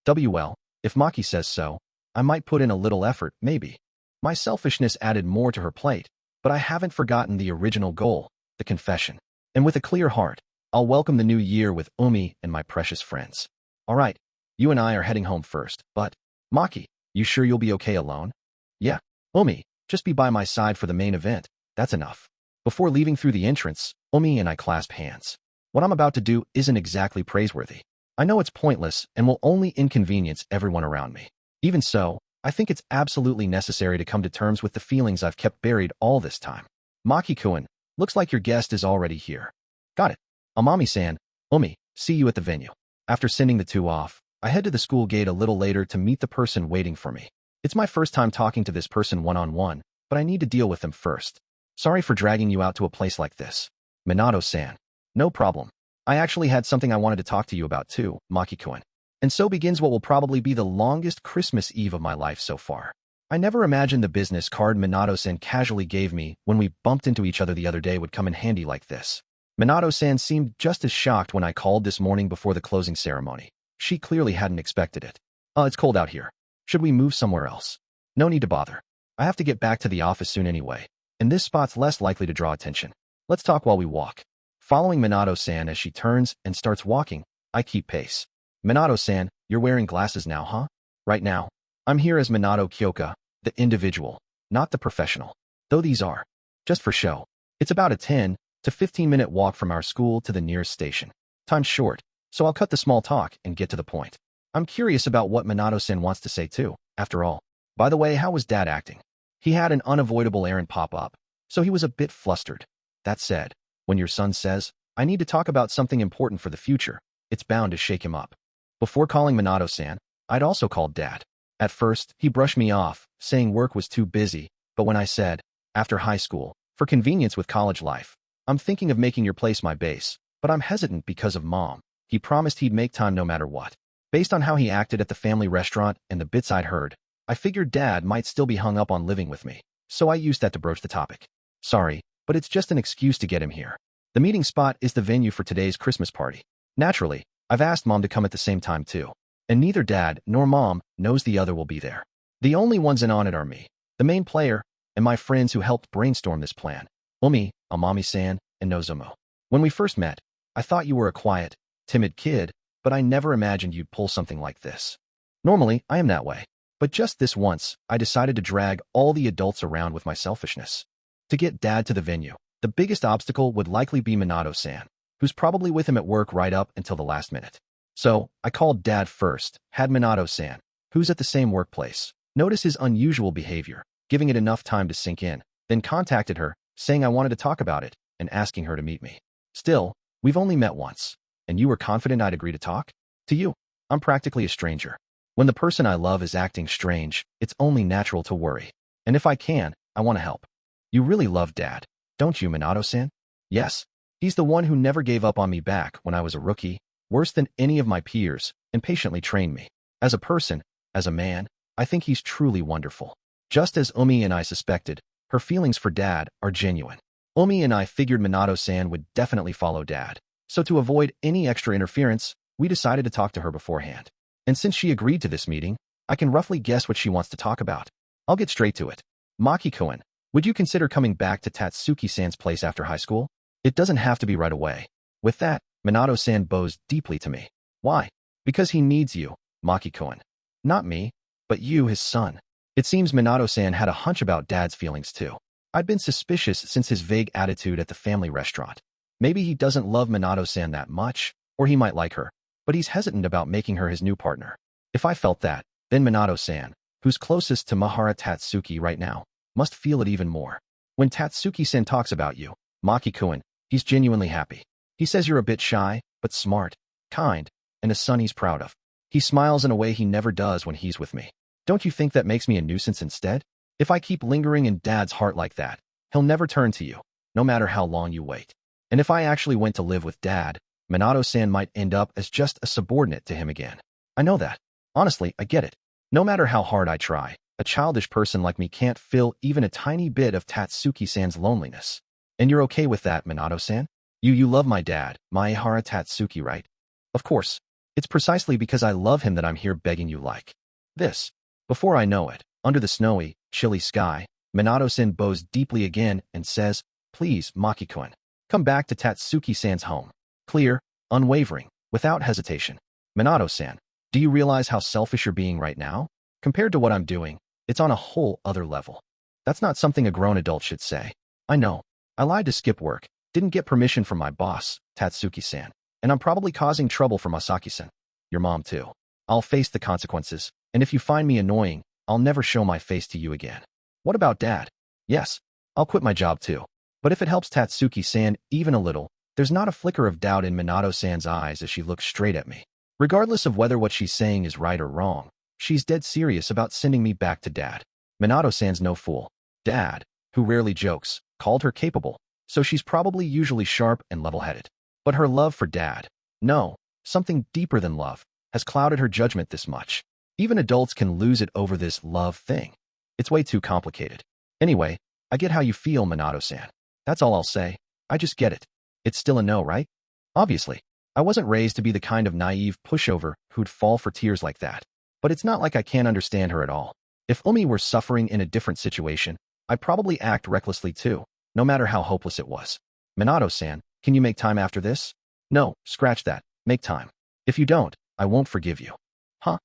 Well, if Maki says so, I might put in a little effort, maybe. My selfishness added more to her plate, but I haven't forgotten the original goal, the confession. And with a clear heart, I'll welcome the new year with Umi and my precious friends. All right, you and I are heading home first, but, Maki, you sure you'll be okay alone? Yeah, Umi, just be by my side for the main event, that's enough. Before leaving through the entrance, Umi and I clasp hands. What I'm about to do isn't exactly praiseworthy. I know it's pointless and will only inconvenience everyone around me. Even so, I think it's absolutely necessary to come to terms with the feelings I've kept buried all this time. Maki-kun, looks like your guest is already here. Got it. Amami-san, Umi, see you at the venue. After sending the two off, I head to the school gate a little later to meet the person waiting for me. It's my first time talking to this person one-on-one, but I need to deal with them first. Sorry for dragging you out to a place like this. Minato-san. No problem. I actually had something I wanted to talk to you about too, Maki-kun. And so begins what will probably be the longest Christmas Eve of my life so far. I never imagined the business card Minato-san casually gave me when we bumped into each other the other day would come in handy like this. Minato-san seemed just as shocked when I called this morning before the closing ceremony. She clearly hadn't expected it. It's cold out here. Should we move somewhere else? No need to bother. I have to get back to the office soon anyway, and this spot's less likely to draw attention. Let's talk while we walk. Following Minato-san as she turns and starts walking, I keep pace. Minato-san, you're wearing glasses now, huh? Right now, I'm here as Minato Kyoka, the individual, not the professional. Though these are just for show. It's about a 10 to 15-minute walk from our school to the nearest station. Time's short, so I'll cut the small talk and get to the point. I'm curious about what Minato-san wants to say too, after all. By the way, how was Dad acting? He had an unavoidable errand pop up, so he was a bit flustered. That said, when your son says, I need to talk about something important for the future, it's bound to shake him up. Before calling Minato-san, I'd also called Dad. At first, he brushed me off, saying work was too busy, but when I said, after high school, for convenience with college life, I'm thinking of making your place my base, but I'm hesitant because of Mom, he promised he'd make time no matter what. Based on how he acted at the family restaurant and the bits I'd heard, I figured Dad might still be hung up on living with me, so I used that to broach the topic. Sorry, but it's just an excuse to get him here. The meeting spot is the venue for today's Christmas party. Naturally, I've asked Mom to come at the same time too, and neither Dad nor Mom knows the other will be there. The only ones in on it are me, the main player, and my friends who helped brainstorm this plan, Umi, Amami-san, and Nozomu. When we first met, I thought you were a quiet, timid kid, but I never imagined you'd pull something like this. Normally, I am that way, but just this once, I decided to drag all the adults around with my selfishness. To get Dad to the venue, the biggest obstacle would likely be Minato-san, who's probably with him at work right up until the last minute. So, I called Dad first, had Minato-san, who's at the same workplace, notice his unusual behavior, giving it enough time to sink in, then contacted her, saying I wanted to talk about it, and asking her to meet me. Still, we've only met once, and you were confident I'd agree to talk? To you, I'm practically a stranger. When the person I love is acting strange, it's only natural to worry. And if I can, I want to help. You really love Dad, don't you, Minato-san? Yes. He's the one who never gave up on me back when I was a rookie, worse than any of my peers, and patiently trained me. As a person, as a man, I think he's truly wonderful. Just as Umi and I suspected, her feelings for Dad are genuine. Umi and I figured Minato-san would definitely follow Dad, so to avoid any extra interference, we decided to talk to her beforehand. And since she agreed to this meeting, I can roughly guess what she wants to talk about. I'll get straight to it. Maki-kun, would you consider coming back to Tatsuki-san's place after high school? It doesn't have to be right away. With that, Minato-san bows deeply to me. Why? Because he needs you, Maki-kun. Not me, but you, his son. It seems Minato-san had a hunch about Dad's feelings too. I'd been suspicious since his vague attitude at the family restaurant. Maybe he doesn't love Minato-san that much, or he might like her, but he's hesitant about making her his new partner. If I felt that, then Minato-san, who's closest to Maehara Tatsuki right now, must feel it even more. When Tatsuki-san talks about you, Maki-kun, he's genuinely happy. He says you're a bit shy, but smart, kind, and a son he's proud of. He smiles in a way he never does when he's with me. Don't you think that makes me a nuisance instead? If I keep lingering in Dad's heart like that, he'll never turn to you, no matter how long you wait. And if I actually went to live with Dad, Minato-san might end up as just a subordinate to him again. I know that. Honestly, I get it. No matter how hard I try, a childish person like me can't fill even a tiny bit of Tatsuki-san's loneliness. And you're okay with that, Minato-san? You love my dad, Maehara Tatsuki, right? Of course. It's precisely because I love him that I'm here begging you like this. Before I know it, under the snowy, chilly sky, Minato-san bows deeply again and says, please, Maki-kun, come back to Tatsuki-san's home. Clear, unwavering, without hesitation. Minato-san, do you realize how selfish you're being right now? Compared to what I'm doing, it's on a whole other level. That's not something a grown adult should say. I know. I lied to skip work, didn't get permission from my boss, Tatsuki-san, and I'm probably causing trouble for Masaki-san. Your mom too. I'll face the consequences, and if you find me annoying, I'll never show my face to you again. What about Dad? Yes, I'll quit my job too. But if it helps Tatsuki-san even a little, there's not a flicker of doubt in Minato-san's eyes as she looks straight at me. Regardless of whether what she's saying is right or wrong, she's dead serious about sending me back to Dad. Minato-san's no fool. Dad, who rarely jokes, called her capable, so she's probably usually sharp and level-headed. But her love for Dad, no, something deeper than love, has clouded her judgment this much. Even adults can lose it over this love thing. It's way too complicated. Anyway, I get how you feel, Minato-san. That's all I'll say. I just get it. It's still a no, right? Obviously. I wasn't raised to be the kind of naive pushover who'd fall for tears like that. But it's not like I can't understand her at all. If Umi were suffering in a different situation, I'd probably act recklessly too, no matter how hopeless it was. Minato-san, can you make time after this? No, scratch that. Make time. If you don't, I won't forgive you. Huh?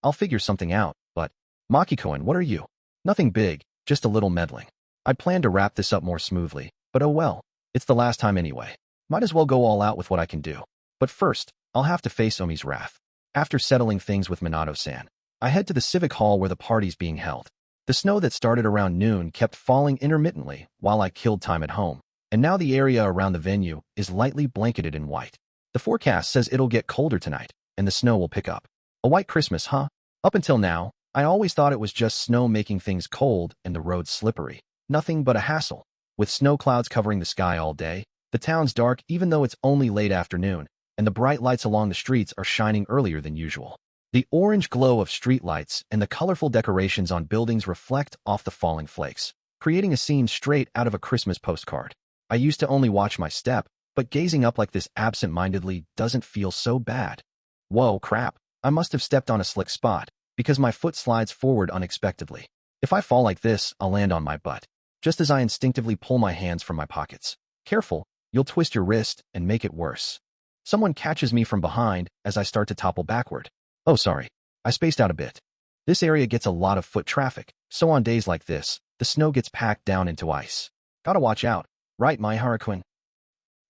I'll figure something out, but... Maki-kun, what are you? Nothing big, just a little meddling. I'd planned to wrap this up more smoothly, but oh well. It's the last time anyway. Might as well go all out with what I can do. But first, I'll have to face Omi's wrath. After settling things with Minato-san, I head to the civic hall where the party's being held. The snow that started around noon kept falling intermittently while I killed time at home, and now the area around the venue is lightly blanketed in white. The forecast says it'll get colder tonight, and the snow will pick up. A white Christmas, huh? Up until now, I always thought it was just snow making things cold and the roads slippery. Nothing but a hassle. With snow clouds covering the sky all day, the town's dark even though it's only late afternoon, and the bright lights along the streets are shining earlier than usual. The orange glow of streetlights and the colorful decorations on buildings reflect off the falling flakes, creating a scene straight out of a Christmas postcard. I used to only watch my step, but gazing up like this absent-mindedly doesn't feel so bad. Whoa, crap. I must have stepped on a slick spot, because my foot slides forward unexpectedly. If I fall like this, I'll land on my butt, just as I instinctively pull my hands from my pockets. Careful, you'll twist your wrist and make it worse. Someone catches me from behind as I start to topple backward. Oh, sorry. I spaced out a bit. This area gets a lot of foot traffic, so on days like this, the snow gets packed down into ice. Gotta watch out, right, Maehara-kun?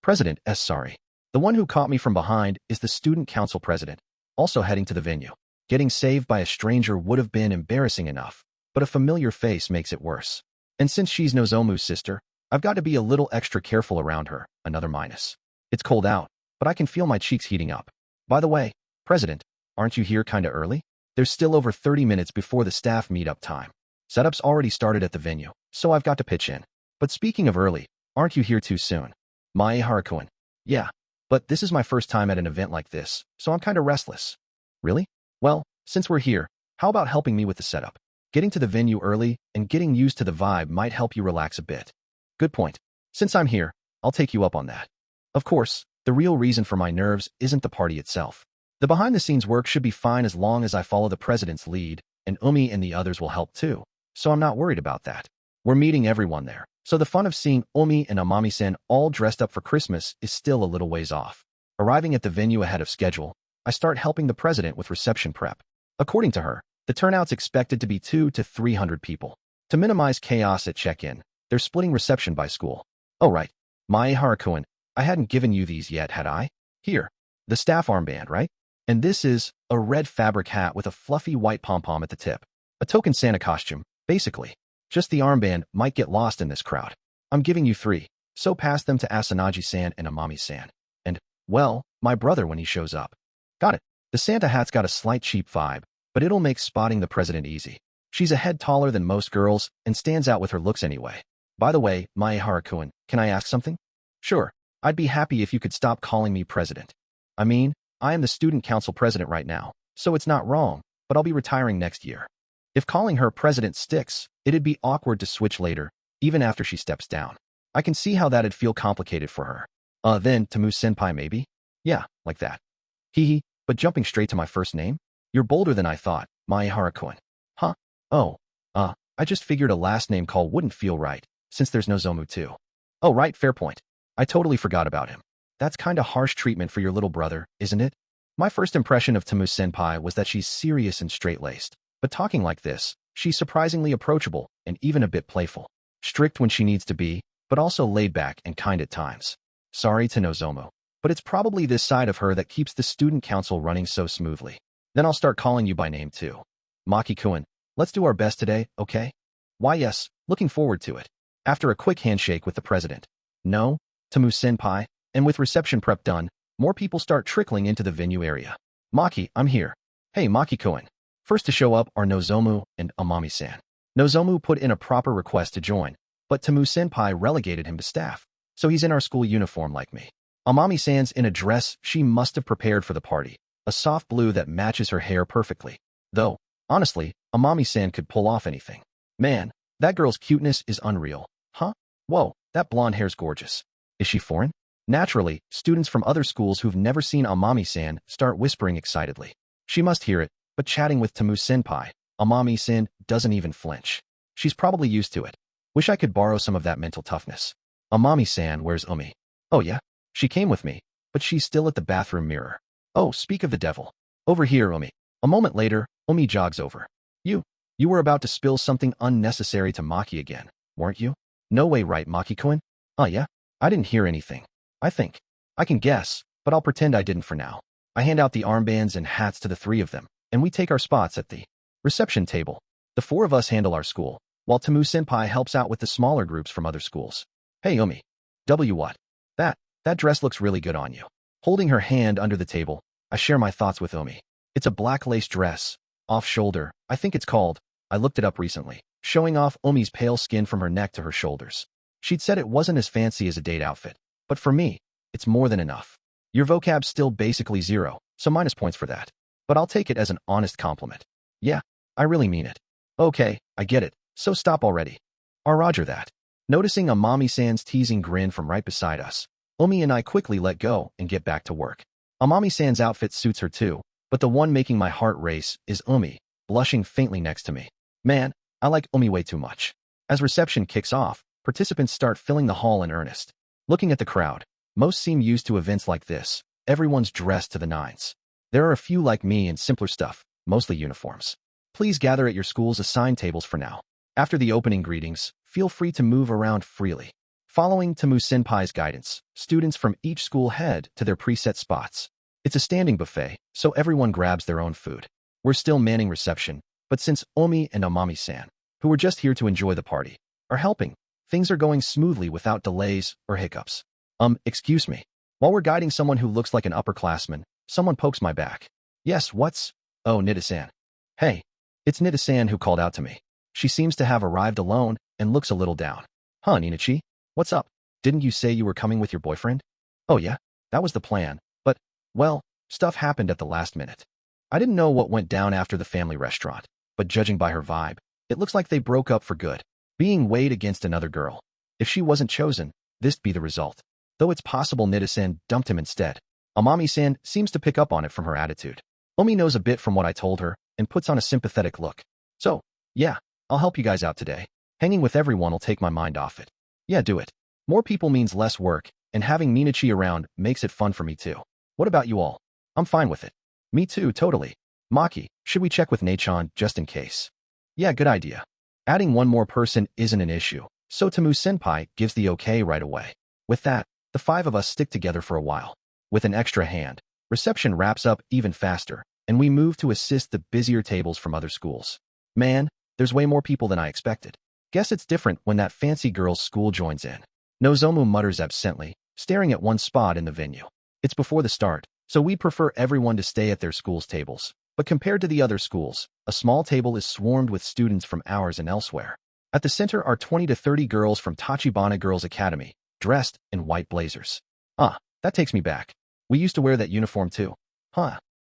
President S. Sorry. The one who caught me from behind is the student council president, also heading to the venue. Getting saved by a stranger would have been embarrassing enough, but a familiar face makes it worse. And since she's Nozomu's sister, I've got to be a little extra careful around her, another minus. It's cold out, but I can feel my cheeks heating up. By the way, President, aren't you here kinda early? There's still over 30 minutes before the staff meet-up time. Setup's already started at the venue, so I've got to pitch in. But speaking of early, aren't you here too soon? Maehara-kun. Yeah, but this is my first time at an event like this, so I'm kinda restless. Really? Well, since we're here, how about helping me with the setup? Getting to the venue early and getting used to the vibe might help you relax a bit. Good point. Since I'm here, I'll take you up on that. Of course, the real reason for my nerves isn't the party itself. The behind-the-scenes work should be fine as long as I follow the president's lead, and Umi and the others will help too, so I'm not worried about that. We're meeting everyone there, so the fun of seeing Umi and Amami-san all dressed up for Christmas is still a little ways off. Arriving at the venue ahead of schedule, I start helping the president with reception prep. According to her, the turnout's expected to be 200 to 300 people. To minimize chaos at check-in, they're splitting reception by school. Oh right, Maehara-kun, I hadn't given you these yet, had I? Here, the staff armband, right? And this is a red fabric hat with a fluffy white pom-pom at the tip. A token Santa costume, basically. Just the armband might get lost in this crowd. I'm giving you 3. so pass them to Asanagi-san and Amami-san. And, well, my brother when he shows up. Got it. The Santa hat's got a slight cheap vibe, but it'll make spotting the president easy. She's a head taller than most girls and stands out with her looks anyway. By the way, Maehara-kun, can I ask something? Sure. I'd be happy if you could stop calling me president. I mean, I am the student council president right now, so it's not wrong, but I'll be retiring next year. If calling her president sticks, it'd be awkward to switch later, even after she steps down. I can see how that'd feel complicated for her. Then, Tamu-senpai maybe? Yeah, like that. Hee, but jumping straight to my first name? You're bolder than I thought, Maehara-kun. Huh? Oh, I just figured a last name call wouldn't feel right, since there's no Zomu too. Oh right, fair point. I totally forgot about him. That's kinda harsh treatment for your little brother, isn't it? My first impression of Tamu-senpai was that she's serious and straight-laced, but talking like this, she's surprisingly approachable and even a bit playful. Strict when she needs to be, but also laid back and kind at times. Sorry to Nozomu, but it's probably this side of her that keeps the student council running so smoothly. Then I'll start calling you by name too. Maki-kun, let's do our best today, okay? Why yes, looking forward to it. After a quick handshake with the president. No, Tamu-senpai, and with reception prep done, more people start trickling into the venue area. Maki, I'm here. Hey Maki-kun. First to show up are Nozomu and Amami-san. Nozomu put in a proper request to join, but Tamu-senpai relegated him to staff, so he's in our school uniform like me. Amami-san's in a dress she must have prepared for the party, a soft blue that matches her hair perfectly. Though, honestly, Amami-san could pull off anything. Man, that girl's cuteness is unreal. Huh? Whoa, that blonde hair's gorgeous. Is she foreign? Naturally, students from other schools who've never seen Amami-san start whispering excitedly. She must hear it, but chatting with Tamu-senpai, Amami-san doesn't even flinch. She's probably used to it. Wish I could borrow some of that mental toughness. Amami-san, where's Umi? Oh yeah? She came with me, but she's still at the bathroom mirror. Oh, speak of the devil. Over here, Umi. A moment later, Umi jogs over. You were about to spill something unnecessary to Maki again, weren't you? No way, right, Maki-kun? Oh yeah? I didn't hear anything. I think. I can guess, but I'll pretend I didn't for now. I hand out the armbands and hats to the three of them, and we take our spots at the reception table. The four of us handle our school, while Tamu-senpai helps out with the smaller groups from other schools. Hey, Umi. What? That dress looks really good on you. Holding her hand under the table, I share my thoughts with Umi. It's a black lace dress, off-shoulder, I think it's called. I looked it up recently, showing off Umi's pale skin from her neck to her shoulders. She'd said it wasn't as fancy as a date outfit, but for me, it's more than enough. Your vocab's still basically 0, so minus points for that. But I'll take it as an honest compliment. Yeah, I really mean it. Okay, I get it, so stop already. Roger that. Noticing Amami-san's teasing grin from right beside us, Umi and I quickly let go and get back to work. Amami-san's outfit suits her too, but the one making my heart race is Umi, blushing faintly next to me. Man, I like Umi way too much. As reception kicks off, participants start filling the hall in earnest. Looking at the crowd, most seem used to events like this. Everyone's dressed to the nines. There are a few like me in simpler stuff, mostly uniforms. Please gather at your school's assigned tables for now. After the opening greetings, feel free to move around freely. Following Tamu-senpai's guidance, students from each school head to their preset spots. It's a standing buffet, so everyone grabs their own food. We're still manning reception, but since Umi and Amami-san, who were just here to enjoy the party, are helping, things are going smoothly without delays or hiccups. Excuse me. While we're guiding someone who looks like an upperclassman, someone pokes my back. Yes, what's? Oh, Nida-san. Hey, it's Nida-san who called out to me. She seems to have arrived alone and looks a little down. Huh, Ninachi? What's up? Didn't you say you were coming with your boyfriend? Oh yeah, that was the plan, but, well, stuff happened at the last minute. I didn't know what went down after the family restaurant, but judging by her vibe, it looks like they broke up for good, being weighed against another girl. If she wasn't chosen, this'd be the result. Though it's possible Nida-san dumped him instead. Amami-san seems to pick up on it from her attitude. Umi knows a bit from what I told her and puts on a sympathetic look. So, yeah, I'll help you guys out today. Hanging with everyone will take my mind off it. Yeah, do it. More people means less work, and having Minachi around makes it fun for me too. What about you all? I'm fine with it. Me too, totally. Maki, should we check with Nachan just in case? Yeah, good idea. Adding one more person isn't an issue, so Tamu-senpai gives the okay right away. With that, the 5 of us stick together for a while. With an extra hand, reception wraps up even faster, and we move to assist the busier tables from other schools. Man, there's way more people than I expected. Guess it's different when that fancy girl's school joins in. Nozomu mutters absently, staring at one spot in the venue. It's before the start, so we'd prefer everyone to stay at their school's tables. But compared to the other schools, a small table is swarmed with students from ours and elsewhere. At the center are 20 to 30 girls from Tachibana Girls Academy, dressed in white blazers. That takes me back. We used to wear that uniform too.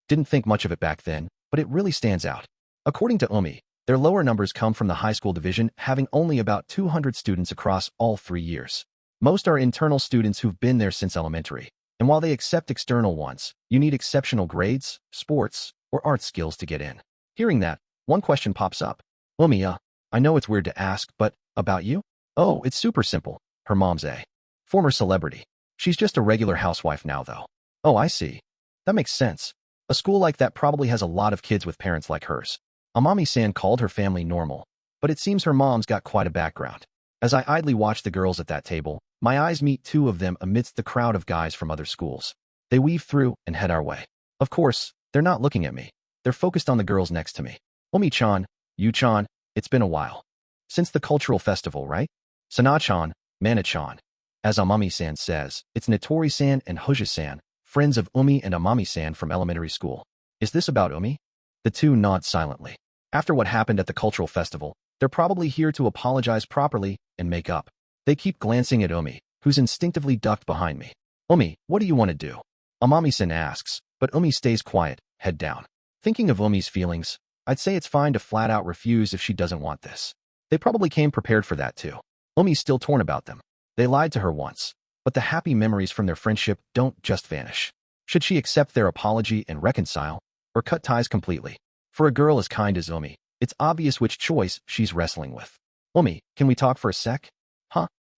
Didn't think much of it back then, but it really stands out. According to Umi, their lower numbers come from the high school division having only about 200 students across all 3 years. Most are internal students who've been there since elementary, and while they accept external ones, you need exceptional grades, sports, or art skills to get in. Hearing that, one question pops up. Umi, I know it's weird to ask, but about you? Oh, it's super simple. Her mom's a former celebrity. She's just a regular housewife now, though. Oh, I see. That makes sense. A school like that probably has a lot of kids with parents like hers. Amami-san called her family normal, but it seems her mom's got quite a background. As I idly watch the girls at that table, my eyes meet 2 of them amidst the crowd of guys from other schools. They weave through and head our way. Of course, they're not looking at me. They're focused on the girls next to me. Omi-chan, Yu-chan, it's been a while. Since the cultural festival, right? Sana-chan, Mana-chan. As Amami-san says, it's Natori-san and Hoja-san, friends of Umi and Amami-san from elementary school. Is this about Umi? The 2 nod silently. After what happened at the cultural festival, they're probably here to apologize properly and make up. They keep glancing at Umi, who's instinctively ducked behind me. Umi, what do you want to do? Amami-san asks, but Umi stays quiet, head down. Thinking of Umi's feelings, I'd say it's fine to flat out refuse if she doesn't want this. They probably came prepared for that too. Umi's still torn about them. They lied to her once, but the happy memories from their friendship don't just vanish. Should she accept their apology and reconcile, or cut ties completely? For a girl as kind as Umi, it's obvious which choice she's wrestling with. Umi, can we talk for a sec?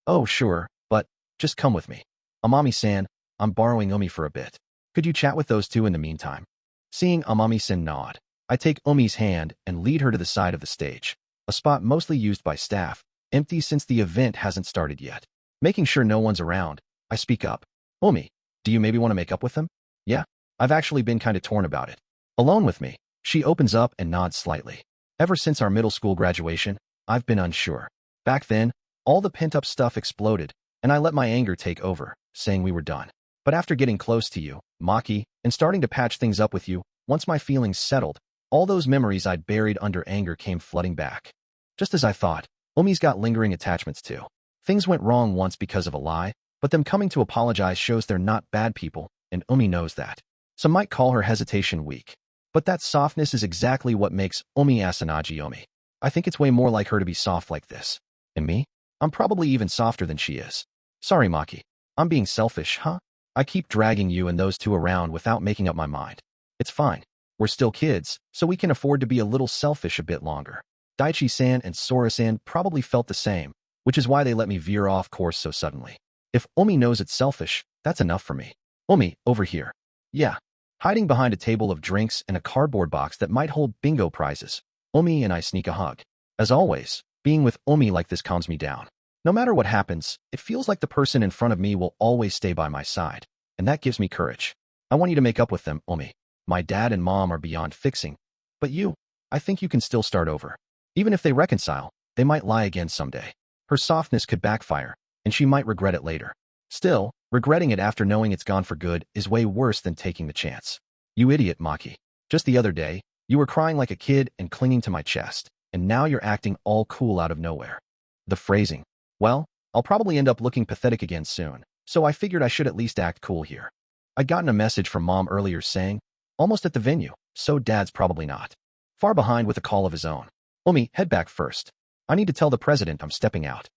Oh, sure, but just come with me. Amami-san, I'm borrowing Umi for a bit. Could you chat with those 2 in the meantime? Seeing Amami-san nod, I take Umi's hand and lead her to the side of the stage, a spot mostly used by staff, empty since the event hasn't started yet. Making sure no one's around, I speak up. Umi, do you maybe want to make up with them? Yeah, I've actually been kind of torn about it. Alone with me, she opens up and nods slightly. Ever since our middle school graduation, I've been unsure. Back then, all the pent-up stuff exploded, and I let my anger take over, saying we were done. But after getting close to you, Maki, and starting to patch things up with you, once my feelings settled, all those memories I'd buried under anger came flooding back. Just as I thought, Umi's got lingering attachments too. Things went wrong once because of a lie, but them coming to apologize shows they're not bad people, and Umi knows that. Some might call her hesitation weak. But that softness is exactly what makes Umi Asanagi Umi. I think it's way more like her to be soft like this. And me? I'm probably even softer than she is. Sorry, Maki. I'm being selfish, huh? I keep dragging you and those 2 around without making up my mind. It's fine. We're still kids, so we can afford to be a little selfish a bit longer. Daichi-san and Sora-san probably felt the same, which is why they let me veer off course so suddenly. If Umi knows it's selfish, that's enough for me. Umi, over here. Yeah. Hiding behind a table of drinks and a cardboard box that might hold bingo prizes, Umi and I sneak a hug. As always, being with Umi like this calms me down. No matter what happens, it feels like the person in front of me will always stay by my side, and that gives me courage. I want you to make up with them, Umi. My dad and mom are beyond fixing. But you, I think you can still start over. Even if they reconcile, they might lie again someday. Her softness could backfire, and she might regret it later. Still, regretting it after knowing it's gone for good is way worse than taking the chance. You idiot, Maki. Just the other day, you were crying like a kid and clinging to my chest, and now you're acting all cool out of nowhere. The phrasing. Well, I'll probably end up looking pathetic again soon, so I figured I should at least act cool here. I'd gotten a message from Mom earlier saying, almost at the venue, so Dad's probably not. Far behind with a call of his own. Umi, head back first. I need to tell the president I'm stepping out.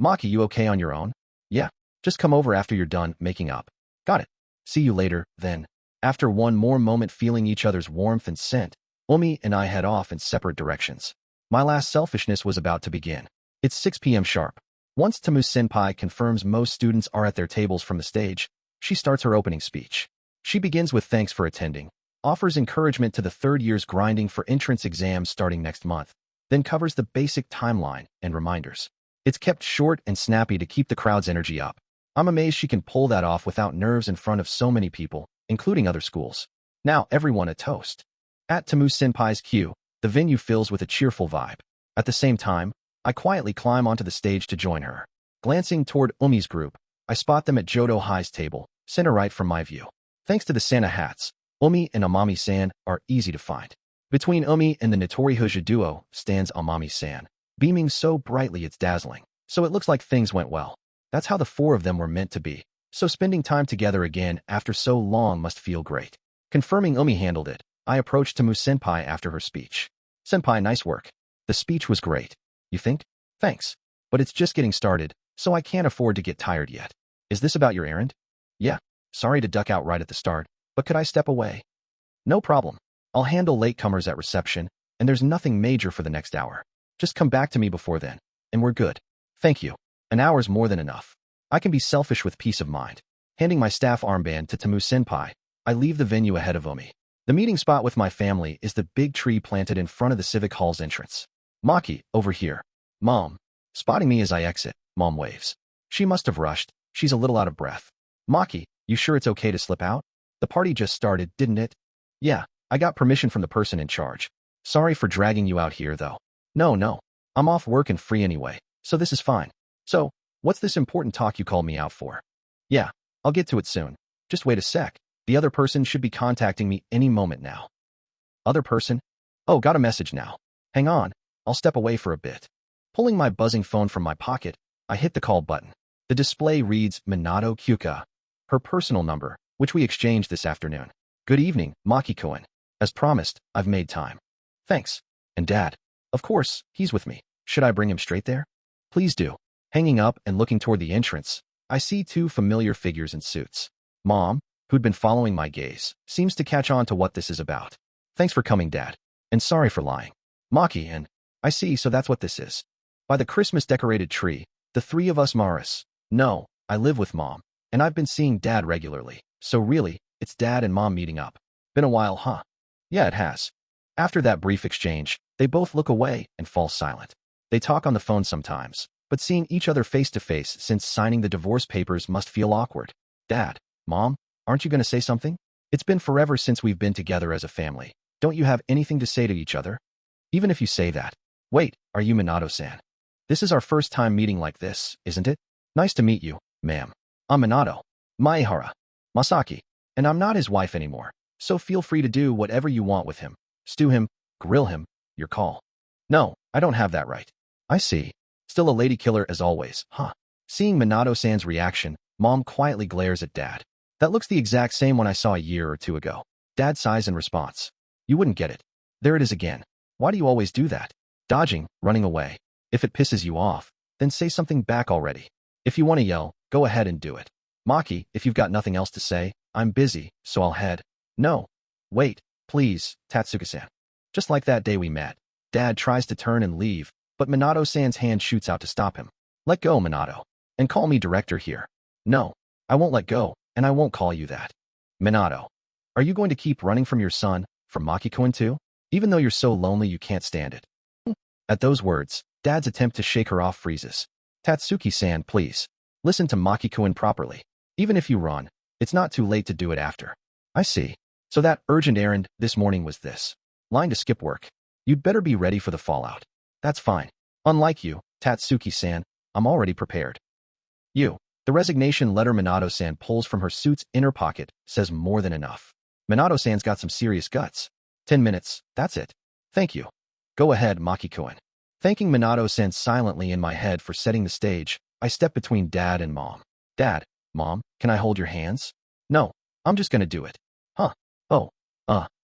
Maki, you okay on your own? Yeah, just come over after you're done making up. Got it. See you later, then. After one more moment feeling each other's warmth and scent, Umi and I head off in separate directions. My last selfishness was about to begin. It's 6 p.m. sharp. Once Tamu-senpai confirms most students are at their tables from the stage, she starts her opening speech. She begins with thanks for attending, offers encouragement to the third years grinding for entrance exams starting next month, then covers the basic timeline and reminders. It's kept short and snappy to keep the crowd's energy up. I'm amazed she can pull that off without nerves in front of so many people, including other schools. Now everyone a toast. At Tamu-senpai's cue, the venue fills with a cheerful vibe. At the same time, I quietly climb onto the stage to join her. Glancing toward Umi's group, I spot them at Jodo High's table, center right from my view. Thanks to the Santa hats, Umi and Amami-san are easy to find. Between Umi and the Notori Hoja duo stands Amami-san, beaming so brightly it's dazzling. So it looks like things went well. That's how the four of them were meant to be. So spending time together again after so long must feel great. Confirming Umi handled it, I approached Tamu-senpai after her speech. Senpai, nice work. The speech was great. You think? Thanks. But it's just getting started, so I can't afford to get tired yet. Is this about your errand? Yeah. Sorry to duck out right at the start, but could I step away? No problem. I'll handle latecomers at reception, and there's nothing major for the next hour. Just come back to me before then, and we're good. Thank you. An hour's more than enough. I can be selfish with peace of mind. Handing my staff armband to Tamu-senpai, I leave the venue ahead of Umi. The meeting spot with my family is the big tree planted in front of the Civic Hall's entrance. Maki, over here. Mom. Spotting me as I exit, Mom waves. She must have rushed. She's a little out of breath. Maki, you sure it's okay to slip out? The party just started, didn't it? Yeah, I got permission from the person in charge. Sorry for dragging you out here, though. No. I'm off work and free anyway, so this is fine. So, what's this important talk you called me out for? Yeah, I'll get to it soon. Just wait a sec. The other person should be contacting me any moment now. Other person? Oh, got a message now. Hang on, I'll step away for a bit. Pulling my buzzing phone from my pocket, I hit the call button. The display reads Minato Kyuka, her personal number, which we exchanged this afternoon. Good evening, Maki-kun. As promised, I've made time. Thanks. And Dad? Of course, he's with me. Should I bring him straight there? Please do. Hanging up and looking toward the entrance, I see two familiar figures in suits. Mom, who'd been following my gaze, seems to catch on to what this is about. Thanks for coming, Dad. And sorry for lying. Maki, and I see, so that's what this is. By the Christmas-decorated tree, the three of us Maras. No, I live with Mom, and I've been seeing Dad regularly. So really, it's Dad and Mom meeting up. Been a while, huh? Yeah, it has. After that brief exchange, they both look away and fall silent. They talk on the phone sometimes, but seeing each other face to face since signing the divorce papers must feel awkward. Dad, Mom, aren't you going to say something? It's been forever since we've been together as a family. Don't you have anything to say to each other? Even if you say that. Wait, are you Minato-san? This is our first time meeting like this, isn't it? Nice to meet you, ma'am. I'm Minato. Maehara Maki. And I'm not his wife anymore, so feel free to do whatever you want with him. Stew him, grill him, your call. No, I don't have that right. I see. Still a lady killer as always, huh? Seeing Minato-san's reaction, Mom quietly glares at Dad. That looks the exact same one I saw a year or two ago. Dad sighs in response. You wouldn't get it. There it is again. Why do you always do that? Dodging, running away. If it pisses you off, then say something back already. If you want to yell, go ahead and do it. Maki, if you've got nothing else to say, I'm busy, so I'll head. No. Wait, please, Tatsuka-san. Just like that day we met. Dad tries to turn and leave, but Minato-san's hand shoots out to stop him. Let go, Minato. And call me director here. No, I won't let go, and I won't call you that. Minato. Are you going to keep running from your son, from Maki-kun too? Even though you're so lonely you can't stand it. At those words, Dad's attempt to shake her off freezes. Tatsuki-san, please. Listen to Maki-kun properly. Even if you run, it's not too late to do it after. I see. So that urgent errand this morning was this. Line to skip work. You'd better be ready for the fallout. That's fine. Unlike you, Tatsuki-san, I'm already prepared. The resignation letter Minato-san pulls from her suit's inner pocket says more than enough. Minato-san's got some serious guts. 10 minutes, that's it. Thank you. Go ahead, Maki-kun. Thanking Minato-san silently in my head for setting the stage, I step between Dad and Mom. Dad, Mom, can I hold your hands? No, I'm just gonna do it. Huh. Oh.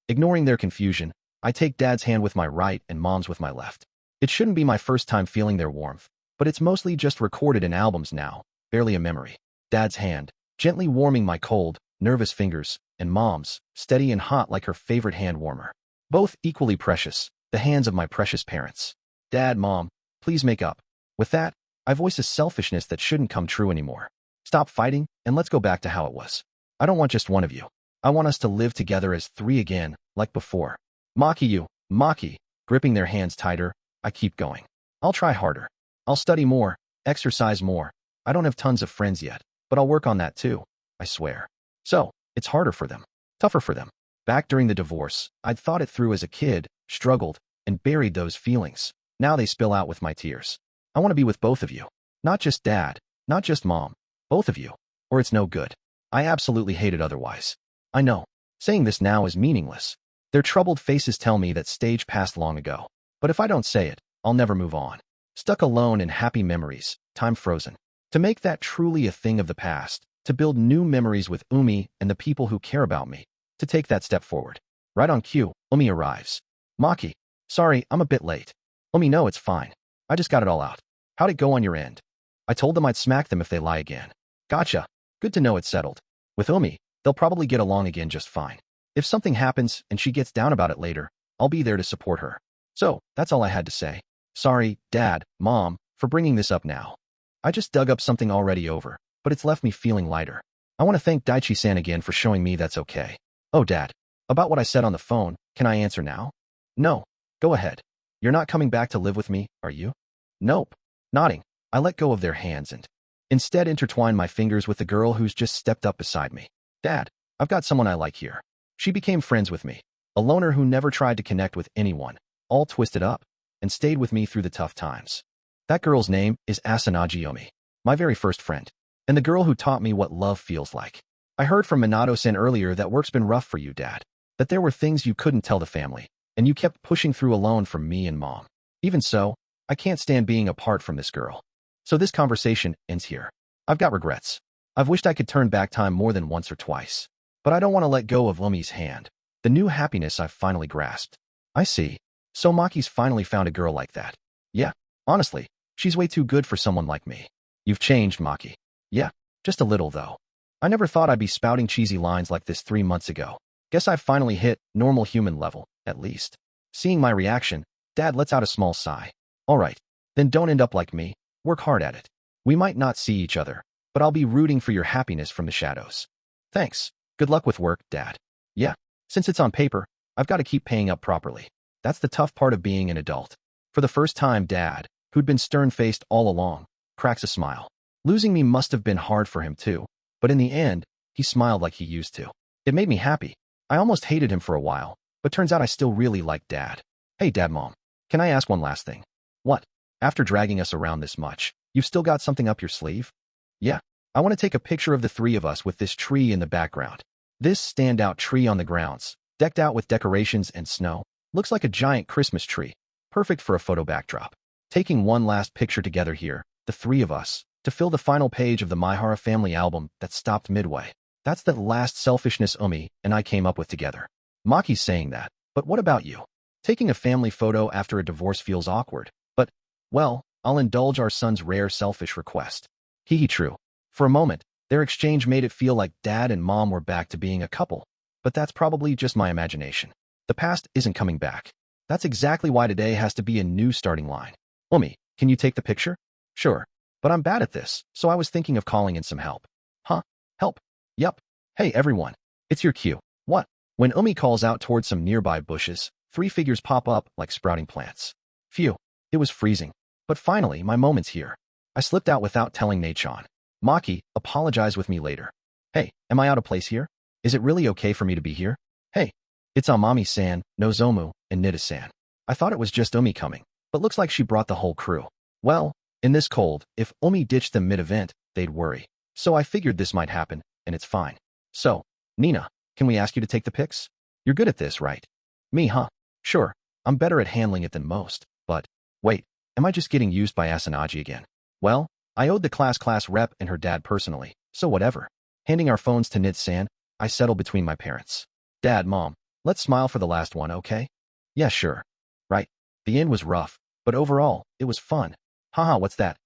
Ignoring their confusion, I take Dad's hand with my right and Mom's with my left. It shouldn't be my first time feeling their warmth, but it's mostly just recorded in albums now, barely a memory. Dad's hand, gently warming my cold, nervous fingers, and Mom's, steady and hot like her favorite hand warmer. Both equally precious, the hands of my precious parents. Dad, Mom, please make up. With that, I voice a selfishness that shouldn't come true anymore. Stop fighting, and let's go back to how it was. I don't want just one of you. I want us to live together as three again, like before. Maki, gripping their hands tighter, I keep going. I'll try harder. I'll study more, exercise more. I don't have tons of friends yet, but I'll work on that too, I swear. So, it's harder for them, tougher for them. Back during the divorce, I'd thought it through as a kid, struggled, and buried those feelings. Now they spill out with my tears. I want to be with both of you. Not just dad, not just mom, both of you. Or it's no good. I absolutely hate it otherwise. I know. Saying this now is meaningless. Their troubled faces tell me that stage passed long ago. But if I don't say it, I'll never move on. Stuck alone in happy memories, time frozen. To make that truly a thing of the past, to build new memories with Umi and the people who care about me, to take that step forward. Right on cue, Umi arrives. Maki. Sorry, I'm a bit late. Umi, no, it's fine. I just got it all out. How'd it go on your end? I told them I'd smack them if they lie again. Gotcha. Good to know it's settled. With Umi, they'll probably get along again just fine. If something happens and she gets down about it later, I'll be there to support her. So, that's all I had to say. Sorry, Dad, Mom, for bringing this up now. I just dug up something already over, but it's left me feeling lighter. I want to thank Daichi-san again for showing me that's okay. Oh, Dad. About what I said on the phone, can I answer now? No. Go ahead. You're not coming back to live with me, are you? Nope. Nodding, I let go of their hands and instead intertwine my fingers with the girl who's just stepped up beside me. Dad, I've got someone I like here. She became friends with me. A loner who never tried to connect with anyone, all twisted up, and stayed with me through the tough times. That girl's name is Asanagi-san, my very first friend, and the girl who taught me what love feels like. I heard from Minato-san earlier that work's been rough for you, Dad, that there were things you couldn't tell the family, and you kept pushing through alone from me and Mom. Even so, I can't stand being apart from this girl. So this conversation ends here. I've got regrets. I've wished I could turn back time more than once or twice. But I don't want to let go of Umi's hand, the new happiness I've finally grasped. I see. So Maki's finally found a girl like that. Yeah, honestly, she's way too good for someone like me. You've changed, Maki. Yeah, just a little though. I never thought I'd be spouting cheesy lines like this 3 months ago. Guess I've finally hit normal human level, at least. Seeing my reaction, Dad lets out a small sigh. Alright, then don't end up like me. Work hard at it. We might not see each other, but I'll be rooting for your happiness from the shadows. Thanks. Good luck with work, Dad. Yeah, since it's on paper, I've got to keep paying up properly. That's the tough part of being an adult. For the first time, Dad, who'd been stern-faced all along, cracks a smile. Losing me must have been hard for him too, but in the end, he smiled like he used to. It made me happy. I almost hated him for a while, but turns out I still really like Dad. Hey, Dad, Mom, can I ask one last thing? What? After dragging us around this much, you've still got something up your sleeve? Yeah, I want to take a picture of the 3 of us with this tree in the background. This standout tree on the grounds, decked out with decorations and snow, looks like a giant Christmas tree, perfect for a photo backdrop. Taking one last picture together here, the 3 of us, to fill the final page of the Maehara family album that stopped midway. That's the last selfishness Umi and I came up with together. Maki's saying that, but what about you? Taking a family photo after a divorce feels awkward, but, well, I'll indulge our son's rare selfish request. Hee true. For a moment, their exchange made it feel like Dad and Mom were back to being a couple, but that's probably just my imagination. The past isn't coming back. That's exactly why today has to be a new starting line. Umi, can you take the picture? Sure, but I'm bad at this, so I was thinking of calling in some help. Huh? Help? Yup. Hey everyone, it's your cue. What? When Umi calls out towards some nearby bushes, 3 figures pop up like sprouting plants. Phew, it was freezing. But finally, my moment's here. I slipped out without telling Nachon. Maki, apologize with me later. Hey, am I out of place here? Is it really okay for me to be here? Hey, it's Amami-san, Nozomu, and Nida-san. I thought it was just Umi coming, but looks like she brought the whole crew. Well, in this cold, if Umi ditched them mid-event, they'd worry. So I figured this might happen, and it's fine. So, Nina, can we ask you to take the pics? You're good at this, right? Me, huh? Sure, I'm better at handling it than most, but, wait, am I just getting used by Asanagi again? Well, I owed the class rep and her dad personally, so whatever. Handing our phones to Nid-san, I settled between my parents. Dad, Mom, let's smile for the last one, okay? Yeah, sure. Right, the end was rough, but overall, it was fun. Haha, what's that?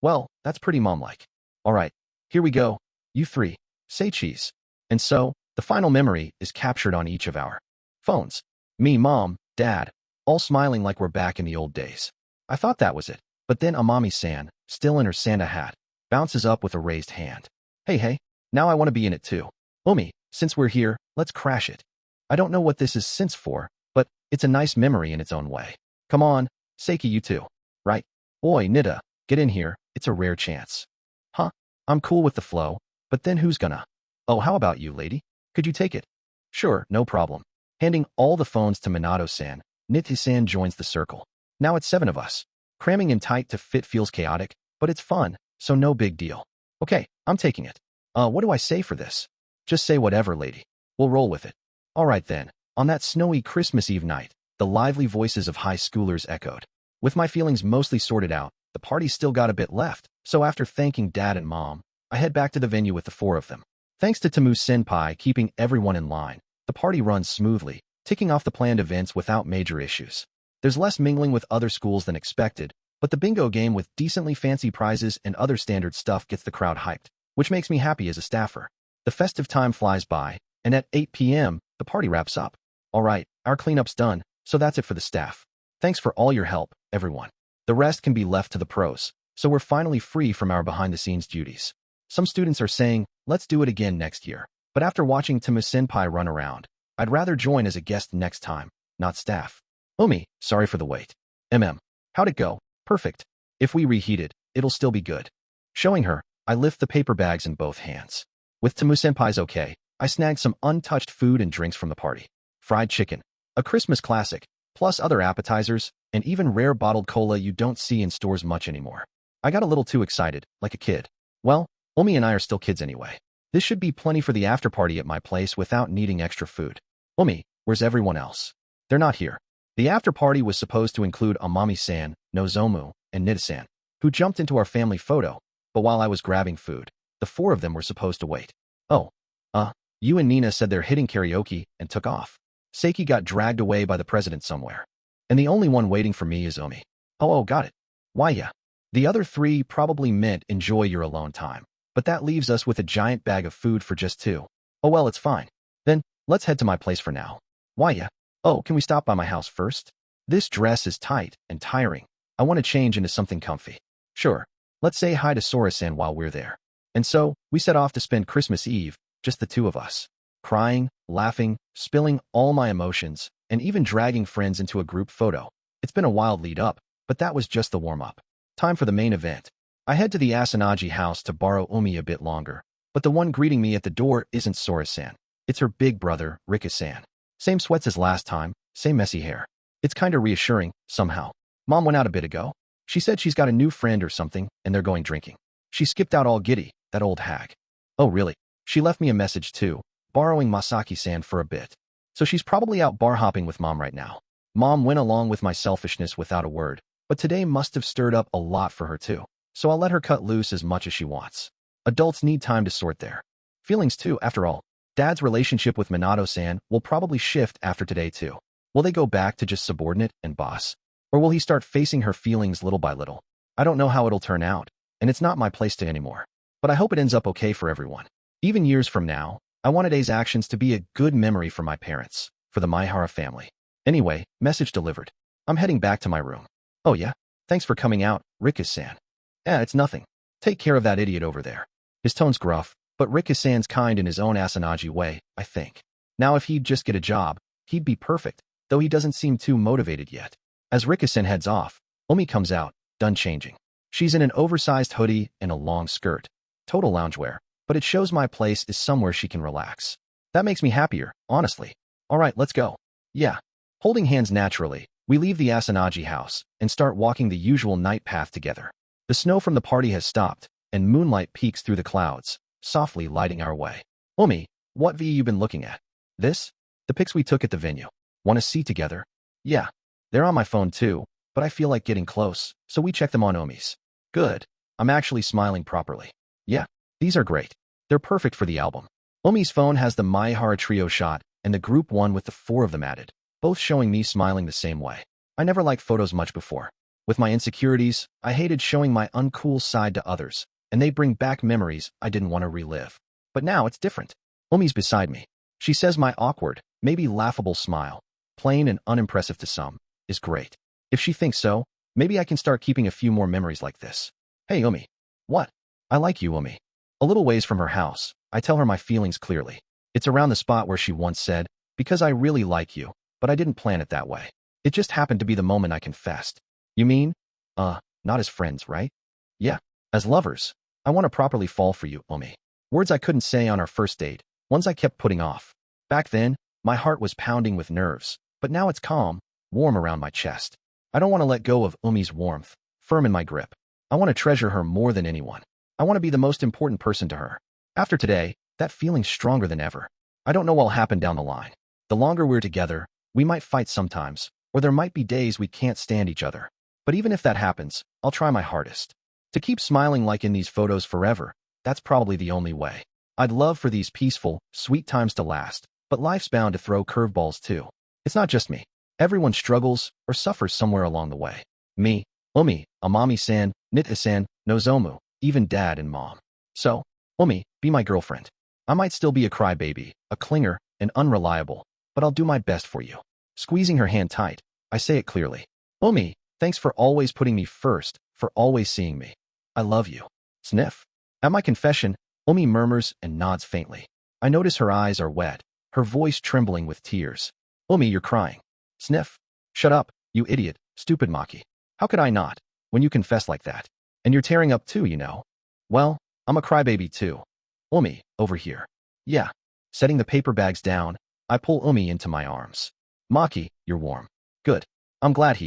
Well, that's pretty mom-like. Alright, here we go. You 3, say cheese. And so, the final memory is captured on each of our phones. Me, Mom, Dad, all smiling like we're back in the old days. I thought that was it, but then Amami-san, still in her Santa hat, bounces up with a raised hand. Hey, now I want to be in it too. Umi, since we're here, let's crash it. I don't know what this is since for, but it's a nice memory in its own way. Come on, Seiki, you too. Right? Oi, Nida, get in here, it's a rare chance. Huh? I'm cool with the flow, but then who's gonna? Oh, how about you, lady? Could you take it? Sure, no problem. Handing all the phones to Minato-san, Nitti-san joins the circle. Now it's 7 of us. Cramming in tight to fit feels chaotic, but it's fun, so no big deal. Okay, I'm taking it. What do I say for this? Just say whatever, lady. We'll roll with it. All right then. On that snowy Christmas Eve night, the lively voices of high schoolers echoed. With my feelings mostly sorted out, the party still got a bit left, so after thanking Dad and Mom, I head back to the venue with the four of them. Thanks to Tamu-senpai keeping everyone in line, the party runs smoothly, ticking off the planned events without major issues. There's less mingling with other schools than expected, but the bingo game with decently fancy prizes and other standard stuff gets the crowd hyped, which makes me happy as a staffer. The festive time flies by, and at 8 p.m., the party wraps up. All right, our cleanup's done, so that's it for the staff. Thanks for all your help, everyone. The rest can be left to the pros, so we're finally free from our behind-the-scenes duties. Some students are saying, let's do it again next year. But after watching Tamu-senpai run around, I'd rather join as a guest next time, not staff. Umi, sorry for the wait. How'd it go? Perfect. If we reheat it, it'll still be good. Showing her, I lift the paper bags in both hands. With Tamu-senpai's okay, I snagged some untouched food and drinks from the party. Fried chicken, a Christmas classic, plus other appetizers, and even rare bottled cola you don't see in stores much anymore. I got a little too excited, like a kid. Well, Omi and I are still kids anyway. This should be plenty for the after-party at my place without needing extra food. Omi, where's everyone else? They're not here. The after-party was supposed to include Amami-san, Nozomu, and Nida-san, who jumped into our family photo, but while I was grabbing food, the four of them were supposed to wait. Oh, you and Nina said they're hitting karaoke and took off. Seiki got dragged away by the president somewhere. And the only one waiting for me is Omi. Oh, got it. Why, yeah. The other three probably meant enjoy your alone time, but that leaves us with a giant bag of food for just two. Oh well, it's fine. Then, let's head to my place for now. Why, yeah. Oh, can we stop by my house first? This dress is tight and tiring. I want to change into something comfy. Sure. Let's say hi to Sora-san while we're there. And so, we set off to spend Christmas Eve, just the two of us. Crying, laughing, spilling all my emotions, and even dragging friends into a group photo. It's been a wild lead up, but that was just the warm-up. Time for the main event. I head to the Asanagi house to borrow Umi a bit longer, but the one greeting me at the door isn't Sora-san. It's her big brother, Rika-san. Same sweats as last time, same messy hair. It's kinda reassuring, somehow. Mom went out a bit ago. She said she's got a new friend or something, and they're going drinking. She skipped out all giddy, that old hag. Oh really? She left me a message too, borrowing Masaki-san for a bit. So she's probably out bar hopping with Mom right now. Mom went along with my selfishness without a word, but today must have stirred up a lot for her too. So I'll let her cut loose as much as she wants. Adults need time to sort their feelings too, after all. Dad's relationship with Minato-san will probably shift after today too. Will they go back to just subordinate and boss? Or will he start facing her feelings little by little? I don't know how it'll turn out, and it's not my place to anymore. But I hope it ends up okay for everyone. Even years from now, I want today's actions to be a good memory for my parents, for the Maehara family. Anyway, message delivered. I'm heading back to my room. Oh yeah? Thanks for coming out, Rika-san. It's nothing. Take care of that idiot over there. His tone's gruff, but Rika-san's kind in his own Asanagi way, I think. Now if he'd just get a job, he'd be perfect, though he doesn't seem too motivated yet. As Rika-san heads off, Omi comes out, done changing. She's in an oversized hoodie and a long skirt. Total loungewear, but it shows my place is somewhere she can relax. That makes me happier, honestly. All right, let's go. Yeah. Holding hands naturally, we leave the Asanagi house and start walking the usual night path together. The snow from the party has stopped, and moonlight peeks through the clouds, softly lighting our way. Omi, what V you been looking at? This? The pics we took at the venue. Want to see together? Yeah. They're on my phone too, but I feel like getting close, so we check them on Omi's. Good. I'm actually smiling properly. Yeah, these are great. They're perfect for the album. Omi's phone has the Maehara trio shot and the group one with the four of them added, both showing me smiling the same way. I never liked photos much before. With my insecurities, I hated showing my uncool side to others, and they bring back memories I didn't want to relive. But now it's different. Omi's beside me. She says my awkward, maybe laughable smile, plain and unimpressive to some, is great. If she thinks so, maybe I can start keeping a few more memories like this. Hey Omi. What? I like you, Omi. A little ways from her house, I tell her my feelings clearly. It's around the spot where she once said, because I really like you, but I didn't plan it that way. It just happened to be the moment I confessed. You mean? Not as friends, right? Yeah, as lovers. I want to properly fall for you, Omi. Words I couldn't say on our first date, ones I kept putting off. Back then, my heart was pounding with nerves, but now it's calm, warm around my chest. I don't want to let go of Omi's warmth, firm in my grip. I want to treasure her more than anyone. I want to be the most important person to her. After today, that feeling's stronger than ever. I don't know what'll happen down the line. The longer we're together, we might fight sometimes, or there might be days we can't stand each other. But even if that happens, I'll try my hardest. To keep smiling like in these photos forever, that's probably the only way. I'd love for these peaceful, sweet times to last, but life's bound to throw curveballs too. It's not just me. Everyone struggles or suffers somewhere along the way. Me, Umi, Amami-san, Nita-san, Nozomu, even dad and mom. So, Umi, be my girlfriend. I might still be a crybaby, a clinger, and unreliable, but I'll do my best for you. Squeezing her hand tight, I say it clearly. Umi, thanks for always putting me first, for always seeing me. I love you. Sniff. At my confession, Umi murmurs and nods faintly. I notice her eyes are wet, her voice trembling with tears. Umi, you're crying. Sniff. Shut up, you idiot, stupid Maki. How could I not, when you confess like that? And you're tearing up too, you know. Well, I'm a crybaby too. Umi, over here. Yeah. Setting the paper bags down, I pull Umi into my arms. Maki, you're warm. Good. I'm glad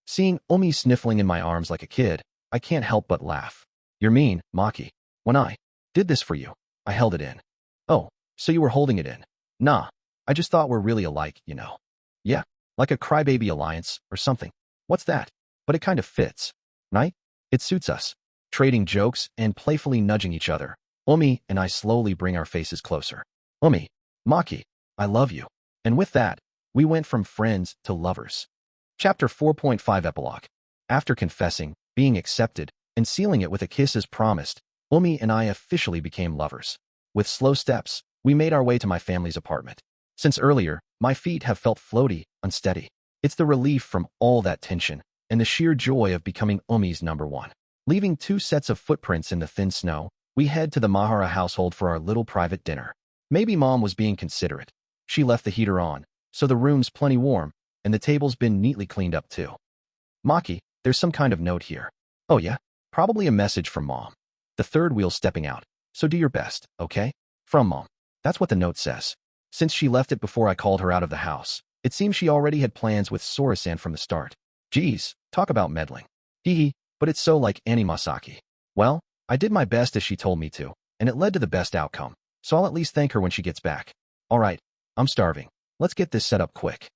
Seeing Umi sniffling in my arms like a kid, I can't help but laugh. You're mean, Maki. When I did this for you, I held it in. Oh, so you were holding it in. Nah, I just thought we're really alike, you know. Yeah, like a crybaby alliance or something. What's that? But it kind of fits, right? It suits us. Trading jokes and playfully nudging each other, Umi and I slowly bring our faces closer. Umi, Maki, I love you. And with that, we went from friends to lovers. Chapter 4.5 Epilogue. After confessing, being accepted, and sealing it with a kiss as promised, Umi and I officially became lovers. With slow steps, we made our way to my family's apartment. Since earlier, my feet have felt floaty, unsteady. It's the relief from all that tension, and the sheer joy of becoming Umi's number one. Leaving 2 sets of footprints in the thin snow, we head to the Maehara household for our little private dinner. Maybe Mom was being considerate. She left the heater on, so the room's plenty warm, and the table's been neatly cleaned up too. Maki, there's some kind of note here. Oh yeah? Probably a message from Mom. The third wheel's stepping out, so do your best, okay? From Mom. That's what the note says. Since she left it before I called her out of the house, it seems she already had plans with Sora-san from the start. Geez, talk about meddling. Hee, but it's so like Annie Masaki. Well, I did my best as she told me to, and it led to the best outcome, so I'll at least thank her when she gets back. Alright, I'm starving. Let's get this set up quick.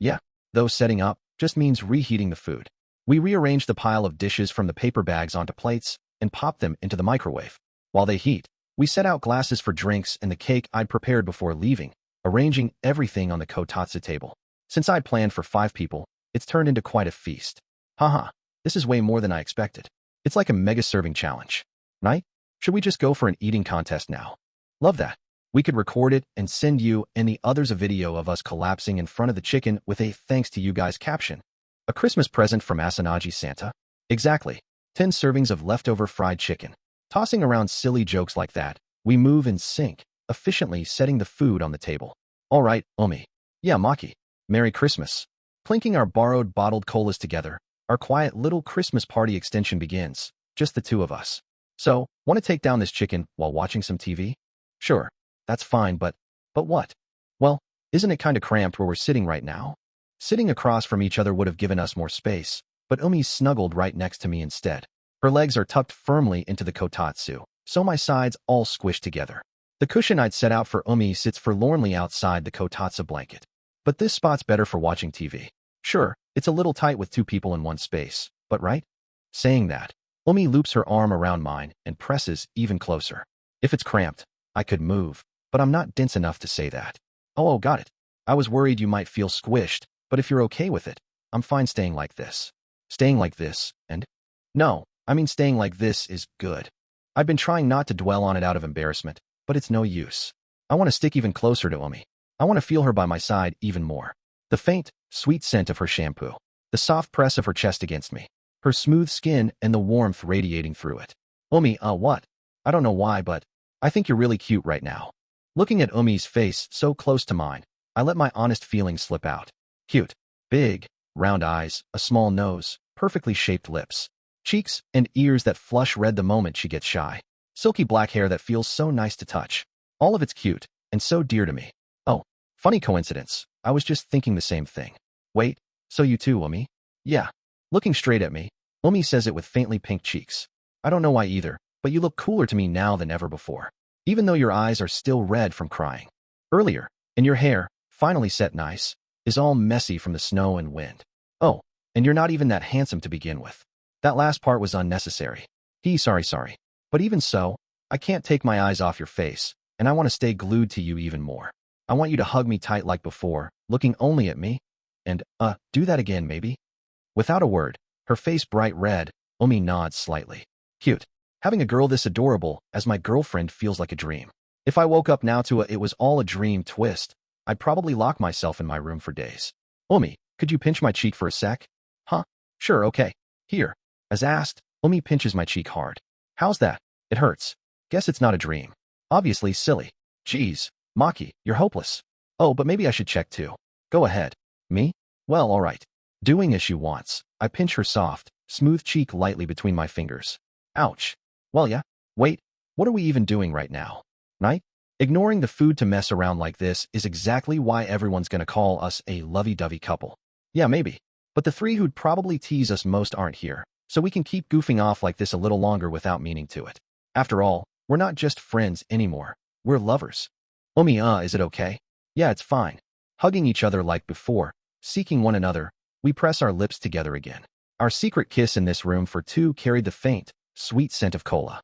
Yeah, though setting up just means reheating the food. We rearrange the pile of dishes from the paper bags onto plates and pop them into the microwave. While they heat, we set out glasses for drinks and the cake I'd prepared before leaving, arranging everything on the kotatsu table. Since I'd planned for 5 people, it's turned into quite a feast. Haha, this is way more than I expected. It's like a mega serving challenge. Right? Should we just go for an eating contest now? Love that. We could record it and send you and the others a video of us collapsing in front of the chicken with a thanks to you guys caption. A Christmas present from Asanagi-Santa? Exactly. 10 servings of leftover fried chicken. Tossing around silly jokes like that, we move in sync, efficiently setting the food on the table. All right, Umi. Yeah, Maki. Merry Christmas. Clinking our borrowed bottled colas together, our quiet little Christmas party extension begins, just the 2 of us. So, want to take down this chicken while watching some TV? Sure, that's fine, but what? Well, isn't it kind of cramped where we're sitting right now? Sitting across from each other would have given us more space, but Umi's snuggled right next to me instead. Her legs are tucked firmly into the kotatsu, so my sides all squished together. The cushion I'd set out for Umi sits forlornly outside the kotatsu blanket. But this spot's better for watching TV. Sure, it's a little tight with 2 people in one space, but right? Saying that, Umi loops her arm around mine and presses even closer. If it's cramped, I could move, but I'm not dense enough to say that. Oh, got it. I was worried you might feel squished, but if you're okay with it, I'm fine staying like this. Staying like this, and? No, I mean staying like this is good. I've been trying not to dwell on it out of embarrassment, but it's no use. I want to stick even closer to Umi. I want to feel her by my side even more. The faint, sweet scent of her shampoo. The soft press of her chest against me. Her smooth skin and the warmth radiating through it. Umi, what? I don't know why, but I think you're really cute right now. Looking at Umi's face so close to mine, I let my honest feelings slip out. Cute. Big, round eyes, a small nose, perfectly shaped lips. Cheeks and ears that flush red the moment she gets shy. Silky black hair that feels so nice to touch. All of it's cute, and so dear to me. Oh, funny coincidence. I was just thinking the same thing. Wait, so you too, Umi? Yeah. Looking straight at me, Umi says it with faintly pink cheeks. I don't know why either, but you look cooler to me now than ever before. Even though your eyes are still red from crying. Earlier, and your hair, finally set nice, is all messy from the snow and wind. Oh, and you're not even that handsome to begin with. That last part was unnecessary. Sorry. But even so, I can't take my eyes off your face, and I want to stay glued to you even more. I want you to hug me tight like before, looking only at me. And, do that again maybe? Without a word, her face bright red, Omi nods slightly. Cute. Having a girl this adorable as my girlfriend feels like a dream. If I woke up now to it was all a dream twist, I'd probably lock myself in my room for days. Omi, could you pinch my cheek for a sec? Huh? Sure, okay. Here. As asked, Omi pinches my cheek hard. How's that? It hurts. Guess it's not a dream. Obviously silly. Geez, Maki, you're hopeless. Oh, but maybe I should check too. Go ahead. Me? Well, alright. Doing as she wants, I pinch her soft, smooth cheek lightly between my fingers. Ouch. Well, yeah. Wait, what are we even doing right now? Night? Ignoring the food to mess around like this is exactly why everyone's gonna call us a lovey-dovey couple. Yeah, maybe. But the three who'd probably tease us most aren't here, so we can keep goofing off like this a little longer without meaning to it. After all, we're not just friends anymore. We're lovers. Omi, is it okay? Yeah, it's fine. Hugging each other like before, seeking one another, we press our lips together again. Our secret kiss in this room for two carried the faint, sweet scent of cola.